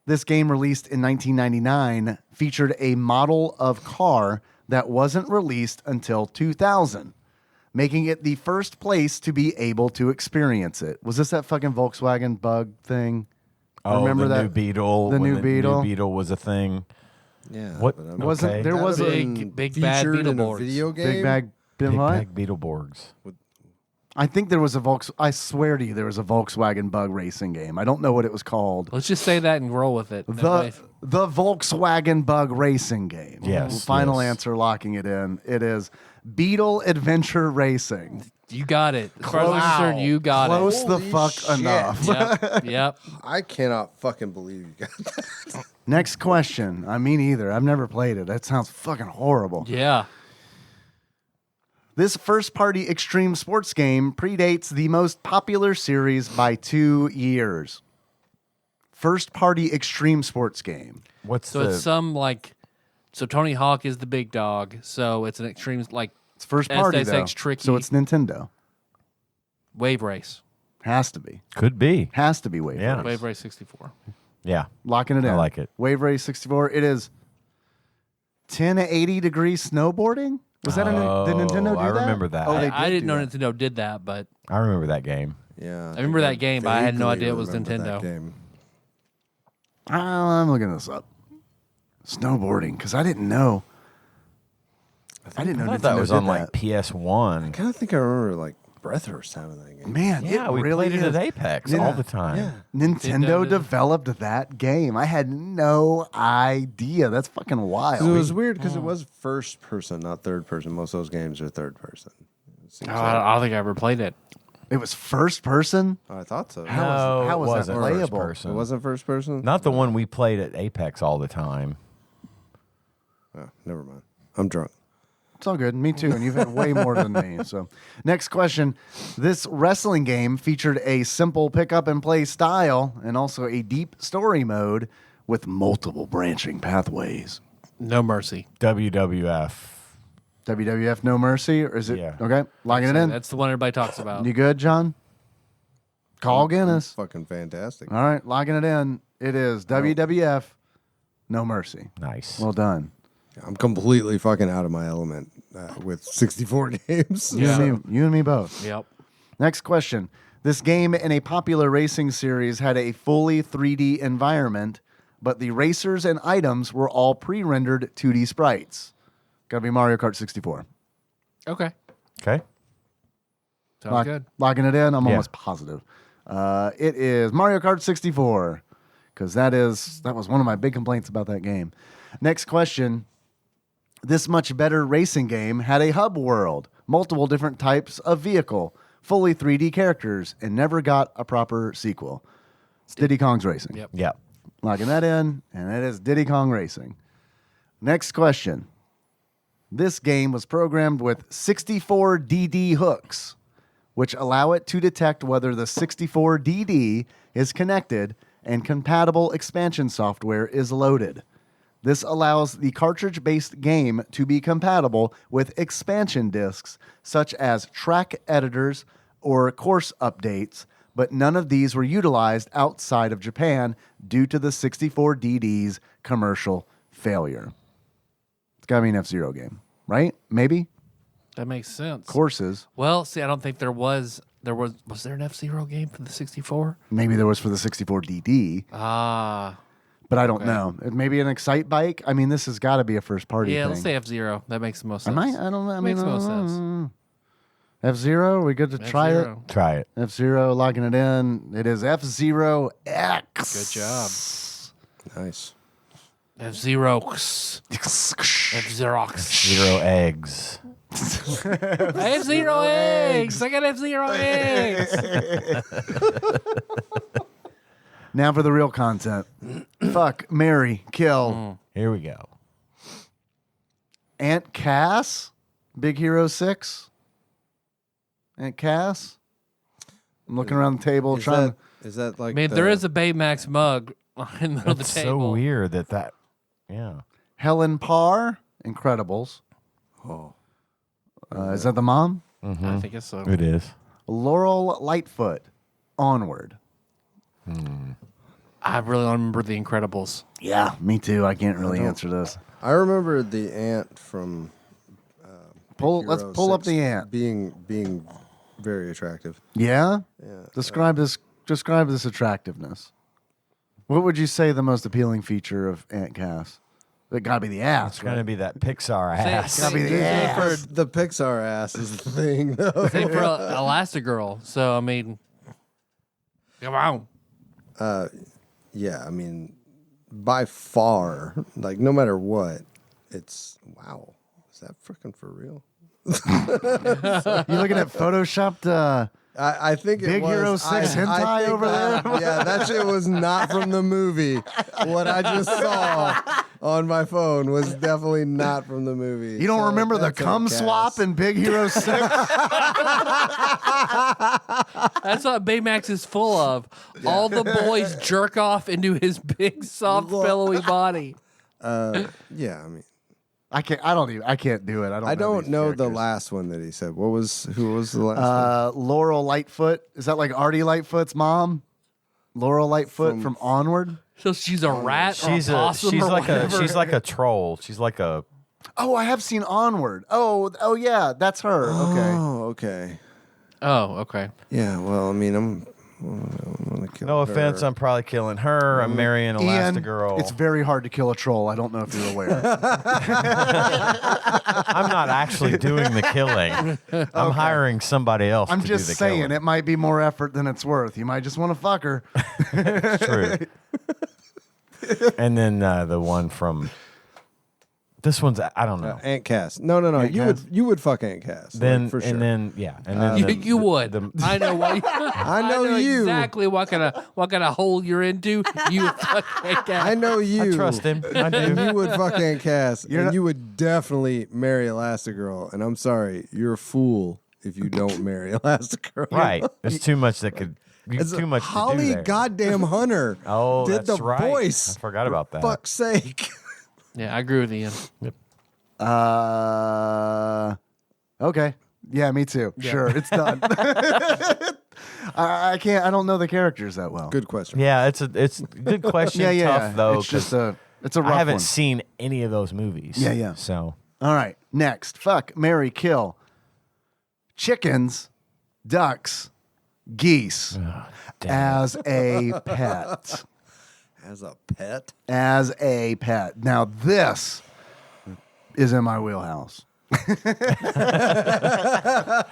[SPEAKER 5] This game released in 1999 featured a model of car that wasn't released until 2000, making it the first place to be able to experience it. Was this that fucking Volkswagen Bug thing?
[SPEAKER 4] Oh,
[SPEAKER 5] Remember
[SPEAKER 4] the
[SPEAKER 5] that?
[SPEAKER 4] new Beetle.
[SPEAKER 5] The
[SPEAKER 4] when
[SPEAKER 5] new Beetle?
[SPEAKER 4] New Beetle was a thing.
[SPEAKER 2] Yeah.
[SPEAKER 4] What?
[SPEAKER 2] but I'm-
[SPEAKER 5] Wasn't
[SPEAKER 4] Okay.
[SPEAKER 5] there was a
[SPEAKER 3] Big bad
[SPEAKER 2] featured in a
[SPEAKER 3] Beetleborgs.
[SPEAKER 2] video game?
[SPEAKER 5] big bag?
[SPEAKER 4] Big
[SPEAKER 5] what?
[SPEAKER 4] Bag Beetleborgs.
[SPEAKER 5] I think there was a I swear to you, there was a Volkswagen Bug racing game. I don't know what it was called.
[SPEAKER 3] Let's just say that and roll with it. That way-
[SPEAKER 5] The Volkswagen Bug racing game.
[SPEAKER 4] Yes,
[SPEAKER 5] Final
[SPEAKER 4] yes.
[SPEAKER 5] answer, locking it in. It is Beetle Adventure Racing.
[SPEAKER 3] You got it. As far as I'm concerned, you got
[SPEAKER 5] Close the
[SPEAKER 2] Holy
[SPEAKER 5] fuck
[SPEAKER 2] shit.
[SPEAKER 5] enough.
[SPEAKER 3] it. Yep.
[SPEAKER 2] I cannot fucking believe you got that.
[SPEAKER 5] Next question. I mean, either. I've never played it. That sounds fucking horrible.
[SPEAKER 3] Yeah.
[SPEAKER 5] This first party extreme sports game predates the most popular series by 2 years. First party extreme sports game.
[SPEAKER 4] What's
[SPEAKER 3] So
[SPEAKER 4] the?
[SPEAKER 3] it's some like, so Tony Hawk is the big dog. So it's an extreme like
[SPEAKER 5] It's first party,
[SPEAKER 3] SSX
[SPEAKER 5] though.
[SPEAKER 3] tricky.
[SPEAKER 5] So it's Nintendo.
[SPEAKER 3] Wave Race.
[SPEAKER 5] Has to be.
[SPEAKER 4] Could be.
[SPEAKER 5] Has to be Wave
[SPEAKER 4] Yeah.
[SPEAKER 5] Race.
[SPEAKER 3] Wave Race 64.
[SPEAKER 4] Yeah.
[SPEAKER 5] Locking it in.
[SPEAKER 4] I like it.
[SPEAKER 5] Wave Race 64. It is 1080 degree snowboarding. Was that did Nintendo do
[SPEAKER 4] I
[SPEAKER 5] that?
[SPEAKER 4] remember that.
[SPEAKER 5] Oh, they
[SPEAKER 3] I
[SPEAKER 5] did
[SPEAKER 3] didn't know
[SPEAKER 5] that.
[SPEAKER 3] Nintendo did that, but
[SPEAKER 4] I remember that game.
[SPEAKER 2] Yeah.
[SPEAKER 3] I remember that game, but I had no
[SPEAKER 2] vaguely
[SPEAKER 3] idea it was
[SPEAKER 2] remember that
[SPEAKER 3] Nintendo.
[SPEAKER 2] game.
[SPEAKER 5] I'm looking this up. Snowboarding, because I didn't know. I didn't know
[SPEAKER 4] I thought
[SPEAKER 5] Nintendo
[SPEAKER 4] that was
[SPEAKER 5] did
[SPEAKER 4] on like
[SPEAKER 5] that.
[SPEAKER 4] PS1.
[SPEAKER 2] I kind of think I remember like Breathless having that game.
[SPEAKER 5] Man,
[SPEAKER 4] Yeah,
[SPEAKER 5] it
[SPEAKER 4] we
[SPEAKER 5] really
[SPEAKER 4] played it
[SPEAKER 5] is.
[SPEAKER 4] at Apex
[SPEAKER 5] Yeah.
[SPEAKER 4] all the time.
[SPEAKER 2] Yeah.
[SPEAKER 5] Nintendo
[SPEAKER 3] did.
[SPEAKER 5] developed that game. I had no idea. That's fucking wild.
[SPEAKER 2] 'Cause it was weird because it was first person, not third person. Most of those games are third person. It seems like-
[SPEAKER 3] I don't think I ever played it.
[SPEAKER 5] It was first person.
[SPEAKER 2] I thought so.
[SPEAKER 5] How
[SPEAKER 4] No,
[SPEAKER 5] was
[SPEAKER 4] it
[SPEAKER 5] that
[SPEAKER 4] wasn't
[SPEAKER 5] playable?
[SPEAKER 4] First person.
[SPEAKER 2] It wasn't first person?
[SPEAKER 4] Not the one we played at Apex all the time.
[SPEAKER 2] Oh, never mind. I'm drunk.
[SPEAKER 5] It's all good. Me too. And you've had way more than me. So, next question. This wrestling game featured a simple pick up and play style and also a deep story mode with multiple branching pathways.
[SPEAKER 3] No Mercy.
[SPEAKER 4] WWF.
[SPEAKER 5] WWF No Mercy, or is it?
[SPEAKER 4] Yeah.
[SPEAKER 5] Okay, locking it in.
[SPEAKER 3] That's the one everybody talks about.
[SPEAKER 5] You good, John? Call Guinness.
[SPEAKER 2] Fucking fantastic.
[SPEAKER 5] All right, locking it in. It is WWF No Mercy.
[SPEAKER 4] Nice.
[SPEAKER 5] Well done.
[SPEAKER 2] I'm completely fucking out of my element with 64 games.
[SPEAKER 5] You,
[SPEAKER 3] Yeah.
[SPEAKER 5] you and me both.
[SPEAKER 3] Yep.
[SPEAKER 5] Next question. This game in a popular racing series had a fully 3D environment, but the racers and items were all pre-rendered 2D sprites. Gotta be Mario Kart 64.
[SPEAKER 3] Okay.
[SPEAKER 4] Okay.
[SPEAKER 3] Sounds good.
[SPEAKER 5] Locking it in. I'm
[SPEAKER 4] Yeah.
[SPEAKER 5] almost positive. It is Mario Kart 64 because that was one of my big complaints about that game. Next question. This much better racing game had a hub world, multiple different types of vehicle, fully 3D characters, and never got a proper sequel. It's Diddy Kong's Racing.
[SPEAKER 3] Yep.
[SPEAKER 4] Yeah.
[SPEAKER 5] Locking that in, and it is Diddy Kong Racing. Next question. This game was programmed with 64 DD hooks, which allow it to detect whether the 64 DD is connected and compatible expansion software is loaded. This allows the cartridge-based game to be compatible with expansion discs, such as track editors or course updates, but none of these were utilized outside of Japan due to the 64 DD's commercial failure. It's got to be an F-Zero game, right? Maybe?
[SPEAKER 3] That makes sense.
[SPEAKER 5] Courses.
[SPEAKER 3] Well, see, I don't think there was Was there an F-Zero game for the 64?
[SPEAKER 5] Maybe there was for the 64 DD,
[SPEAKER 3] Ah,
[SPEAKER 5] but I don't know. Maybe an Excite Bike. I mean, this has got to be a first party
[SPEAKER 3] yeah.
[SPEAKER 5] thing.
[SPEAKER 3] Let's say F-Zero. That makes the most sense.
[SPEAKER 5] Am I don't know. I mean,
[SPEAKER 3] Makes most sense.
[SPEAKER 5] F-Zero. We good to try it?
[SPEAKER 3] F-Zero.
[SPEAKER 4] Try it.
[SPEAKER 5] F-Zero, logging it in. It is F-Zero X.
[SPEAKER 3] Good job.
[SPEAKER 2] Nice.
[SPEAKER 3] F-Zero. F-Zero.
[SPEAKER 4] 0 eggs.
[SPEAKER 3] I have 0 eggs. I got F-Zero eggs.
[SPEAKER 5] Now for the real content. Fuck, marry, kill.
[SPEAKER 4] Here we go.
[SPEAKER 5] Aunt Cass, Big Hero 6. Aunt Cass. I'm looking around the table trying
[SPEAKER 2] Is that like?
[SPEAKER 3] I mean, there is a Baymax mug in the middle of the
[SPEAKER 4] It's
[SPEAKER 3] table.
[SPEAKER 4] so weird that. Yeah.
[SPEAKER 5] Helen Parr, Incredibles.
[SPEAKER 2] Oh,
[SPEAKER 5] Is that the mom?
[SPEAKER 3] I think it's so.
[SPEAKER 4] It is.
[SPEAKER 5] Laurel Lightfoot, Onward.
[SPEAKER 3] I really don't remember the Incredibles.
[SPEAKER 5] Yeah, me too. I can't really answer this.
[SPEAKER 2] I remember the ant from.
[SPEAKER 5] Let's
[SPEAKER 2] Hero
[SPEAKER 5] pull up
[SPEAKER 2] 6
[SPEAKER 5] the ant.
[SPEAKER 2] being very attractive.
[SPEAKER 5] Yeah?
[SPEAKER 2] Yeah.
[SPEAKER 5] Describe this attractiveness. What would you say the most appealing feature of Aunt Cass? It gotta be the ass.
[SPEAKER 4] It's going to be that Pixar
[SPEAKER 3] Say-
[SPEAKER 4] ass.
[SPEAKER 3] say-
[SPEAKER 5] Gotta be the
[SPEAKER 3] say
[SPEAKER 5] ass.
[SPEAKER 3] for-
[SPEAKER 2] The Pixar ass is the thing, though.
[SPEAKER 3] Say for Elastigirl. So I mean, come on.
[SPEAKER 2] Yeah, I mean, by far, like no matter what, it's wow. Is that freaking for real?
[SPEAKER 5] You looking at photoshopped?
[SPEAKER 2] I think it
[SPEAKER 5] Big
[SPEAKER 2] was
[SPEAKER 5] Hero 6 hentai
[SPEAKER 2] I think
[SPEAKER 5] over
[SPEAKER 2] that- Yeah, that shit was not from the movie. What I just saw on my phone was definitely not from the movie.
[SPEAKER 5] You don't
[SPEAKER 2] So
[SPEAKER 5] remember the
[SPEAKER 2] that's a
[SPEAKER 5] cum
[SPEAKER 2] gas.
[SPEAKER 5] swap in Big Hero 6?
[SPEAKER 2] That's
[SPEAKER 3] what Baymax is full of. All the boys jerk off into his big, soft, billowy body.
[SPEAKER 2] Yeah, I mean,
[SPEAKER 5] I can't do it.
[SPEAKER 2] I don't know the last one that he said. Who was the last one?
[SPEAKER 5] Laurel Lightfoot. Is that like Artie Lightfoot's mom? Laurel Lightfoot from Onward.
[SPEAKER 3] So she's a rat or
[SPEAKER 4] She's
[SPEAKER 3] a possum
[SPEAKER 4] she's
[SPEAKER 3] or
[SPEAKER 4] like
[SPEAKER 3] whatever.
[SPEAKER 4] she's like a troll. She's like a
[SPEAKER 5] Oh, I have seen Onward. Oh yeah, that's her. Okay.
[SPEAKER 2] Oh, okay.
[SPEAKER 3] Oh, okay.
[SPEAKER 2] Yeah, well, I mean, I'm gonna kill
[SPEAKER 4] no
[SPEAKER 2] her.
[SPEAKER 4] offense. I'm probably killing her. I'm marrying
[SPEAKER 5] Ian,
[SPEAKER 4] Elastigirl.
[SPEAKER 5] it's very hard to kill a troll. I don't know if you're aware.
[SPEAKER 4] I'm not actually doing the killing. I'm hiring somebody else.
[SPEAKER 5] I'm
[SPEAKER 4] to
[SPEAKER 5] just
[SPEAKER 4] do the
[SPEAKER 5] saying
[SPEAKER 4] killing.
[SPEAKER 5] it might be more effort than it's worth. You might just want to fuck her.
[SPEAKER 4] It's true. And then the one from this one's I don't know.
[SPEAKER 2] Aunt Cass. No.
[SPEAKER 5] Aunt Cass.
[SPEAKER 2] You would fuck Aunt Cass.
[SPEAKER 4] Then
[SPEAKER 2] like, for sure.
[SPEAKER 4] and then yeah, and then
[SPEAKER 3] You would. I know what. I
[SPEAKER 2] know you.
[SPEAKER 3] exactly what kind of hole you're into. You fucking cat.
[SPEAKER 2] I know you.
[SPEAKER 4] I trust him. I do.
[SPEAKER 2] You would fuck Aunt Cass, and you would definitely marry Elastigirl. And I'm sorry, you're a fool if you don't marry Elastigirl.
[SPEAKER 4] Right. There's too much that could.
[SPEAKER 2] It's
[SPEAKER 4] too much
[SPEAKER 2] Holly
[SPEAKER 4] to do there.
[SPEAKER 2] goddamn Hunter.
[SPEAKER 4] Oh,
[SPEAKER 2] did
[SPEAKER 4] that's
[SPEAKER 2] the
[SPEAKER 4] right.
[SPEAKER 2] voice.
[SPEAKER 4] I forgot about that.
[SPEAKER 2] Fuck's sake.
[SPEAKER 3] Yeah, I agree with Ian.
[SPEAKER 5] Okay. Yeah, me too. Sure, it's done. I can't. I don't know the characters that well.
[SPEAKER 2] Good question.
[SPEAKER 4] Yeah, it's a good question.
[SPEAKER 5] Yeah.
[SPEAKER 4] Tough though.
[SPEAKER 5] It's just
[SPEAKER 4] 'cause
[SPEAKER 5] it's a rough
[SPEAKER 4] I haven't
[SPEAKER 5] one.
[SPEAKER 4] seen any of those movies.
[SPEAKER 5] Yeah.
[SPEAKER 4] So
[SPEAKER 5] All right. Next, fuck, marry, kill. Chickens, ducks, geese as a pet.
[SPEAKER 2] As a pet.
[SPEAKER 5] As a pet. Now this is in my wheelhouse.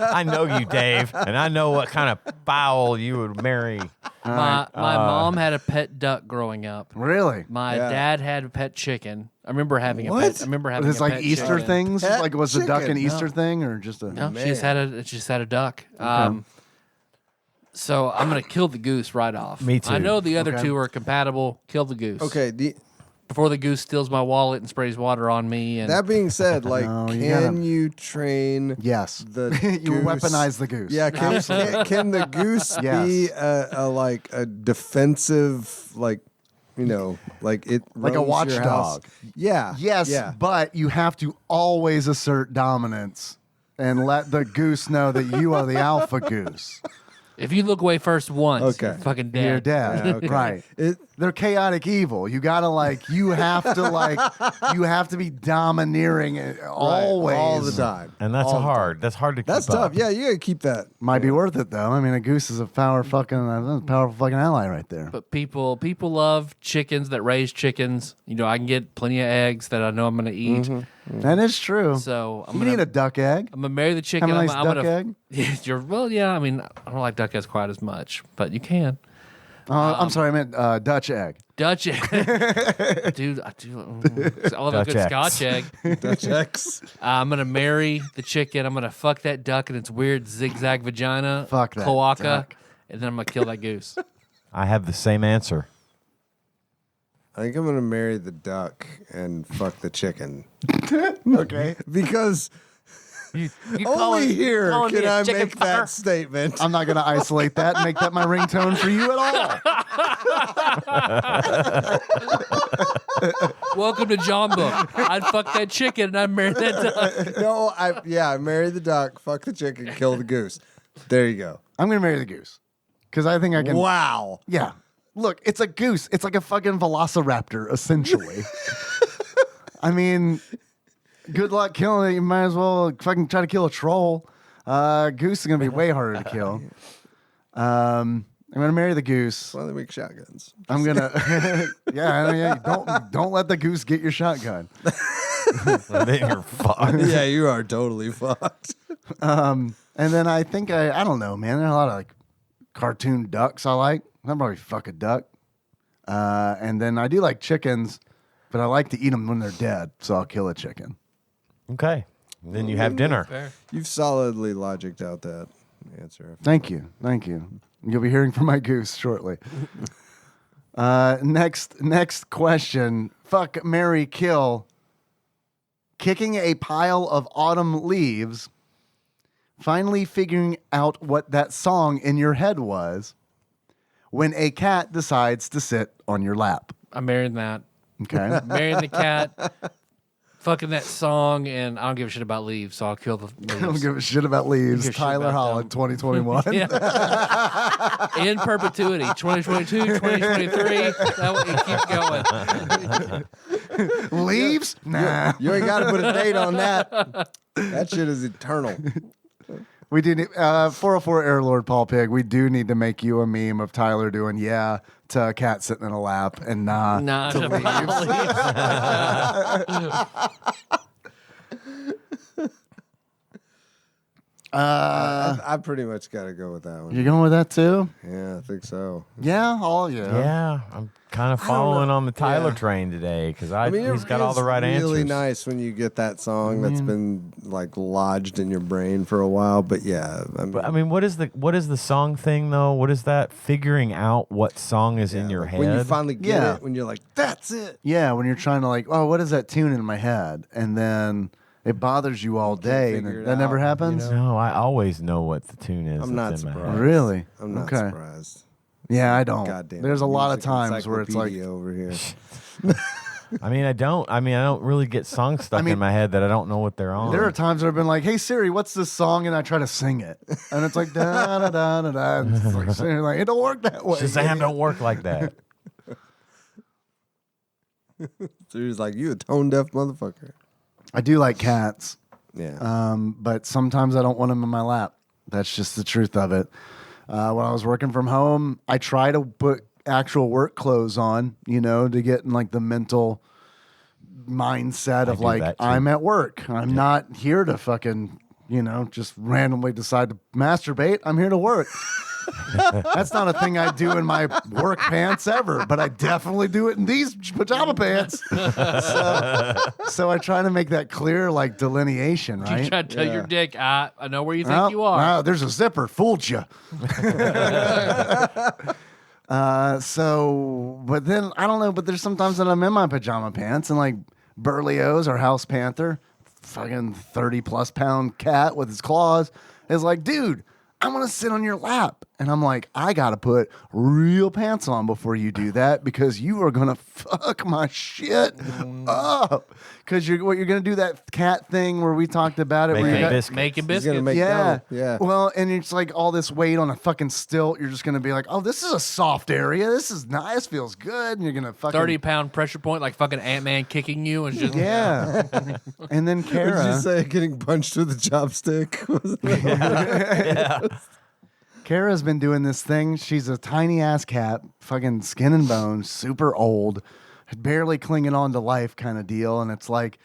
[SPEAKER 4] I know you, Dave, and I know what kind of fowl you would marry.
[SPEAKER 3] My mom had a pet duck growing up.
[SPEAKER 5] Really?
[SPEAKER 3] My
[SPEAKER 2] Yeah.
[SPEAKER 3] dad had a pet chicken. I remember having a
[SPEAKER 2] What?
[SPEAKER 3] pet. I remember having
[SPEAKER 5] It's
[SPEAKER 3] a
[SPEAKER 5] like
[SPEAKER 3] pet
[SPEAKER 5] Easter
[SPEAKER 3] chicken.
[SPEAKER 5] things?
[SPEAKER 2] Pet
[SPEAKER 5] Like was the duck an
[SPEAKER 2] chicken?
[SPEAKER 5] Easter thing or just a
[SPEAKER 3] No,
[SPEAKER 2] Man.
[SPEAKER 3] she just had a duck. So I'm gonna kill the goose right off.
[SPEAKER 4] Me too.
[SPEAKER 3] I know the other
[SPEAKER 5] Okay.
[SPEAKER 3] two are compatible. Kill the goose.
[SPEAKER 2] Okay.
[SPEAKER 3] Before the goose steals my wallet and sprays water on me. And
[SPEAKER 2] That being said, like,
[SPEAKER 5] No, you
[SPEAKER 2] can
[SPEAKER 5] gotta-
[SPEAKER 2] you train
[SPEAKER 5] Yes.
[SPEAKER 2] the
[SPEAKER 5] You
[SPEAKER 2] goose?
[SPEAKER 5] weaponize the goose.
[SPEAKER 2] Yeah, can the goose
[SPEAKER 5] Yes.
[SPEAKER 2] be a defensive, like, you know, like it
[SPEAKER 5] Like a
[SPEAKER 2] roams your house?
[SPEAKER 5] watchdog.
[SPEAKER 2] Yeah.
[SPEAKER 5] Yes,
[SPEAKER 2] Yeah.
[SPEAKER 5] but you have to always assert dominance and let the goose know that you are the alpha goose.
[SPEAKER 3] If you look away first once,
[SPEAKER 2] Okay.
[SPEAKER 3] you're fucking dead.
[SPEAKER 5] You're dead.
[SPEAKER 2] Yeah, okay.
[SPEAKER 5] Right.
[SPEAKER 2] It,
[SPEAKER 5] They're chaotic evil. You gotta you have to be domineering always.
[SPEAKER 2] all the time.
[SPEAKER 4] And that's
[SPEAKER 2] All the
[SPEAKER 4] hard. That's hard to keep
[SPEAKER 2] That's tough.
[SPEAKER 4] up.
[SPEAKER 2] Yeah, you gotta keep that.
[SPEAKER 5] Might be worth it though. I mean, a goose is a powerful fucking ally right there.
[SPEAKER 3] But people love chickens that raise chickens. You know, I can get plenty of eggs that I know I'm going to eat.
[SPEAKER 5] That is true.
[SPEAKER 3] So
[SPEAKER 5] you need a duck egg.
[SPEAKER 3] I'm gonna marry the chicken.
[SPEAKER 5] Have a nice
[SPEAKER 3] I'm
[SPEAKER 5] duck
[SPEAKER 3] gonna,
[SPEAKER 5] egg?
[SPEAKER 3] Yeah. I mean, I don't like duck eggs quite as much, but you can.
[SPEAKER 5] I'm sorry, I meant Dutch egg.
[SPEAKER 3] Dutch egg, dude. I love a
[SPEAKER 4] Dutch
[SPEAKER 3] good
[SPEAKER 4] X.
[SPEAKER 3] Scotch egg.
[SPEAKER 2] Dutch X.
[SPEAKER 3] I'm gonna marry the chicken. I'm gonna fuck that duck and its weird zigzag vagina,
[SPEAKER 5] Fuck that
[SPEAKER 3] cloaca,
[SPEAKER 5] duck.
[SPEAKER 3] and then I'm gonna kill that goose.
[SPEAKER 4] I have the same answer.
[SPEAKER 2] I think I'm gonna marry the duck and fuck the chicken
[SPEAKER 5] Okay.
[SPEAKER 2] because
[SPEAKER 3] You
[SPEAKER 2] only here
[SPEAKER 3] calling me
[SPEAKER 2] can
[SPEAKER 3] a
[SPEAKER 2] I
[SPEAKER 3] chicken
[SPEAKER 2] make
[SPEAKER 3] fucker?
[SPEAKER 2] that statement.
[SPEAKER 5] I'm not gonna isolate that and make that my ringtone for you at all.
[SPEAKER 3] Welcome to John Book. I'd fuck that chicken and I'd marry that duck.
[SPEAKER 2] No, I marry the duck, fuck the chicken, kill the goose. There you go.
[SPEAKER 5] I'm gonna marry the goose because I think I can.
[SPEAKER 2] Wow.
[SPEAKER 5] Yeah. Look, it's a goose. It's like a fucking velociraptor, essentially. I mean, good luck killing it. You might as well fucking try to kill a troll. Goose is gonna be way harder to kill. I'm gonna marry the goose.
[SPEAKER 2] Well, they make shotguns.
[SPEAKER 5] I'm gonna, yeah. Don't let the goose get your shotgun.
[SPEAKER 4] Then you're fucked.
[SPEAKER 2] Yeah, you are totally fucked.
[SPEAKER 5] And then I think I don't know, man. There are a lot of cartoon ducks I like. I'll probably fuck a duck. And then I do like chickens, but I like to eat them when they're dead, so I'll kill a chicken.
[SPEAKER 4] Okay. Then you have dinner.
[SPEAKER 3] Fair.
[SPEAKER 2] You've solidly logicked out that answer.
[SPEAKER 5] Thank you. You'll be hearing from my goose shortly. Next question. Fuck, marry, kill. Kicking a pile of autumn leaves. Finally figuring out what that song in your head was. When a cat decides to sit on your lap.
[SPEAKER 3] I'm marrying that.
[SPEAKER 5] Okay.
[SPEAKER 3] Marrying the cat. Fucking that song, and I don't give a shit about leaves, so I'll kill the leaves.
[SPEAKER 5] I don't give a shit about leaves.
[SPEAKER 3] Give a shit
[SPEAKER 5] Tyler
[SPEAKER 3] about
[SPEAKER 5] Holland,
[SPEAKER 3] them.
[SPEAKER 5] 2021.
[SPEAKER 3] In perpetuity, 2022, 2023. That way, keep going.
[SPEAKER 5] Leaves? Nah.
[SPEAKER 2] You ain't got to put a date on that. That shit is eternal.
[SPEAKER 5] We do need 404 Air Lord Paul Pig. We do need to make you a meme of Tyler doing yeah to a cat sitting in a lap and nah.
[SPEAKER 3] Nah,
[SPEAKER 5] to leaves.
[SPEAKER 2] I pretty much got to go with that one.
[SPEAKER 5] You going with that too?
[SPEAKER 2] Yeah, I think so.
[SPEAKER 5] Yeah.
[SPEAKER 4] Yeah, I'm kind of following on the Tyler train today because he's got all the right
[SPEAKER 2] It's really
[SPEAKER 4] answers.
[SPEAKER 2] nice when you get that song that's been lodged in your brain for a while. But yeah,
[SPEAKER 4] But I mean, what is the song thing though? What is that? Figuring out what song is in your head.
[SPEAKER 2] when you finally get
[SPEAKER 5] Yeah.
[SPEAKER 2] it, when you're like, that's it.
[SPEAKER 5] Yeah. When you're trying to oh, what is that tune in my head? And then it bothers you all day.
[SPEAKER 2] figure
[SPEAKER 5] And
[SPEAKER 2] it
[SPEAKER 5] that never
[SPEAKER 2] out,
[SPEAKER 5] happens?
[SPEAKER 4] No, I always know what the tune is.
[SPEAKER 2] I'm not
[SPEAKER 4] that's in my head.
[SPEAKER 2] surprised.
[SPEAKER 5] Really?
[SPEAKER 2] I'm not
[SPEAKER 5] Okay.
[SPEAKER 2] surprised.
[SPEAKER 5] Yeah, I don't.
[SPEAKER 2] Goddamn.
[SPEAKER 5] There's a lot of
[SPEAKER 2] music
[SPEAKER 5] times where it's like,
[SPEAKER 2] encyclopedia over here.
[SPEAKER 4] I mean, I don't really get songs stuck in my head that I don't know what they're on.
[SPEAKER 5] there are times where I've been like, "Hey Siri, what's this song?" and I try to sing it, and it's like da da da da da. And it's like, Siri, it don't work that way.
[SPEAKER 4] Shazam don't work like that.
[SPEAKER 2] So he's like, you a tone deaf motherfucker.
[SPEAKER 5] I do like cats,
[SPEAKER 2] Yeah.
[SPEAKER 5] but sometimes I don't want them in my lap. That's just the truth of it. When I was working from home, I try to put actual work clothes on, to get in the mental mindset of
[SPEAKER 4] do that, too.
[SPEAKER 5] I'm at work. I'm not here to fucking, just randomly decide to masturbate. I'm here to work. That's not a thing I do in my work pants ever, but I definitely do it in these pajama pants. So I try to make that clear,
[SPEAKER 3] You
[SPEAKER 5] delineation, right?
[SPEAKER 3] try to tell your dick, I know where you think
[SPEAKER 5] Well,
[SPEAKER 3] you are.
[SPEAKER 5] there's a zipper. Fooled you. But then I don't know. But there's sometimes that I'm in my pajama pants and Berlioz or House Panther, fucking 30+ pound cat with his claws, is like, dude, I want to sit on your lap. And I'm like, I got to put real pants on before you do that because you are going to fuck my shit up. Because you're going to do that cat thing where we talked about it.
[SPEAKER 4] Making
[SPEAKER 5] where you got,
[SPEAKER 4] biscuits.
[SPEAKER 3] Making
[SPEAKER 2] He's gonna
[SPEAKER 3] biscuits.
[SPEAKER 2] make
[SPEAKER 5] yeah.
[SPEAKER 2] dough. Yeah.
[SPEAKER 5] Well, and it's like all this weight on a fucking stilt. You're just going to be like, oh, this is a soft area. This is nice. Feels good. And you're going to fucking
[SPEAKER 3] 30-pound pressure point, like fucking Ant-Man kicking you and just
[SPEAKER 5] Yeah. And then
[SPEAKER 2] What did you
[SPEAKER 5] Kara.
[SPEAKER 2] say? Getting punched with a chopstick?
[SPEAKER 5] Kara's been doing this thing. She's a tiny ass cat, fucking skin and bones, super old, barely clinging on to life kind of deal. And it's like,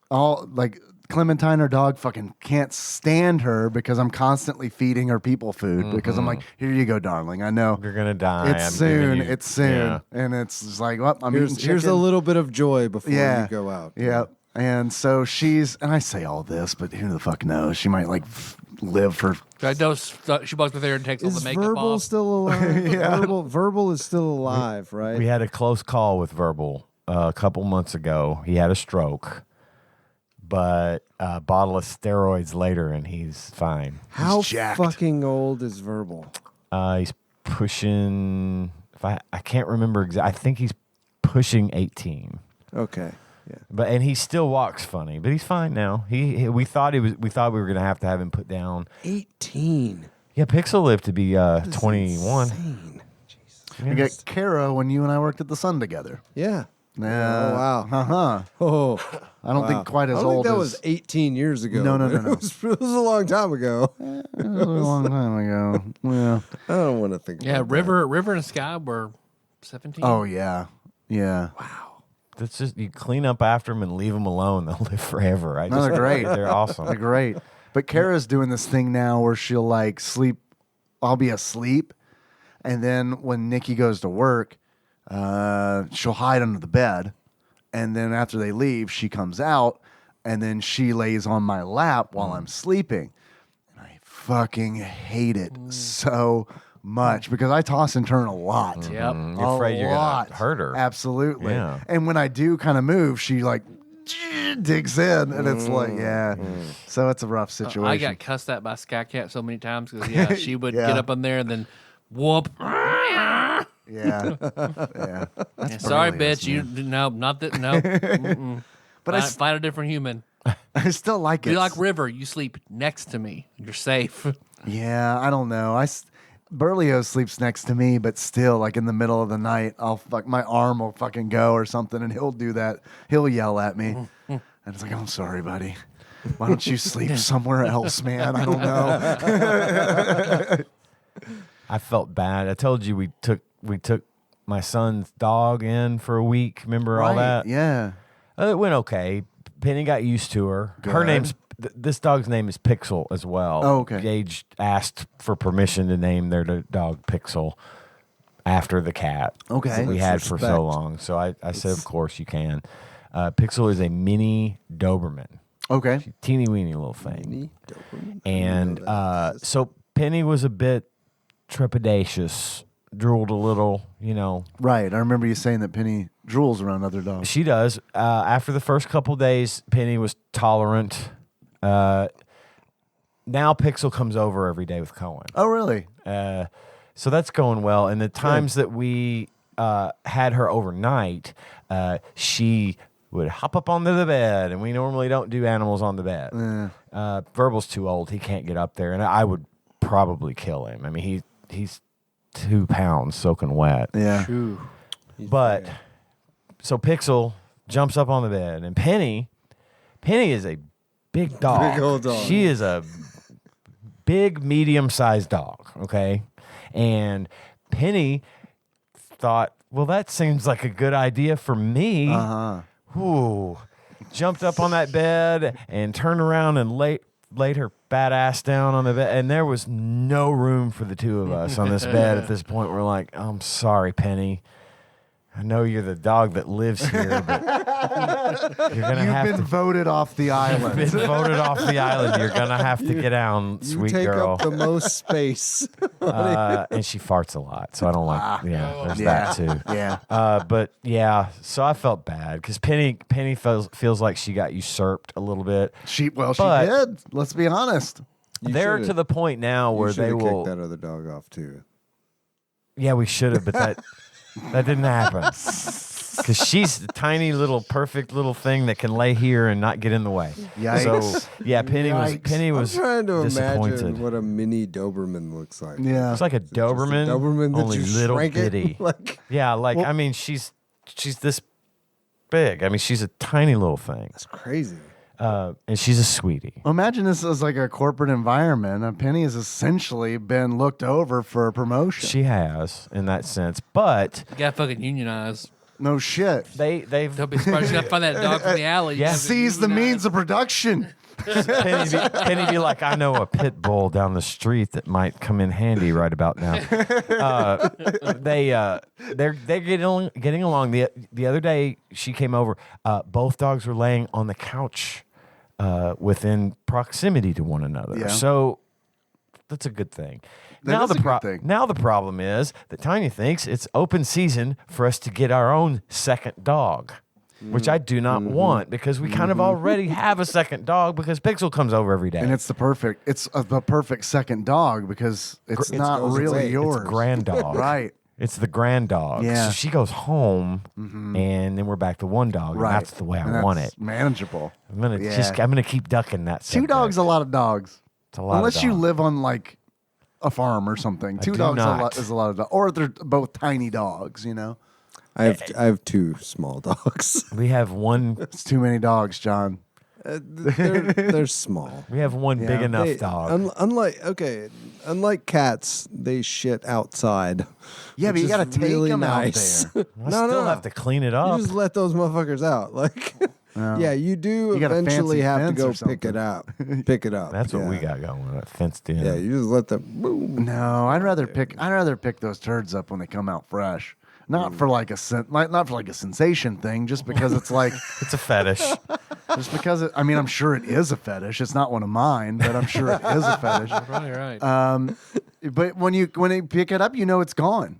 [SPEAKER 5] all like Clementine, her dog, fucking can't stand her because I'm constantly feeding her people food because I'm like, here you go, darling. I know
[SPEAKER 4] You're gonna die.
[SPEAKER 5] it's
[SPEAKER 4] I'm
[SPEAKER 5] soon.
[SPEAKER 4] giving you-
[SPEAKER 5] It's soon.
[SPEAKER 4] Yeah.
[SPEAKER 5] And it's just like, well, I'm eating chicken.
[SPEAKER 2] Here's a little bit of joy before
[SPEAKER 5] Yeah.
[SPEAKER 2] you go out.
[SPEAKER 5] Yeah. And so she's, and I say all this, but who the fuck knows? She might like live for.
[SPEAKER 3] I know she walks with her and takes all
[SPEAKER 2] Is
[SPEAKER 3] the makeup
[SPEAKER 2] Verbal
[SPEAKER 3] off.
[SPEAKER 2] still alive? Verbal is still alive, right?
[SPEAKER 4] We had a close call with Verbal a couple months ago. He had a stroke, but a bottle of steroids later, and he's fine.
[SPEAKER 2] How
[SPEAKER 5] jacked.
[SPEAKER 2] fucking old is Verbal?
[SPEAKER 4] He's pushing. If I can't remember exactly. I think he's pushing 18.
[SPEAKER 2] Okay. Yeah.
[SPEAKER 4] But he still walks funny, but he's fine now. We thought we were gonna have to have him put down.
[SPEAKER 2] 18.
[SPEAKER 4] Yeah, Pixel lived to be 21.
[SPEAKER 2] Insane. Jesus.
[SPEAKER 5] You got Kara when you and I worked at the Sun together.
[SPEAKER 2] Yeah.
[SPEAKER 5] Yeah.
[SPEAKER 2] Oh, wow.
[SPEAKER 5] Uh-huh.
[SPEAKER 2] Oh,
[SPEAKER 5] I don't think quite as
[SPEAKER 2] I don't
[SPEAKER 5] old
[SPEAKER 2] think that
[SPEAKER 5] as
[SPEAKER 2] was 18 years ago.
[SPEAKER 5] No.
[SPEAKER 2] It was a long time ago.
[SPEAKER 5] it was a long time ago. Yeah.
[SPEAKER 2] I don't want to think.
[SPEAKER 3] Yeah,
[SPEAKER 2] about
[SPEAKER 3] River and Sky were 17.
[SPEAKER 5] Oh yeah. Yeah.
[SPEAKER 4] That's just you clean up after them and leave them alone. They'll live forever.
[SPEAKER 5] No, they're great.
[SPEAKER 4] They're awesome.
[SPEAKER 5] They're great. But Kara's doing this thing now where she'll like sleep. I'll be asleep, and then when Nikki goes to work, she'll hide under the bed, and then after they leave, she comes out, and then she lays on my lap while I'm sleeping, and I fucking hate it so much because I toss and turn a lot.
[SPEAKER 3] Yep.
[SPEAKER 4] You're afraid you're
[SPEAKER 5] lot.
[SPEAKER 4] gonna hurt her.
[SPEAKER 5] Absolutely.
[SPEAKER 4] Yeah.
[SPEAKER 5] And when I do kind of move, she like digs in, and it's like, yeah. So it's a rough situation.
[SPEAKER 3] I got cussed at by Sky Cat so many times because she would
[SPEAKER 5] Yeah.
[SPEAKER 3] get up in there and then whoop.
[SPEAKER 5] Yeah. Yeah.
[SPEAKER 3] Yeah, sorry,
[SPEAKER 5] brilliant,
[SPEAKER 3] bitch. You no, not that. No. Mm-mm.
[SPEAKER 5] But
[SPEAKER 3] Find a different human.
[SPEAKER 5] I still like it.
[SPEAKER 3] Be like River. You sleep next to me. You're safe.
[SPEAKER 5] Yeah, I don't know. Berlioz sleeps next to me, but still, like in the middle of the night, my arm will fucking go or something, and he'll do that. He'll yell at me, and it's like, I'm sorry, buddy. Why don't you sleep somewhere else, man? I don't know.
[SPEAKER 4] I felt bad. I told you we took my son's dog in for a week. Remember all that?
[SPEAKER 5] Yeah.
[SPEAKER 4] It went okay. Penny got used to her. Her
[SPEAKER 5] Good.
[SPEAKER 4] name's this dog's name is Pixel as well.
[SPEAKER 5] Oh, okay.
[SPEAKER 4] Gage asked for permission to name their dog Pixel after the cat
[SPEAKER 5] Okay.
[SPEAKER 4] that we
[SPEAKER 2] That's
[SPEAKER 4] had for
[SPEAKER 2] respect.
[SPEAKER 4] so long. So I said, of course you can. Pixel is a mini Doberman,
[SPEAKER 5] Okay.
[SPEAKER 4] teeny weeny little thing.
[SPEAKER 2] Mini Doberman?
[SPEAKER 4] And
[SPEAKER 2] I know that exists.
[SPEAKER 4] so Penny was a bit trepidatious, drooled a little,
[SPEAKER 5] Right. I remember you saying that Penny drools around other dogs.
[SPEAKER 4] She does. After the first couple days, Penny was tolerant. Now Pixel comes over every day with Cohen.
[SPEAKER 5] Oh, really?
[SPEAKER 4] So that's going well. And the times that we had her overnight, she would hop up onto the bed, and we normally don't do animals on the bed. Verbal's too old; he can't get up there, and I would probably kill him. I mean, he's 2 pounds soaking wet.
[SPEAKER 5] Yeah.
[SPEAKER 4] But so Pixel jumps up on the bed, and Penny is a big dog.
[SPEAKER 2] Big old dog.
[SPEAKER 4] She is a big, medium-sized dog. Okay, and Penny thought, well, that seems like a good idea for me. Ooh, jumped up on that bed and turned around and laid her fat ass down on the bed, and there was no room for the two of us on this bed at this point. We're like, I'm sorry, Penny. I know you're the dog that lives here, but you're gonna
[SPEAKER 5] You've
[SPEAKER 4] have
[SPEAKER 5] been
[SPEAKER 4] to
[SPEAKER 5] voted off the
[SPEAKER 4] been
[SPEAKER 5] island.
[SPEAKER 4] voted off the island. You're gonna have to get down,
[SPEAKER 2] You
[SPEAKER 4] sweet
[SPEAKER 2] take
[SPEAKER 4] girl.
[SPEAKER 2] up the most space.
[SPEAKER 4] And she farts a lot, so I don't like. There's that too.
[SPEAKER 5] Yeah.
[SPEAKER 4] But yeah, so I felt bad because Penny feels like she got usurped a little bit.
[SPEAKER 5] She
[SPEAKER 4] But-
[SPEAKER 5] did. Let's be honest.
[SPEAKER 4] They're to the point now where
[SPEAKER 2] You
[SPEAKER 4] they
[SPEAKER 2] should've
[SPEAKER 4] will.
[SPEAKER 2] kicked that other dog off too.
[SPEAKER 4] Yeah, we should have, but that didn't happen. Because she's the tiny little perfect little thing that can lay here and not get in the way.
[SPEAKER 5] Yikes.
[SPEAKER 4] So yeah, Penny
[SPEAKER 2] I'm
[SPEAKER 4] was
[SPEAKER 2] trying to
[SPEAKER 4] disappointed.
[SPEAKER 2] imagine what a mini Doberman looks like.
[SPEAKER 5] Yeah.
[SPEAKER 4] It's like a Doberman,
[SPEAKER 2] Doberman that
[SPEAKER 4] only
[SPEAKER 2] you
[SPEAKER 4] little
[SPEAKER 2] shrank it,
[SPEAKER 4] bitty.
[SPEAKER 2] like-
[SPEAKER 4] Yeah, like I mean, she's this big. I mean, she's a tiny little thing,
[SPEAKER 2] That's crazy.
[SPEAKER 4] and she's a sweetie.
[SPEAKER 5] Imagine this as like a corporate environment. Penny has essentially been looked over for a promotion.
[SPEAKER 4] She has in that sense, but
[SPEAKER 3] You got fucking unionized.
[SPEAKER 5] No shit.
[SPEAKER 4] they've
[SPEAKER 3] Don't be surprised you got to find that dog from the alley.
[SPEAKER 4] Yeah.
[SPEAKER 5] Seize the means of production.
[SPEAKER 4] Penny be like, I know a pit bull down the street that might come in handy right about now. They're getting along. The other day she came over. Both dogs were laying on the couch within proximity to one another.
[SPEAKER 5] Yeah.
[SPEAKER 4] So that's a good thing.
[SPEAKER 5] That is a good thing.
[SPEAKER 4] Now the problem is that Tanya thinks it's open season for us to get our own second dog. Which I do not want because we kind of already have a second dog because Pixel comes over every day.
[SPEAKER 5] And it's the perfect second dog because it's not
[SPEAKER 2] goes
[SPEAKER 5] really
[SPEAKER 2] away. It's
[SPEAKER 5] yours.
[SPEAKER 4] It's a grand dog.
[SPEAKER 5] Right.
[SPEAKER 4] It's the grand dog.
[SPEAKER 5] Yeah.
[SPEAKER 4] So she goes home and then we're back to one dog.
[SPEAKER 5] Right.
[SPEAKER 4] And that's the way
[SPEAKER 5] And
[SPEAKER 4] I want it.
[SPEAKER 5] that's manageable.
[SPEAKER 4] I'm gonna
[SPEAKER 5] Yeah.
[SPEAKER 4] I'm gonna keep ducking that.
[SPEAKER 5] Two dogs, a lot of dogs.
[SPEAKER 4] It's a lot
[SPEAKER 5] Unless
[SPEAKER 4] of
[SPEAKER 5] you
[SPEAKER 4] dogs.
[SPEAKER 5] live on like a farm or something. Two
[SPEAKER 4] do
[SPEAKER 5] dogs
[SPEAKER 4] not.
[SPEAKER 5] is a lot of dogs. Or they're both tiny dogs, you know?
[SPEAKER 2] I have two small dogs.
[SPEAKER 4] We have one.
[SPEAKER 5] It's too many dogs, John.
[SPEAKER 2] They're small.
[SPEAKER 4] We have one big enough
[SPEAKER 2] They-
[SPEAKER 4] dog.
[SPEAKER 2] Unlike cats, they shit outside.
[SPEAKER 5] Yeah, but
[SPEAKER 2] which
[SPEAKER 5] you
[SPEAKER 2] is
[SPEAKER 5] got to take
[SPEAKER 2] really
[SPEAKER 5] them
[SPEAKER 2] nice.
[SPEAKER 5] out there.
[SPEAKER 4] I still have to clean it up.
[SPEAKER 2] You just let those motherfuckers out. Like, yeah, you do
[SPEAKER 5] You got a
[SPEAKER 2] eventually
[SPEAKER 5] fancy
[SPEAKER 2] have to
[SPEAKER 5] fence
[SPEAKER 2] go
[SPEAKER 5] or
[SPEAKER 2] pick it
[SPEAKER 5] something.
[SPEAKER 2] up. Pick it up.
[SPEAKER 4] That's what we
[SPEAKER 2] yeah.
[SPEAKER 4] got going. Fenced in.
[SPEAKER 2] Yeah, you just let them. Boom.
[SPEAKER 5] No, I'd rather pick those turds up when they come out fresh. Not for like not for like a sensation thing, just because it's like
[SPEAKER 4] It's a fetish.
[SPEAKER 5] just because I'm sure it is a fetish. It's not one of mine, but I'm sure it is a fetish.
[SPEAKER 3] Right.
[SPEAKER 5] But when you pick it up, you know it's gone.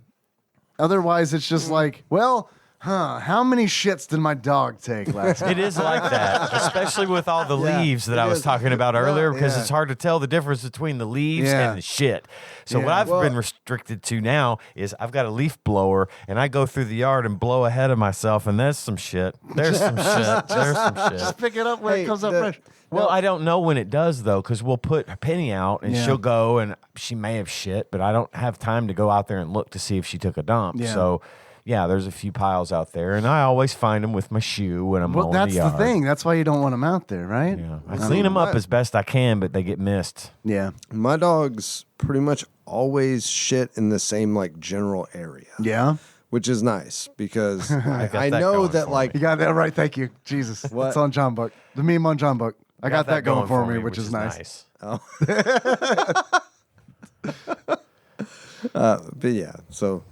[SPEAKER 5] Otherwise, it's just like, well, how many shits did my dog take last night?
[SPEAKER 4] It is like that, especially with all the
[SPEAKER 2] Yeah,
[SPEAKER 4] leaves that
[SPEAKER 2] it
[SPEAKER 4] I was
[SPEAKER 2] is.
[SPEAKER 4] talking about earlier, because
[SPEAKER 5] yeah.
[SPEAKER 4] it's hard to tell the difference between the leaves
[SPEAKER 5] Yeah.
[SPEAKER 4] and the shit. So what
[SPEAKER 5] Yeah.
[SPEAKER 4] I've been restricted to now is I've got a leaf blower, and I go through the yard and blow ahead of myself, and there's some shit. There's some shit. There's some shit.
[SPEAKER 5] Just pick it up when
[SPEAKER 2] Hey,
[SPEAKER 5] it comes up
[SPEAKER 2] the-
[SPEAKER 5] fresh.
[SPEAKER 4] Well, I don't know when it does though, because we'll put Penny out and
[SPEAKER 5] Yeah.
[SPEAKER 4] she'll go and she may have shit, but I don't have time to go out there and look to see if she took a dump.
[SPEAKER 5] Yeah.
[SPEAKER 4] So, yeah, there's a few piles out there, and I always find them with my shoe when I'm
[SPEAKER 5] Well,
[SPEAKER 4] mowing
[SPEAKER 5] that's
[SPEAKER 4] the
[SPEAKER 5] the
[SPEAKER 4] yard.
[SPEAKER 5] thing. That's why you don't want them out there, right?
[SPEAKER 4] Yeah, I clean them up as best I can, but they get missed.
[SPEAKER 5] Yeah.
[SPEAKER 2] My dogs pretty much always shit in the same like general area.
[SPEAKER 5] Yeah.
[SPEAKER 2] Which is nice because I
[SPEAKER 4] that
[SPEAKER 2] know
[SPEAKER 4] going
[SPEAKER 2] that
[SPEAKER 4] for
[SPEAKER 2] like
[SPEAKER 5] You got that right. Thank you. Jesus.
[SPEAKER 2] What?
[SPEAKER 5] It's on John Book. The meme on John Book. I got that going for me, which is nice.
[SPEAKER 2] but yeah, so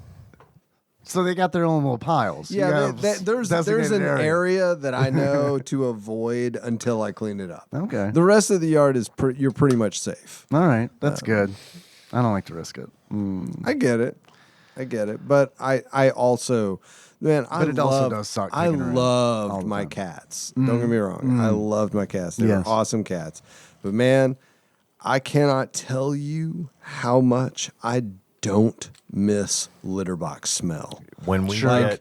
[SPEAKER 5] So they got their own little piles. You
[SPEAKER 2] yeah,
[SPEAKER 5] got
[SPEAKER 2] there's
[SPEAKER 5] designated
[SPEAKER 2] an area that I know to avoid until I clean it up.
[SPEAKER 5] Okay.
[SPEAKER 2] The rest of the yard is you're pretty much safe.
[SPEAKER 5] All right. That's good. I don't like to risk it.
[SPEAKER 2] I get it, but I also, man, I
[SPEAKER 5] But it also
[SPEAKER 2] love,
[SPEAKER 5] does suck
[SPEAKER 2] I
[SPEAKER 5] kicking around all
[SPEAKER 2] loved
[SPEAKER 5] the
[SPEAKER 2] my
[SPEAKER 5] time.
[SPEAKER 2] cats. Don't get me wrong, I loved my cats. They
[SPEAKER 5] Yes.
[SPEAKER 2] were awesome cats. But man, I cannot tell you how much I don't miss litter box smell.
[SPEAKER 4] When we
[SPEAKER 5] Sure.
[SPEAKER 4] get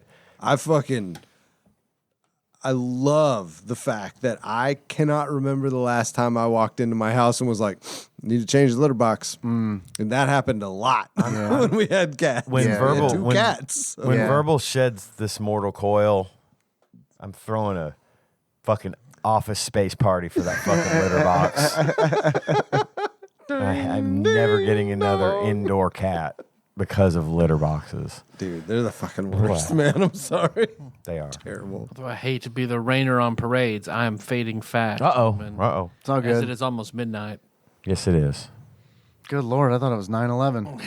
[SPEAKER 2] I love the fact that I cannot remember the last time I walked into my house and was like, need to change the litter box. And that happened a lot when we had cats.
[SPEAKER 4] When
[SPEAKER 2] We had
[SPEAKER 4] Verbal-
[SPEAKER 2] two
[SPEAKER 4] when-
[SPEAKER 2] cats.
[SPEAKER 4] when
[SPEAKER 5] Yeah.
[SPEAKER 4] Verbal sheds this mortal coil, I'm throwing a fucking Office Space party for that fucking litter box. I'm never getting another indoor cat because of litter boxes.
[SPEAKER 2] Dude, they're the fucking worst, man. I'm sorry.
[SPEAKER 4] They are.
[SPEAKER 2] Terrible.
[SPEAKER 3] Although I hate to be the rainer on parades, I am fading fast.
[SPEAKER 4] Uh-oh.
[SPEAKER 3] gentlemen,
[SPEAKER 4] Uh-oh.
[SPEAKER 5] It's all
[SPEAKER 3] As
[SPEAKER 5] good.
[SPEAKER 3] it is almost midnight.
[SPEAKER 4] Yes, it is.
[SPEAKER 5] Good Lord. I thought it was 9/11.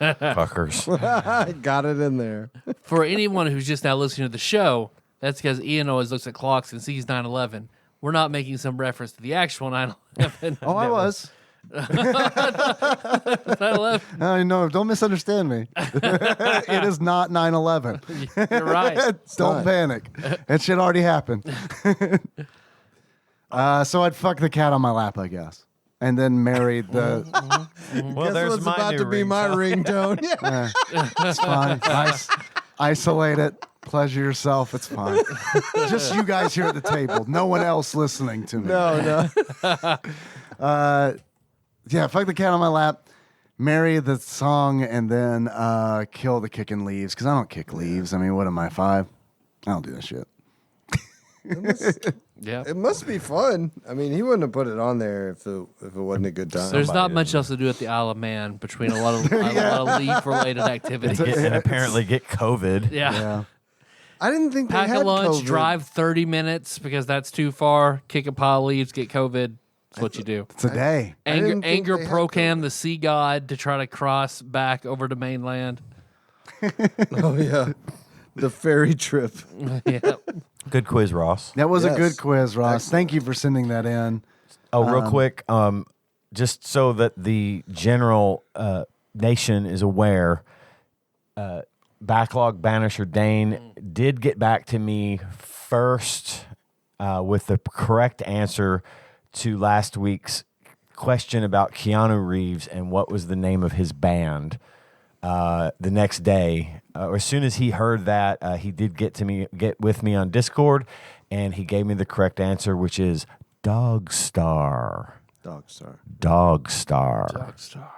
[SPEAKER 4] Fuckers.
[SPEAKER 2] I got it in there.
[SPEAKER 3] For anyone who's just now listening to the show, that's because Ian always looks at clocks and sees 9/11. We're not making some reference to the actual 9/11.
[SPEAKER 5] Oh, I was.
[SPEAKER 3] 9/11.
[SPEAKER 5] No, don't misunderstand me. It is not 9/11.
[SPEAKER 3] You're right.
[SPEAKER 5] Don't panic. That shit already happened. So I'd fuck the cat on my lap, I guess. and then married the.
[SPEAKER 4] Well,
[SPEAKER 2] Guess
[SPEAKER 4] there's
[SPEAKER 2] what's
[SPEAKER 4] my
[SPEAKER 2] about
[SPEAKER 4] new
[SPEAKER 2] to be my ringtone? Yeah.
[SPEAKER 5] It's fine. Isolate it. Pleasure yourself. It's fine. Just you guys here at the table. No one else listening to me.
[SPEAKER 2] No.
[SPEAKER 5] Yeah, fuck the cat on my lap. Marry the song and then kill the kicking leaves because I don't kick leaves. I mean, what am I, 5? I don't do that shit.
[SPEAKER 3] Yeah.
[SPEAKER 2] It must be fun. I mean, he wouldn't have put it on there if it wasn't a good time.
[SPEAKER 3] There's not much else to do at the Isle of Man between a lot of leaf-related activities.
[SPEAKER 4] and apparently get COVID.
[SPEAKER 3] Yeah.
[SPEAKER 2] I didn't think
[SPEAKER 3] Pack
[SPEAKER 2] they
[SPEAKER 3] a
[SPEAKER 2] had
[SPEAKER 3] lunch,
[SPEAKER 2] COVID.
[SPEAKER 3] drive 30 minutes because that's too far. Kick a pile of leaves, get COVID. That's what you do.
[SPEAKER 5] It's a day.
[SPEAKER 2] didn't think
[SPEAKER 3] Anger
[SPEAKER 2] they had
[SPEAKER 3] Procam, the sea god, to try to cross back over to mainland.
[SPEAKER 2] Oh yeah, the ferry trip.
[SPEAKER 3] Yeah.
[SPEAKER 4] Good quiz, Ross.
[SPEAKER 5] That was a
[SPEAKER 2] Yes.
[SPEAKER 5] good quiz, Ross. Thank you for sending that in.
[SPEAKER 4] Oh, real quick, just so that the general nation is aware, Backlog Banisher Dane did get back to me first with the correct answer to last week's question about Keanu Reeves and what was the name of his band. The next day, or as soon as he heard that, he did get with me on Discord, and he gave me the correct answer, which is Dogstar.
[SPEAKER 2] Dogstar.
[SPEAKER 4] Dogstar.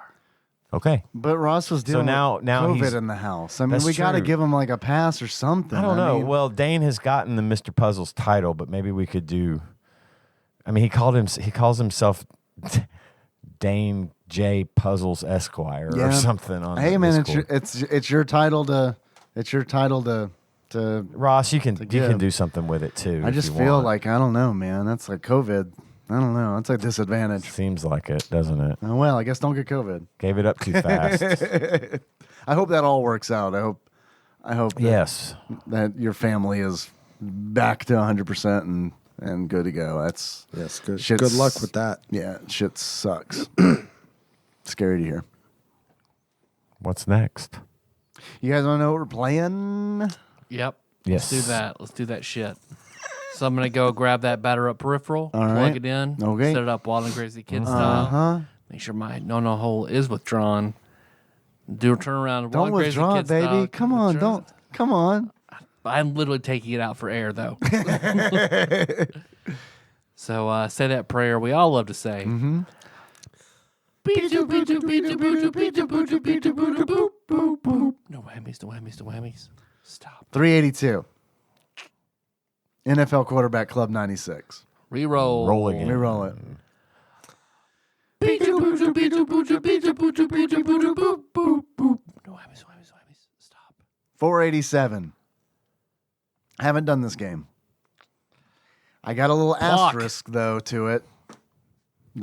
[SPEAKER 4] Okay.
[SPEAKER 5] But Ross was dealing
[SPEAKER 4] now
[SPEAKER 5] with
[SPEAKER 4] he's-
[SPEAKER 5] COVID in the house. I mean,
[SPEAKER 4] That's
[SPEAKER 5] we got to
[SPEAKER 4] true.
[SPEAKER 5] give him like a pass or something.
[SPEAKER 4] I don't know.
[SPEAKER 5] mean,
[SPEAKER 4] Well, Dane has gotten the Mr. Puzzles title, but maybe we could do. I mean, he calls himself Dane J. Puzzles Esquire or something on.
[SPEAKER 5] Hey man,
[SPEAKER 4] Discord.
[SPEAKER 5] it's your title to
[SPEAKER 4] Ross, you can
[SPEAKER 5] give.
[SPEAKER 4] do something with it too.
[SPEAKER 5] I
[SPEAKER 4] if
[SPEAKER 5] just
[SPEAKER 4] you
[SPEAKER 5] feel
[SPEAKER 4] want.
[SPEAKER 5] like I don't know, man. That's like COVID. I don't know. It's a disadvantage.
[SPEAKER 4] Seems like it, doesn't it?
[SPEAKER 5] Oh, well, I guess don't get COVID.
[SPEAKER 4] Gave it up too fast.
[SPEAKER 5] I hope that all works out. I hope that,
[SPEAKER 4] Yes.
[SPEAKER 5] that your family is back to 100% and good to go. That's
[SPEAKER 2] Yes, good.
[SPEAKER 5] Shit's-
[SPEAKER 2] Good luck with that.
[SPEAKER 5] yeah, shit sucks. Scary to hear.
[SPEAKER 4] What's next?
[SPEAKER 5] You guys want to know what we're playing?
[SPEAKER 3] Yep.
[SPEAKER 4] Yes.
[SPEAKER 3] Let's do that. Let's do that shit. So I'm going to go grab that batter up peripheral,
[SPEAKER 5] All
[SPEAKER 3] plug
[SPEAKER 5] right.
[SPEAKER 3] it in,
[SPEAKER 5] Okay.
[SPEAKER 3] set it up Wild and Crazy Kid style.
[SPEAKER 5] Uh-huh.
[SPEAKER 3] Make sure my no hole is withdrawn. Do a turnaround.
[SPEAKER 5] Don't
[SPEAKER 3] Wild and Crazy
[SPEAKER 5] withdraw
[SPEAKER 3] Kid
[SPEAKER 5] it, baby.
[SPEAKER 3] style.
[SPEAKER 5] Come on,
[SPEAKER 3] Withdraw.
[SPEAKER 5] don't. Come on.
[SPEAKER 3] I'm literally taking it out for air, though. So say that prayer we all love to say.
[SPEAKER 5] Mm-hmm.
[SPEAKER 3] No whammies, no whammies, no whammies. Stop.
[SPEAKER 5] 382. NFL quarterback club 96.
[SPEAKER 3] Reroll.
[SPEAKER 4] Roll again.
[SPEAKER 5] Reroll it.
[SPEAKER 3] No whammies, no whammies, no whammies. Stop.
[SPEAKER 5] 487. Haven't done this game. I got a little
[SPEAKER 3] Clock.
[SPEAKER 5] asterisk though to it.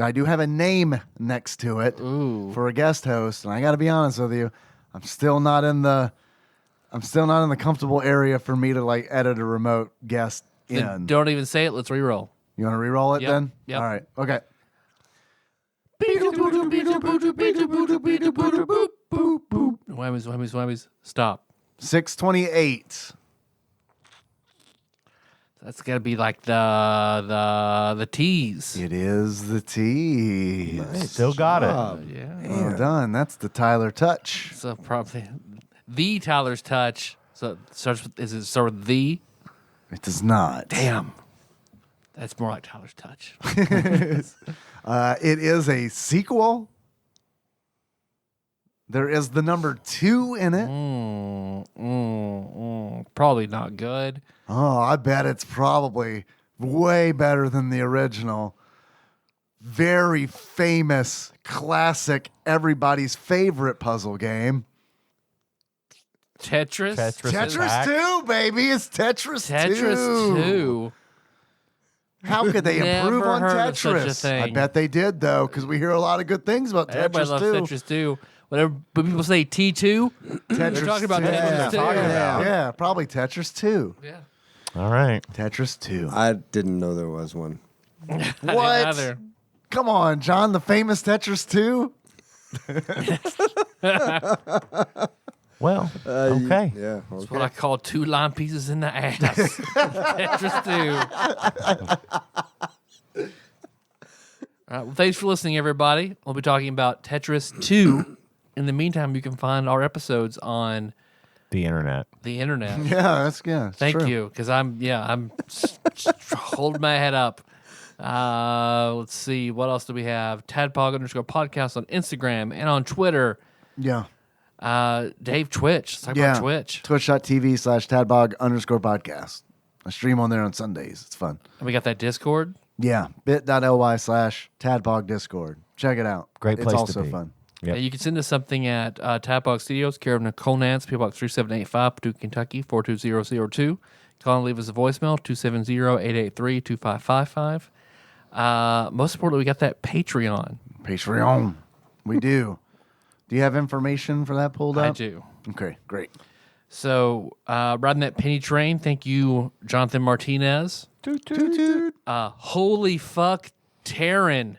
[SPEAKER 5] I do have a name next to it for a guest host, and I got to be honest with you, I'm still not in the comfortable area for me to like edit a remote guest
[SPEAKER 3] Then
[SPEAKER 5] in.
[SPEAKER 3] don't even say it. Let's reroll.
[SPEAKER 5] You want to re-roll it
[SPEAKER 3] Yep,
[SPEAKER 5] then?
[SPEAKER 3] yep.
[SPEAKER 5] All right. Okay.
[SPEAKER 3] No whammies, no whammies, no whammies. Stop.
[SPEAKER 5] 628.
[SPEAKER 3] That's got to be like the tease.
[SPEAKER 5] It is the T.
[SPEAKER 4] Still got it.
[SPEAKER 3] Yeah.
[SPEAKER 5] Well done. That's the Tyler touch.
[SPEAKER 3] So probably the Tyler's touch. So it starts with, is it start with the?
[SPEAKER 5] It does not.
[SPEAKER 3] Damn. That's more like Tyler's touch.
[SPEAKER 5] It is a sequel. There is the number 2 in it.
[SPEAKER 3] Probably not good.
[SPEAKER 5] Oh, I bet it's probably way better than the original. Very famous, classic, everybody's favorite puzzle game.
[SPEAKER 3] Tetris.
[SPEAKER 5] Tetris 2, baby. It's Tetris 2.
[SPEAKER 3] Tetris 2.
[SPEAKER 5] How could they improve
[SPEAKER 3] Never
[SPEAKER 5] on
[SPEAKER 3] heard of such a
[SPEAKER 5] Tetris? I
[SPEAKER 3] thing.
[SPEAKER 5] bet they did, though, because we hear a lot of good things about
[SPEAKER 3] Everybody
[SPEAKER 5] Tetris
[SPEAKER 3] loves
[SPEAKER 5] 2.
[SPEAKER 3] Tetris 2. Whenever but people say T2, they're
[SPEAKER 5] Tetris
[SPEAKER 3] talking about
[SPEAKER 5] 2.
[SPEAKER 3] Tetris 2.
[SPEAKER 5] Yeah, probably Tetris 2.
[SPEAKER 3] Yeah.
[SPEAKER 4] All right.
[SPEAKER 5] Tetris 2.
[SPEAKER 2] I didn't know there was one.
[SPEAKER 3] I didn't
[SPEAKER 5] What?
[SPEAKER 3] either.
[SPEAKER 5] Come on, John, the famous Tetris 2?
[SPEAKER 4] Well, okay.
[SPEAKER 2] Yeah.
[SPEAKER 3] That's
[SPEAKER 2] Okay.
[SPEAKER 3] what I call 2 line pieces in the ass. Tetris 2. All right. Well, thanks for listening, everybody. We'll be talking about Tetris 2. In the meantime, you can find our episodes on
[SPEAKER 4] The internet.
[SPEAKER 3] the internet.
[SPEAKER 5] Yeah, it's
[SPEAKER 3] Thank
[SPEAKER 5] true.
[SPEAKER 3] you, because I'm holding my head up. Let's see, what else do we have? TADPOG_podcast on Instagram and on Twitter.
[SPEAKER 5] Yeah.
[SPEAKER 3] Dave, Twitch. Let's talk
[SPEAKER 5] Yeah.
[SPEAKER 3] about Twitch.
[SPEAKER 5] Twitch.tv/tadpog_podcast. I stream on there on Sundays. It's fun.
[SPEAKER 3] And we got that Discord.
[SPEAKER 5] Yeah. bit.ly/tadpog discord. Check it out.
[SPEAKER 4] Great place
[SPEAKER 5] It's
[SPEAKER 4] to
[SPEAKER 5] also
[SPEAKER 4] be.
[SPEAKER 5] fun.
[SPEAKER 4] Yep.
[SPEAKER 3] You can send us something at TADPOG Studios, care of Nicole Nance, P. Box 3785, Paducah, Kentucky, 42002. Call and leave us a voicemail, 270-883-2555. Most importantly, we got that Patreon.
[SPEAKER 5] Patreon. We do. Do you have information for that pulled up?
[SPEAKER 3] I do.
[SPEAKER 5] Okay, great.
[SPEAKER 3] So, riding that penny train, thank you, Jonathan Martinez.
[SPEAKER 5] Toot, toot.
[SPEAKER 3] Holy fuck, Taryn.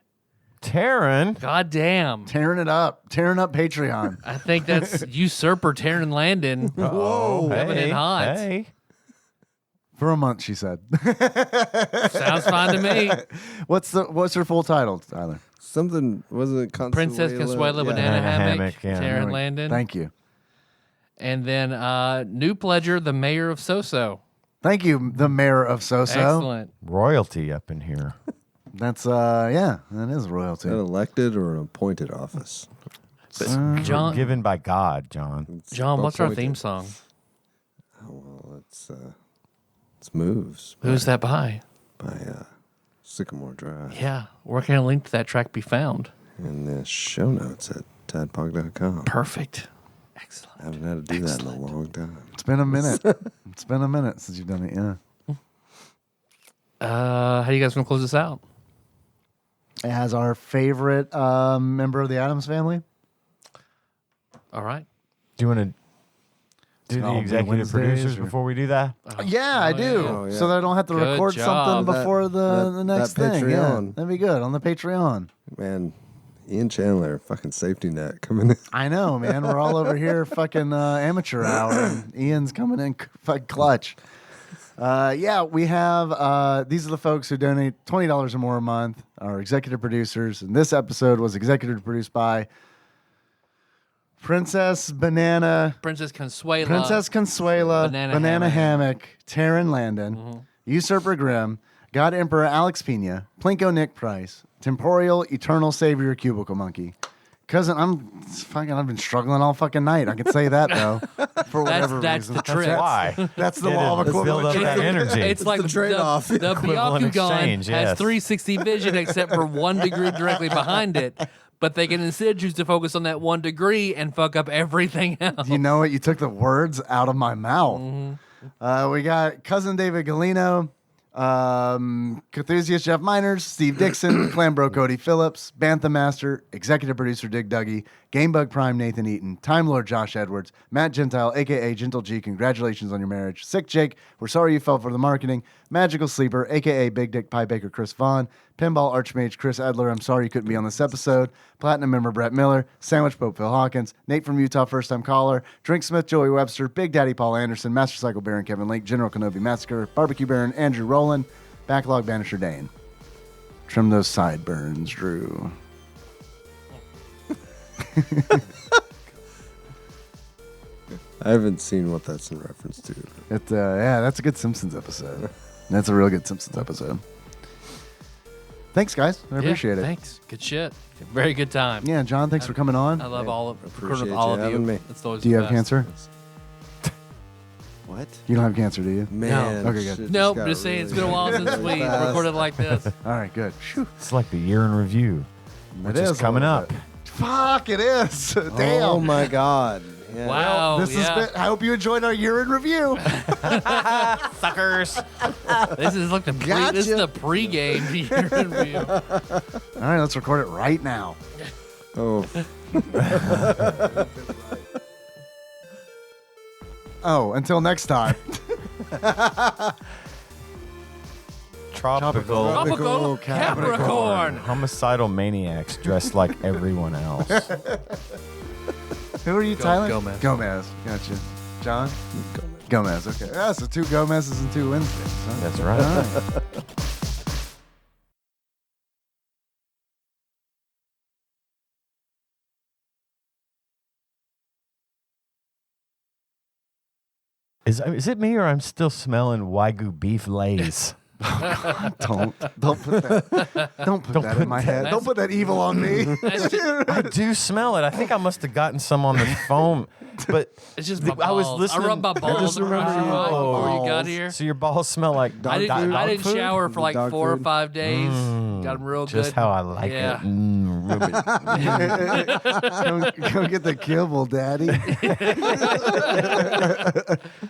[SPEAKER 4] Taryn.
[SPEAKER 3] God damn.
[SPEAKER 5] Tearing it up. Tearing up Patreon.
[SPEAKER 3] I think that's usurper Taryn Landon.
[SPEAKER 4] Whoa.
[SPEAKER 3] Coming in hot.
[SPEAKER 4] Hey.
[SPEAKER 5] For a month, she said.
[SPEAKER 3] Sounds fine to me.
[SPEAKER 5] What's her full title, Tyler?
[SPEAKER 2] Something wasn't it
[SPEAKER 3] Princess Consuela
[SPEAKER 2] Yeah.
[SPEAKER 3] Banana Hammock,
[SPEAKER 4] Hammock, yeah.
[SPEAKER 3] Taryn Landon.
[SPEAKER 5] Thank you.
[SPEAKER 3] And then new pledger, the mayor of Soso.
[SPEAKER 5] Thank you, the mayor of Soso.
[SPEAKER 3] Excellent.
[SPEAKER 4] Royalty up in here.
[SPEAKER 5] That's that is royalty.
[SPEAKER 2] An elected or an appointed office?
[SPEAKER 3] John,
[SPEAKER 4] Given by God, John.
[SPEAKER 3] John, what's our
[SPEAKER 2] Appointed.
[SPEAKER 3] theme song?
[SPEAKER 2] Oh, well, it's Moves
[SPEAKER 3] Who's that by?
[SPEAKER 2] by Sycamore Drive.
[SPEAKER 3] Yeah, where can a link to that track be found?
[SPEAKER 2] In the show notes at tadpog.com.
[SPEAKER 3] Perfect. Excellent.
[SPEAKER 2] I haven't had to do that in a long time.
[SPEAKER 5] It's been a minute. It's been a minute since you've done it, yeah.
[SPEAKER 3] How do you guys want to close this out?
[SPEAKER 5] As our favorite member of the Addams family.
[SPEAKER 3] All right.
[SPEAKER 4] Do you want to do
[SPEAKER 5] It's all
[SPEAKER 4] the executive
[SPEAKER 5] Wednesdays
[SPEAKER 4] producers
[SPEAKER 5] or-
[SPEAKER 4] before we do that?
[SPEAKER 5] Yeah, I do.
[SPEAKER 3] yeah.
[SPEAKER 2] Oh, yeah.
[SPEAKER 5] So that I don't have to
[SPEAKER 3] Good
[SPEAKER 5] record
[SPEAKER 3] job.
[SPEAKER 5] something before the
[SPEAKER 2] That
[SPEAKER 5] next thing. Yeah,
[SPEAKER 2] Patreon.
[SPEAKER 5] that'd be good on the Patreon.
[SPEAKER 2] Man, Ian Chandler, fucking safety net coming in.
[SPEAKER 5] I know, man. We're all over here fucking amateur hour. And Ian's coming in fucking clutch. Yeah, we have these are the folks who donate $20 or more a month, our executive producers. And this episode was executive produced by Princess Consuela, Banana Hammock, Taryn Landon, Usurper Grimm, God Emperor Alex Pena, Plinko Nick Price, Temporal Eternal Savior Cubicle Monkey. Cousin, I've been struggling all fucking night. I can say that though, for whatever
[SPEAKER 3] That's
[SPEAKER 5] reason.
[SPEAKER 3] the trick.
[SPEAKER 4] Why?
[SPEAKER 5] That's the
[SPEAKER 4] It
[SPEAKER 5] law of
[SPEAKER 4] is. Let's build up
[SPEAKER 5] equivalent.
[SPEAKER 4] that energy.
[SPEAKER 3] It's like
[SPEAKER 2] the trade-off.
[SPEAKER 3] The
[SPEAKER 4] Equivalent
[SPEAKER 3] Byakugan
[SPEAKER 4] exchange,
[SPEAKER 3] has
[SPEAKER 4] yes.
[SPEAKER 3] 360 vision except for 1 degree directly behind it, but they can instead choose to focus on that 1 degree and fuck up everything else.
[SPEAKER 5] You know what? You took the words out of my mouth. We got cousin David Galino, Cthusiast Jeff Miners, Steve Dixon, Clambro Cody Phillips, Bantha Master, executive producer Dig Dougie, Gamebug Prime Nathan Eaton, Time Lord Josh Edwards, Matt Gentile, aka Gentle G, congratulations on your marriage, Sick Jake, we're sorry you fell for the marketing, Magical Sleeper, aka Big Dick Pie Baker Chris Vaughn, Pinball Archmage Chris Adler, I'm sorry you couldn't be on this episode, Platinum member Brett Miller, Sandwich Pope Phil Hawkins, Nate from Utah first time caller, Drink Smith Joey Webster, Big Daddy Paul Anderson, Master Cycle Baron Kevin Lake, General Kenobi Massacre, Barbecue Baron Andrew Rowland, Backlog Banisher Dane. Trim those sideburns, Drew.
[SPEAKER 2] I haven't seen what that's in reference to.
[SPEAKER 5] That's a good Simpsons episode. That's a real good Simpsons episode. Thanks, guys. I appreciate it.
[SPEAKER 3] Thanks. Good shit. Very good time.
[SPEAKER 5] Yeah, John, thanks for coming on.
[SPEAKER 3] I love all of
[SPEAKER 2] appreciate
[SPEAKER 3] all
[SPEAKER 2] you
[SPEAKER 3] of you.
[SPEAKER 2] having me.
[SPEAKER 3] It's always
[SPEAKER 5] Do you
[SPEAKER 3] the
[SPEAKER 5] have
[SPEAKER 3] best.
[SPEAKER 5] cancer?
[SPEAKER 2] What?
[SPEAKER 5] You don't have cancer, do you?
[SPEAKER 2] Man.
[SPEAKER 5] Okay, good.
[SPEAKER 2] shit
[SPEAKER 3] Nope,
[SPEAKER 2] got
[SPEAKER 3] just saying it's
[SPEAKER 2] really
[SPEAKER 3] been a while since we
[SPEAKER 2] fast.
[SPEAKER 3] recorded like this.
[SPEAKER 5] All right, good. Phew.
[SPEAKER 4] It's like the year in review, which
[SPEAKER 5] It
[SPEAKER 4] is
[SPEAKER 5] is a
[SPEAKER 4] coming
[SPEAKER 5] little
[SPEAKER 4] up.
[SPEAKER 5] bit. Fuck, it is. Damn.
[SPEAKER 2] Oh my God. Yeah.
[SPEAKER 3] Wow.
[SPEAKER 5] This has been, I hope you enjoyed our year in review.
[SPEAKER 4] Suckers.
[SPEAKER 3] This is like the this is the pregame year review.
[SPEAKER 5] All right, let's record it right now.
[SPEAKER 2] Oh.
[SPEAKER 5] Oh, until next time.
[SPEAKER 4] Tropical.
[SPEAKER 3] Tropical Capricorn.
[SPEAKER 4] Homicidal maniacs dressed like everyone else.
[SPEAKER 5] Who are you, Tyler?
[SPEAKER 3] Gomez.
[SPEAKER 5] Gomez. Gotcha. John? Gomez. Okay. Yeah, so 2 Gomez's and 2 Wednesdays. Huh?
[SPEAKER 4] That's right.
[SPEAKER 5] All right.
[SPEAKER 4] Is it me or I'm still smelling Wagyu beef lays?
[SPEAKER 5] Don't put that in my head. Don't put that evil on me.
[SPEAKER 4] I do smell it. I think I must have gotten some on the foam, but
[SPEAKER 3] It's just my balls.
[SPEAKER 4] I was listening.
[SPEAKER 3] I rubbed my balls
[SPEAKER 2] just remember
[SPEAKER 3] across your
[SPEAKER 2] your
[SPEAKER 3] mouth before you got
[SPEAKER 2] balls.
[SPEAKER 3] here.
[SPEAKER 4] So your balls smell like
[SPEAKER 3] I didn't,
[SPEAKER 4] dog food?
[SPEAKER 3] shower for like
[SPEAKER 2] Dog
[SPEAKER 3] 4 or
[SPEAKER 2] food.
[SPEAKER 3] 5 days. Got them real good.
[SPEAKER 4] Just how I like
[SPEAKER 3] Yeah.
[SPEAKER 4] it. Ruben.
[SPEAKER 5] Go get the kibble, Daddy.